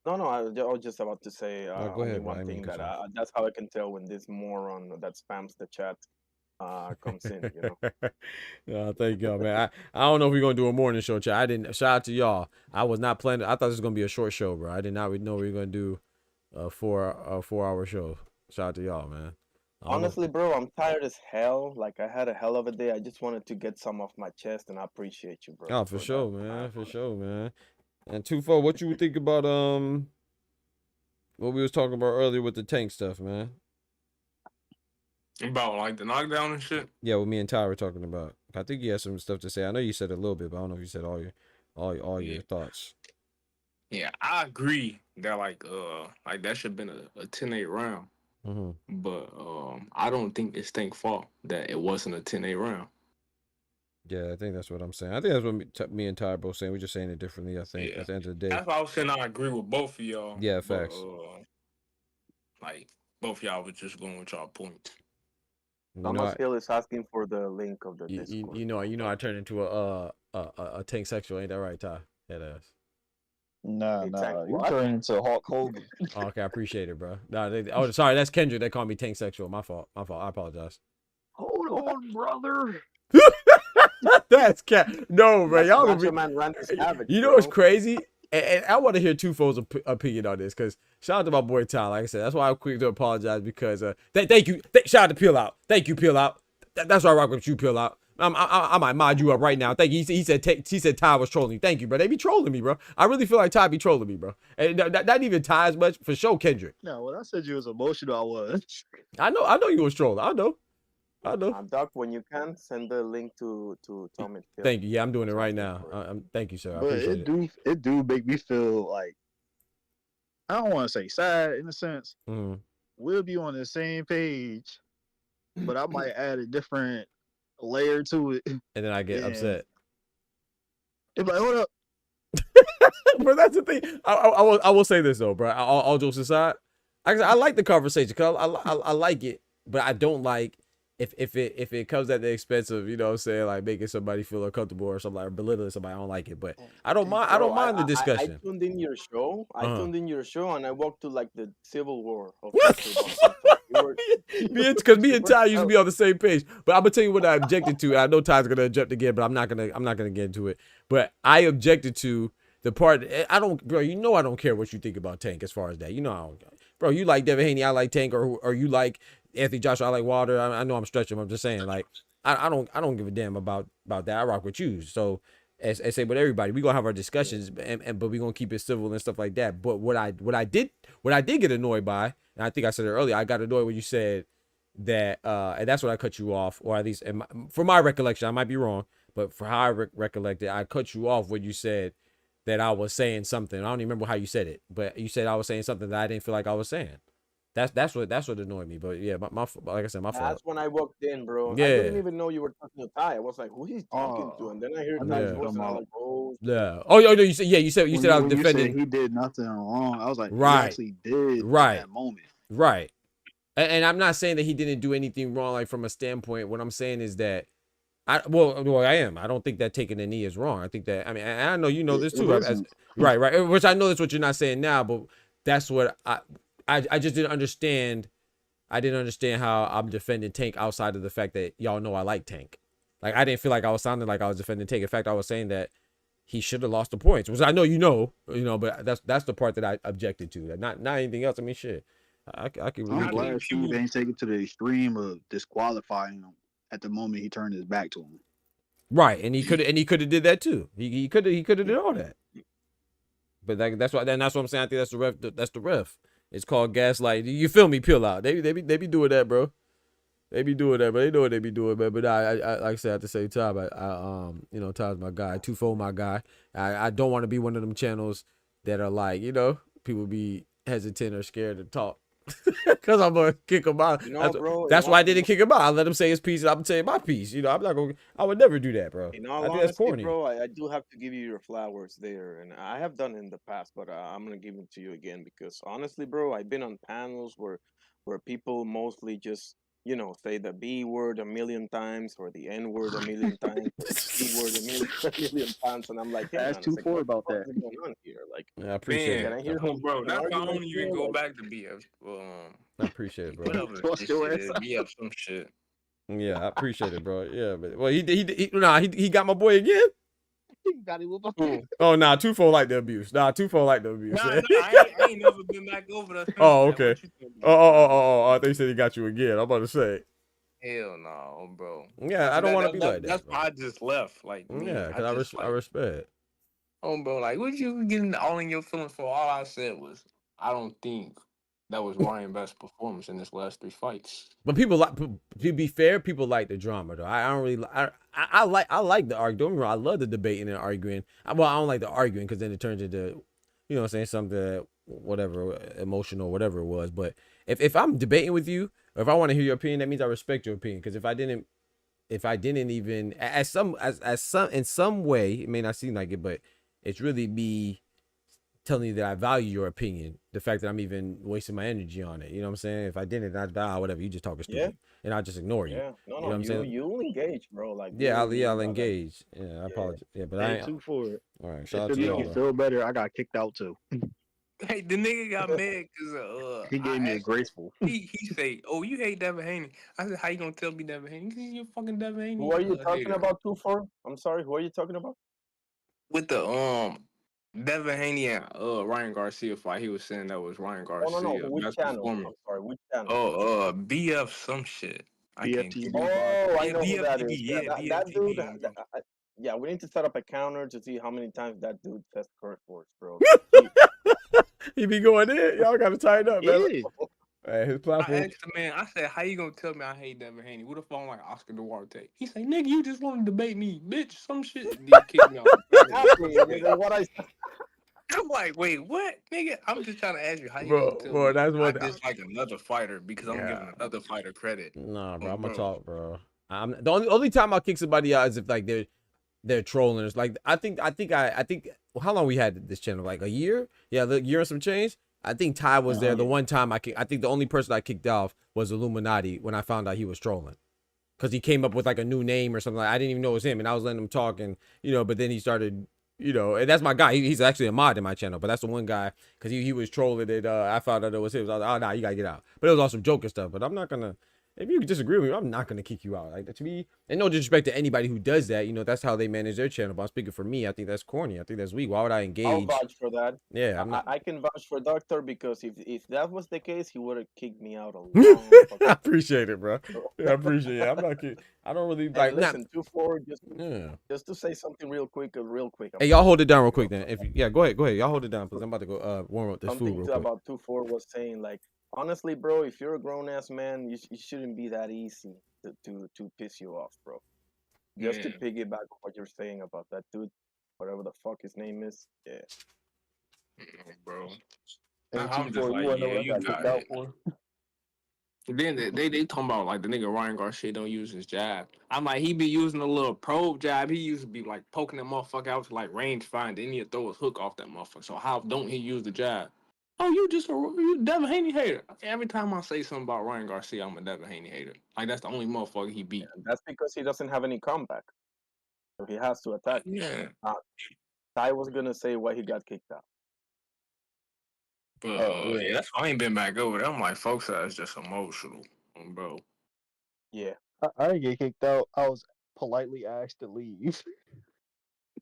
No, I was just about to say go ahead, one thing that that's how I can tell when this moron that spams the chat comes in, you know. Thank y'all, man. I don't know if we're gonna do a morning show, chat. I didn't. Shout out to y'all. I was not planning. I thought this was gonna be a short show, bro. I did not know we were gonna do a 4-hour show. Shout out to y'all, man. Honestly, bro, I'm tired as hell. Like I had a hell of a day. I just wanted to get some off my chest, and I appreciate you, bro. Oh, for sure, man. For sure, man. And 2-4, what you think about what we was talking about earlier with the tank stuff, man? About like the knockdown and shit. Yeah, what me and Ty were talking about. I think you had some stuff to say. I know you said a little bit, but I don't know if you said all your thoughts. Yeah, I agree that like that should have been a 10-8 round. But I don't think it's Tank's fault that it wasn't a 10-8 round. Yeah, I think that's what I'm saying. I think that's what me and Ty are both saying. We're just saying it differently, I think, at the end of the day. That's why I was saying I agree with both of y'all. Yeah, facts. Like, both of y'all was just going with y'all points. Thomas Hill is asking for the link of the Discord. You know, I turned into a tank sexual, ain't that right, Ty? Head ass. Nah, you turned into Hulk Hogan. Oh, okay, I appreciate it, bro. Oh, sorry, that's Kendrick. They called me tank sexual. My fault. I apologize. Hold on, brother. That's cat. No, bro. Y'all gonna be. Man Randy Savage, you know what's crazy? And I want to hear 2-4's opinion on this, because shout out to my boy Ty. Like I said, that's why I'm quick to apologize, because thank you. Shout out to Peel Out. Thank you, Peel Out. That's why I rock with you, Peel Out. I might mod you up right now. Thank you. He said Ty was trolling. Thank you, bro. They be trolling me, bro. I really feel like Ty be trolling me, bro. And not even Ty as much, for sure, Kendrick. No, when I said you was emotional, I was. I know you was trolling. I know. Doc, when you can, send the link to Tommy. Thank you. Yeah, I'm doing it right now. Thank you, sir. I appreciate it. It do make me feel like, I don't want to say sad in a sense. We'll be on the same page, but I might add a different layer to it. And then I get upset. It's like, hold up. But that's the thing. I will say this though, bro. All jokes aside, I like the conversation because I like it, but I don't like if it comes at the expense of, you know what I'm saying, like making somebody feel uncomfortable or something, like, or belittling somebody, I don't like it. But I don't mind. I Bro, don't mind the I discussion. tuned in your show. I Uh-huh. tuned in your show, and I walked to like the civil war of YouTube on TikTok. Because me and Ty used to be on the same page. But I'm gonna tell you what I objected to. I know Ty's gonna object again, but I'm not gonna get into it. But I objected to the part. I don't, bro. You know I don't care what you think about Tank as far as that. You know I don't, bro. You like Devin Haney, I like Tank, or you like Anthony Joshua, I like Wilder. I know I'm stretching. I'm just saying, like, I don't give a damn about that. I rock with you. So as say with everybody, we gonna have our discussions, but we gonna keep it civil and stuff like that. But what I did get annoyed by, and I think I said it earlier, I got annoyed when you said that, and that's when I cut you off, or at least for my recollection, I might be wrong, but for how I recollected, I cut you off when you said that I was saying something. I don't even remember how you said it, but you said I was saying something that I didn't feel like I was saying. That's what annoyed me. But yeah, my like I said, my fault. That's when I walked in, bro. Yeah. I didn't even know you were talking to Ty. I was like, who he's talking to? And then I heard Ty's voice, and I'm like, oh. Yeah. Oh, no, you said I was defending. He did nothing wrong. I was like, right. He actually did. Right. In that moment. Right. And I'm not saying that he didn't do anything wrong, like from a standpoint. What I'm saying is that I am. I don't think that taking a knee is wrong. I think that, I mean, I know you know this too. Right. Which I know that's what you're not saying now, but that's what I just didn't understand. I didn't understand how I'm defending Tank outside of the fact that y'all know I like Tank. Like, I didn't feel like I was sounding like I was defending Tank. In fact, I was saying that he should have lost the points, which I know you know, but that's the part that I objected to. Not anything else. I mean, shit. I can. I'm glad Steve ain't take it to the extreme of disqualifying him at the moment he turned his back to him. Right, and he could have did that too. He could have did all that. But that's what I'm saying. I think that's the ref. That's the ref. It's called gaslight. You feel me? Peel out. They be doing that, bro. They be doing that, but they know what they be doing, man. But I like I said, at the same time, you know, Ty's my guy, Twofold my guy. I don't want to be one of them channels that are like, you know, people be hesitant or scared to talk. Because I'm gonna kick him out. You know, that's why I didn't kick him out. I let him say his piece, and I'm saying my piece. You know, I would never do that, bro. In all I think honesty, that's corny. bro, I do have to give you your flowers there, and I have done it in the past, but I'm gonna give it to you again because honestly, bro, I've been on panels where people mostly just, you know, say the B word a million times or the N word a million times, or the C word a million times, and I'm like, hey, Ask 2-4 about that. What's going on here? Like, I appreciate Man, it. bro, that's why I don't even go back to BF. I appreciate it, bro. Whatever this shit is, BF some shit. Yeah, I appreciate it, bro. Yeah, but well, he got my boy again. Oh, nah, Twofold like the abuse. Twofold like the abuse. Nah, I ain't never been back over there. Oh, okay. Oh, I think he said he got you again. I'm about to say. Hell no, bro. Yeah, I don't want to be like that. That's why I just left. Like, yeah, because I respect. Oh, bro, like, what you getting all in your feelings for? All I said was, I don't think that was Ryan's best performance in his last 3 fights. But people like, to be fair, people like the drama though. I don't really. I like the arguing. Don't get me wrong, I love the debating and arguing. Well, I don't like the arguing because then it turns into, you know what I'm saying, something that, whatever, emotional, whatever it was. But if I'm debating with you, or if I want to hear your opinion, that means I respect your opinion. Because if I didn't even in some way, it may not seem like it, but it's really me telling you that I value your opinion. The fact that I'm even wasting my energy on it. You know what I'm saying? If I didn't, I'd whatever. You just talking stupid, and I'll just ignore you. Yeah, you know what I'm saying? You engage, bro. Like, yeah, I'll engage. Yeah, I apologize. Yeah, but I ain't. 2-4. All right, shout out to to you. you. Feel better. I got kicked out too. Hey, the nigga got mad because he gave me a graceful. He say, "Oh, you hate Devin Haney." I said, "How you gonna tell me Devin Haney? Because you fucking Devin Haney." Who are you talking about, 2-4? I'm sorry. Who are you talking about? With the Devin Haney and Ryan Garcia fight, he was saying that was Ryan Garcia. No. Which channel? I'm sorry, which channel? Oh, BF some shit. BFTV. Oh, I know who that is. Yeah, that dude. Yeah, we need to set up a counter to see how many times that dude tests curse words, bro. He be going in. Y'all gotta tighten up, man. Hey, his platform. I asked the man, I said, "How you gonna tell me I hate Devin Haney? What if I'm like Oscar Duarte?" He say, "Nigga, you just want to debate me, bitch. Some shit." He kicked me out. What I I'm like, wait, what, nigga? I'm just trying to ask you how you gonna tell me that's what I dislike another fighter because I'm giving another fighter credit. Nah, bro, I'm gonna talk, bro. I'm the only time I'll kick somebody out is if like they're trolling. It's like I think well, how long we had this channel? Like a year? Yeah, the year and some change. I think Ty was there the one time I think the only person I kicked off was Illuminati when I found out he was trolling. because he came up with like a new name or something. Like, I didn't even know it was him, and I was letting him talk, and but then he started, and that's my guy. He's actually a mod in my channel, but that's the one guy because he was trolling it. I found out it was him. I was like, oh, nah, you gotta get out. But it was also joke and stuff. But I'm not gonna. If you disagree with me, I'm not gonna kick you out. Like, to me, and no disrespect to anybody who does that. That's how they manage their channel. But I'm speaking for me. I think that's corny. I think that's weak. Why would I engage? I'll vouch for that. Yeah, I'm not. I can vouch for Doctor because if that was the case, he would have kicked me out a long. I appreciate it, bro. Yeah, I appreciate it. I'm not kidding. I don't really like. Listen, 2-4. Just to say something real quick. Hey, y'all hold it down real quick then. Go ahead. Y'all hold it down, please. I'm about to go warm up this food real quick. About 2-4 was saying, like, honestly, bro, if you're a grown ass man, you shouldn't be that easy to piss you off, bro. Just to piggyback on what you're saying about that dude, whatever the fuck his name is. Yeah. Bro. I'm just like, yeah, you got it. Then they talking about like the nigga Ryan Garcia don't use his jab. I'm like, he be using a little probe jab. He used to be like poking that motherfucker out to like range find. Then he'd throw his hook off that motherfucker. So how don't he use the jab? Oh, you Devin Haney hater. Every time I say something about Ryan Garcia, I'm a Devin Haney hater. Like, that's the only motherfucker he beat. Yeah, that's because he doesn't have any comeback. So he has to attack. Yeah. I was gonna say why he got kicked out. Yeah, that's why I ain't been back over there. I'm like, folks, that's just emotional, bro. Yeah. I didn't get kicked out. I was politely asked to leave.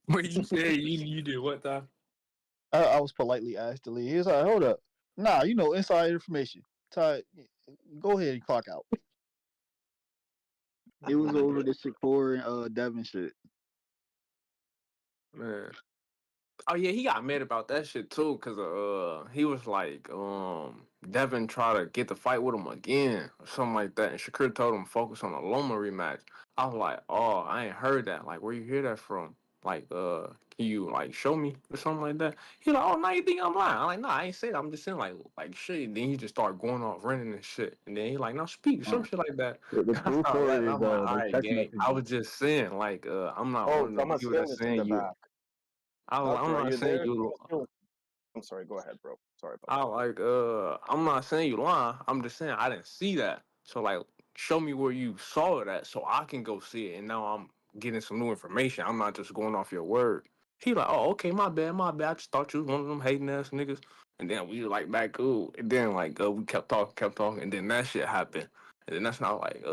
What you say? You did what, though? I was politely asked to leave. He was like, hold up. Nah, inside information. Ty, go ahead and clock out. It was over the Shakur and Devin shit. Man. Oh yeah, he got mad about that shit too, cause he was like, Devin tried to get the fight with him again or something like that, and Shakur told him focus on a Loma rematch. I was like, oh, I ain't heard that. Like, where you hear that from? Like, can you like show me or something like that? He like, oh, now you think I'm lying? I'm like, nah, I ain't saying. I'm just saying like shit. And then he just started going off running and shit, and then he like, now speak some shit like that. The story is, I'm like, all right, gang. I was just saying like, I'm not one of the people that's saying you. I'm not saying you. I'm sorry. Go ahead, bro. Sorry about that. I'm not saying you lying. I'm just saying I didn't see that. So like, show me where you saw it at, so I can go see it. And now I'm getting some new information. I'm not just going off your word. He like, oh, okay, my bad. I just thought you was one of them hating ass niggas. And then we like back cool. And then like we kept talking, and then that shit happened. And then that's not like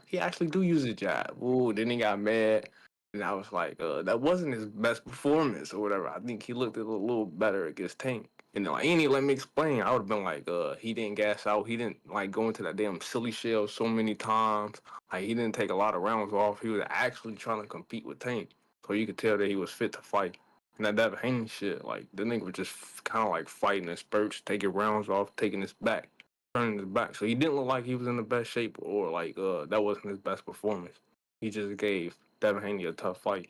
he actually do use his jab. Ooh, then he got mad. And I was like, that wasn't his best performance or whatever. I think he looked a little better against Tank. And then, like, he didn't let me explain. I would have been like, he didn't gas out. He didn't, like, go into that damn silly shell so many times. Like, he didn't take a lot of rounds off. He was actually trying to compete with Tank. So you could tell that he was fit to fight. And that Devin Haney shit, like, the nigga was just kind of, like, fighting in spurts, taking rounds off, taking his back, turning his back. So he didn't look like he was in the best shape or, like, that wasn't his best performance. He just gave Devin Haney a tough fight.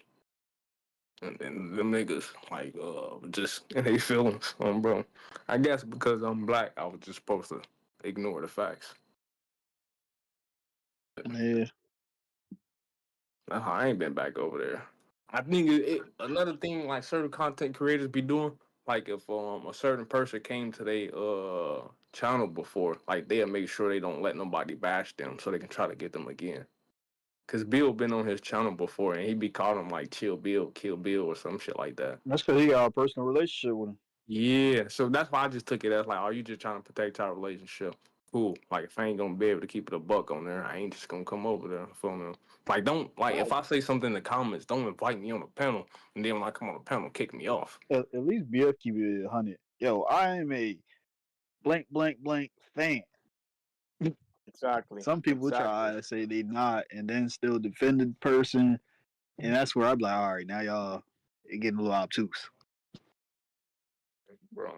And them niggas, like, just in their feelings, bro. I guess because I'm black, I was just supposed to ignore the facts. Yeah. I ain't been back over there. I think another thing, like, certain content creators be doing, like, if a certain person came to their channel before, like, they'll make sure they don't let nobody bash them so they can try to get them again. Cause Bill been on his channel before, and he be calling him like Chill Bill, Kill Bill, or some shit like that. That's because he got a personal relationship with him. Yeah, so that's why I just took it as like, are you just trying to protect our relationship? Cool. Like, if I ain't gonna be able to keep it a buck on there, I ain't just gonna come over there and film him. Like, don't if I say something in the comments, don't invite me on the panel, and then when I come on the panel, kick me off. At least Bill keep it 100. Yo, I am a blank fan. Exactly. Some people try to say they not and then still defend the person. And that's where I'm like, all right, now y'all getting a little obtuse. Bro.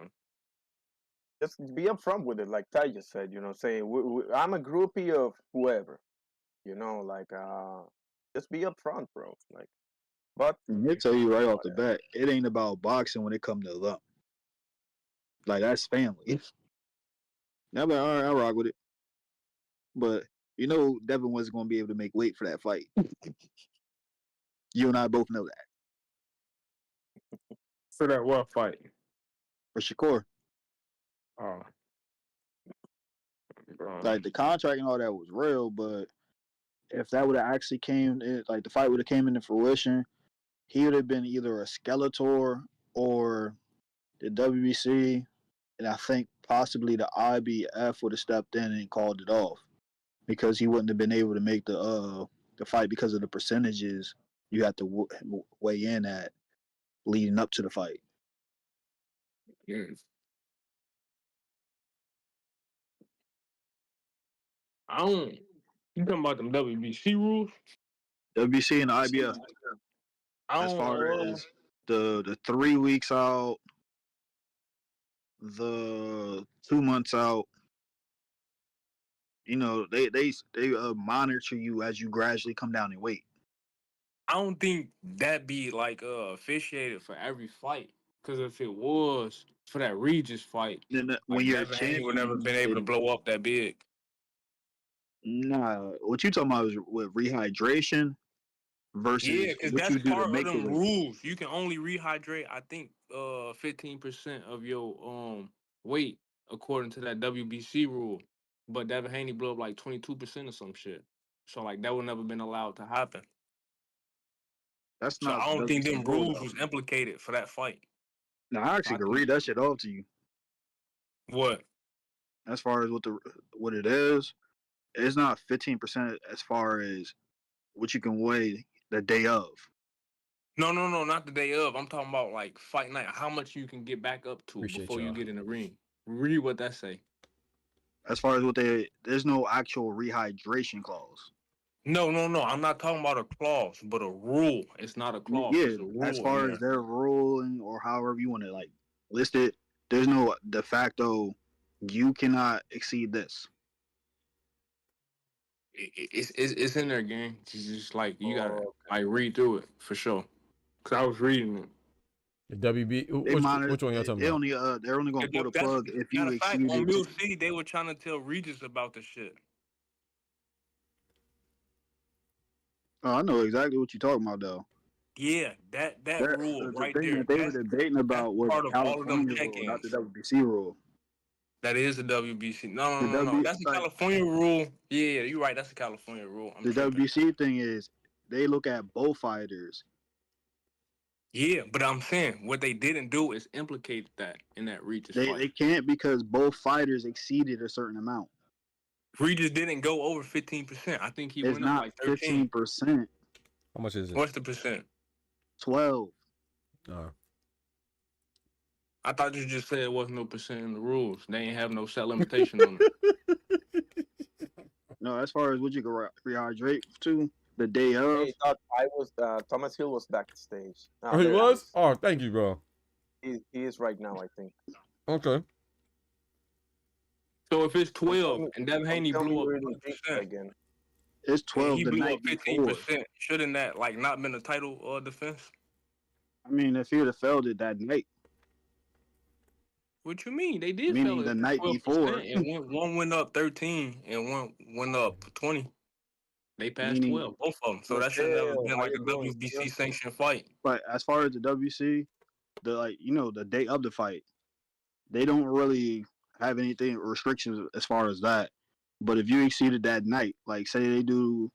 Just be upfront with it, like Ty just said, say, I'm a groupie of whoever. Just be upfront, bro. Like, but I'll tell you right off the bat, it ain't about boxing when it comes to them. Like, that's family. Now, I'm like, all right, I'll rock with it. But Devin wasn't going to be able to make weight for that fight. You and I both know that. For that what fight? For Shakur. Oh. Like, the contract and all that was real, but if that would have actually like the fight would have came into fruition, he would have been either a Skeletor or the WBC, and I think possibly the IBF would have stepped in and called it off because he wouldn't have been able to make the fight because of the percentages you had to weigh in at leading up to the fight. Yes. I don't. You talking about them WBC rules? WBC and the IBF. As far as the 3 weeks out, the 2 months out, you know, they monitor you as you gradually come down in weight. I don't think that be like officiated for every fight. Because if it was for that Regis fight, then when you're Devin Haney would never been able to blow up that big. Nah, what you talking about is with rehydration versus because what that's you do to part of make the them weight. rules. You can only rehydrate, I think, 15% of your weight according to that WBC rule. But Devin Haney blew up like 22% or some shit. So like that would never been allowed to happen. That's So not I don't think WBC them rule, rules though. was implicated for that fight. Now I actually could read that shit off to you. What? As far as what it is, it's not 15% as far as what you can weigh the day of. No, not the day of. I'm talking about like fight night. How much you can get back up to before you get in the ring. Read what that say. As far as there's no actual rehydration clause. No. I'm not talking about a clause, but a rule. It's not a clause. Yeah, it's a rule as far as their ruling or however you want to like list it, there's no de facto. You cannot exceed this. It's in their game. It's just like you gotta like read through it for sure. Cause I was reading it. The WB. Which one y'all talking about? They're only gonna pull the plug if you exceed on it. Mill City, they were trying to tell Regis about the shit. Oh, I know exactly what you're talking about, though. Yeah, that rule right there. That they were debating about was part the of all of them California rule, not the WBC rule. That is the WBC. No. That's the California rule. Yeah, you're right. That's the California rule. The WBC thing is they look at both fighters. Yeah, but I'm saying what they didn't do is implicate that in that Regis fight. They can't because both fighters exceeded a certain amount. Regis didn't go over 15%. I think he went up like 13. 15%. How much is it? What's the percent? 12. I thought you just said it wasn't no percent in the rules. They ain't have no set limitation on it. No, as far as what you can rehydrate to the day of. Hey, I was Thomas Hill was backstage. Oh, he was? Oh, thank you, bro. He is right now, I think. Okay. So if it's 12 and Devin Haney blew up 20%, again. It's 12 he the blew night up 15%. before. Shouldn't that like not been a title defense? I mean, if he would have failed it that night. What you mean? They did Meaning fail it the night before. And one went up 13 and one went up 20. They passed 12, both of them. So that should have been like a WBC sanctioned fight. But as far as the WC, the day of the fight, they don't really have anything restrictions as far as that. But if you exceeded that night, like say they do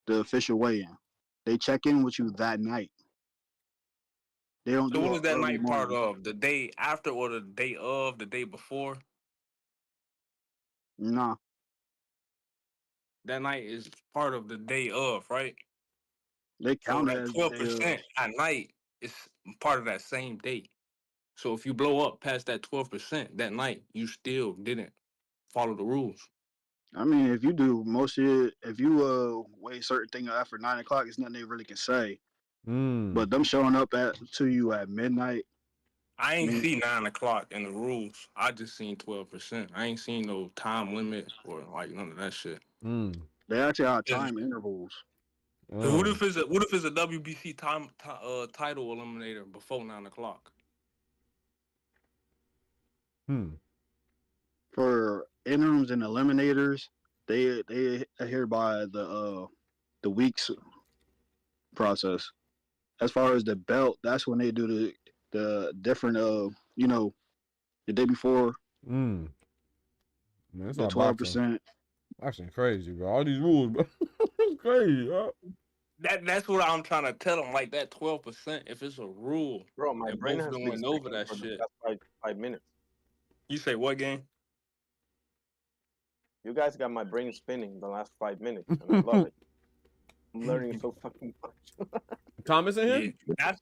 the official weigh-in, they check in with you that night. They don't. So what is that night part of? The day after or the day of? The day before? Nah. That night is part of the day of, right? They count so as 12% at night is part of that same day. So if you blow up past that 12% that night, you still didn't follow the rules. I mean, if you do most of it, if you weigh certain thing after 9 o'clock, it's nothing they really can say. But them showing up to you at midnight. I ain't see 9 o'clock in the rules. I just seen 12%. I ain't seen no time limit or like none of that shit. They actually have time intervals. So what if it's a WBC title eliminator before 9 o'clock? For interims and eliminators, they adhere by the weeks process. As far as the belt, that's when they do the different the day before. Man, the 12%. That's crazy, bro. All these rules, bro. It's crazy, bro. That's what I'm trying to tell them. Like that 12%, if it's a rule, Bro, my and brain both of has them been went over spinning that for the shit. past 5 minutes. You say what game? You guys got my brain spinning the last 5 minutes, and I love it. I'm learning so fucking much. Thomas in here? Yeah,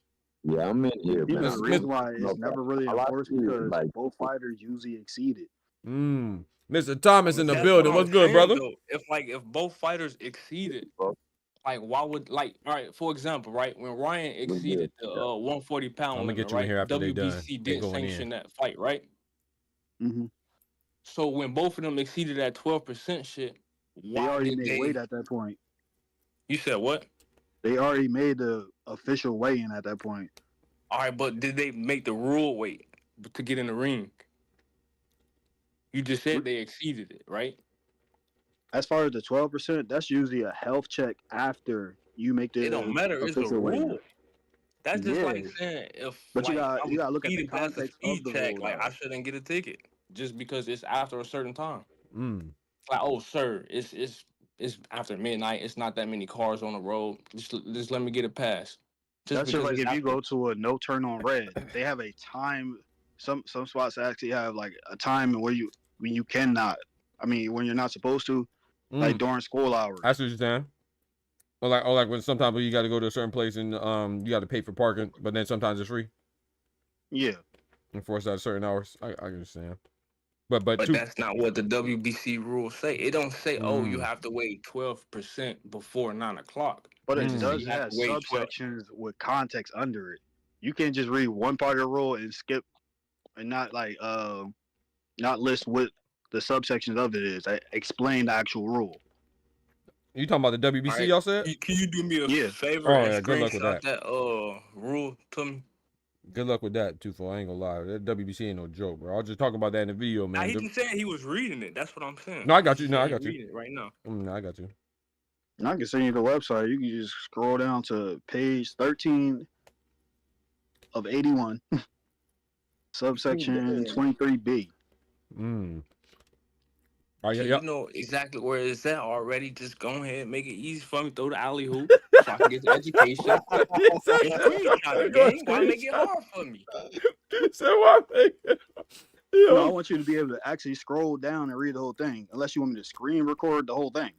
Yeah, I'm in here, You man. know, the reason why No, it's never really I like enforced you, because like, both fighters usually exceed it. Mr. Thomas in the that's building. what What's I'm good, saying, brother? though. If both fighters exceeded, bro. like why would all right? For example, right when Ryan What's good? exceeded the 140 pound I'm gonna limit, get you in right? here after they done. WBC They did going sanction in. that fight, right? Mm-hmm. So when both of them exceeded that 12% shit, They why already did made they? weight at that point. You said what? They already made the official weigh-in at that point. All right, but did they make the rule weight to get in the ring? You just said they exceeded it, right? As far as the 12%, that's usually a health check after you make the It don't matter. It's a official weigh-in. rule. That's just Yeah, like saying if but you like got I'm to look at the speeding past a context of speed the check, rule, like though. I shouldn't get a ticket just because it's after a certain time. Mm. Like, oh, sir, it's after midnight. It's not that many cars on the road. Just let me get a pass. Just That's just because like it's if you after. go to a no turn on red, they have a time. Some spots actually have like a time where when you cannot. I mean, when you're not supposed to, like during school hours. That's what you're saying. Or like when sometimes you got to go to a certain place and you got to pay for parking, but then sometimes it's free. Yeah. Enforced at certain hours. I understand. But that's not what the WBC rules say. It don't say, oh, you have to wait 12% before 9 o'clock. But it just say does you have have to wait 12. subsections with context under it. You can't just read one part of the rule and skip and not not list what the subsections of it is. I explain the actual rule. You talking about the WBC? Y'all said? Can you do me a favor Oh and yeah, good luck with screenshot that. that rule to me? Good luck with that, Tufo. I ain't gonna lie. That WBC ain't no joke, bro. I was just talking about that in the video, man. Nah, he just said he was reading it. That's what I'm saying. No, I got you. No, I got you. Reading it right now. No, I got you. And I can send you the website. You can just scroll down to page 13 of 81, subsection 23B. Oh, yeah, yeah. You know exactly where it's at already. Just go ahead and make it easy for me. Throw the alley hoop so I can get the education. Why make it hard for me? So why make it? No, I want you to be able to actually scroll down and read the whole thing, unless you want me to screen record the whole thing.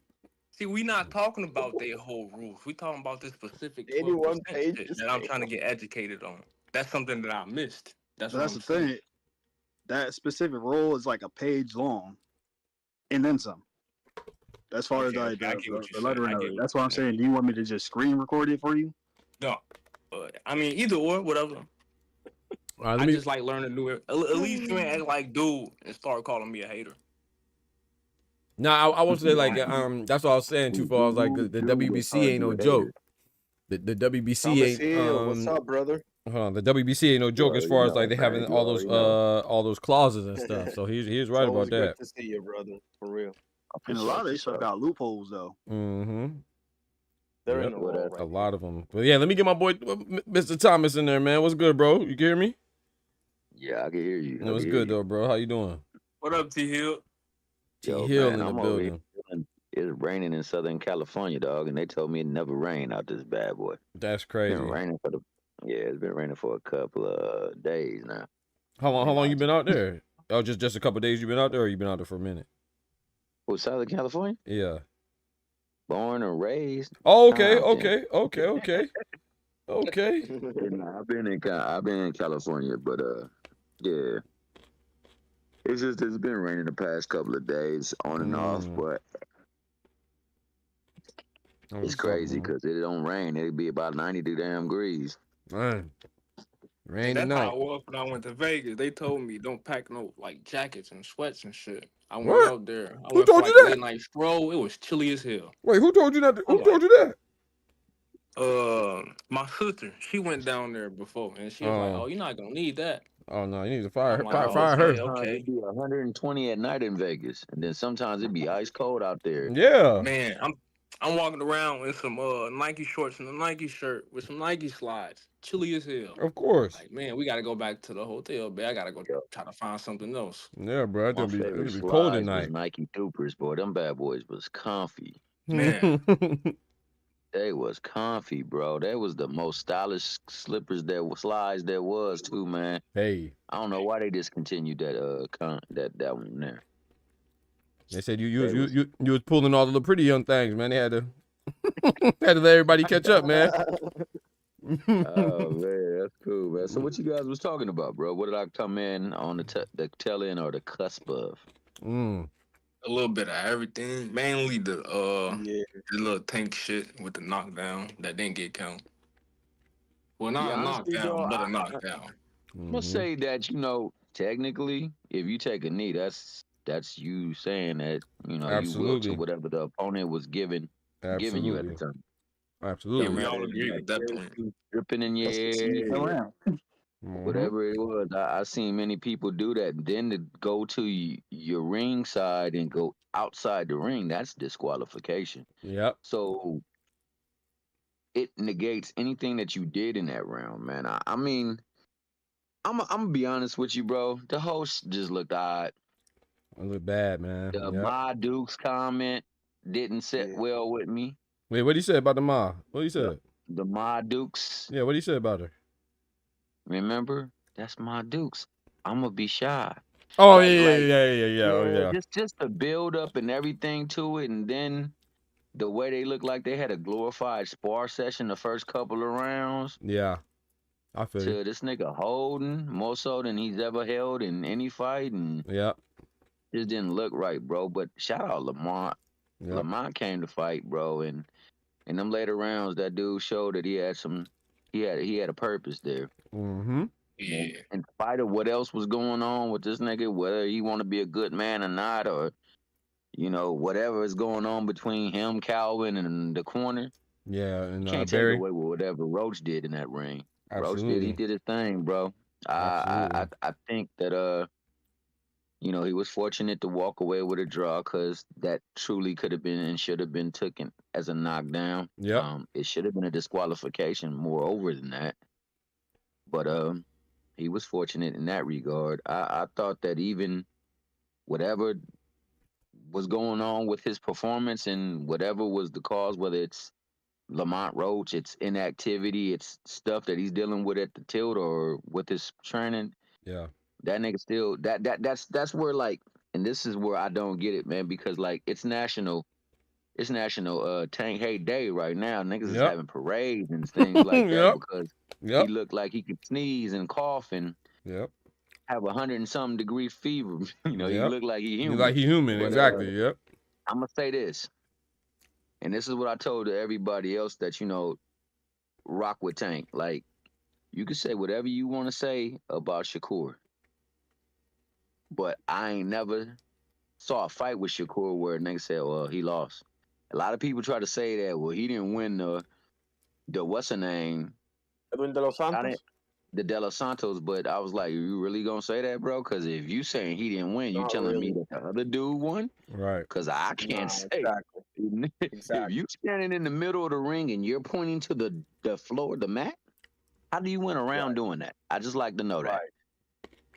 See, we not talking about their whole rules. We talking about this specific 81 12% shit that I'm trying to get educated on. That's something that I missed. That's the thing. That specific rule is like a page long, and then some. As far as like the lettering of it. That's why I'm saying. Do you want me to just screen record it for you? No, I mean either or, whatever. I just like learning new. At least you ain't act like dude and start calling me a hater. No, I won't say like that's what I was saying too far. I was like the WBC ain't no joke. The WBC ain't what's up, brother? Hold on, the WBC ain't no joke as far as like they having all those clauses and stuff. So he's right about that. Good to see you, brother, for real. And a lot of these stuff got loopholes though. They're in a lot of them. But yeah, let me get my boy Mr. Thomas in there, man. What's good, bro? You can hear me? Yeah, I can hear you. No, what's good though, bro? How you doing? What up, T Hill? T Hill in the building. It's raining in Southern California, dog, and they told me it never rained out this bad boy. That's crazy. It's been raining it's been raining for a couple of days now. How long you been out there? Oh, just a couple of days you been out there, or you been out there for a minute? Oh, Southern California? Yeah. Born and raised. Oh, okay. I've been in California, but yeah. It's been raining the past couple of days on and off, but it's crazy because it don't rain. It'd be about 92 damn degrees. Man. Rain That's tonight. how it was when I went to Vegas. They told me don't pack no like jackets and sweats and shit. I went out there. Who told you that? Late night stroll. It was chilly as hell. Wait, who told you that? Who told you that? My sister. She went down there before, and she was like, "Oh, you're not gonna need that." Oh no, you need to fire her. Like, fire her. Okay. It'd be 120 at night in Vegas, and then sometimes it'd be ice cold out there. Yeah. Man, I'm walking around in some Nike shorts and a Nike shirt with some Nike slides. chilly as hell. Of course. Like, man, we gotta go back to the hotel, man. I gotta go try to find something else. Yeah, bro. My It'll favorite be cold at slides was night. Nike Supers, boy. Them bad boys was comfy. Man. They was comfy, bro. That was the most stylish slippers slides there was too, man. Hey. I don't know why they discontinued that one there. They said you was pulling all of the pretty young things, man. They had to let everybody catch up, man. Oh man, that's cool, man. So what you guys was talking about, bro? What did I come in on the tail end or the cusp of? A little bit of everything. Mainly the little tank shit with the knockdown that didn't get count. Well, not a honestly, knockdown, bro, but a knockdown. I'm gonna say that, technically, if you take a knee, that's you saying that, you will to whatever the opponent was giving you at the time. Absolutely. Yeah, we all agree with that point. Dripping in your ear. Whatever it was, I seen many people do that. Then to go to your ring side and go outside the ring, that's disqualification. Yep. So it negates anything that you did in that round, man. I mean, I'm gonna be honest with you, bro. The host just looked odd. It looked bad, man. The Ma Dukes comment didn't sit well with me. Wait, what did he say about the Ma? What he said? The Ma Dukes. Yeah, what did he say about her? Remember, that's Ma Dukes. I'm gonna be shy. Oh, yeah. Just the build up and everything to it, and then the way they looked like they had a glorified spar session the first couple of rounds. Yeah, I feel you. This nigga holding more so than he's ever held in any fight, and just didn't look right, bro. But shout out Lamont. Yep. Lamont came to fight, bro, and in them later rounds, that dude showed that he had a purpose there. Mm-hmm. Yeah. In spite of what else was going on with this nigga, whether he want to be a good man or not, or whatever is going on between him, Calvin, and the corner. Yeah, and can't Barry. take away with whatever Roach did in that ring. Absolutely. He did his thing, bro. I think that he was fortunate to walk away with a draw because that truly could have been and should have been taken as a knockdown. Yeah. It should have been a disqualification. Moreover than that, but he was fortunate in that regard. I thought that even whatever was going on with his performance and whatever was the cause, whether it's Lamont Roach, it's inactivity, it's stuff that he's dealing with at the tilt or with his training. Yeah. That nigga still that's where, like, and this is where I don't get it, man, because like it's national Tank Hate Day right now. Niggas is having parades and things like that because he looked like he could sneeze and cough and have 100 and something degree fever. He looked like he human. Like he human, but, exactly. Yep. I'm gonna say this, and this is what I told to everybody else that rock with Tank. Like, you can say whatever you want to say about Shakur, but I ain't never saw a fight with Shakur where a nigga said, well, he lost. A lot of people try to say that, well, he didn't win the what's her name? Edwin De Los Santos? The De Los Santos, but I was like, you really gonna say that, bro? Because if you saying he didn't win, you telling me that the other dude won? Right. Because I can't say. Exactly. If you standing in the middle of the ring and you're pointing to the floor, the mat, how do you win a round doing that? I just like to know that.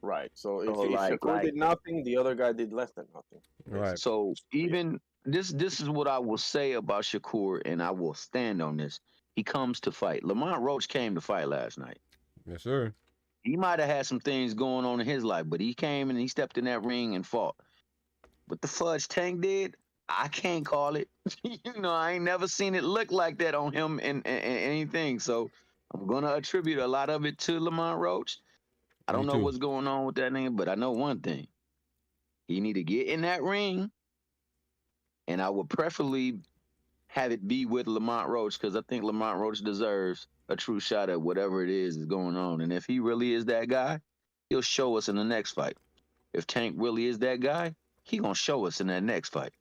Right. So if Shakur did nothing, the other guy did less than nothing. Right. So even this is what I will say about Shakur, and I will stand on this. He comes to fight. Lamont Roach came to fight last night. Yes, sir. He might have had some things going on in his life, but he came and he stepped in that ring and fought. What the fudge Tank did, I can't call it. I ain't never seen it look like that on him and anything. So I'm gonna attribute a lot of it to Lamont Roach. I don't know what's going on with that nigga, but I know one thing. He need to get in that ring, and I would preferably have it be with Lamont Roach because I think Lamont Roach deserves a true shot at whatever it is going on. And if he really is that guy, he'll show us in the next fight. If Tank really is that guy, he gonna show us in that next fight.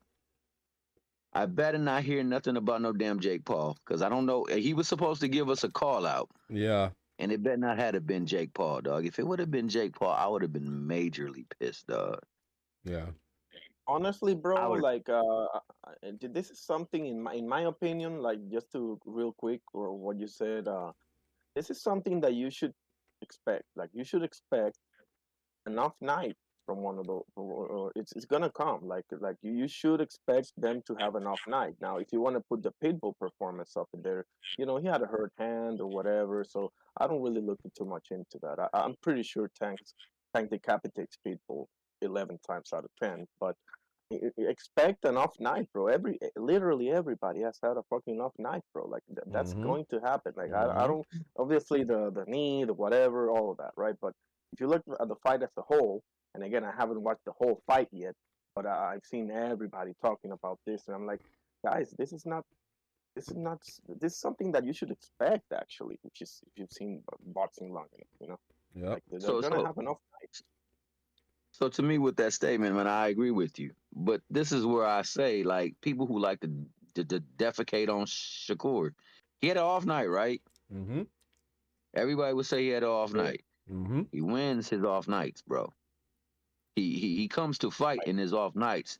I better not hear nothing about no damn Jake Paul because I don't know. He was supposed to give us a call out. Yeah. And it better not have been Jake Paul, dog. If it would have been Jake Paul, I would have been majorly pissed, dog. Yeah. Honestly, bro, like this is something in my opinion, like just to real quick or what you said, this is something that you should expect. Like you should expect enough night from one of those. It's gonna come. Like you should expect them to have enough night. Now, if you want to put the Pitbull performance up in there, he had a hurt hand or whatever. So I don't really look too much into that. I'm pretty sure Tank decapitates Pitbull 11 times out of 10. But expect enough night, bro. Literally everybody has had a fucking enough night, bro. Like that's going to happen. Like I don't obviously the knee, the whatever, all of that, right? But if you look at the fight as a whole, and again, I haven't watched the whole fight yet, but I've seen everybody talking about this, and I'm like, guys, this is something that you should expect actually, if you've seen boxing long enough, Yeah. like they're So gonna so have enough nights. so to me, with that statement, man, I agree with you. But this is where I say, like, people who like to defecate on Shakur, he had an off night, right? Mm-hmm. Everybody would say he had an off night. Mm-hmm. He wins his off nights, bro. He comes to fight in his off nights.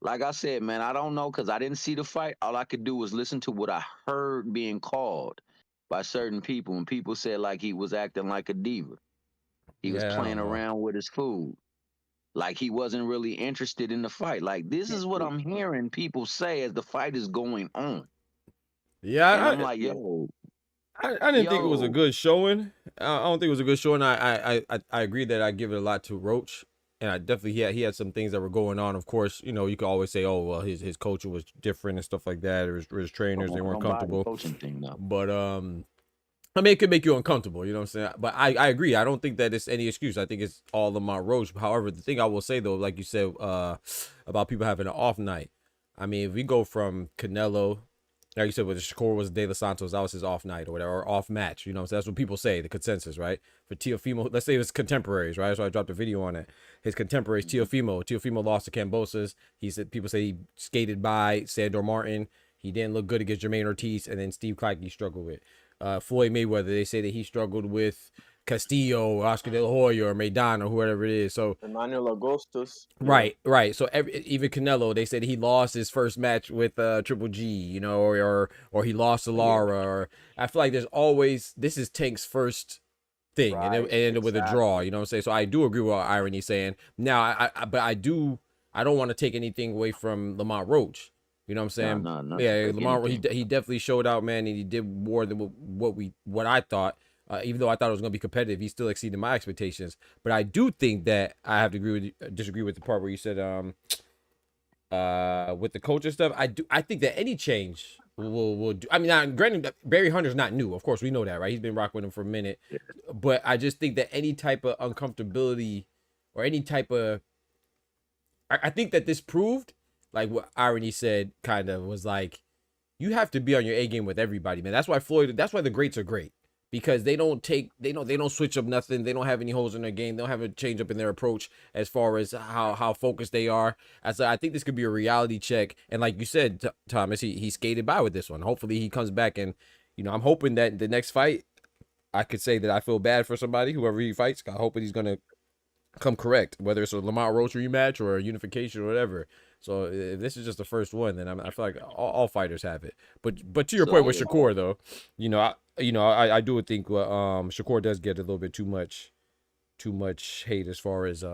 Like I said, man, I don't know because I didn't see the fight. All I could do was listen to what I heard being called by certain people, and people said like he was acting like a diva. He was Yeah, I playing don't know. around with his food. Like he wasn't really interested in the fight. Like this is what I'm hearing people say as the fight is going on. Yeah, And I'm like, I didn't think it was a yo, good showing. I don't think it was a good showing. I agree that I give it a lot to Roach, and I definitely he had some things that were going on. Of course, you could always say, oh well, his coaching was different and stuff like that, or his trainers they weren't don't buy the comfortable. coaching thing now. But I mean, it could make you uncomfortable. You know what I'm saying? But I agree. I don't think that it's any excuse. I think it's all Lamont Roach. However, the thing I will say though, like you said, about people having an off night. I mean, if we go from Canelo, like you said, with the Shakur was De Los Santos, that was his off night or whatever, or off match. You know what I'm saying? That's what people say, the consensus, right? For Teofimo, let's say it's contemporaries, right? So I dropped a video on it. His contemporaries, Teofimo lost to Cambosos. He said people say he skated by Sandor Martin. He didn't look good against Jermaine Ortiz, and then Steve Kleike struggled with. Floyd Mayweather, they say that he struggled with Castillo, Oscar De La Hoya, or Maidana, or whoever it is. So Emmanuel Augustus. right. So even Canelo, they said he lost his first match with Triple G, or he lost to Lara. Or I feel like there's always this is Tank's first thing, Right, and it ended with a draw. You know what I'm saying? So I do agree with what Irony's saying. Now, but I don't want to take anything away from Lamont Roach. You know what I'm saying? No, Yeah, Lamont, he definitely showed out, man, and he did more than what I thought. Even though I thought it was going to be competitive, he still exceeded my expectations. But I do think that I have to disagree with the part where you said with the culture stuff. I think that any change will do. I mean, now, granted, Barry Hunter's not new. Of course, we know that, right? He's been rocking with him for a minute. But I just think that any type of uncomfortability or any type of, I think that this proved, like what Irony said, kind of was like, you have to be on your A game with everybody, man. That's why the greats are great, because they don't switch up nothing. They don't have any holes in their game. They don't have a change up in their approach as far as how focused they are. I think this could be a reality check. And like you said, Thomas, he skated by with this one. Hopefully he comes back, and I'm hoping that the next fight, I could say that I feel bad for somebody, whoever he fights. I hope that he's gonna come correct, whether it's a Lamont Roach rematch or a unification or whatever. So if this is just the first one, then I feel like all fighters have it. But to your point with Shakur, though, I do think Shakur does get a little bit too much hate as far as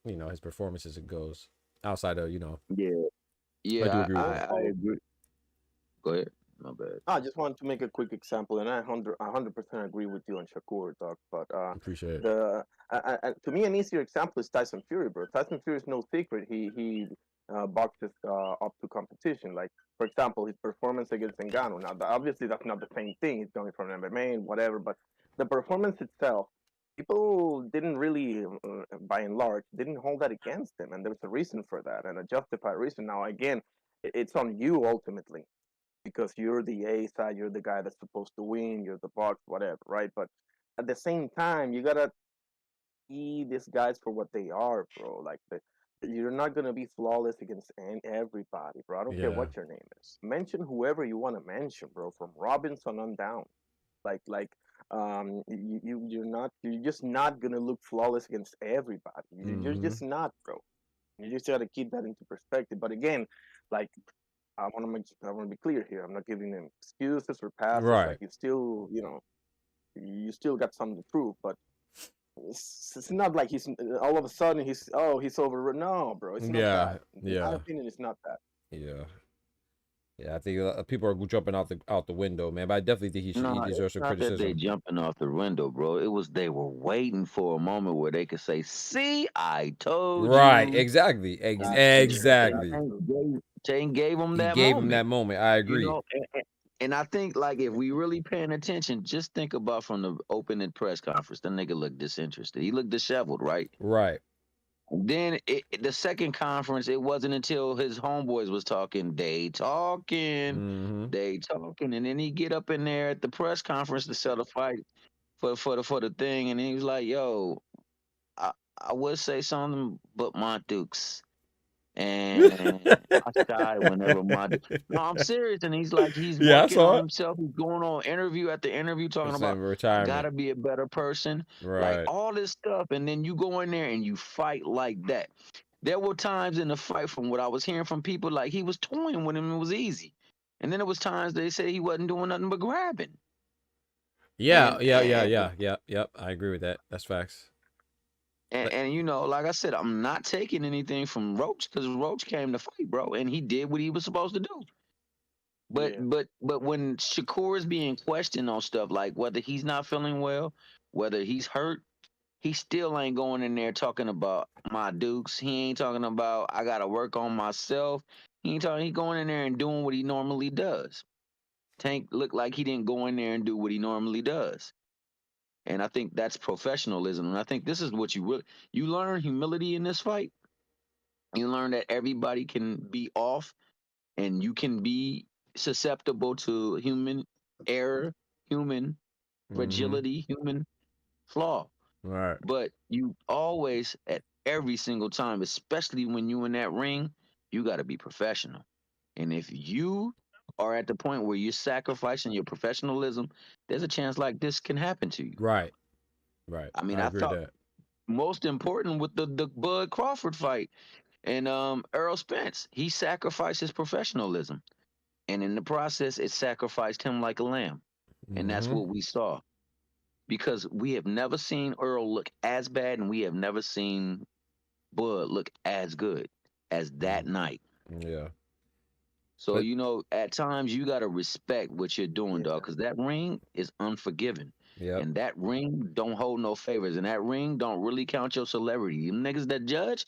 his performances it goes, outside of Yeah, I do agree with that. I agree. Go ahead. My bad. I just wanted to make a quick example, and I 100% agree with you on Shakur, Doc. But Appreciate it. to me, an easier example is Tyson Fury, bro. Tyson Fury is no secret. He boxes up to competition. Like, for example, his performance against Ngannou. Now, obviously, that's not the same thing. He's coming from MMA and whatever, but the performance itself, people didn't really, by and large, didn't hold that against him, and there's a reason for that, and a justified reason. Now, again, it's on you ultimately, because you're the A side, you're the guy that's supposed to win, you're the box, whatever, right? But at the same time, you gotta see these guys for what they are, bro. Like, you're not gonna be flawless against everybody, bro. I don't care Yeah. what your name is. Mention whoever you want to mention, bro, from Robinson on down. You're just not gonna look flawless against everybody. You're just not, bro. You just gotta keep that into perspective. But again, like, I want to be clear here. I'm not giving them excuses or passes. Right. Like, you still, you still got something to prove. But it's not like he's all of a sudden he's over. No, bro, it's not that. In my opinion, it's not that. Yeah. Yeah, I think people are jumping out the window, man. But I definitely think he No, it's deserves some not that they criticism. jumping off the window, bro. It was they were waiting for a moment where they could say, "See, I told Right, you." exactly, exactly. Tank gave him He that gave him moment. that moment. I You agree. know, and I think like if we really paying attention, just think about from the opening press conference, the nigga looked disinterested. He looked disheveled, right? Right. Then the second conference, it wasn't until his homeboys was talking, they talking, and then he get up in there at the press conference to sell the fight for the thing, and he was like, "Yo, I would say something, but my Dukes." And I shy whenever my no, I'm serious, and he's like he's Yeah, I working saw on it. himself. He's going on interview after interview talking about I retirement. gotta be a better person, Right. like all this stuff, and then you go in there and you fight like that. There were times in the fight, from what I was hearing from people, like he was toying with him, it was easy, and then there was times they said he wasn't doing nothing but grabbing. Yeah, yep. I agree with that. That's facts. And you know, like I said, I'm not taking anything from Roach because Roach came to fight, bro, and he did what he was supposed to do. But when Shakur is being questioned on stuff like whether he's not feeling well, whether he's hurt, he still ain't going in there talking about my Dukes. He ain't talking about I gotta work on myself. He ain't talking. He going in there and doing what he normally does. Tank looked like he didn't go in there and do what he normally does. And I think that's professionalism. And I think this is what you learn humility in this fight. You learn that everybody can be off and you can be susceptible to human error, human fragility, human flaw. Right. But you always, at every single time, especially when you in that ring, you got to be professional. And if you are at the point where you're sacrificing your professionalism, there's a chance like this can happen to you. Right. I mean, I I agree thought with that. most important with the Bud Crawford fight and Errol Spence, he sacrificed his professionalism, and in the process, it sacrificed him like a lamb, and that's what we saw. Because we have never seen Earl look as bad, and we have never seen Bud look as good as that night. Yeah. So you know, at times you gotta respect what you're doing, dog, because that ring is unforgiving. Yeah. And that ring don't hold no favors. And that ring don't really count your celebrity. Them niggas that judge,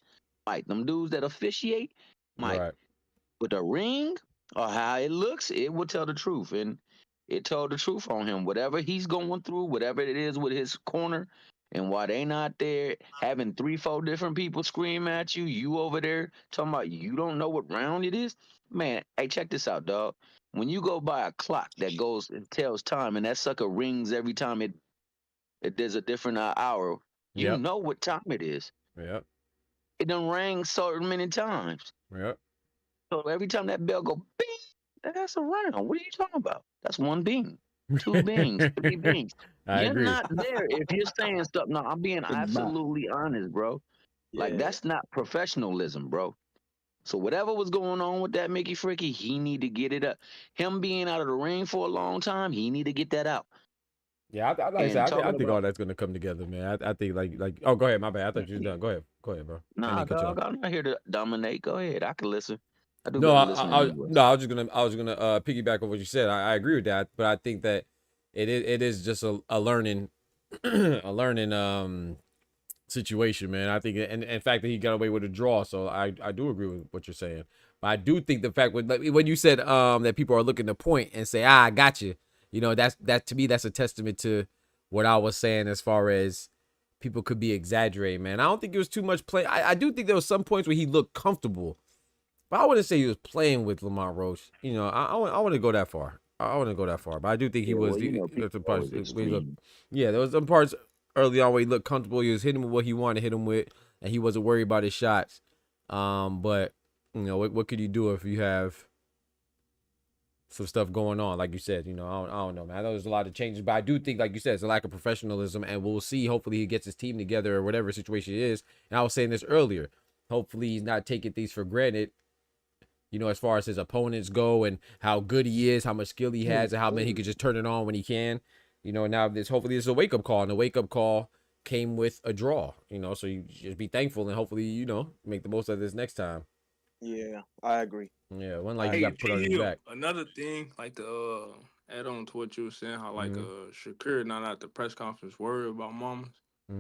like them dudes that officiate, Mike. Right. But the ring or how it looks, it will tell the truth. And it told the truth on him. Whatever he's going through, whatever it is with his corner, and why they not there having 3-4 different people scream at you, you over there talking about you don't know what round it is. Man, hey, check this out, dog. When you go by a clock that goes and tells time, and that sucker rings every time it there's a different hour, you know what time it is. Yep. It done rang so many times. Yep. So every time that bell go bing, that's a round. What are you talking about? That's one bean, 2 beans, 3 beans. You're agree. not there if you're saying stuff. No, I'm being absolutely honest, bro. Like that's not professionalism, bro. So whatever was going on with that Mickey Fricky, he need to get it up. Him being out of the ring for a long time, he need to get that out. Yeah, I think all that's gonna come together, man. I think like oh, go ahead, my bad. I thought you was done. Go ahead, bro. Nah, dog, I'm not here to dominate. Go ahead, I can listen. I do No, better listening I anyway. no, I was just gonna piggyback on what you said. I agree with that, but I think that it is just a learning a learning situation, man. I think and in fact that he got away with a draw, so I do agree with what you're saying. But I do think the fact when you said that people are looking to point and say, I got you. You know, that to me, that's a testament to what I was saying as far as people could be exaggerating, man. I don't think it was too much play. I do think there was some points where he looked comfortable, but I wouldn't say he was playing with Lamont Roach. You know, I wouldn't go that far. I wouldn't go that far, but I do think he was. There was some parts early on where he looked comfortable. He was hitting with what he wanted to hit him with, and he wasn't worried about his shots. But you know, what could you do if you have some stuff going on, like you said? You know, I don't know, man. I know there's a lot of changes, but I do think, like you said, it's a lack of professionalism, and we'll see. Hopefully, he gets his team together or whatever situation it is. And I was saying this earlier. Hopefully, he's not taking things for granted. You know, as far as his opponents go and how good he is, how much skill he has, and how many he could just turn it on when he can. you know, now hopefully this is a wake up call, and the wake up call came with a draw. You know, so you just be thankful and hopefully, you know, make the most of this next time. Yeah, I agree. Yeah, one like you Hey, got put on his back. another thing, like the add on to what you were saying, how like Shakur not at the press conference worried about mamas.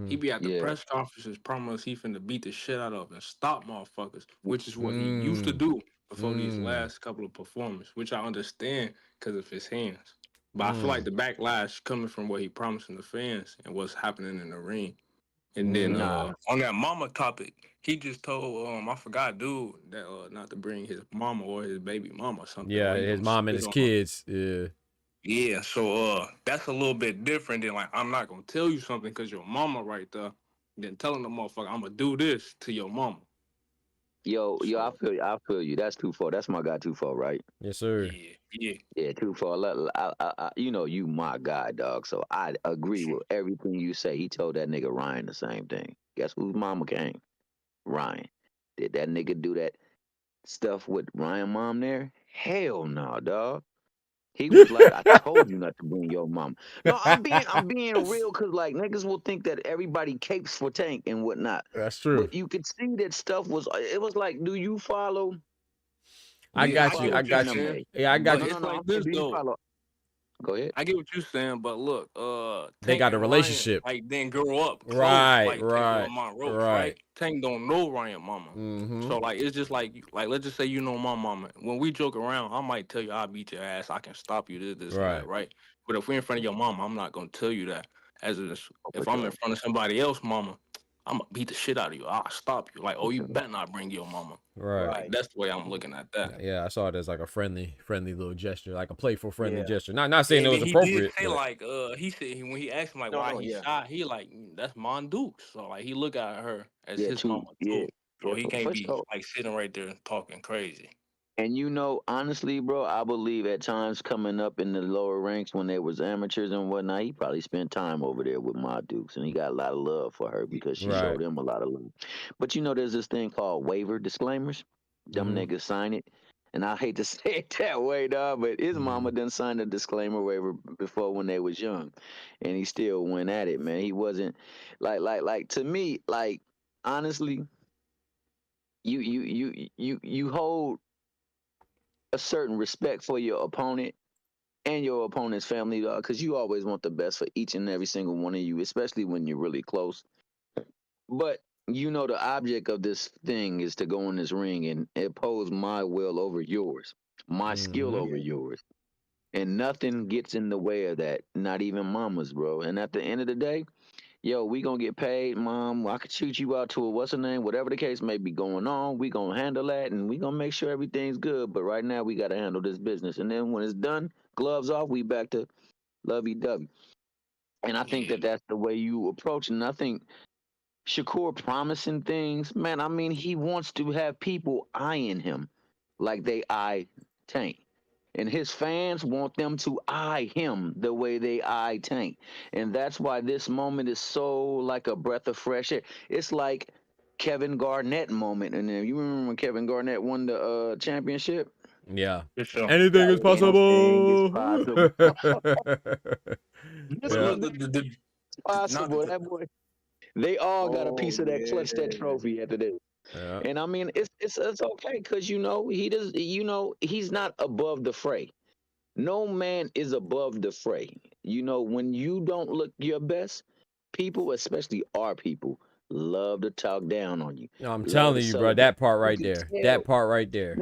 He be at the press conferences promise he finna beat the shit out of and stop motherfuckers, which is what he used to do before these last couple of performances, which I understand because of his hands. But I feel like the backlash coming from what he promising the fans and what's happening in the ring. And then on that mama topic, he just told I forgot dude that not to bring his mama or his baby mama or something. Yeah, his mom and his kids. Yeah. Yeah, so that's a little bit different than like I'm not gonna tell you something because your mama right there. Then telling the motherfucker I'm gonna do this to your mama. Yo, I feel you. That's too far. That's my guy too far, right? Yes, sir. Yeah, too far. You know, you my guy, dog. So I agree with everything you say. He told that nigga Ryan the same thing. Guess whose mama came? Ryan. Did that nigga do that stuff with Ryan mom there? Hell no, dog. He was like, I told you not to bring your mom. No, I'm being real because like niggas will think that everybody capes for Tank and whatnot. That's true. But you could see that stuff was. It was like, do you follow? I got you. Yeah, I got you. It's like this though. Go ahead. I get what you're saying, but look, they got a relationship. Ryan, like didn't grow up close, right, like Lamont Roach, right? Tank don't know Ryan mama, so like it's just like let's just say you know my mama. When we joke around, I might tell you I'll beat your ass, I can stop you, this, and that, right? But if we're in front of your mama, I'm not gonna tell you that. If I'm in front of somebody else, mama, I'm gonna beat the shit out of you. I'll stop you. Like, oh, you better not bring your mama. Right. Like, that's the way I'm looking at that. Yeah, I saw it as like a friendly little gesture, like a playful, friendly gesture. Not saying it was appropriate. He did say like, he said when he asked him like why he shot, he like that's Mon Duke. So like he look at her as his mama too. So he can't be like sitting right there and talking crazy. And you know, honestly, bro, I believe at times coming up in the lower ranks when they was amateurs and whatnot, he probably spent time over there with Ma Dukes, and he got a lot of love for her because she showed him a lot of love. But you know, there's this thing called waiver disclaimers. Them niggas sign it, and I hate to say it that way, dog, but his mama done signed a disclaimer waiver before when they was young, and he still went at it, man. He wasn't like to me, like honestly, you hold a certain respect for your opponent and your opponent's family, dog, because you always want the best for each and every single one of you, especially when you're really close. But you know the object of this thing is to go in this ring and impose my will over yours, my skill over yours. And nothing gets in the way of that, not even mamas, bro. And at the end of the day, yo, we gonna get paid, mom. I could shoot you out to a what's her name, whatever the case may be going on. We gonna handle that, and we gonna make sure everything's good. But right now, we gotta handle this business. And then when it's done, gloves off, we back to lovey-dovey. And I think that that's the way you approach it. And I think Shakur promising things, man. I mean, he wants to have people eyeing him like they eye Tank. And his fans want them to eye him the way they eye Tank. And that's why this moment is so like a breath of fresh air. It's like Kevin Garnett moment. And then you remember when Kevin Garnett won the championship? Yeah. Sure. Anything is possible. Anything is possible. Yeah. Possible. That boy. They all got a piece of that clutch that trophy after this. Yeah. And I mean, it's okay because you know he's not above the fray. No man is above the fray. You know, when you don't look your best, people, especially our people, love to talk down on you. No, I'm telling you, bro, that part right there. That part right there.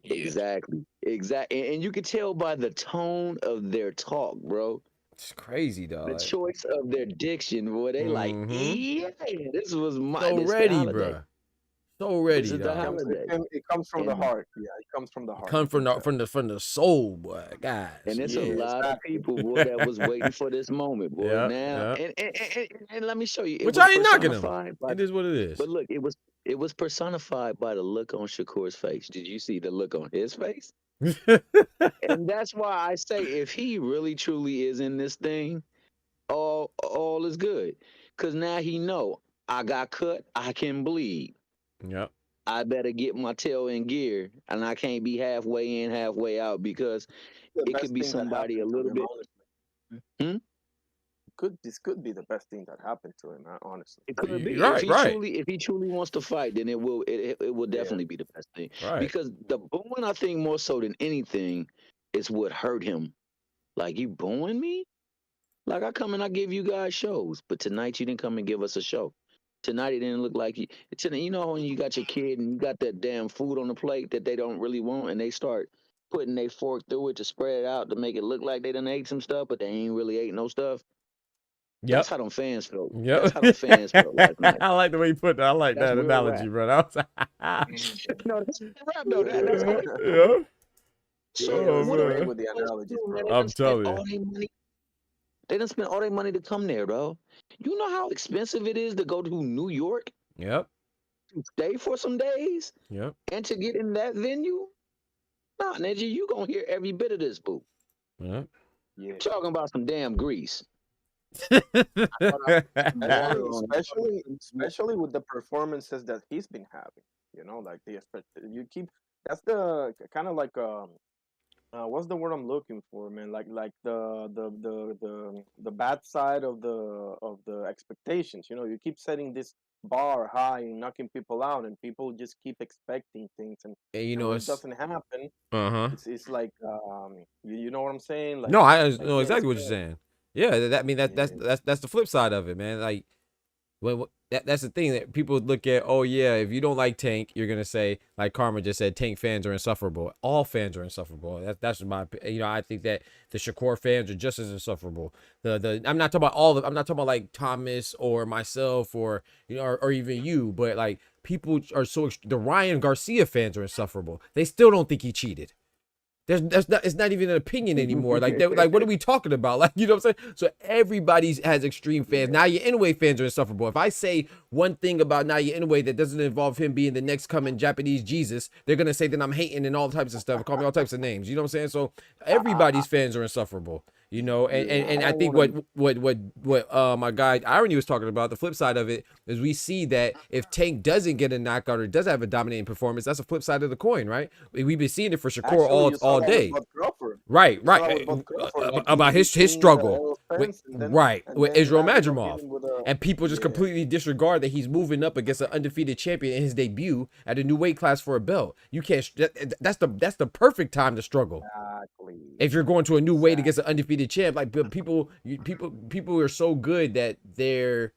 Exactly. And you can tell by the tone of their talk, bro. It's crazy, dog. The choice of their diction, boy. They like, yeah, this was my so ready, bro. So ready, dog. It comes from the heart. Yeah, it comes from the heart. Come from the soul, boy, guys. And it's a lot of people, boy, that was waiting for this moment, boy. Now, and let me show you. Which I ain't knocking him. It is what it is. But look, it was personified by the look on Shakur's face. Did you see the look on his face? And that's why I say if he really truly is in this thing, all is good. Cause now he know I got cut, I can bleed. Yep. I better get my tail in gear, and I can't be halfway in, halfway out because it could be somebody a little bit. This could be the best thing that happened to him, honestly. It could be. Right, If he truly wants to fight, then it will definitely be the best thing. Right. Because the booing, I think more so than anything, is what hurt him. Like, you booing me? Like, I come and I give you guys shows, but tonight you didn't come and give us a show. Tonight it didn't look like you. You know when you got your kid and you got that damn food on the plate that they don't really want, and they start putting their fork through it to spread it out to make it look like they done ate some stuff, but they ain't really ate no stuff. Yep. That's how them fans felt. Yep. That's how them fans felt last night. I like the way you put that. I like That's that real analogy, rap. bro. That No, that's real rap though. That's how they yeah. Yeah, what are they with the analogies, bro. They I'm done spent telling all you. their money. They done spent all their money to come there, bro. You know how expensive it is to go to New York, Yep. to stay for some days, Yep. and to get in that venue? Nah, Neji, you gonna hear every bit of this, boo. Yep. Yeah. Talking about some damn grease. Especially with the performances that he's been having, you know, like you keep. That's the kind of like what's the word I'm looking for, man? Like the bad side of the expectations. You know, you keep setting this bar high and knocking people out, and people just keep expecting things, and you know when it it's doesn't happen, it's like you know what I'm saying? Like, no, I like, know yeah, exactly what you're saying. Yeah, that I mean that's the flip side of it, man. Like that's the thing that people look at. Oh yeah, if you don't like Tank, you're gonna say, like Karma just said, Tank fans are insufferable. All fans are insufferable. That's my, you know, I think that the Shakur fans are just as insufferable. I'm not talking about I'm not talking about like Thomas or myself or, you know, or even you, but like people are the Ryan Garcia fans are insufferable. They still don't think he cheated. It's not even an opinion anymore. Like what are we talking about? Like, you know what I'm saying? So everybody has extreme fans. Naoya Inoue fans are insufferable. If I say one thing about Naoya Inoue that doesn't involve him being the next coming Japanese Jesus, they're gonna say that I'm hating and all types of stuff, call me all types of names. You know what I'm saying? So everybody's fans are insufferable. You know, and I think what my guy Irony was talking about, the flip side of it is we see that if Tank doesn't get a knockout or doesn't have a dominating performance, that's a flip side of the coin, right? We've been seeing it for Shakur all day. Right. About his struggle with Israel Madrimov. And people just completely disregard that he's moving up against an undefeated champion in his debut at a new weight class for a belt. You can't, that's the perfect time to struggle. Exactly. If you're going to a new weight against an undefeated champ, like people are so good that the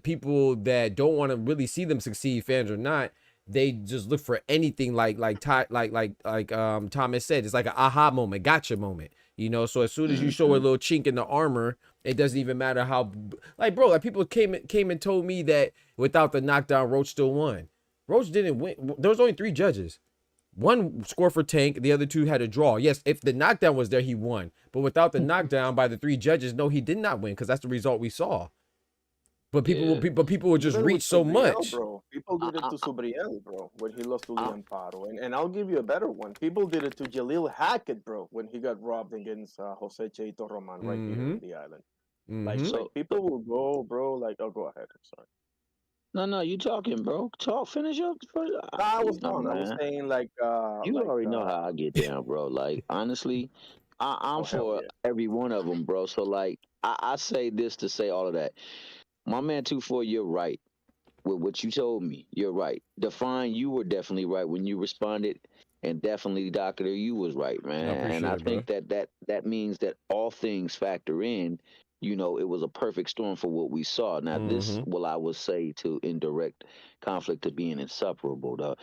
people that don't want to really see them succeed, fans or not, they just look for anything like Thomas said. It's like an aha moment, gotcha moment, you know. So as soon as you show a little chink in the armor, it doesn't even matter how, like, bro, like people came and told me that without the knockdown, Roach still won. Roach didn't win. There was only 3 judges. One scored for Tank, the other 2 had a draw. Yes, if the knockdown was there, he won. But without the knockdown by the 3 judges, no, he did not win, because that's the result we saw. But people will just reach so much. Bro. People did it to Subriel, bro, when he lost to Liam Paro. And I'll give you a better one. People did it to Jalil Hackett, bro, when he got robbed against Jose Cheito Roman right here in the island. Like, people will go, bro, like, oh, go ahead. I'm sorry. No, you talking, bro. Finish up. I was done. I was saying, like, you already know how I get down, bro. Like, honestly, I'm for every one of them, bro. So, like, I say this to say all of that. My man 2-4, you're right with what you told me. You're right. Define, you were definitely right when you responded, and definitely Doctor, you was right, man. And I think that means that all things factor in. You know, it was a perfect storm for what we saw. Now, this will, I would say, to indirect conflict to being insufferable, though.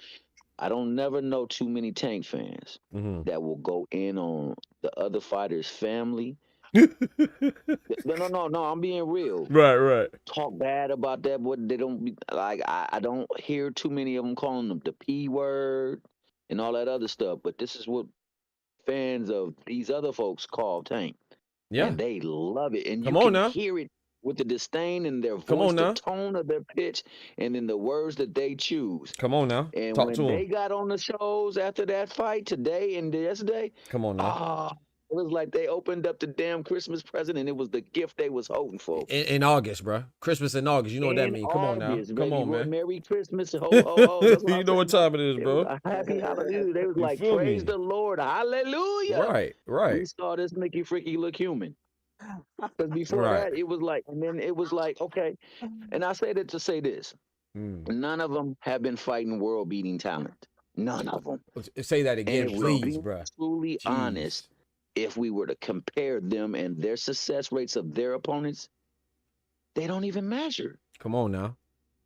I don't never know too many Tank fans that will go in on the other fighter's family. No, I'm being real. Right. Talk bad about that, but they don't be like, I don't hear too many of them calling them the P word and all that other stuff. But this is what fans of these other folks call Tank. Yeah. And they love it. And you can hear it with the disdain in their voice, the tone of their pitch, and in the words that they choose. Come on now. And Talk when to they got on the shows after that fight today and yesterday, come on now. It was like they opened up the damn Christmas present, and it was the gift they was holding for. In August, bro. Christmas in August. You know what that means. Come on now. Come on, man. Merry Christmas. Ho, ho, ho. That's what you know what time it is, bro. Happy hallelujah. They was like, praise the Lord. Hallelujah. Right. We saw this Mickey Freaky look human. Because before Right. that, it was like, and then it was like, okay. And I say that to say this: none of them have been fighting world-beating talent. None of them. Say that And again, if we're please, being bro. truly Jeez. honest, if we were to compare them and their success rates of their opponents, they don't even measure. Come on now.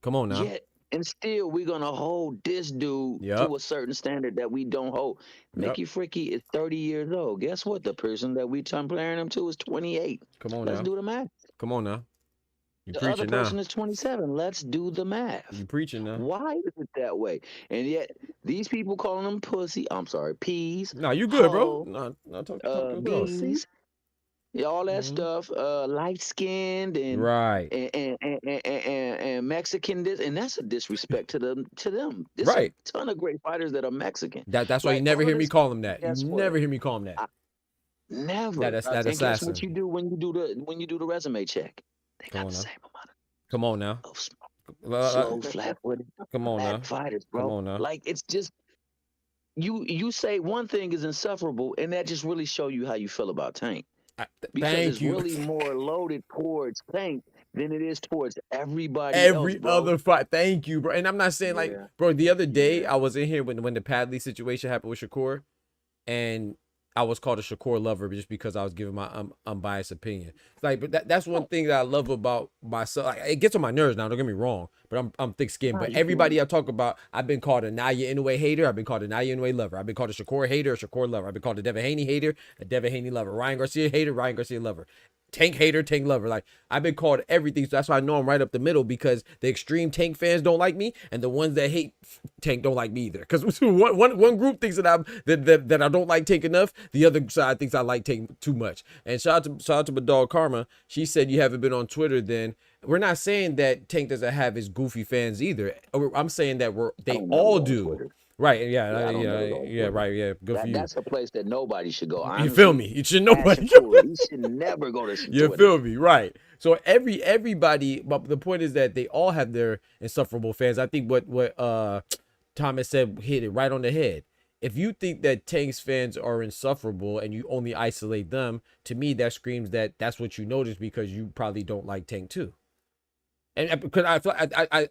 Come on now. Yet and still, we're gonna hold this dude to a certain standard that we don't hold. Mickey Fricky is 30 years old. Guess what? The person that we comparing him to is 28. Come on Let's now. do the math. Come on now. You The preaching other person now. is 27. Let's do the math. You preaching now. Why is it that way? And yet these people calling them pussy. I'm sorry, peas. No, you good, bro. No, talk to beasties. All that stuff, light skinned and right, and Mexican, this and that's a disrespect to them. There's right. a ton of great fighters that are Mexican. That's why you never hear me call them that. You never hear me call them that. Never. That and assassin. guess what you do when you do the resume check? They got the same amount of. Come on now. Slow, flat-footed. Come on now. Fighters, bro. Come on now. Like it's just you say one thing is insufferable, and that just really show you how you feel about Tank. Because it's really more loaded towards Tank than it is towards everybody else, Every bro. other fight. Thank you, bro. And I'm not saying like, bro, the other day I was in here when the Padley situation happened with Shakur, and I was called a Shakur lover just because I was giving my unbiased opinion. Like, but that's one thing that I love about myself. Like, it gets on my nerves now. Don't get me wrong, but I'm thick-skinned. But everybody I talk about, I've been called a Naya Inoue hater. I've been called a Naya Inoue lover. I've been called a Shakur hater, a Shakur lover. I've been called a Devin Haney hater, a Devin Haney lover. Ryan Garcia hater, Ryan Garcia lover. Tank hater, Tank lover. Like, I've been called everything, so that's why I know I'm right up the middle, because the extreme Tank fans don't like me, and the ones that hate Tank don't like me either. Because one group thinks that I don't like Tank enough, the other side thinks I like Tank too much. And shout out to my dog Karma. She said you haven't been on Twitter. Then we're not saying that Tank doesn't have his goofy fans either. I'm saying that they all do. Right, yeah, right, yeah. Good for you. That's a place that nobody should go. Honestly, you feel me? You should nobody. You should never go to. You feel me? Right. So everybody, but the point is that they all have their insufferable fans. I think what Thomas said hit it right on the head. If you think that Tank's fans are insufferable and you only isolate them, to me that screams that that's what you notice, because you probably don't like Tank too. And because I feel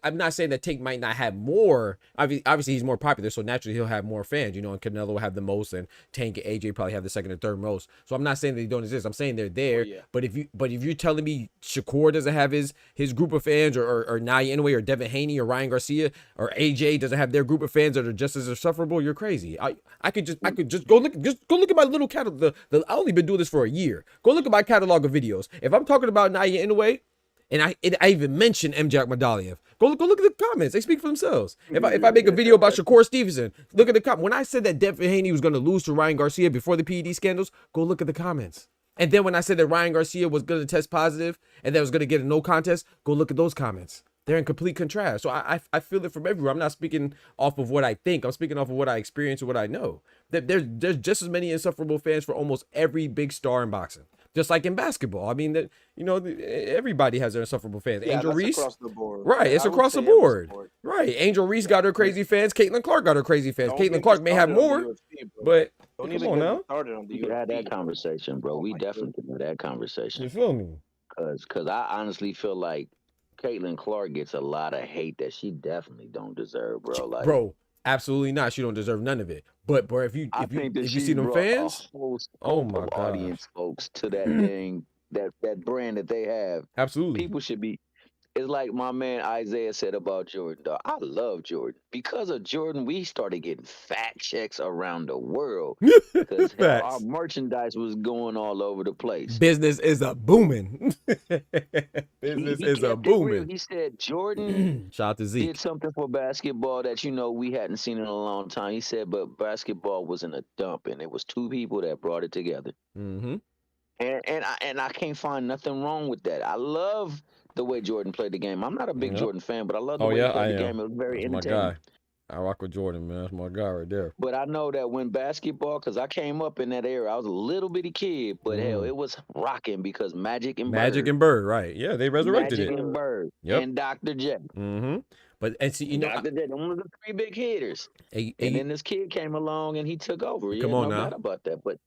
I'm not saying that Tank might not have more. Obviously, he's more popular, so naturally he'll have more fans. You know, and Canelo will have the most, and Tank and AJ probably have the second or third most. So I'm not saying that they don't exist. I'm saying they're there. Oh, yeah. But if you're telling me Shakur doesn't have his group of fans, or Naya Inoue, or Devin Haney, or Ryan Garcia, or AJ doesn't have their group of fans that are just as insufferable, you're crazy. I could just go look at my little catalog. I only been doing this for a year. Go look at my catalog of videos. If I'm talking about Naya Inoue, and I even mentioned MJ Akmadaliev, Go look at the comments. They speak for themselves. If I make a video about Shakur Stevenson, look at the comments. When I said that Devin Haney was going to lose to Ryan Garcia before the PED scandals, go look at the comments. And then when I said that Ryan Garcia was going to test positive and that was going to get a no contest, go look at those comments. They're in complete contrast. So I feel it from everywhere. I'm not speaking off of what I think. I'm speaking off of what I experience and what I know. There's just as many insufferable fans for almost every big star in boxing. Just like in basketball. I mean, everybody has their insufferable fans. Yeah, Angel that's Reese. across the board. Right, it's across the board. Right. Angel Reese got her crazy fans. Caitlin Clark got her crazy fans. Caitlin Clark may have more, but Don't come even on get now. me started on the We could have that UFC. conversation, bro. We definitely could have that conversation. You feel me? Cause I honestly feel like Caitlin Clark gets a lot of hate that she definitely don't deserve, bro. Like, Bro, absolutely not. She don't deserve none of it. But bro, if you see them fans, oh my god, audience folks to that thing, that brand that they have. Absolutely. People should be. It's like my man Isaiah said about Jordan, dog. I love Jordan. Because of Jordan, we started getting fact checks around the world. Because our merchandise was going all over the place. Business is a booming. Business is a booming. He said Jordan Shout out to Zeke. did something for basketball that we hadn't seen in a long time. He said, but basketball was in a dump, and it was two people that brought it together. Mm-hmm. And I can't find nothing wrong with that. I love the way Jordan played the game. I'm not a big Jordan fan, but I love the way he played the game. It was very entertaining. My guy. I rock with Jordan, man. That's my guy right there. But I know that when basketball, because I came up in that era, I was a little bitty kid, but hell, it was rocking because Magic and Bird, right? Yeah, they resurrected Magic it. and Bird, and Dr. J. Mm-hmm. But and see, Dr. J, one of the three big hitters. And then this kid came along and he took over. Come on no now. doubt about that. But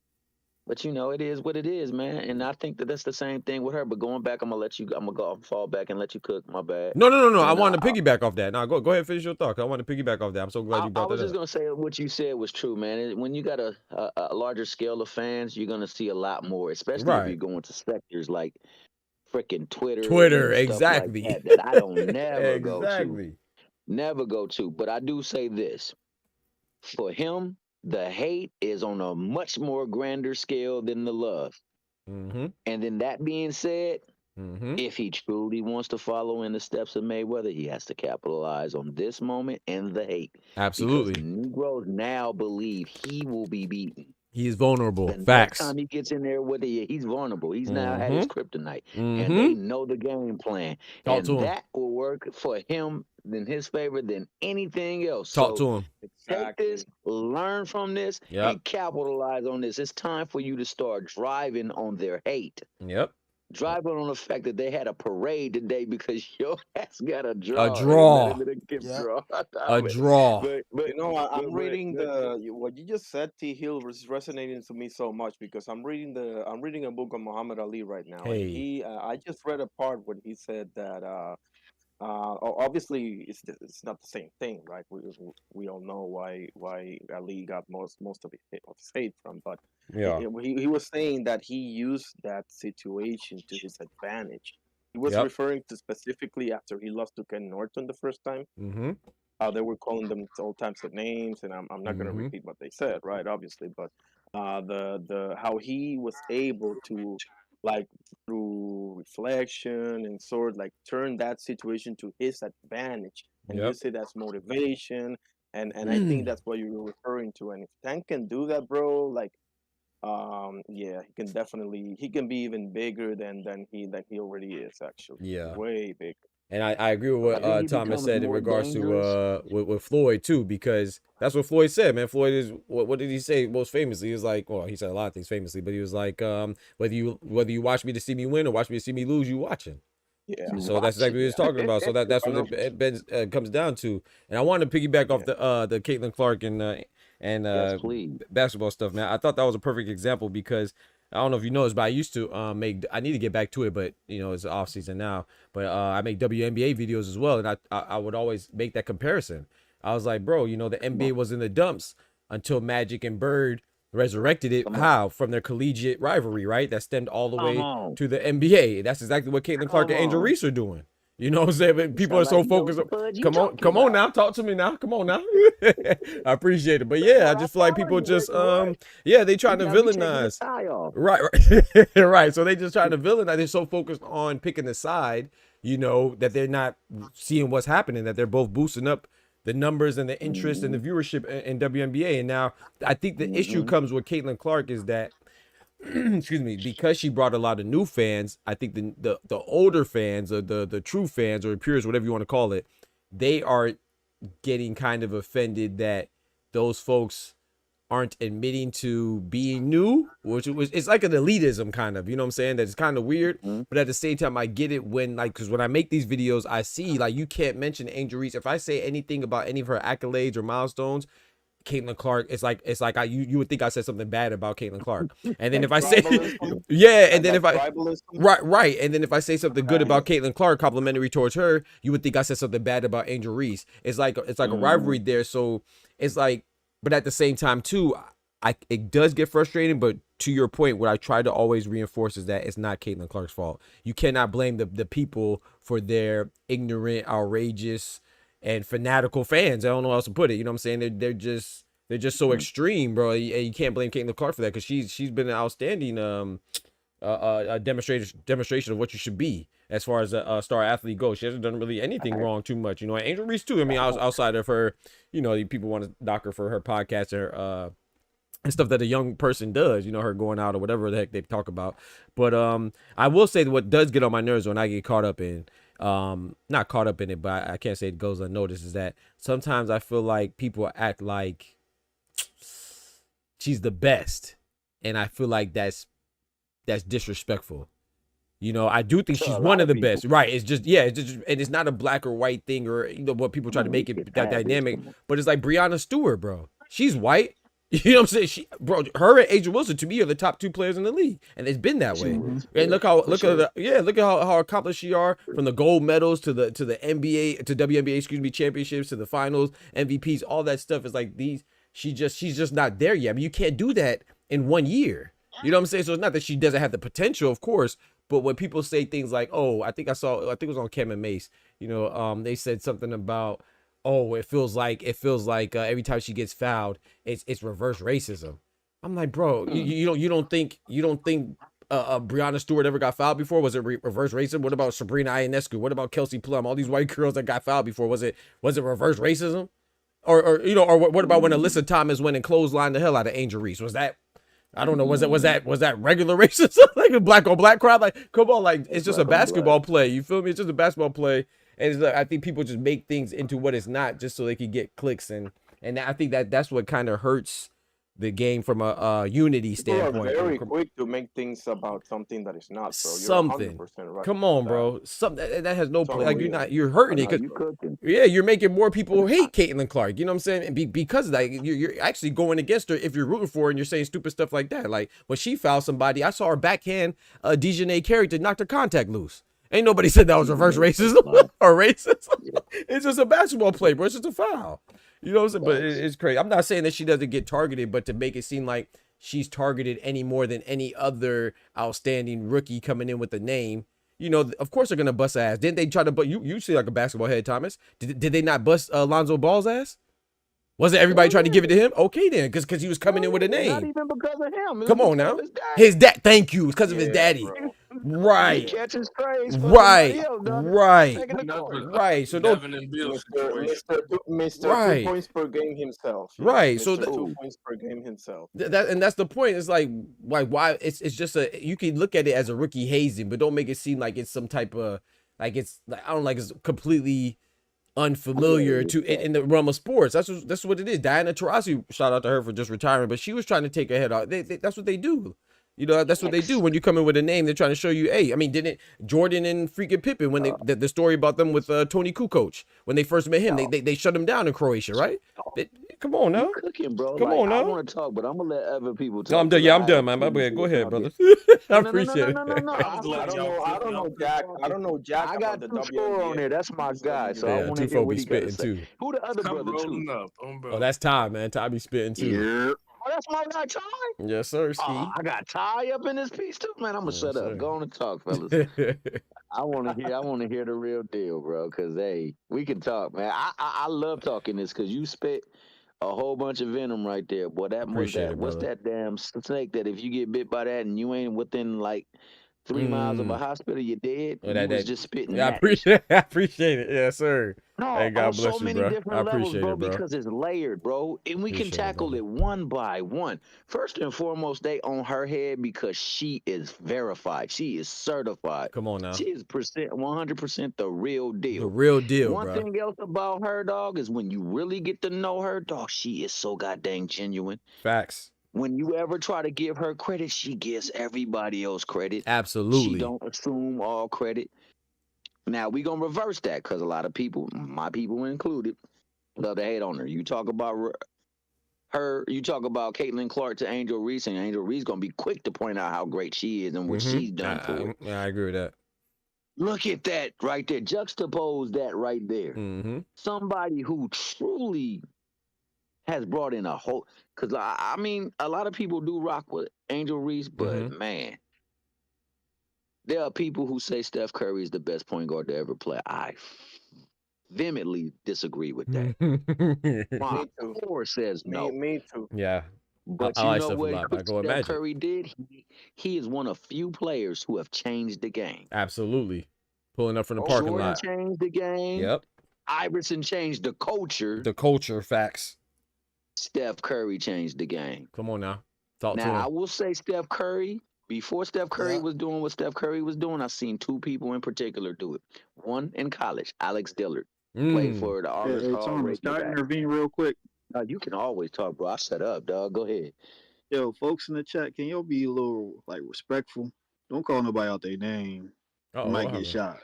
But you know, it is what it is, man. And I think that that's the same thing with her. But going back, I'm gonna go fall back and let you cook. My bad. No. I And want to piggyback off that. Now go ahead, finish your thought. I want to piggyback off that. I'm so glad you I brought was that just up. gonna say what you said was true, man. When you got a larger scale of fans, you're gonna see a lot more, especially if Right. you're going to sectors like freaking Twitter Twitter, and stuff like exactly. that I don't never go to. Exactly. Never go to. But I do say this. For him, the hate is on a much more grander scale than the love. Mm-hmm. And then that being said, Mm-hmm. if he truly wants to follow in the steps of Mayweather, he has to capitalize on this moment and the hate. Absolutely. Because Negroes now believe he will be beaten. He is vulnerable. The next Facts. time he gets in there with it, he's vulnerable. He's now had his kryptonite. Mm-hmm. And they know the game plan. Talk to him. That will work for him in his favor than anything else. Talk to him. Take this, learn from this, and capitalize on this. It's time for you to start driving on their hate. Yep. Driving on the fact that they had a parade today because your ass got a draw. A draw. Draw. A draw. But You know, I'm reading what you just said. T. Hill was resonating to me so much because I'm reading a book on Muhammad Ali right now. Hey. And I just read a part when he said that obviously it's not the same thing, right? We all know why Ali got most of his hate from, but Yeah. he was saying that he used that situation to his advantage. He was referring to specifically after he lost to Ken Norton the first time. Mm-hmm. They were calling them all types of names, and I'm not going to repeat what they said, right? Obviously, but the how he was able to, like, through reflection and sort like turn that situation to his advantage and use it as motivation, and I think that's what you were referring to. And if Tank can do that, bro, like, yeah, he can be even bigger than he already is, actually. Yeah. Way bigger. And I agree with what Thomas said in regards to with Floyd too, because that's what Floyd said, man. Floyd is what did he say most famously? He was like, well, he said a lot of things famously, but he was like, whether you watch me to see me win or watch me to see me lose, you watching. Yeah. So that's exactly what he was talking about. So that's what it comes down to. And I wanted to piggyback off the Caitlin Clark and basketball stuff, man. I thought that was a perfect example because I don't know if you noticed, but I used to I need to get back to it, but you know, it's off season now. But I make WNBA videos as well, and I would always make that comparison. I was like, bro, you know, the NBA was in the dumps until Magic and Bird resurrected it. How? From their collegiate rivalry, right? That stemmed all the way to the NBA. That's exactly what Caitlin Clark and Angel Reese are doing. You know what I'm saying? But people are so focused. Come on now, talk to me now. Come on now. I appreciate it. But yeah, I just feel like people just they trying to villainize. Right. Right. So they just trying to villainize. They're so focused on picking the side, you know, that they're not seeing what's happening, that they're both boosting up the numbers and the interest and the viewership in WNBA. And now I think the issue comes with Caitlin Clark is that excuse me, because she brought a lot of new fans, I think the older fans, or the true fans, or purists, whatever you want to call it, they are getting kind of offended that those folks aren't admitting to being new, which it's like an elitism kind of, you know what I'm saying? That it's kind of weird, but at the same time, I get it when, like, because when I make these videos, I see, like, you can't mention Angel Reese. If I say anything about any of her accolades or milestones, Caitlin Clark, it's like you would think I said something bad about Caitlin Clark, and then if I say and then if I right, and then if I say something good about Caitlin Clark, complimentary towards her, you would think I said something bad about Angel Reese. It's like a rivalry there, so it's like, but at the same time too, it does get frustrating. But to your point, what I try to always reinforce is that it's not Caitlin Clark's fault. You cannot blame the people for their ignorant, outrageous, and fanatical fans. I don't know how else to put it. You know what I'm saying? They're just so extreme, bro. And you can't blame Caitlin Clark for that, because she's been an outstanding demonstration of what you should be as far as a star athlete goes. She hasn't done really anything wrong too much, you know. And Angel Reese too. I mean, outside of her, you know, people want to knock her for her podcast or and stuff that a young person does, you know, her going out or whatever the heck they talk about. But I will say that what does get on my nerves when I get caught up in not caught up in it, but I can't say it goes unnoticed, is that sometimes I feel like people act like she's the best, and I feel like that's disrespectful. You know, I do think she's one of the best, right? It's just, and it's not a black or white thing, or, you know, what people try to make it that dynamic, but it's like Breonna Stewart, bro. She's white, You know what I'm saying? Her and Angel Wilson to me are the top 2 players in the league, and it's been that way. And look at how accomplished she are, from the gold medals to the NBA to WNBA championships to the finals, MVPs, all that stuff is like these. She's just not there yet. I mean, you can't do that in 1 year. You know what I'm saying? So it's not that she doesn't have the potential, of course, but when people say things like, "Oh, I think it was on Cam and Mace," you know, they said something about, "Oh, it feels like every time she gets fouled, it's reverse racism." I'm like, bro, you don't think Breonna Stewart ever got fouled before? Was it reverse racism? What about Sabrina Ionescu? What about Kelsey Plum? All these white girls that got fouled before, was it reverse racism? Or what about when Alyssa Thomas went and clotheslined the hell out of Angel Reese? Was that, I don't know, was that regular racism? Like a black on black crowd? Like, come on, like, it's just a basketball play. You feel me? It's just a basketball play. And it's like, I think people just make things into what it's not just so they can get clicks, and I think that's what kind of hurts the game from a unity standpoint. People are very quick to make things about something that is not, bro. You're something. 100% right. Come on, bro. Something that has no play. Like, you're hurting it, because you're making more people hate Caitlin Clark. You know what I'm saying? And because of that, you're actually going against her if you're rooting for her and you're saying stupid stuff like that. Like when she fouled somebody, I saw her backhand Dejanay character knocked her contact loose. Ain't nobody said that was reverse racism or racism. It's just a basketball play, bro. It's just a foul. You know what I'm saying? But it's crazy. I'm not saying that she doesn't get targeted, but to make it seem like she's targeted any more than any other outstanding rookie coming in with a name, you know, of course they're gonna bust ass. Didn't they try to? But you see like a basketball head, Thomas. Did they not bust Lonzo Ball's ass? Wasn't everybody trying to give it to him? Okay then, because he was coming in with a name. Not even because of him. Come on now, his dad. Thank you, because of his daddy. Bro. Right. He catches strays for Right. somebody else, dog. Right. Taking the court. Right. So don't. Mr. 2 points per game himself. Right. Mr. So 2 points per game himself. That's the point. It's like why it's just you can look at it as a rookie hazing, but don't make it seem like it's some type of like it's like I don't like it's completely unfamiliar to in the realm of sports. That's what it is. Diana Taurasi, shout out to her for just retiring, but she was trying to take her head off. That's what they do. You know, that's what they do when you come in with a name. They're trying to show you, hey, I mean, didn't Jordan and freaking Pippen, when the story about them with Tony Kukoc, when they first met him, they shut him down in Croatia, right? Come on now. Cooking, bro. Come on now. I want to talk, but I'm gonna let other people talk. No, I'm done. Yeah, I'm done, man. Go ahead, brother. I appreciate it. No. I don't know Jack. I don't know Jack. I got about two the score on WNBA. there. That's my guy. So I Yeah, want two to hear folk what be he got to spitting say. too. Who the other Come brother rolling too? up, Oh, that's Ty, man. Ty be spitting too. Yeah. Oh, that's my guy, Ty. Yes, sir. Ski. Oh, I got Ty up in this piece too, man. I'm gonna shut sir. up. Go on and talk, fellas. I want to hear the real deal, bro. Cause hey, we can talk, man. I love talking this, cause you spit a whole bunch of venom right there, boy. That was Appreciate that. it, What's brother. that damn snake that if you get bit by that and you ain't within like 3 miles of a hospital, you're dead. Oh, You was just spitting yeah, I that. appreciate it. Yes, sir. No, Hey, God on bless so you, many bro. I different levels, appreciate bro, it, bro. because it's layered, bro, and we can Appreciate it, tackle brother. it one by one. First and foremost, they on her head because she is verified. She is certified. Come on now. She is 100% the real deal. The real deal, One bro. thing else about her, dog, is when you really get to know her, dog, she is so goddamn genuine. Facts. When you ever try to give her credit, she gives everybody else credit. Absolutely. She don't assume all credit. Now we gonna reverse that, because a lot of people, my people included, love to hate on her. You talk about her, you talk about Caitlin Clark to Angel Reese, and Angel Reese gonna be quick to point out how great she is and what she's done for it. Yeah, I agree with that. Look at that right there. Juxtapose that right there. Mm-hmm. Somebody who truly has brought in a whole, because I mean, a lot of people do rock with Angel Reese, but man, there are people who say Steph Curry is the best point guard to ever play. I vehemently disagree with that. My core says no. Me too. Yeah. But I you like know Steph a what lot, but I go Steph imagine. Curry did? He is one of few players who have changed the game. Absolutely. Pulling up from the parking Jordan lot. changed the game. Yep. Iverson changed the culture. The culture, facts. Steph Curry changed the game. Come on now. Talk to Now, him. I will say Steph Curry, before Steph Curry was doing what Steph Curry was doing, I've seen two people in particular do it. One in college, Alex Dillard, played for the Artists Hey, Hall. Thomas, can I intervene real quick? You can always talk, bro. I shut up, dog. Go ahead. Yo, folks in the chat, can y'all be a little like respectful? Don't call nobody out their name. You might get shot.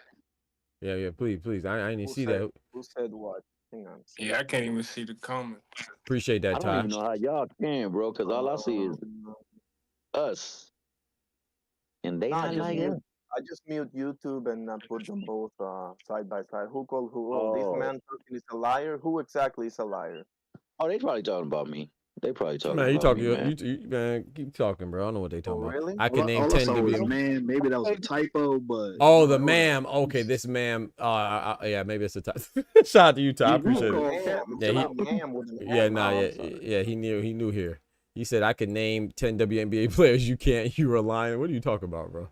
Yeah, please. I didn't even see said, that. Who said what? Hang on. Yeah, I can't even see the comment. Appreciate that, I don't Ty. even know how y'all can, bro, because all I see is us, and they Nah, not like us. I just mute YouTube and put them both side by side. Who called who? Oh, this Oh, man talking is a liar. Who exactly is a liar? oh, they probably talking about me. They probably talking Man, you about me, talking, man. Man, keep talking, bro. I don't know what they talking about. Really? I can name All I 10 saw was WNBA. man. Maybe that was a typo, but Oh, the ma'am. Okay, this ma'am. Yeah, maybe it's a type. Shout out to you, Ty. I appreciate it. Yeah, nah, yeah. He knew here. He said I could name 10 WNBA players. You can't. You were lying. What are you talking about, bro?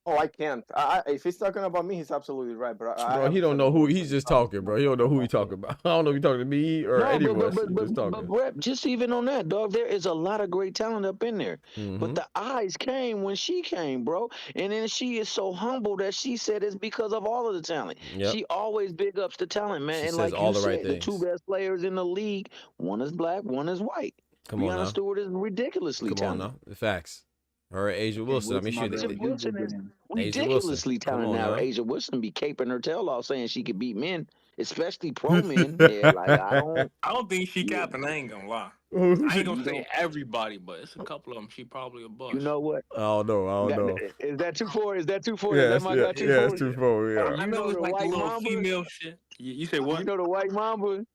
Oh, I can't. If he's talking about me, he's absolutely right. But Bro, he don't know who. He's just talking, bro. He don't know who he talking about. I don't know if he talking to me or any of us. But Brett, just even on that, dog, there is a lot of great talent up in there. But the eyes came when she came, bro. And then she is so humble that she said it's because of all of the talent. Yep. She always big ups the talent, man. She and says like all you the right said, the things. two best players in the league, one is black, one is white. Come on Breonna now. Stewart is ridiculously talented. Come on now. Facts. Her Asia Wilson. I mean, Asia Wilson is Asia ridiculously Wilson. Come talented on now. now. Asia Wilson be caping her tail off saying she could beat men, especially pro men. Yeah, like I don't think she capping. I ain't gonna lie. I ain't gonna say everybody, but it's a couple of them. She probably a bust. You know what? I don't know. Is that 2-4? Is that 2-4? Yeah, Is that my guy 2-4? yeah, it's 2-4. Yeah. I know it's the like the white little mamba? female shit. You say what? You know the white mamba?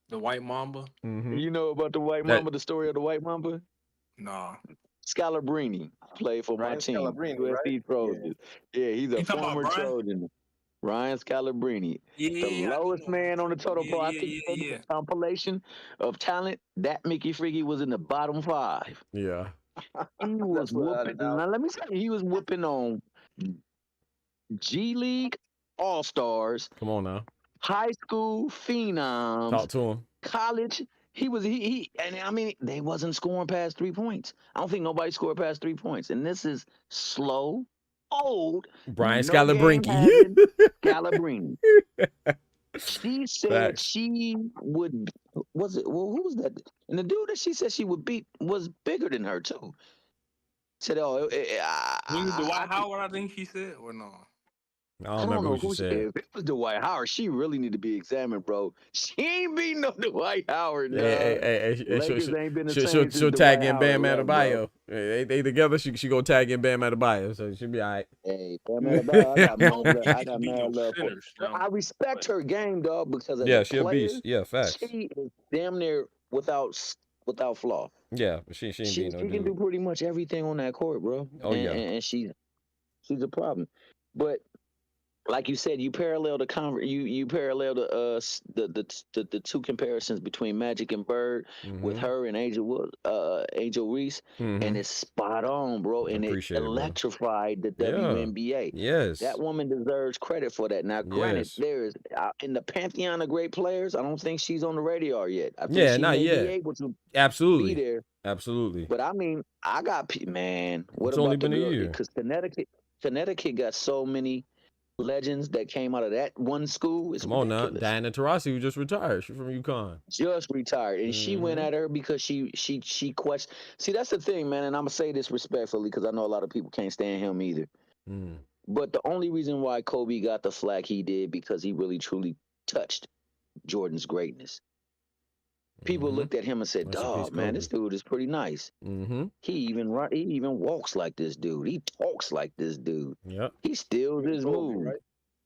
The white mamba? You know about the white mamba, the story of the white mamba? Nah. Scalabrini played for my team. USC Trojans. Yeah, he's a former Trojan. Ryan Scalabrini. The lowest man on the totem pole. I think the compilation of talent, that Mickey Freaky was in the bottom 5. Yeah. He was whooping. Now let me say, he was whooping on G League All-Stars. Come on now. High school phenoms. Talk to him. College. And I mean, they wasn't scoring past 3 points. I don't think nobody scored past 3 points. And this is slow, old. Brian Scalabrini. Scalabrini. She said she would. Was it? Well, who was that? And the dude that she said she would beat was bigger than her too. Said, "Oh, Dwight Howard." I think she said, or no. I don't remember what she said. If it was Dwight Howard, she really need to be examined, bro. She ain't beating no Dwight Howard. Hey, Lakers ain't been the same. She'll tag in Bam Adebayo. They together. She go tag in Bam Adebayo, so she'll be all right. Hey, Bam Adebayo, I got mad love for her. I respect her game, dog, because as she a beast. Yeah, facts. She is damn near without flaw. Yeah, but she ain't no She can do pretty much everything on that court, bro. Oh yeah, and she's a problem, but. Like you said, you parallel the two comparisons between Magic and Bird with her and Angel Reese, and it's spot on, bro. And it electrified the WNBA. Yes, that woman deserves credit for that. Now, granted, there is in the pantheon of great players, I don't think she's on the radar yet. I think she may be able to absolutely be there. Absolutely. But I mean, I got man. What it's about only been a year because Connecticut got so many legends that came out of that one school. It's Come on now, Diana Taurasi, who just retired. She's from UConn. Just retired, and she went at her because she questioned. See, that's the thing, man. And I'm gonna say this respectfully because I know a lot of people can't stand him either. But the only reason why Kobe got the flack he did because he really truly touched Jordan's greatness. People looked at him and said, "Dog, man, this dude is pretty nice. He even walks like this dude. He talks like this dude. Yep. He steals his move." Right?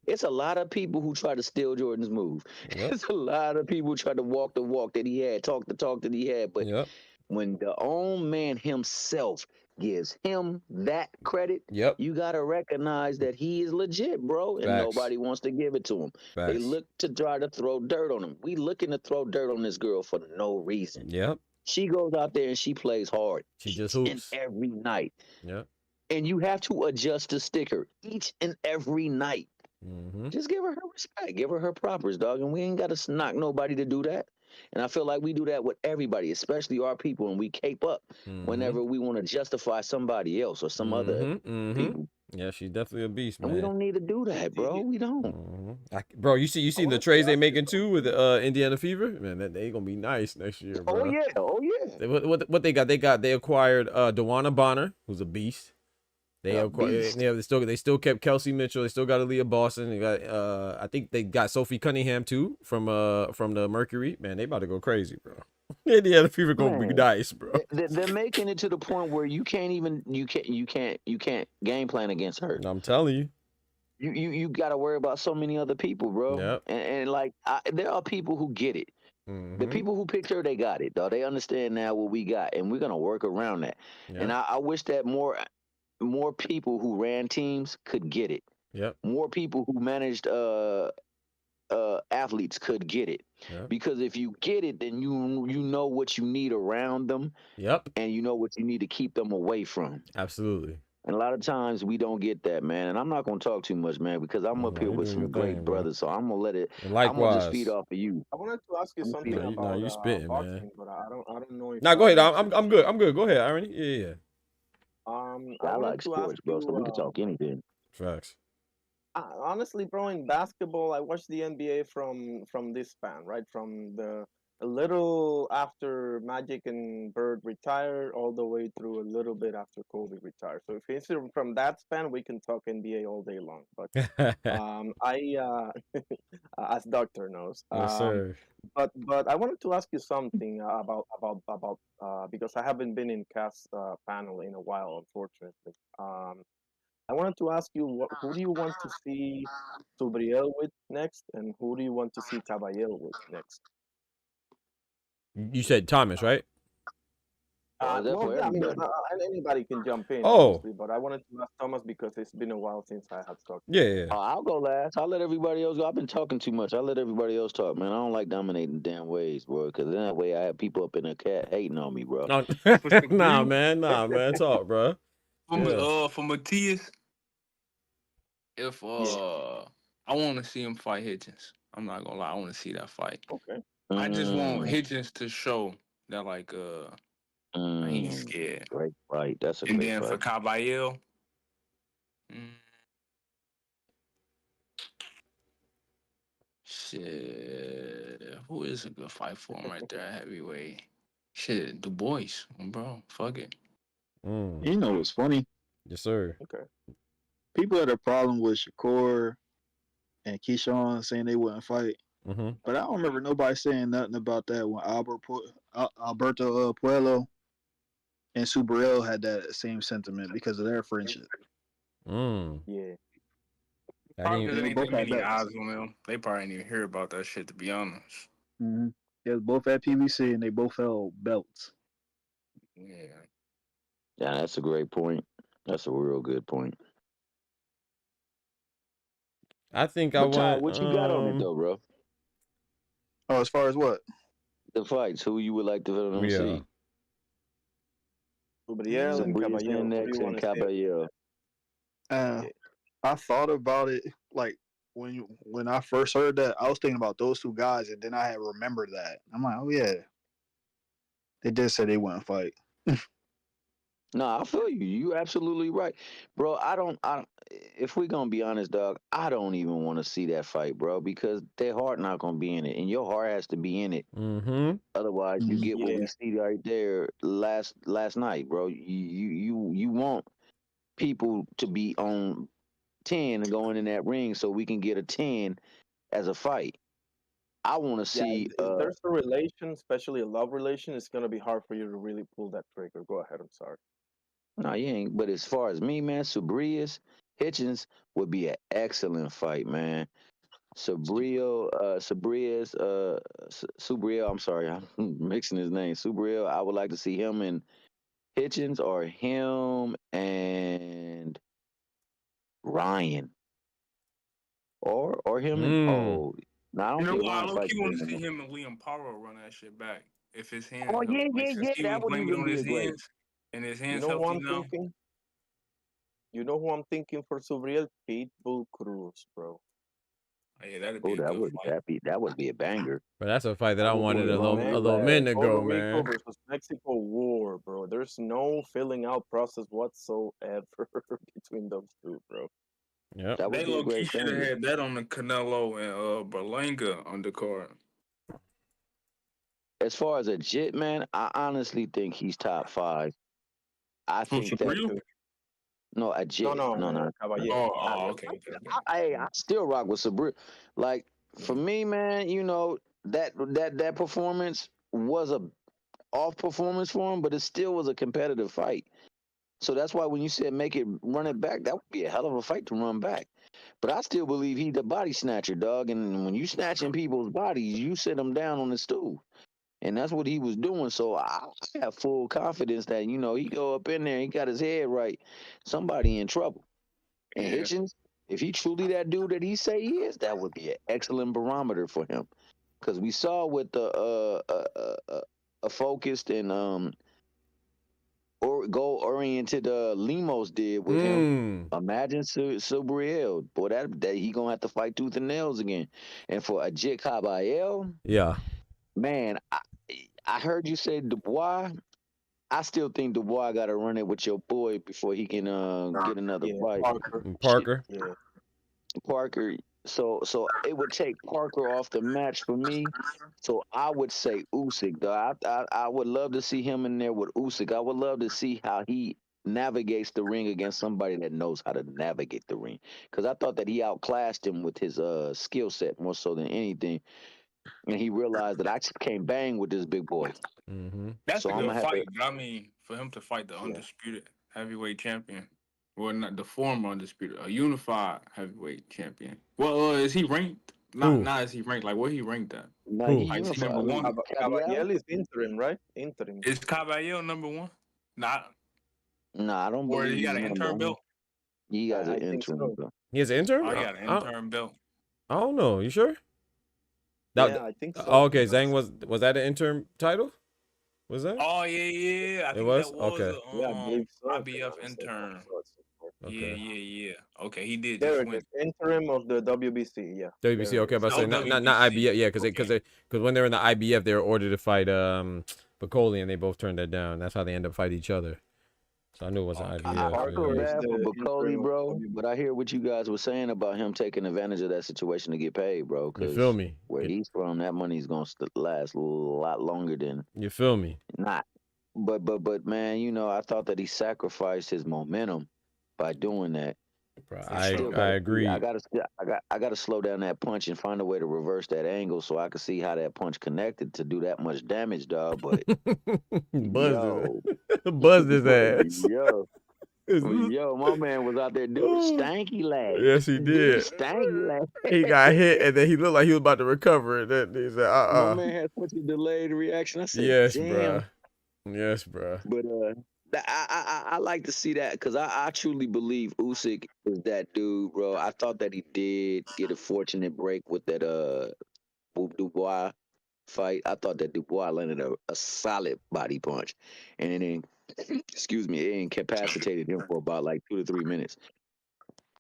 It's a lot of people who try to steal Jordan's move. Yep. It's a lot of people who try to walk the walk that he had, talk the talk that he had. But when the own man himself gives him that credit, you got to recognize that he is legit, bro, and nobody wants to give it to him. They look to try to throw dirt on him. We looking to throw dirt on this girl for no reason. She goes out there and she plays hard. She just hoops. And every night. And you have to adjust the sticker each and every night. Just give her respect. Give her propers, dog. And we ain't got to knock nobody to do that. And I feel like we do that with everybody, especially our people, and we cape up whenever we want to justify somebody else or some other people. Yeah, she's definitely a beast, man. And we don't need to do that, bro. We don't. Bro, you seen the trades they making too with Indiana Fever? Man, they gonna be nice next year, bro. Oh yeah. What they got? They acquired DeWanna Bonner, who's a beast. They they still kept Kelsey Mitchell. They still got Aaliyah Boston. They got I think they got Sophie Cunningham too from the Mercury. Man, they about to go crazy, bro. Indiana Fever gonna be nice, bro. They're making it to the point where you can't game plan against her. I'm telling you. You got to worry about so many other people, bro. Yep. And like there are people who get it. The people who picked her, they got it, though. They understand now what we got, and we're gonna work around that. Yep. And I wish that more people who ran teams could get it. Yep. More people who managed athletes could get it. Yep. Because if you get it, then you know what you need around them. Yep. And you know what you need to keep them away from. Absolutely. And a lot of times we don't get that, man. And I'm not gonna talk too much, man, because I'm up here with some great brothers. So I'm gonna let it. Likewise. I'm gonna just feed off of you. I wanted to ask you something about you spitting, boxing, man. but I don't know if. Nah, go ahead. I'm good. I'm good. Go ahead, Irony. Yeah. I like sports, bro, so we can talk anything. Facts. Honestly, bro, in basketball, I watched the NBA from this span, right? From a little after Magic and Bird retired, all the way through a little bit after Kobe retired. So if it's from that span, we can talk NBA all day long. But as Doctor knows, yes, sir. But I wanted to ask you something about because I haven't been in cast panel in a while, unfortunately. I wanted to ask you, who do you want to see Subriel with next, and who do you want to see Caballero with next? You said Thomas, right? Well, yeah, I mean, anybody can jump in, Oh. obviously, but I wanted to ask Thomas because it's been a while since I had talked. Yeah. I'll go last. I'll let everybody else go. I've been talking too much. I'll let everybody else talk, man. I don't like dominating damn ways, bro, because then that way I have people up in the cat hating on me, bro. Nah, man. Talk, bro. For Matias, if I want to see him fight Hitchens. I'm not gonna lie, I want to see that fight. Okay. I just want Hitchens to show that like I ain't scared. Great fight. That's a and great then fight. for Caballero, shit, who is a good fight for him right there at heavyweight? Shit, Du Bois, bro. Fuck it. You know what's funny? Yes, sir. Okay. People had a problem with Shakur and Keyshawn saying they wouldn't fight. But I don't remember nobody saying nothing about that when Alberto Puello and Subriel had that same sentiment because of their friendship. Yeah. Probably because they ain't many eyes on them. They probably didn't even hear about that shit, to be honest. They was both at PBC and they both held belts. Yeah. Yeah, that's a great point. That's a real good point. I think What you got on it though, bro? Oh, as far as what? The fights. Who you would like to see? Subriel and Caballero. Next and Caballero. I thought about it like when I first heard that, I was thinking about those two guys, and then I had remembered that. I'm like, oh yeah, they did say they wouldn't fight. No, I feel you. You absolutely right, bro. If we're gonna be honest, dog, I don't even want to see that fight, bro, because their heart not gonna be in it, and your heart has to be in it. Otherwise, you get what we see right there last night, bro. You want people to be on 10 and going in that ring so we can get a 10 as a fight. I want to see. If there's a relation, especially a love relation, it's gonna be hard for you to really pull that trigger. Go ahead. I'm sorry. No, you ain't. But as far as me, man, Subriel Hitchens would be an excellent fight, man. Subriel, I'm sorry, I'm mixing his name. Subriel, I would like to see him and Hitchens, or him and Ryan, or him and No, I don't think I Ryan fights want to see anymore. him and Liam Paro run that shit back. If his hands, Oh yeah, since he that was would blaming even on be his a great. hands, and his hands You know who healthy I'm now. thinking? You know who I'm thinking for Subriel? Pitbull Cruz, bro. Oh, yeah, that'd be a that good would fight. that would be a banger. But that's a fight that I wanted a Man, little minute ago, Puerto Rico man. versus Mexico war, bro. There's no filling out process whatsoever between those two, bro. Yeah, That would They be a low key great should have banger. had that on the Canelo and Berlanga undercard. As far as a Jit, man, I honestly think he's top 5. I think that. Subriel? No, a Jet. No. Caballero. Okay. I still rock with Sabri. Like for me, man, you know that performance was a off performance for him, but it still was a competitive fight. So that's why when you said run it back, that would be a hell of a fight to run back. But I still believe he's the body snatcher, dog. And when you snatching people's bodies, you sit them down on the stool. And that's what he was doing. So I have full confidence that, you know, he go up in there, he got his head right. Somebody in trouble. And Yeah. Hitchens, if he truly that dude that he say he is, that would be an excellent barometer for him. Because we saw what the focused and or goal-oriented Limos did with him. Imagine Subriel. Boy, that he gonna have to fight tooth and nails again. And for Ajit Kabayel, Yeah. man, I heard you say Dubois. I still think Dubois got to run it with your boy before he can get another fight. Parker. Yeah. Parker. So it would take Parker off the match for me. So I would say Usyk, though. I would love to see him in there with Usyk. I would love to see how he navigates the ring against somebody that knows how to navigate the ring. Because I thought that he outclassed him with his skill set more so than anything. And he realized that I just can't bang with this big boy. That's So a I'm good gonna have fight. But I mean, for him to fight the undisputed heavyweight champion, well, not the former undisputed, a unified heavyweight champion. Well, is he ranked? Not is he ranked? Like, where he ranked at? No, Who? he Like, is he unified. number one? Caballero is interim, right? Interim. Is Caballero number one? Not. Nah, I don't Or believe he got he's an number interim one. belt? He got I an think interim so. belt. He has an intern? Oh, he got an interim belt. I don't know. You sure? Yeah, I think so. Oh, okay. Zhang was that an interim title? Was that? Oh yeah. I think was? that was Okay. Yeah, I believe so. IBF intern. Okay. Yeah. Okay, he did There just it win. is. Interim of the WBC. Yeah. WBC. There it Okay, is. but I say not WBC. IBF. Yeah, because when they're in the IBF, they were ordered to fight Bacoli, and they both turned that down. That's how they end up fighting each other. So I knew it was an I IBF. feel Yeah. bad for the Bacoli, interim bro, of but I hear what you guys were saying about him taking advantage of that situation to get paid, bro. You Because feel me? where he's from, that money's gonna last a lot longer than You feel me? not. But man, you know, I thought that he sacrificed his momentum by doing that. Bro, I agree. I gotta slow down that punch and find a way to reverse that angle so I can see how that punch connected to do that much damage, dog. But buzzed his ass. Yo, my man was out there doing stanky leg. Yes, he did. Stanky leg. He got hit, and then he looked like he was about to recover. And then he said, My man had such a delayed reaction. I said, yes, damn. bro. Yes, bro. But I like to see that because I truly believe Usyk is that dude, bro. I thought that he did get a fortunate break with that Dubois fight. I thought that Dubois landed a solid body punch, and then excuse me, it incapacitated him for about like 2 to 3 minutes.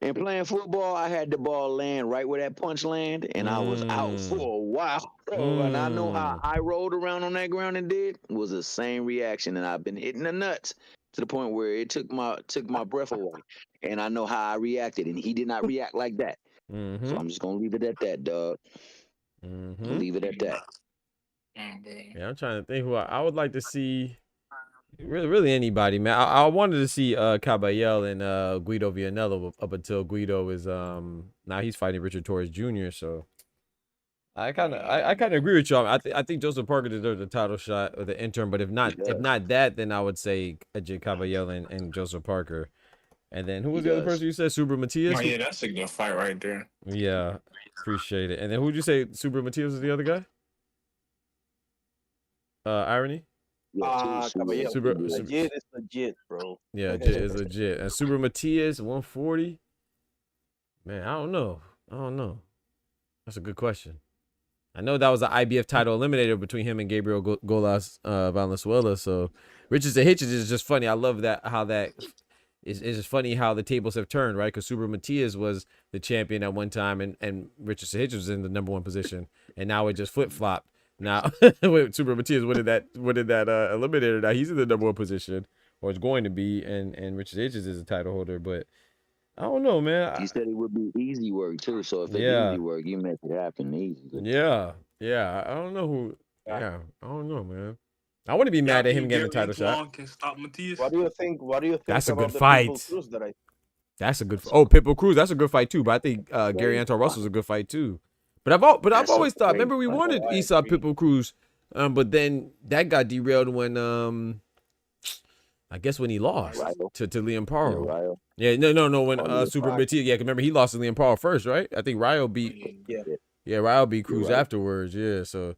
And playing football, I had the ball land right where that punch landed, and I was out for a while. And I know how I rolled around on that ground and did was the same reaction. And I've been hitting the nuts to the point where it took my breath away. And I know how I reacted, and he did not react like that. So I'm just gonna leave it at that, dog. Leave it at that. Yeah, I'm trying to think who I would like to see. Really anybody, man. I wanted to see Caballero and Guido Vianello up until Guido is now he's fighting Richard Torres Jr. So I kind of agree with you. I think Joseph Parker deserves a title shot or the interim, but if not that, then I would say Ajay Caballero and Joseph Parker. And then who was the other person you said? Subra Matias? Oh yeah, that's a good fight right there. Yeah, appreciate it. And then who'd you say Subra Matias was the other guy? Irony? Caballero. Legit is legit, bro. Yeah, it's legit. And Subra Matias, 140. Man, I don't know. That's a good question. I know that was an IBF title eliminator between him and Gabriel Golas Valenzuela. So Richards and Hitchens is just funny. I love that it's just funny how the tables have turned, right? Because Subra Matias was the champion at one time, and Richards and Hitchens was in the #1 position, and now it just flip flopped. Now, Subra Matias winning that eliminator. Now he's in the #1 position, or is going to be, and Richard Hitchens is a title holder. But I don't know, man. He said it would be easy work too. So if it's easy work, you make it happen easy. Yeah. I don't know who. Yeah, I don't know, man. I wouldn't be mad Y'all at him think getting the Gary title shot. Antoine can stop Matias? What do you think? What do you think That's a about good the fight. Pitbull Cruz that I? That's a good. Oh, Pitbull Cruz. That's a good fight too. But I think Gary Antoine Russell's a good fight too. But I've always thought. Remember, we wanted Esau Pitbull Cruz, but then that got derailed when I guess when he lost to Liam Paro. Yeah, no. When Super Matias. Yeah, remember he lost to Liam Paro first, right? I think Ryo beat. Yeah, Ryo beat Cruz afterwards. Yeah, so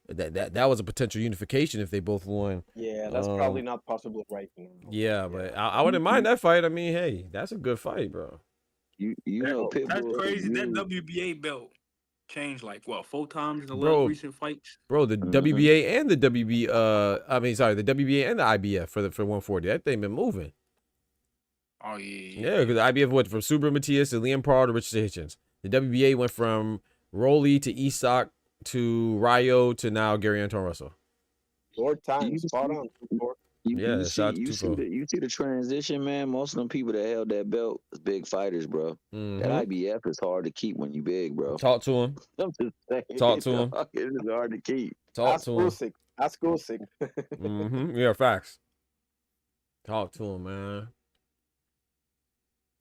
that was a potential unification if they both won. Yeah, that's probably not possible right now. Yeah, but I wouldn't mind that fight. I mean, hey, that's a good fight, bro. You know, Pitbull. That's crazy. That WBA belt changed like what 4 times in the last recent fights. Bro, the WBA and the WB the WBA and the IBF for 140. That thing been moving. Oh yeah. Yeah, because the IBF went from Super Matias to Liam Paro to Richard Hitchens. The WBA went from Rolly to Isak to Ryo to now Gary Antoine Russell. 4 times, spot on. You see the transition, man. Most of them people that held that belt is big fighters, bro. That IBF is hard to keep when you big, bro. Talk to him. I'm just saying, Talk to him. It is hard to keep. Talk to him. Ask Usyk. Yeah, facts. Talk to him, man.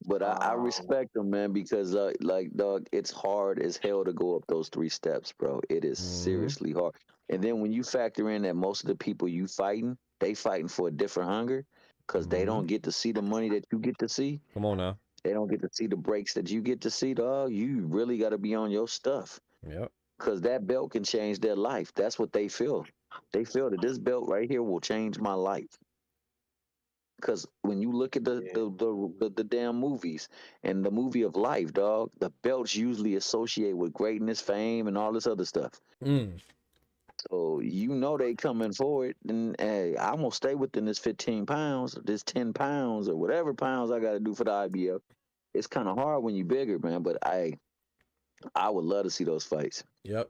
But I respect him, man, because like, dog, it's hard as hell to go up those 3 steps, bro. It is seriously hard. And then when you factor in that most of the people you fighting, they fighting for a different hunger, because they don't get to see the money that you get to see. Come on now. They don't get to see the breaks that you get to see, dog. You really got to be on your stuff. Yep. Because that belt can change their life. That's what they feel. They feel that this belt right here will change my life. Because when you look at the damn movies and the movie of life, dog, the belts usually associate with greatness, fame, and all this other stuff. So you know they coming forward, and hey, I'm gonna stay within this 15 pounds, or this 10 pounds, or whatever pounds I got to do for the IBF. It's kind of hard when you're bigger, man. But I would love to see those fights. Yep.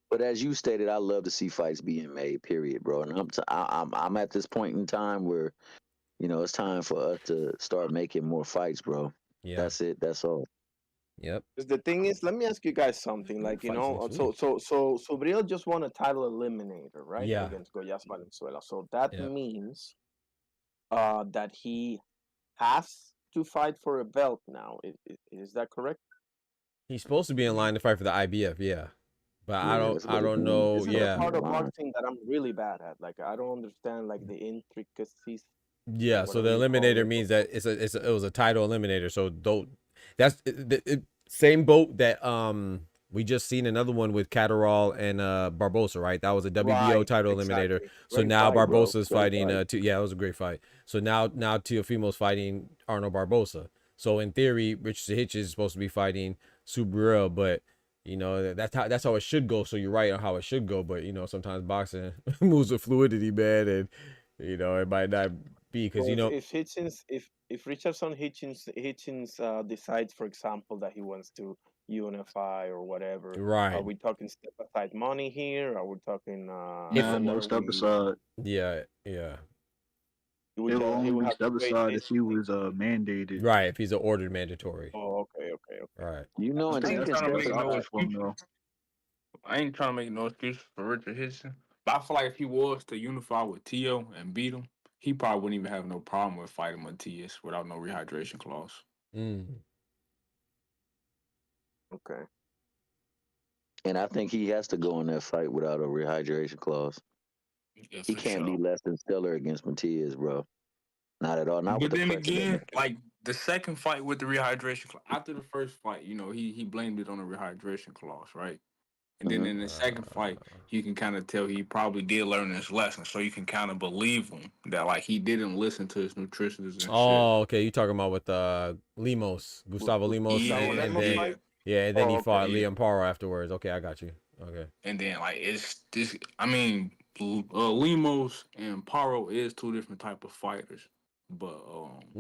But as you stated, I love to see fights being made. Period, bro. And I'm at this point in time where, you know, it's time for us to start making more fights, bro. Yeah. That's it. That's all. Yep. Because the thing is, let me ask you guys something. Like, you know, so Subriel just won a title eliminator, right? Yeah. Against Goyas Valenzuela. So that means that he has to fight for a belt now. Is that correct? He's supposed to be in line to fight for the IBF, yeah. But I don't know. This is the part of boxing that I'm really bad at. Like, I don't understand like the intricacies. Yeah, so the eliminator means that it was a title eliminator. So that's the same boat that we just seen another one with Catterall and Barbosa, right? That was a WBO title eliminator. So now Barbosa's fighting yeah, it was a great fight. So now Teofimo's fighting Arnold Barbosa. So in theory, Richard Hitch is supposed to be fighting Subriel, but you know, that's how it should go. So you're right on how it should go, but you know, sometimes boxing moves with fluidity, man, and you know, it might not be because you know if Richardson Hitchens decides, for example, that he wants to unify or whatever, right? Are we talking step aside money here? Are we talking no step aside? Yeah. It will only step aside if he was mandated. Right, if he's an ordered mandatory. Oh, okay. Right. You know, and I ain't trying to make no excuse for Richard Hitchens, but I feel like if he was to unify with Tio and beat him, he probably wouldn't even have no problem with fighting Matias without no rehydration clause. Okay. And I think he has to go in that fight without a rehydration clause. Yeah, he can't be less than stellar against Matias, bro. Not at all. Not but with then the again, like the second fight with the rehydration clause, after the first fight, you know, he blamed it on the rehydration clause, right? And then in the second fight, you can kind of tell he probably did learn his lesson, so you can kind of believe him that like he didn't listen to his nutritionist and shit. Okay, you talking about with Gustavo Limos, and then he fought Liam Paro afterwards. Okay, I got you. Okay. And then like it's this. I mean, Limos and Paro is 2 different type of fighters, but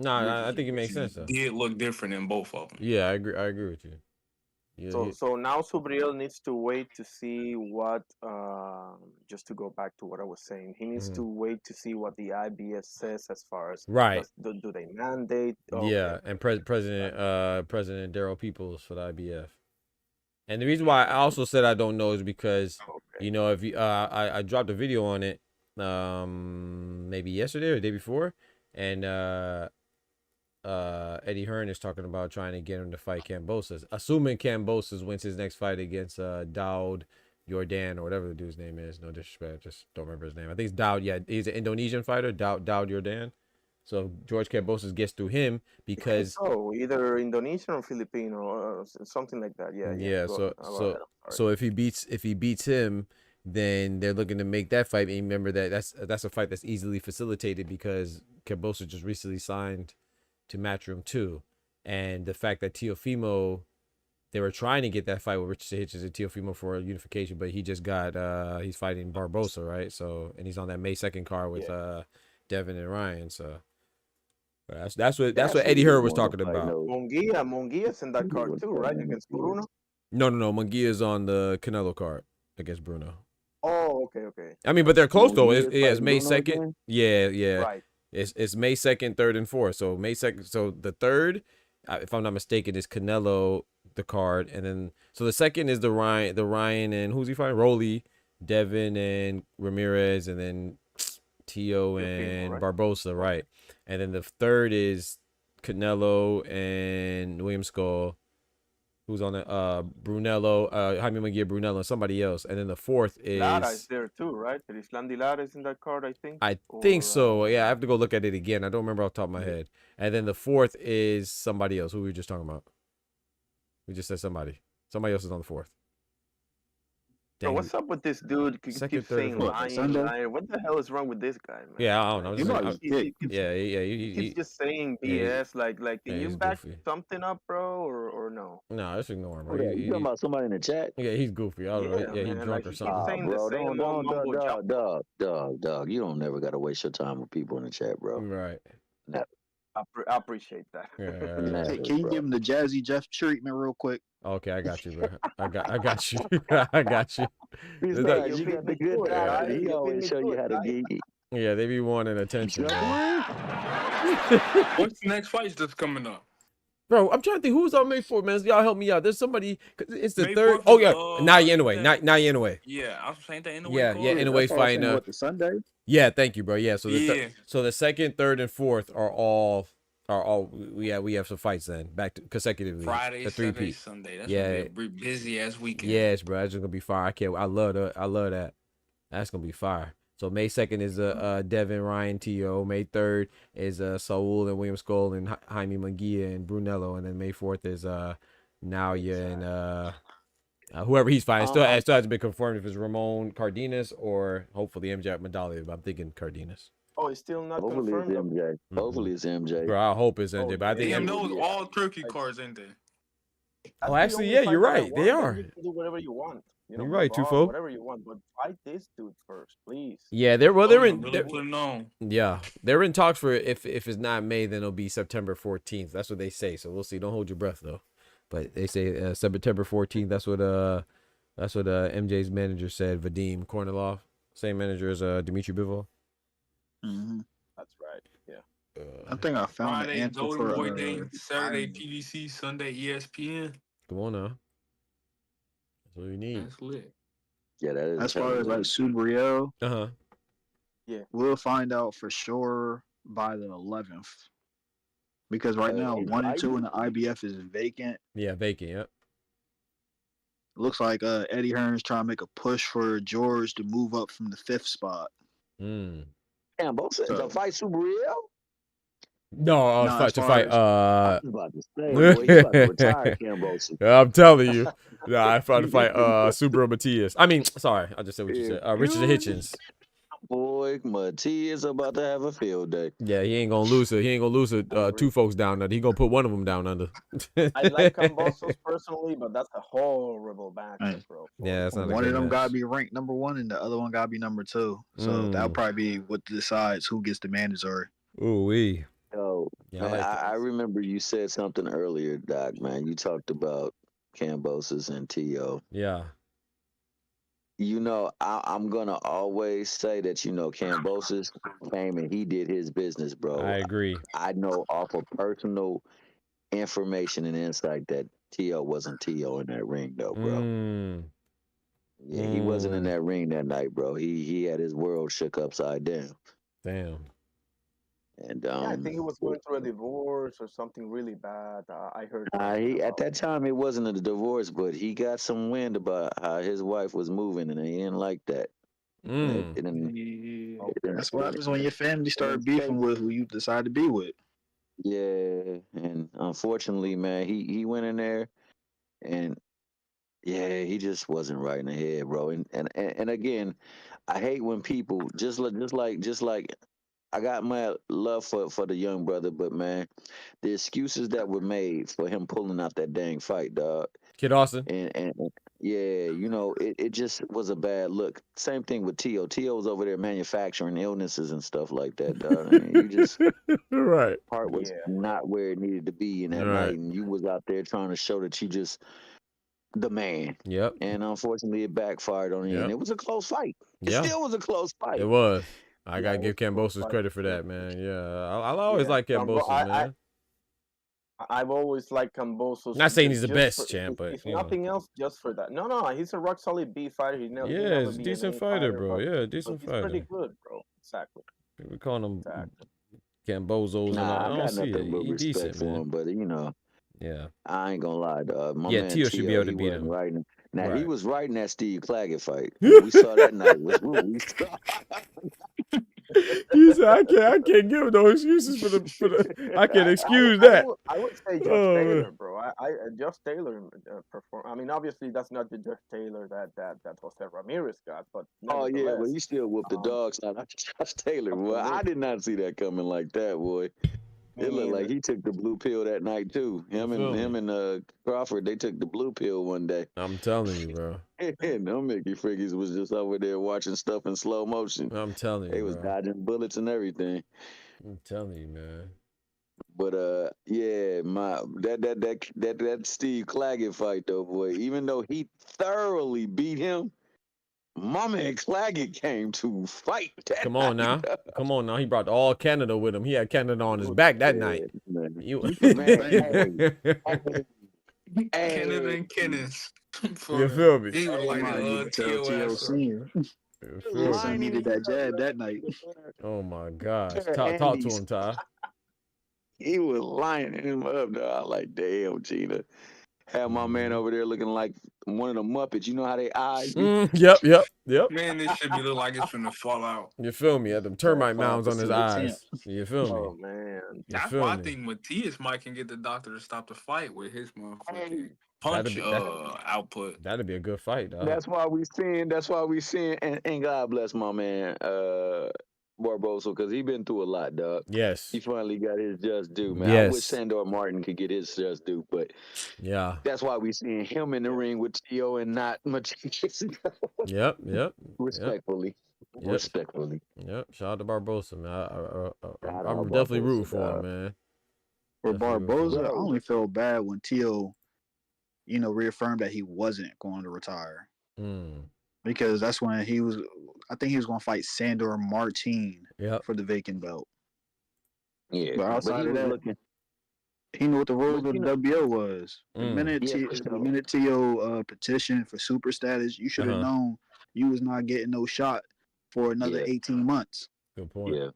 I think it makes sense though. Did look different in both of them. Yeah, I agree with you. Yeah, so now Subriel needs to wait to see what just to go back to what I was saying, he needs to wait to see what the IBF says as far as do they mandate and President Daryl Peoples for the IBF. And the reason why I also said I don't know is because you know, if you I dropped a video on it maybe yesterday or the day before, and Eddie Hearn is talking about trying to get him to fight Kambosos, assuming Kambosos wins his next fight against Daud Yordan or whatever the dude's name is. No disrespect, just don't remember his name. I think it's Daud. Yeah, he's an Indonesian fighter, Daud Yordan. So George Kambosos gets through him because either Indonesian or Filipino or something like that. Yeah. yeah. Go ahead. So if he beats him, then they're looking to make that fight. And remember that that's a fight that's easily facilitated because Kambosos just recently signed to Matchroom 2, and the fact that Teofimo, they were trying to get that fight with Richard Hitchens and Teofimo for unification, but he just got he's fighting Barbosa, right? So, and he's on that May 2nd card with Devin and Ryan. So that's what Eddie Hearn was talking about. Munguia's in that card too, right? Against Bruno. No. Munguia's on the Canelo card against Bruno. Oh, okay. I mean, but they're close though. It's May 2nd. Again? Yeah. Right. It's May 2nd, 3rd, and 4th. So May 2nd. So the 3rd, if I'm not mistaken, is Canelo the card, and then so the 2nd is the Ryan and who's he fighting? Rolly, Devin and Ramirez, and then Tio and Barbosa, right? And then the 3rd is Canelo and William Skull. Who's on it? Brunello, Jaime Munguia, Brunello, and somebody else. And then the 4th is Lara is there too, right? Islam Lara is in that card, I think. I think so. Yeah, I have to go look at it again. I don't remember off the top of my head. And then the 4th is somebody else. Who we were just talking about? We just said somebody. Somebody else is on the 4th. So what's up with this dude? Keeps saying Lion. What the hell is wrong with this guy, man? Yeah, I don't know. He's just saying BS. Like, can you back something up, bro, or no? No, just ignore him, bro. You talking about somebody in the chat? Yeah, he's goofy. I don't know. Yeah, he's drunk or something. Bro, dog. You don't never gotta waste your time with people in the chat, bro. Right. Never. I appreciate that. Yeah. Hey, can you give him the Jazzy Jeff treatment real quick? Okay, I got you, bro. I got you. I got you. You got the good guy. He always show you how to geek. Yeah, they be wanting attention. What's the next fight that's coming up? Bro, I'm trying to think who's on May 4th, man. Y'all help me out. There's somebody. It's the May 3rd. 4th Oh yeah, is, Now Inoue. Yeah, I was saying that Inoue. Yeah, Inoue's fighting. The Sunday. Yeah, thank you, bro. Yeah, so the 2nd, 3rd, and 4th are all. We have some fights then back to consecutively. Friday, the Saturday, Sunday. That's gonna be a busy ass weekend. Yes, bro. That's just gonna be fire. I love that. That's gonna be fire. So May 2nd is Devin, Ryan, Tio. May 3rd is Saul and William Skull and Jaime Munguia and Brunello, and then May 4th is Naoya and whoever he's fighting. Still hasn't been confirmed if it's Ramon Cardenas or hopefully MJ Medallia, but I'm thinking Cardenas. Oh, it's still not Hopefully confirmed. it's MJ. Hopefully it's MJ. Bro, I hope it's MJ, but I think Damn, those all turkey cards, ain't they? Oh, actually, yeah, you're right. They are. You can do whatever you want. You know, you're right, Bob, Tufo. Whatever you want, but fight this dude first, please. Yeah, they're in. Really They're in talks for if it's not May, then it'll be September 14th. That's what they say. So we'll see. Don't hold your breath though. But they say September 14th. That's what MJ's manager said. Vadim Kornilov, same manager as Dmitry Bivol. Mm-hmm. That's right. Yeah. I think I found Friday, the answer Golden for Boy Day, Saturday, PBC, Sunday, ESPN. Come on now. That's what we need. That's lit. Yeah, that is. As far as like Subriel, yeah, we'll find out for sure by the 11th. Because right now, 1 and 2 in the IBF is vacant. Yeah, vacant. Yep. Looks like Eddie Hearn's trying to make a push for George to move up from the 5th spot. Damn, both sides to fight Subriel? No, to fight. I was about to say, boy, he's about to retire, Cambosa. I'm telling you. Nah, I tried to fight Subaru Matias. I mean, sorry, I just said what you said. Richard Hitchens. Boy, Matias about to have a field day. Yeah, he ain't gonna lose it. He ain't gonna lose it. Two folks down under. He gonna put one of them down under. I like Cambosos personally, but that's a horrible matchup, bro. Yeah, that's not one of them gotta be ranked number 1, and the other one gotta be number 2. So that'll probably be what decides who gets the mandatory. Ooh wee. Yo, yeah, man, I remember you said something earlier, Doc. Man, you talked about Cambosos and Tio. Yeah. You know, I'm gonna always say that, you know, Cambosos came and he did his business, bro. I agree. I know off of personal information and insight that Tio wasn't Tio in that ring, though, bro. Yeah, he wasn't in that ring that night, bro. He had his world shook upside down. Damn. And Yeah, I think he was going through a divorce or something really bad. I heard he at about that time it wasn't a divorce, but he got some wind about how his wife was moving, and he didn't like that. That's what happens when your family start beefing with who you decide to be with. Yeah, and unfortunately, man, he went in there, and yeah, he just wasn't right in the head, bro. And again, I hate when people just like I got my love for the young brother, but man, the excuses that were made for him pulling out that dang fight, dog. Kid Austin. And yeah, you know, it just was a bad look. Same thing with T.O. T.O. was over there manufacturing illnesses and stuff like that, dog. I mean, you just right. heart was not where it needed to be in that night, and you was out there trying to show that you just the man. Yep. And unfortunately, it backfired on you, and it was a close fight. It still was a close fight. It was. I gotta give Kambosos credit for that, man. Yeah, I'll always like Kambosos, man. I've always liked Kambosos. Not saying he's the best champ, but if nothing else, just for that. No, he's a rock solid B fighter. He's never he's a decent fighter, bro. Yeah, decent fighter. He's pretty good, bro. Exactly. We call him Kambosos, and I don't see it. He's decent, man. Him, but you know, I ain't gonna lie, dog. My man Tio should be able to beat him. Writing. Now he was writing that Steve Claggett fight. We saw that night. You said I can't give him no excuses for the I can't excuse that. I would say Josh Taylor, bro. Josh Taylor performed. I mean, obviously that's not the Josh Taylor that Jose Ramirez got, but oh yeah, but he still whooped the dogs out of Josh Taylor. Boy, I did not see that coming like that, boy. It looked like he took the blue pill that night too. Him and Crawford, they took the blue pill one day. I'm telling you, bro. No Mickey Frickies was just over there watching stuff in slow motion. I'm telling you, they was dodging bullets and everything. I'm telling you, man. But yeah, that Steve Claggett fight though, boy. Even though he thoroughly beat him, my man Claggett came to fight. Come on now. Come on now. He brought all Canada with him. He had Canada on his back that night. Canada and Kenneth. You feel me? He was like TOS. He needed that jab that night. Oh my gosh. Talk to him, Ty. He was lining him up, though. I was like, damn, Gina. Had my man over there looking like one of the Muppets. You know how they eyes? Yep. Man, this should be look like it's finna fall out. You feel me? Had them termite mounds on his eyes. You feel me? Oh man. That's why I think Matias might can get the doctor to stop the fight with his motherfucking punch output. That'd be a good fight, dog. That's why we seeing and God bless my man Barbosa, because he been through a lot, dog. Yes. He finally got his just due, man. Yes. I wish Sandor Martin could get his just due, but yeah. That's why we seeing him in the ring with Tio and not Matias. Yep. Respectfully. Yep. Shout out to Barbosa, man. I'm definitely rooting for him, man. For Barbosa, I only felt bad when Tio, reaffirmed that he wasn't going to retire. Because that's when I think he was going to fight Sandor Martin for the vacant belt. Yeah. But outside of that, he knew what the rules of the WO was. The minute Tio petitioned for super status, you should have known you was not getting no shot for another 18 months. Good point. Yeah.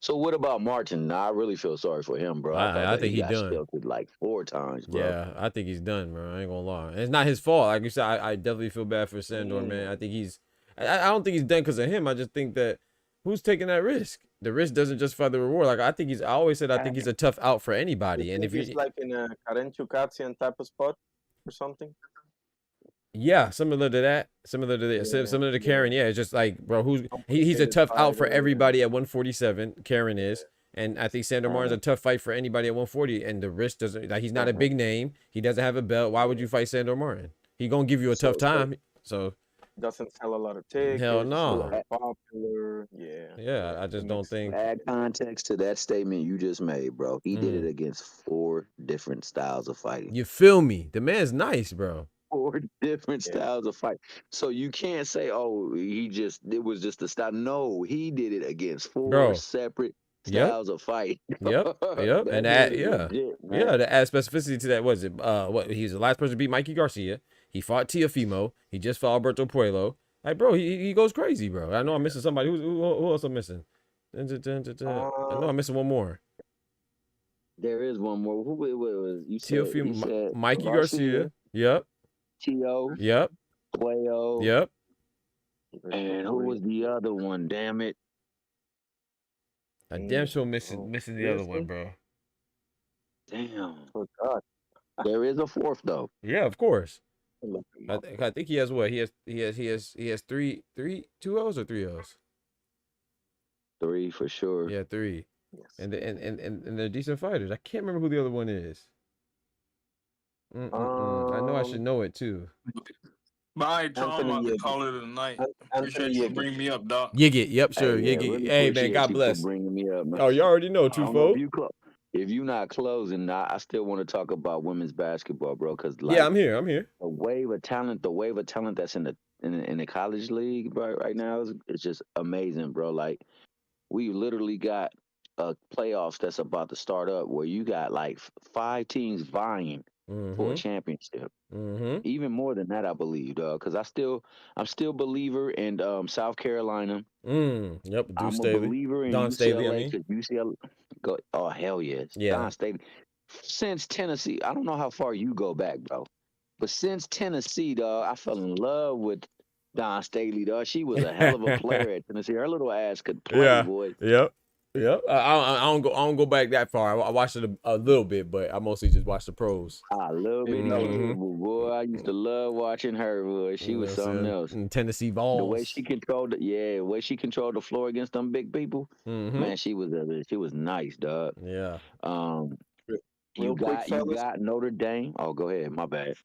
So what about Martin? I really feel sorry for him, bro. I think he got done sheltered like 4 times, bro. Yeah, I think he's done, bro. I ain't gonna lie. And it's not his fault. Like you said, I definitely feel bad for Sandor, man. I think I don't think he's done because of him. I just think that who's taking that risk? The risk doesn't justify the reward. Like I always said, I think he's a tough out for anybody. And if he's like in a Karen Chukatsian type of spot or something. Yeah, similar to that. Similar to Karen. Yeah, it's just like, bro, he's a tough out for everybody at 147. Karen is. And I think Sandor Martin's a tough fight for anybody at 140. And the risk doesn't, like, he's not a big name. He doesn't have a belt. Why would you fight Sandor Martin? He gonna give you a tough time. So doesn't sell a lot of tickets. Hell no. Popular. Yeah. Yeah, I just don't think. Add context to that statement you just made, bro. He did it against 4 different styles of fighting. You feel me? The man's nice, bro. 4 different styles of fight. So you can't say, oh, it was just a style. No, he did it against 4 separate styles of fight. Yep. And to add specificity to that, he was the last person to beat Mikey Garcia. He fought Teofimo. He just fought Alberto Puello. Like, bro, he goes crazy, bro. I know I'm missing somebody. Who else I'm missing? I know I'm missing one more. There is one more. Who it was? You Teofimo, said Mikey Garcia. Yep. T.O. Yep. Puello. Yep. And who was the other one? Damn it. I damn sure missing the other one, bro. Damn. Oh God. There is a fourth though. Yeah, of course. I think he has what? He has two O's or three O's? Three for sure. Yeah, three. Yes. And they're decent fighters. I can't remember who the other one is. I know I should know it too. But I ain't trying about to call it a night. Appreciate you bringing me up, Doc. Yigit, yep, sure. Hey, Yigit. really hey man, God bless. Bringing me up, man. Oh, you already know, Tufo. If you're not closing, I still want to talk about women's basketball, bro. Cause yeah, I'm here. The wave of talent that's in the college league, bro, right now is just amazing, bro. Like we literally got playoffs that's about to start up where you got like 5 teams vying for a championship. Even more than that, I believe, dog. Because I'm still a believer in South Carolina. Yep, I'm a believer in Don UCLA. Staley, I mean. UCLA, oh hell yes, yeah. Don Staley. Since Tennessee, I don't know how far you go back, bro, but since Tennessee, dog, I fell in love with Don Staley, dog. She was a hell of a player at Tennessee. Her little ass could play, boy. Yep. Yep. I don't go back that far. I watched it a little bit, but I mostly just watched the pros. A little bit, boy. I used to love watching her, boy. She was something else. And Tennessee Vols. The way she controlled the floor against them big people, man, she was nice, dog. Yeah. You got Notre Dame. Oh, go ahead. My bad.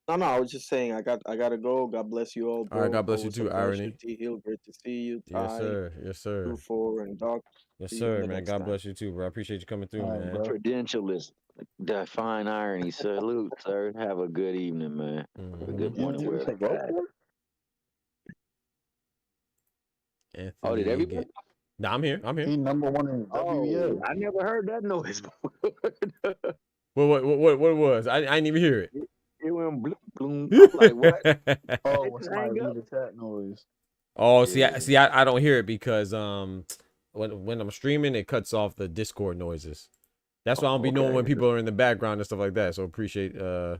No, I was just saying I gotta go. God bless you all, bro. All right, God bless you too, Irony. T-Hill, great to see you. Ty, yes, sir. Yes, sir. 2-4 and Doc. Yes, sir, man. God bless you too, bro. I appreciate you coming through, man. Credentialist, the fine irony. Salute, sir. Have a good evening, man. Have a good morning. Oh, did everybody? Nah, I'm here. He number one in WBO. I never heard that noise before. What was? I didn't even hear it. It went bloom, bloom. I'm like, what? Oh, what's my the chat noise? Oh, I don't hear it because when I'm streaming, it cuts off the Discord noises. That's why I don't be knowing when people are in the background and stuff like that. So appreciate. I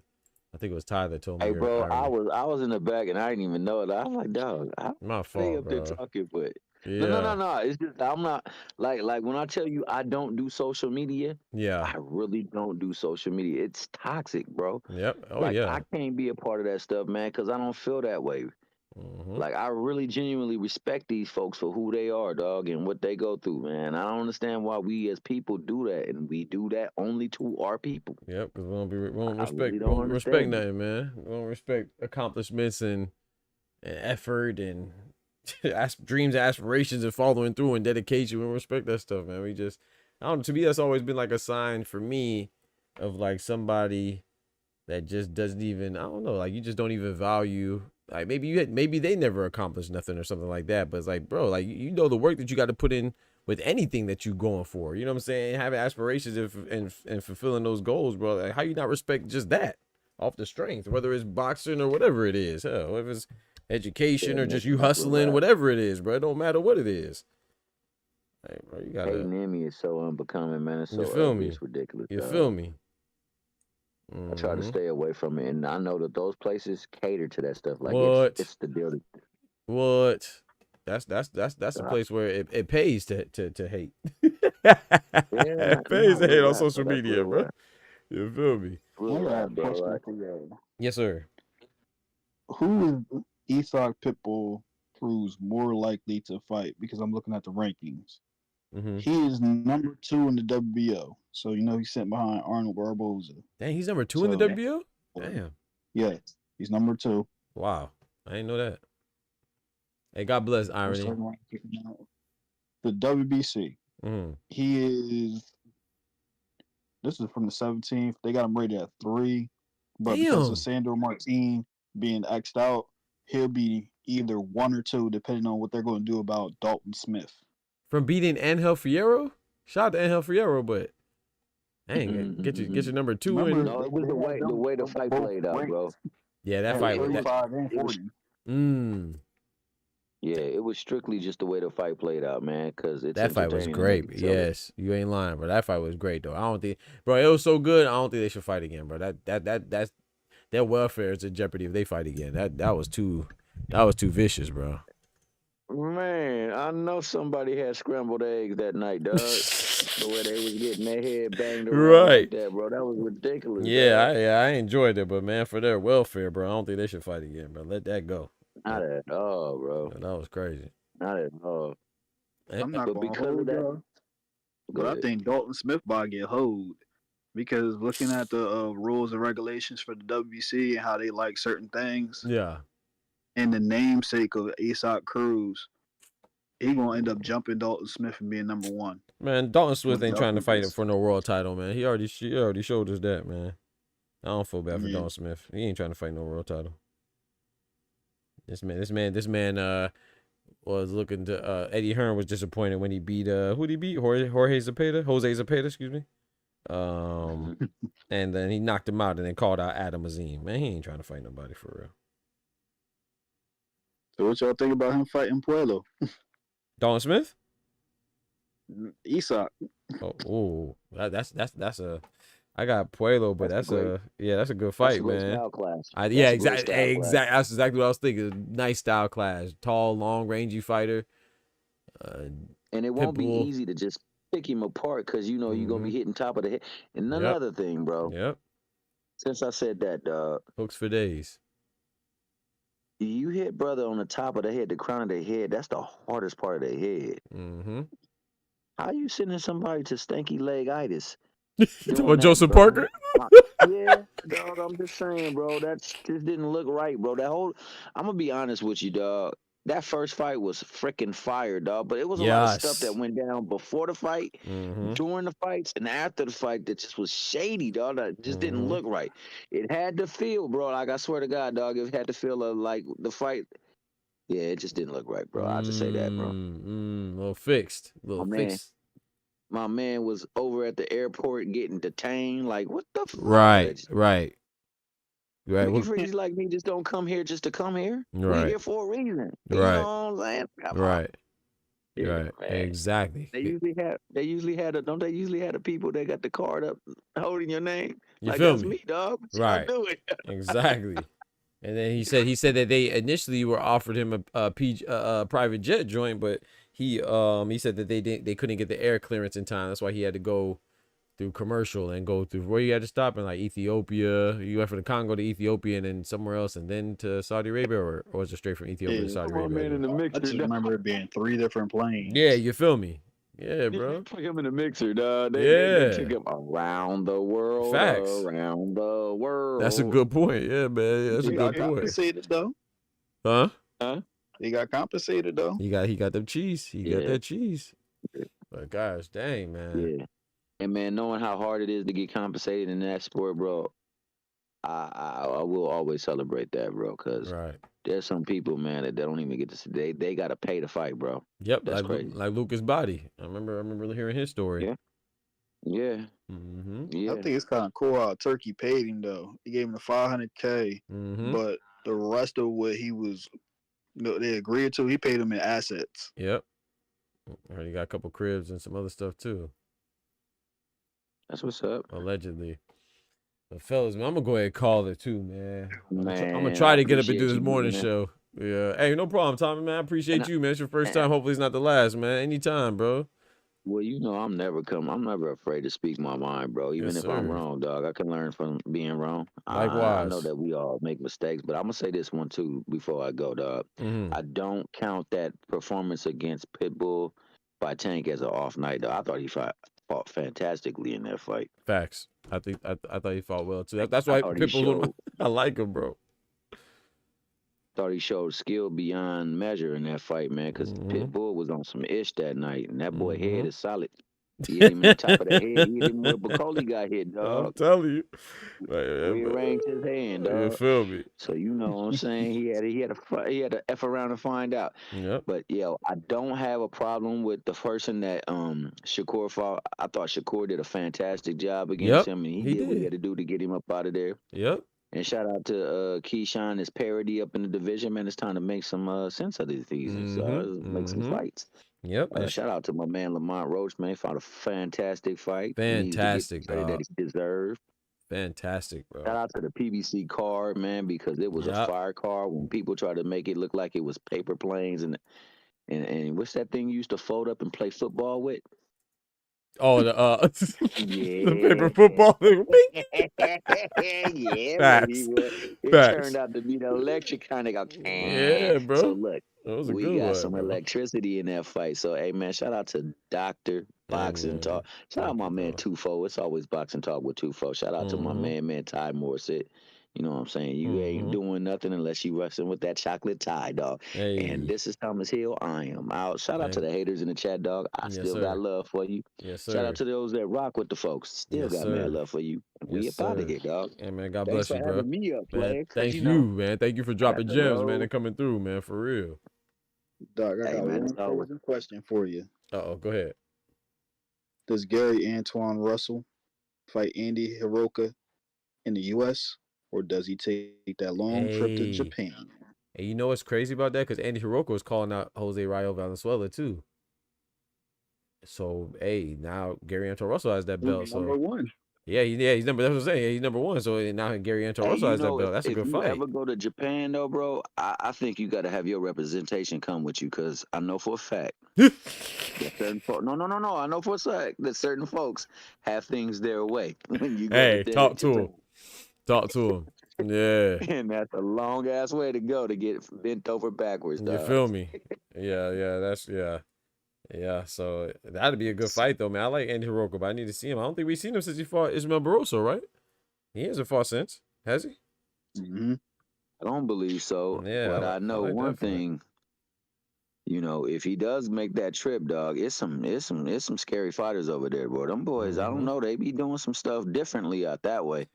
think it was Ty that told me. Hey, bro, I was in the back and I didn't even know it. I was like, dog, my fault, bro. Talking, but yeah. No. It's just I'm not like when I tell you I don't do social media. Yeah, I really don't do social media. It's toxic, bro. Yep. Oh like, yeah. I can't be a part of that stuff, man, because I don't feel that way. Like I really genuinely respect these folks for who they are, dog, and what they go through, man. I don't understand why we as people do that, and we do that only to our people. Yep, because we don't respect nothing, man. We don't respect accomplishments and effort and dreams, aspirations, and following through and dedication. We don't respect that stuff, man. We just, I don't know. To me, that's always been like a sign for me of like somebody that just doesn't even, I don't know, like you just don't even value. Like maybe they never accomplished nothing or something like that. But it's like, bro, like you know the work that you got to put in with anything that you going for. You know what I'm saying? Having aspirations and fulfilling those goals, bro. Like, how you not respect just that off the strength, whether it's boxing or whatever it is. Hell, if it's education or just you hustling, whatever it is, bro. It don't matter what it is. Hey, bro, you gotta. Hating me is so unbecoming, man. It's so you feel me? It's ridiculous. You feel me? I try to stay away from it, and I know that those places cater to that stuff. Like it's the deal. What? That's a place where it pays to hate. It pays to hate on social media, bro. You feel me? Yes, sir. Who is Isak Pitbull Cruz more likely to fight? Because I'm looking at the rankings. He is number 2 in the WBO. So, you know, he's sitting behind Arnold Barboza. Dang, he's number 2 in the WBO? Damn. Yeah, he's number 2. Wow. I didn't know that. Hey, God bless, Irony. The WBC. He is, this is from the 17th. They got him rated at 3. But because of Sandor Martin being X'd out, he'll be either 1 or 2, depending on what they're going to do about Dalton Smith. From beating Angel Fierro? Shout out to Angel Fierro, but dang, get your number 2 in. No, it was the way the fight played out, bro. Yeah, that fight was that. 35 and 40. Yeah, it was strictly just the way the fight played out, man. Because it's That fight was entertaining to great. make it silly. Yes, you ain't lying, bro. That fight was great though. I don't think, bro, it was so good. I don't think they should fight again, bro. That's their welfare is in jeopardy if they fight again. That was too vicious, bro. Man, I know somebody had scrambled eggs that night, dog. The way they was getting their head banged around like that, bro. That was ridiculous. Yeah, I enjoyed it, but man, for their welfare, bro, I don't think they should fight again, bro. Let that go. Not at all, bro. That was crazy. Not at all. I'm not going to because hold of that. y'all, but I think Dalton Smith about to get hoed because looking at the rules and regulations for the WBC and how they like certain things. Yeah. And the namesake of Aesop Cruz, he gonna end up jumping Dalton Smith and being number 1. Man, Dalton Smith ain't trying to fight for no world title, man. He already showed us that, man. I don't feel bad for Dalton Smith. He ain't trying to fight no world title. This man was looking to Eddie Hearn was disappointed when he beat who'd he beat? Jose Zepeda, excuse me. And then he knocked him out and then called out Adam Azim. Man, he ain't trying to fight nobody for real. So what y'all think about him fighting Puello? Dalton Smith? Aesop. Oh, that's a. I got Puello, but that's a good fight, man. Style class. Exactly. That's exactly what I was thinking. Nice style class, tall, long, rangy fighter. And it won't be easy to just pick him apart because you know you're gonna be hitting top of the head. And another thing, bro. Yep. Since I said that, dog. Hooks for days. You hit brother on the top of the head, the crown of their head. That's the hardest part of their head. Mm-hmm. How you sending somebody to stanky leg-itis? What, Joseph Parker? Yeah, dog. I'm just saying, bro. That just didn't look right, bro. I'm gonna be honest with you, dog. That first fight was freaking fire, dog. But it was a lot of stuff that went down before the fight, during the fights, and after the fight that just was shady, dog. That just didn't look right. It had to feel, bro. Like I swear to God, dog. It had to feel like the fight. Yeah, it just didn't look right, bro. I'll just say that, bro. A little fixed. My man was over at the airport getting detained. Like, what the fuck? Right. Niggas freaks like me just don't come here just to come here. We're here for a reason. You know what I'm saying? Right. Man. Exactly. They usually had don't they usually have the people that got the card up holding your name? You like feel that's me? Dog. Right. Do it. Exactly. And then he said that they initially were offered him a private jet joint, but he said that they couldn't get the air clearance in time. That's why he had to go through commercial and go through where you had to stop in, like Ethiopia. You went from the Congo to Ethiopia and then somewhere else and then to Saudi Arabia, or was it straight from Ethiopia to Saudi Arabia? Man in the mixer, I just remember it being 3 different planes. Yeah, you feel me? Yeah, bro. Put him in the mixer, dog. They took him around the world. Facts. Around the world. That's a good point. Yeah, man. That's a good point. Compensated though. Huh? He got compensated though. He got them cheese. He got that cheese. But gosh, dang, man. Yeah. And man, knowing how hard it is to get compensated in that sport, bro, I will always celebrate that, bro. Cause there's some people, man, that don't even get to see. They gotta pay to fight, bro. Yep, that's crazy. Like Lucas Body. I remember hearing his story. Yeah. I think it's kind of cool how Turkey paid him though. He gave him the $500K, but the rest of what he was, they agreed to, he paid him in assets. Yep. I heard he got a couple cribs and some other stuff too. That's what's up. Allegedly. But fellas, man, I'm gonna go ahead and call it too, man. I'm gonna Man, try to I get up and do appreciate this you, morning man. show. Yeah. Hey, no problem, Tommy, man. I appreciate you, man. It's your first time. Hopefully it's not the last, man. Anytime, bro. Well, you know, I'm never afraid to speak my mind, bro. Even if I'm wrong, dog, I can learn from being wrong. Likewise. I know that we all make mistakes, but I'm gonna say this one too before I go, dog. I don't count that performance against Pitbull by Tank as an off night, dog. I thought he fought fantastically in that fight. Facts. I thought he fought well too. That's why Pitbull. I like him, bro. Thought he showed skill beyond measure in that fight, man, because Pitbull was on some ish that night, and that boy head is solid. He hit him in the top of the head. He hit him where Bacoli got hit, dog. I'm telling you. Rearranged his hand, dog. You feel me? So you know what I'm saying? He had to F around and find out. Yep. But I don't have a problem with the person that Shakur fought. I thought Shakur did a fantastic job against him, and he did what he had to do to get him up out of there. Yep. And shout out to Keyshawn, his parody up in the division, man. It's time to make some sense of these make some fights. Yep. Shout out to my man Lamont Roach, man. He fought a fantastic fight. Fantastic, he needs to get the credit that he deserved. Fantastic, bro. Shout out to the PBC card, man, because it was a fire card. When people try to make it look like it was paper planes and what's that thing you used to fold up and play football with? Oh, the the paper football. Yeah, Facts. it turned out to be the electric kind of yeah, bro. So look, that was a we good got one, some bro. electricity in that fight. So hey man, shout out to Dr. Boxing Talk. Shout out my man Tufo. It's always Boxing Talk with Tufo. Shout out to my man Ty Morissette. You know what I'm saying? You ain't doing nothing unless you wrestling with that chocolate tie, dog. And this is Thomas Hill. I am out. Shout out to the haters in the chat, dog. I still got love for you. Yes, sir. Shout out to those that rock with the folks. Still got mad love for you. We up out of here, dog. Hey, man, God Thanks bless you, for bro. having me up, Man, thank you, man. Thank you for dropping gems, man, and coming through, man, for real. Doc, I got one closing question for you. Uh-oh, go ahead. Does Gary Antoine Russell fight Andy Hiroka in the U.S., or does he take that long trip to Japan? Hey, you know what's crazy about that? Because Andy Hiroka was calling out Jose Rayo Valenzuela, too. So, hey, now Gary Antoine Russell has that belt. Number one. Yeah, he's number. That's what I'm saying. Yeah, he's number one. So now Gary Antoine Russell has that belt. That's a good fight. If you ever go to Japan, though, bro, I think you got to have your representation come with you, because I know for a fact that certain folks. No. I know for a fact that certain folks have things their way. When you go talk to him. Talk to him. Yeah. And that's a long ass way to go to get bent over backwards. You feel me? Yeah, so that'd be a good fight, though, man. I like Andy Hiroka, but I need to see him. I don't think we've seen him since he fought Ismael Barroso, right? He hasn't fought since, has he? I don't believe so. Yeah, but I know one thing. You know, if he does make that trip, dog, it's some scary fighters over there, bro. Them boys, I don't know, they be doing some stuff differently out that way.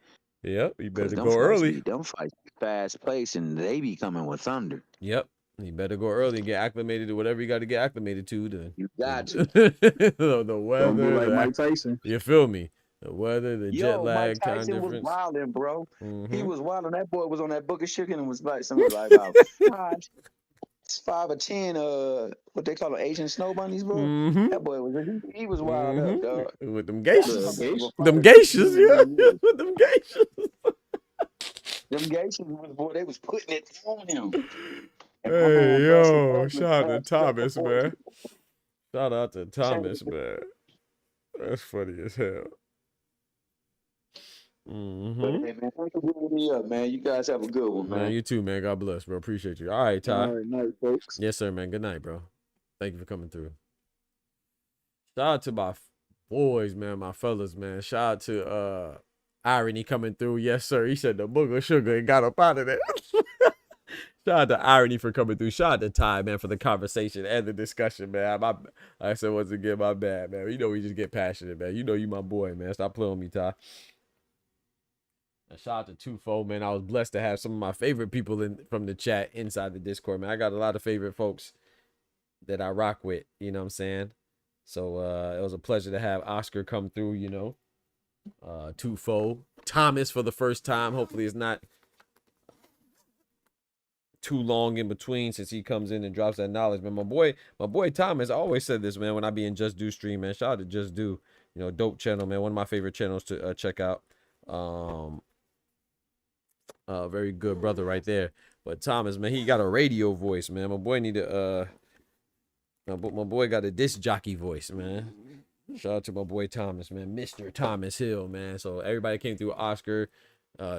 Yep, you better go early. Them fights fast paced, and they be coming with thunder. Yep. You better go early and get acclimated to whatever you got to get acclimated to. You got to. The weather. Don't be like Mike Tyson. You feel me? The weather, the jet lag, Mike Tyson time was difference. wilding, bro. He was wilding. That boy was on that book of chicken and was like, something like about 5 or 10, what they call them, Asian snow bunnies, bro. That boy he was wild up, dog. With them geishas. Them geishas, yeah. With them geishas. Them geishas, boy, they was putting it on him. Hey, yo, shout out to Thomas, man. Shout out to Thomas, man. That's funny as hell. Hey, man, thanks for bringing me up, man. You guys have a good one, man. You too, man. God bless, bro. Appreciate you. All right, Ty. All right, night, folks. Yes, sir, man. Good night, bro. Thank you for coming through. Shout out to my boys, man, my fellas, man. Shout out to Irony coming through. Yes, sir. He said the booger sugar and got up out of there. Shout out to Irony for coming through. Shout out to Ty, man, for the conversation and the discussion, man. Like I said once again, my bad, man. You know we just get passionate, man. You know you my boy, man. Stop playing with me, Ty. And shout out to Tufo, man. I was blessed to have some of my favorite people from the chat inside the Discord, man. I got a lot of favorite folks that I rock with, you know what I'm saying? So it was a pleasure to have Oscar come through, you know. Tufo. Thomas for the first time. Hopefully it's not too long in between since he comes in and drops that knowledge, man. My boy Thomas, I always said this, man, when I be in Just Do stream, man. Shout out to Just Do, you know, dope channel, man. One of my favorite channels to check out. Very good brother right there. But Thomas, man, he got a radio voice, man. My boy need to my boy got a disc jockey voice, man. Shout out to my boy Thomas, man. Mr. Thomas Hill, man. So everybody came through. Oscar,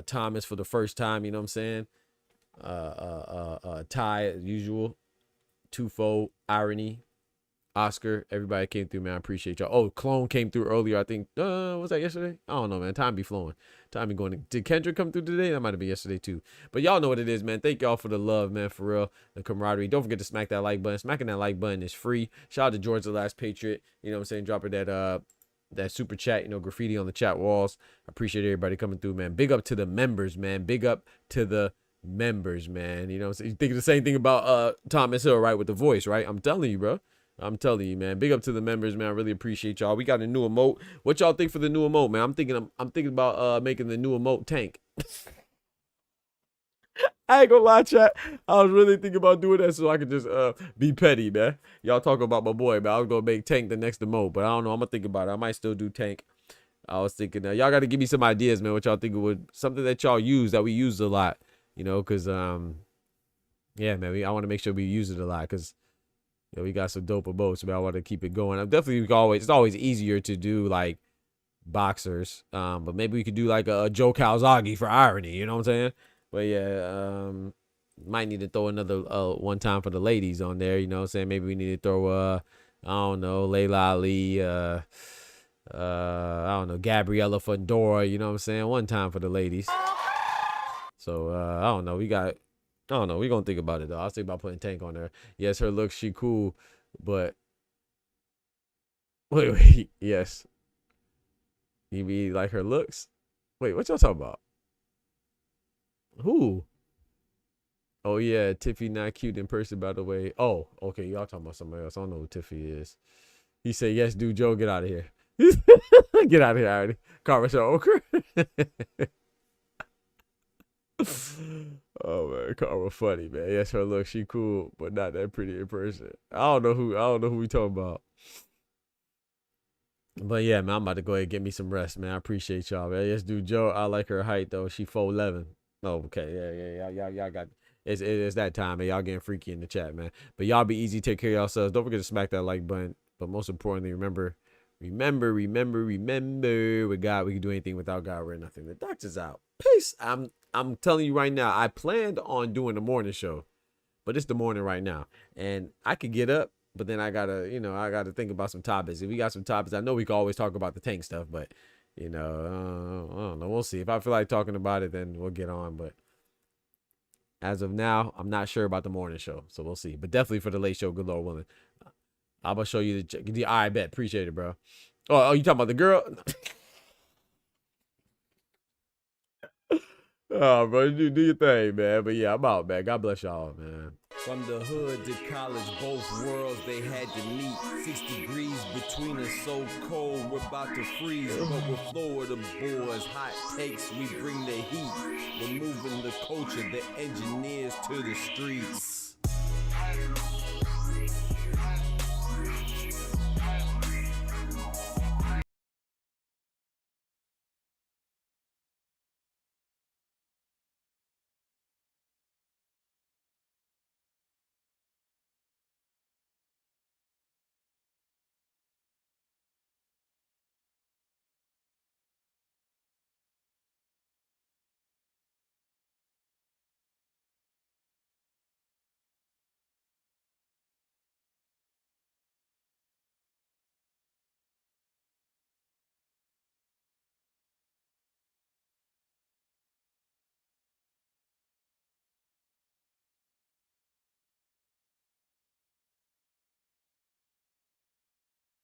Thomas for the first time, you know what I'm saying? Ty as usual, Tufo, Irony, Oscar, everybody came through, man. I appreciate y'all. Oh, Clone came through earlier. I think was that yesterday? I don't know, man. Time be flowing. Time be going. Did Kendrick come through today? That might have been yesterday too. But y'all know what it is, man. Thank y'all for the love, man, for real. The camaraderie. Don't forget to smack that like button. Smacking that like button is free. Shout out to George the Last Patriot. You know what I'm saying? Dropping that super chat, you know, graffiti on the chat walls. I appreciate everybody coming through, man. Big up to the members, man. Big up to the members, man. You know what I'm saying? You think the same thing about Thomas Hill, right? With the voice, right? I'm telling you, bro. I'm telling you, man. Big up to the members, man. I really appreciate y'all. We got a new emote. What y'all think for the new emote, man? I'm thinking about making the new emote tank. I ain't gonna lie, chat. I was really thinking about doing that so I could just be petty, man. Y'all talk about my boy, man. I was gonna make Tank the next to Mo, but I don't know. I'm gonna think about it. I might still do Tank. I was thinking, y'all got to give me some ideas, man. What y'all think would something that y'all use that we use a lot, you know? Cause yeah, man. I want to make sure we use it a lot, cause we got some dope boats, man. I want to keep it going. I'm definitely it's always easier to do like boxers, but maybe we could do like a Joe Calzaghe for irony. You know what I'm saying? But yeah, might need to throw another one time for the ladies on there. You know what I'm saying? Maybe we need to throw I don't know, Layla Ali, I don't know, Gabriella Fedora. You know what I'm saying? One time for the ladies. So I don't know. I don't know. We're gonna think about it though. I was thinking about putting Tank on there. Yes, her looks, she cool, but wait, yes. You mean like her looks? Wait, what y'all talking about? Who? Oh yeah, Tiffy not cute in person, by the way. Oh, okay, y'all talking about somebody else. I don't know who Tiffy is. He said, yes, dude, Joe, get out of here. Get out of here already. Carver Ochre. Oh man, Carver funny, man. Yes, her look, she cool, but not that pretty in person. I don't know who we talking about. But yeah, man, I'm about to go ahead and get me some rest, man. I appreciate y'all, man. Yes, dude, Joe, I like her height though. She 4'11". Oh, okay, yeah. Y'all got it's that time, man. Y'all getting freaky in the chat, man. But y'all be easy, take care of yourselves. Don't forget to smack that like button. But most importantly, remember, with God, we can do anything. Without God, we're nothing. The doctor's out. Peace. I'm telling you right now, I planned on doing the morning show, but it's the morning right now, and I could get up. But then I gotta think about some topics. If we got some topics, I know we can always talk about the Tank stuff, but I don't know. We'll see. If I feel like talking about it, then we'll get on. But as of now, I'm not sure about the morning show, so we'll see. But definitely for the late show, good Lord willing. I'm gonna show you the I bet. Appreciate it, bro. Oh, you talking about the girl? Oh, bro, do your thing, man. But yeah, I'm out, man. God bless y'all, man. From the hood to college, both worlds they had to meet. 6 degrees between us, so cold, we're about to freeze. But we're Florida boys, hot takes, we bring the heat. We're moving the culture, the engineers to the streets.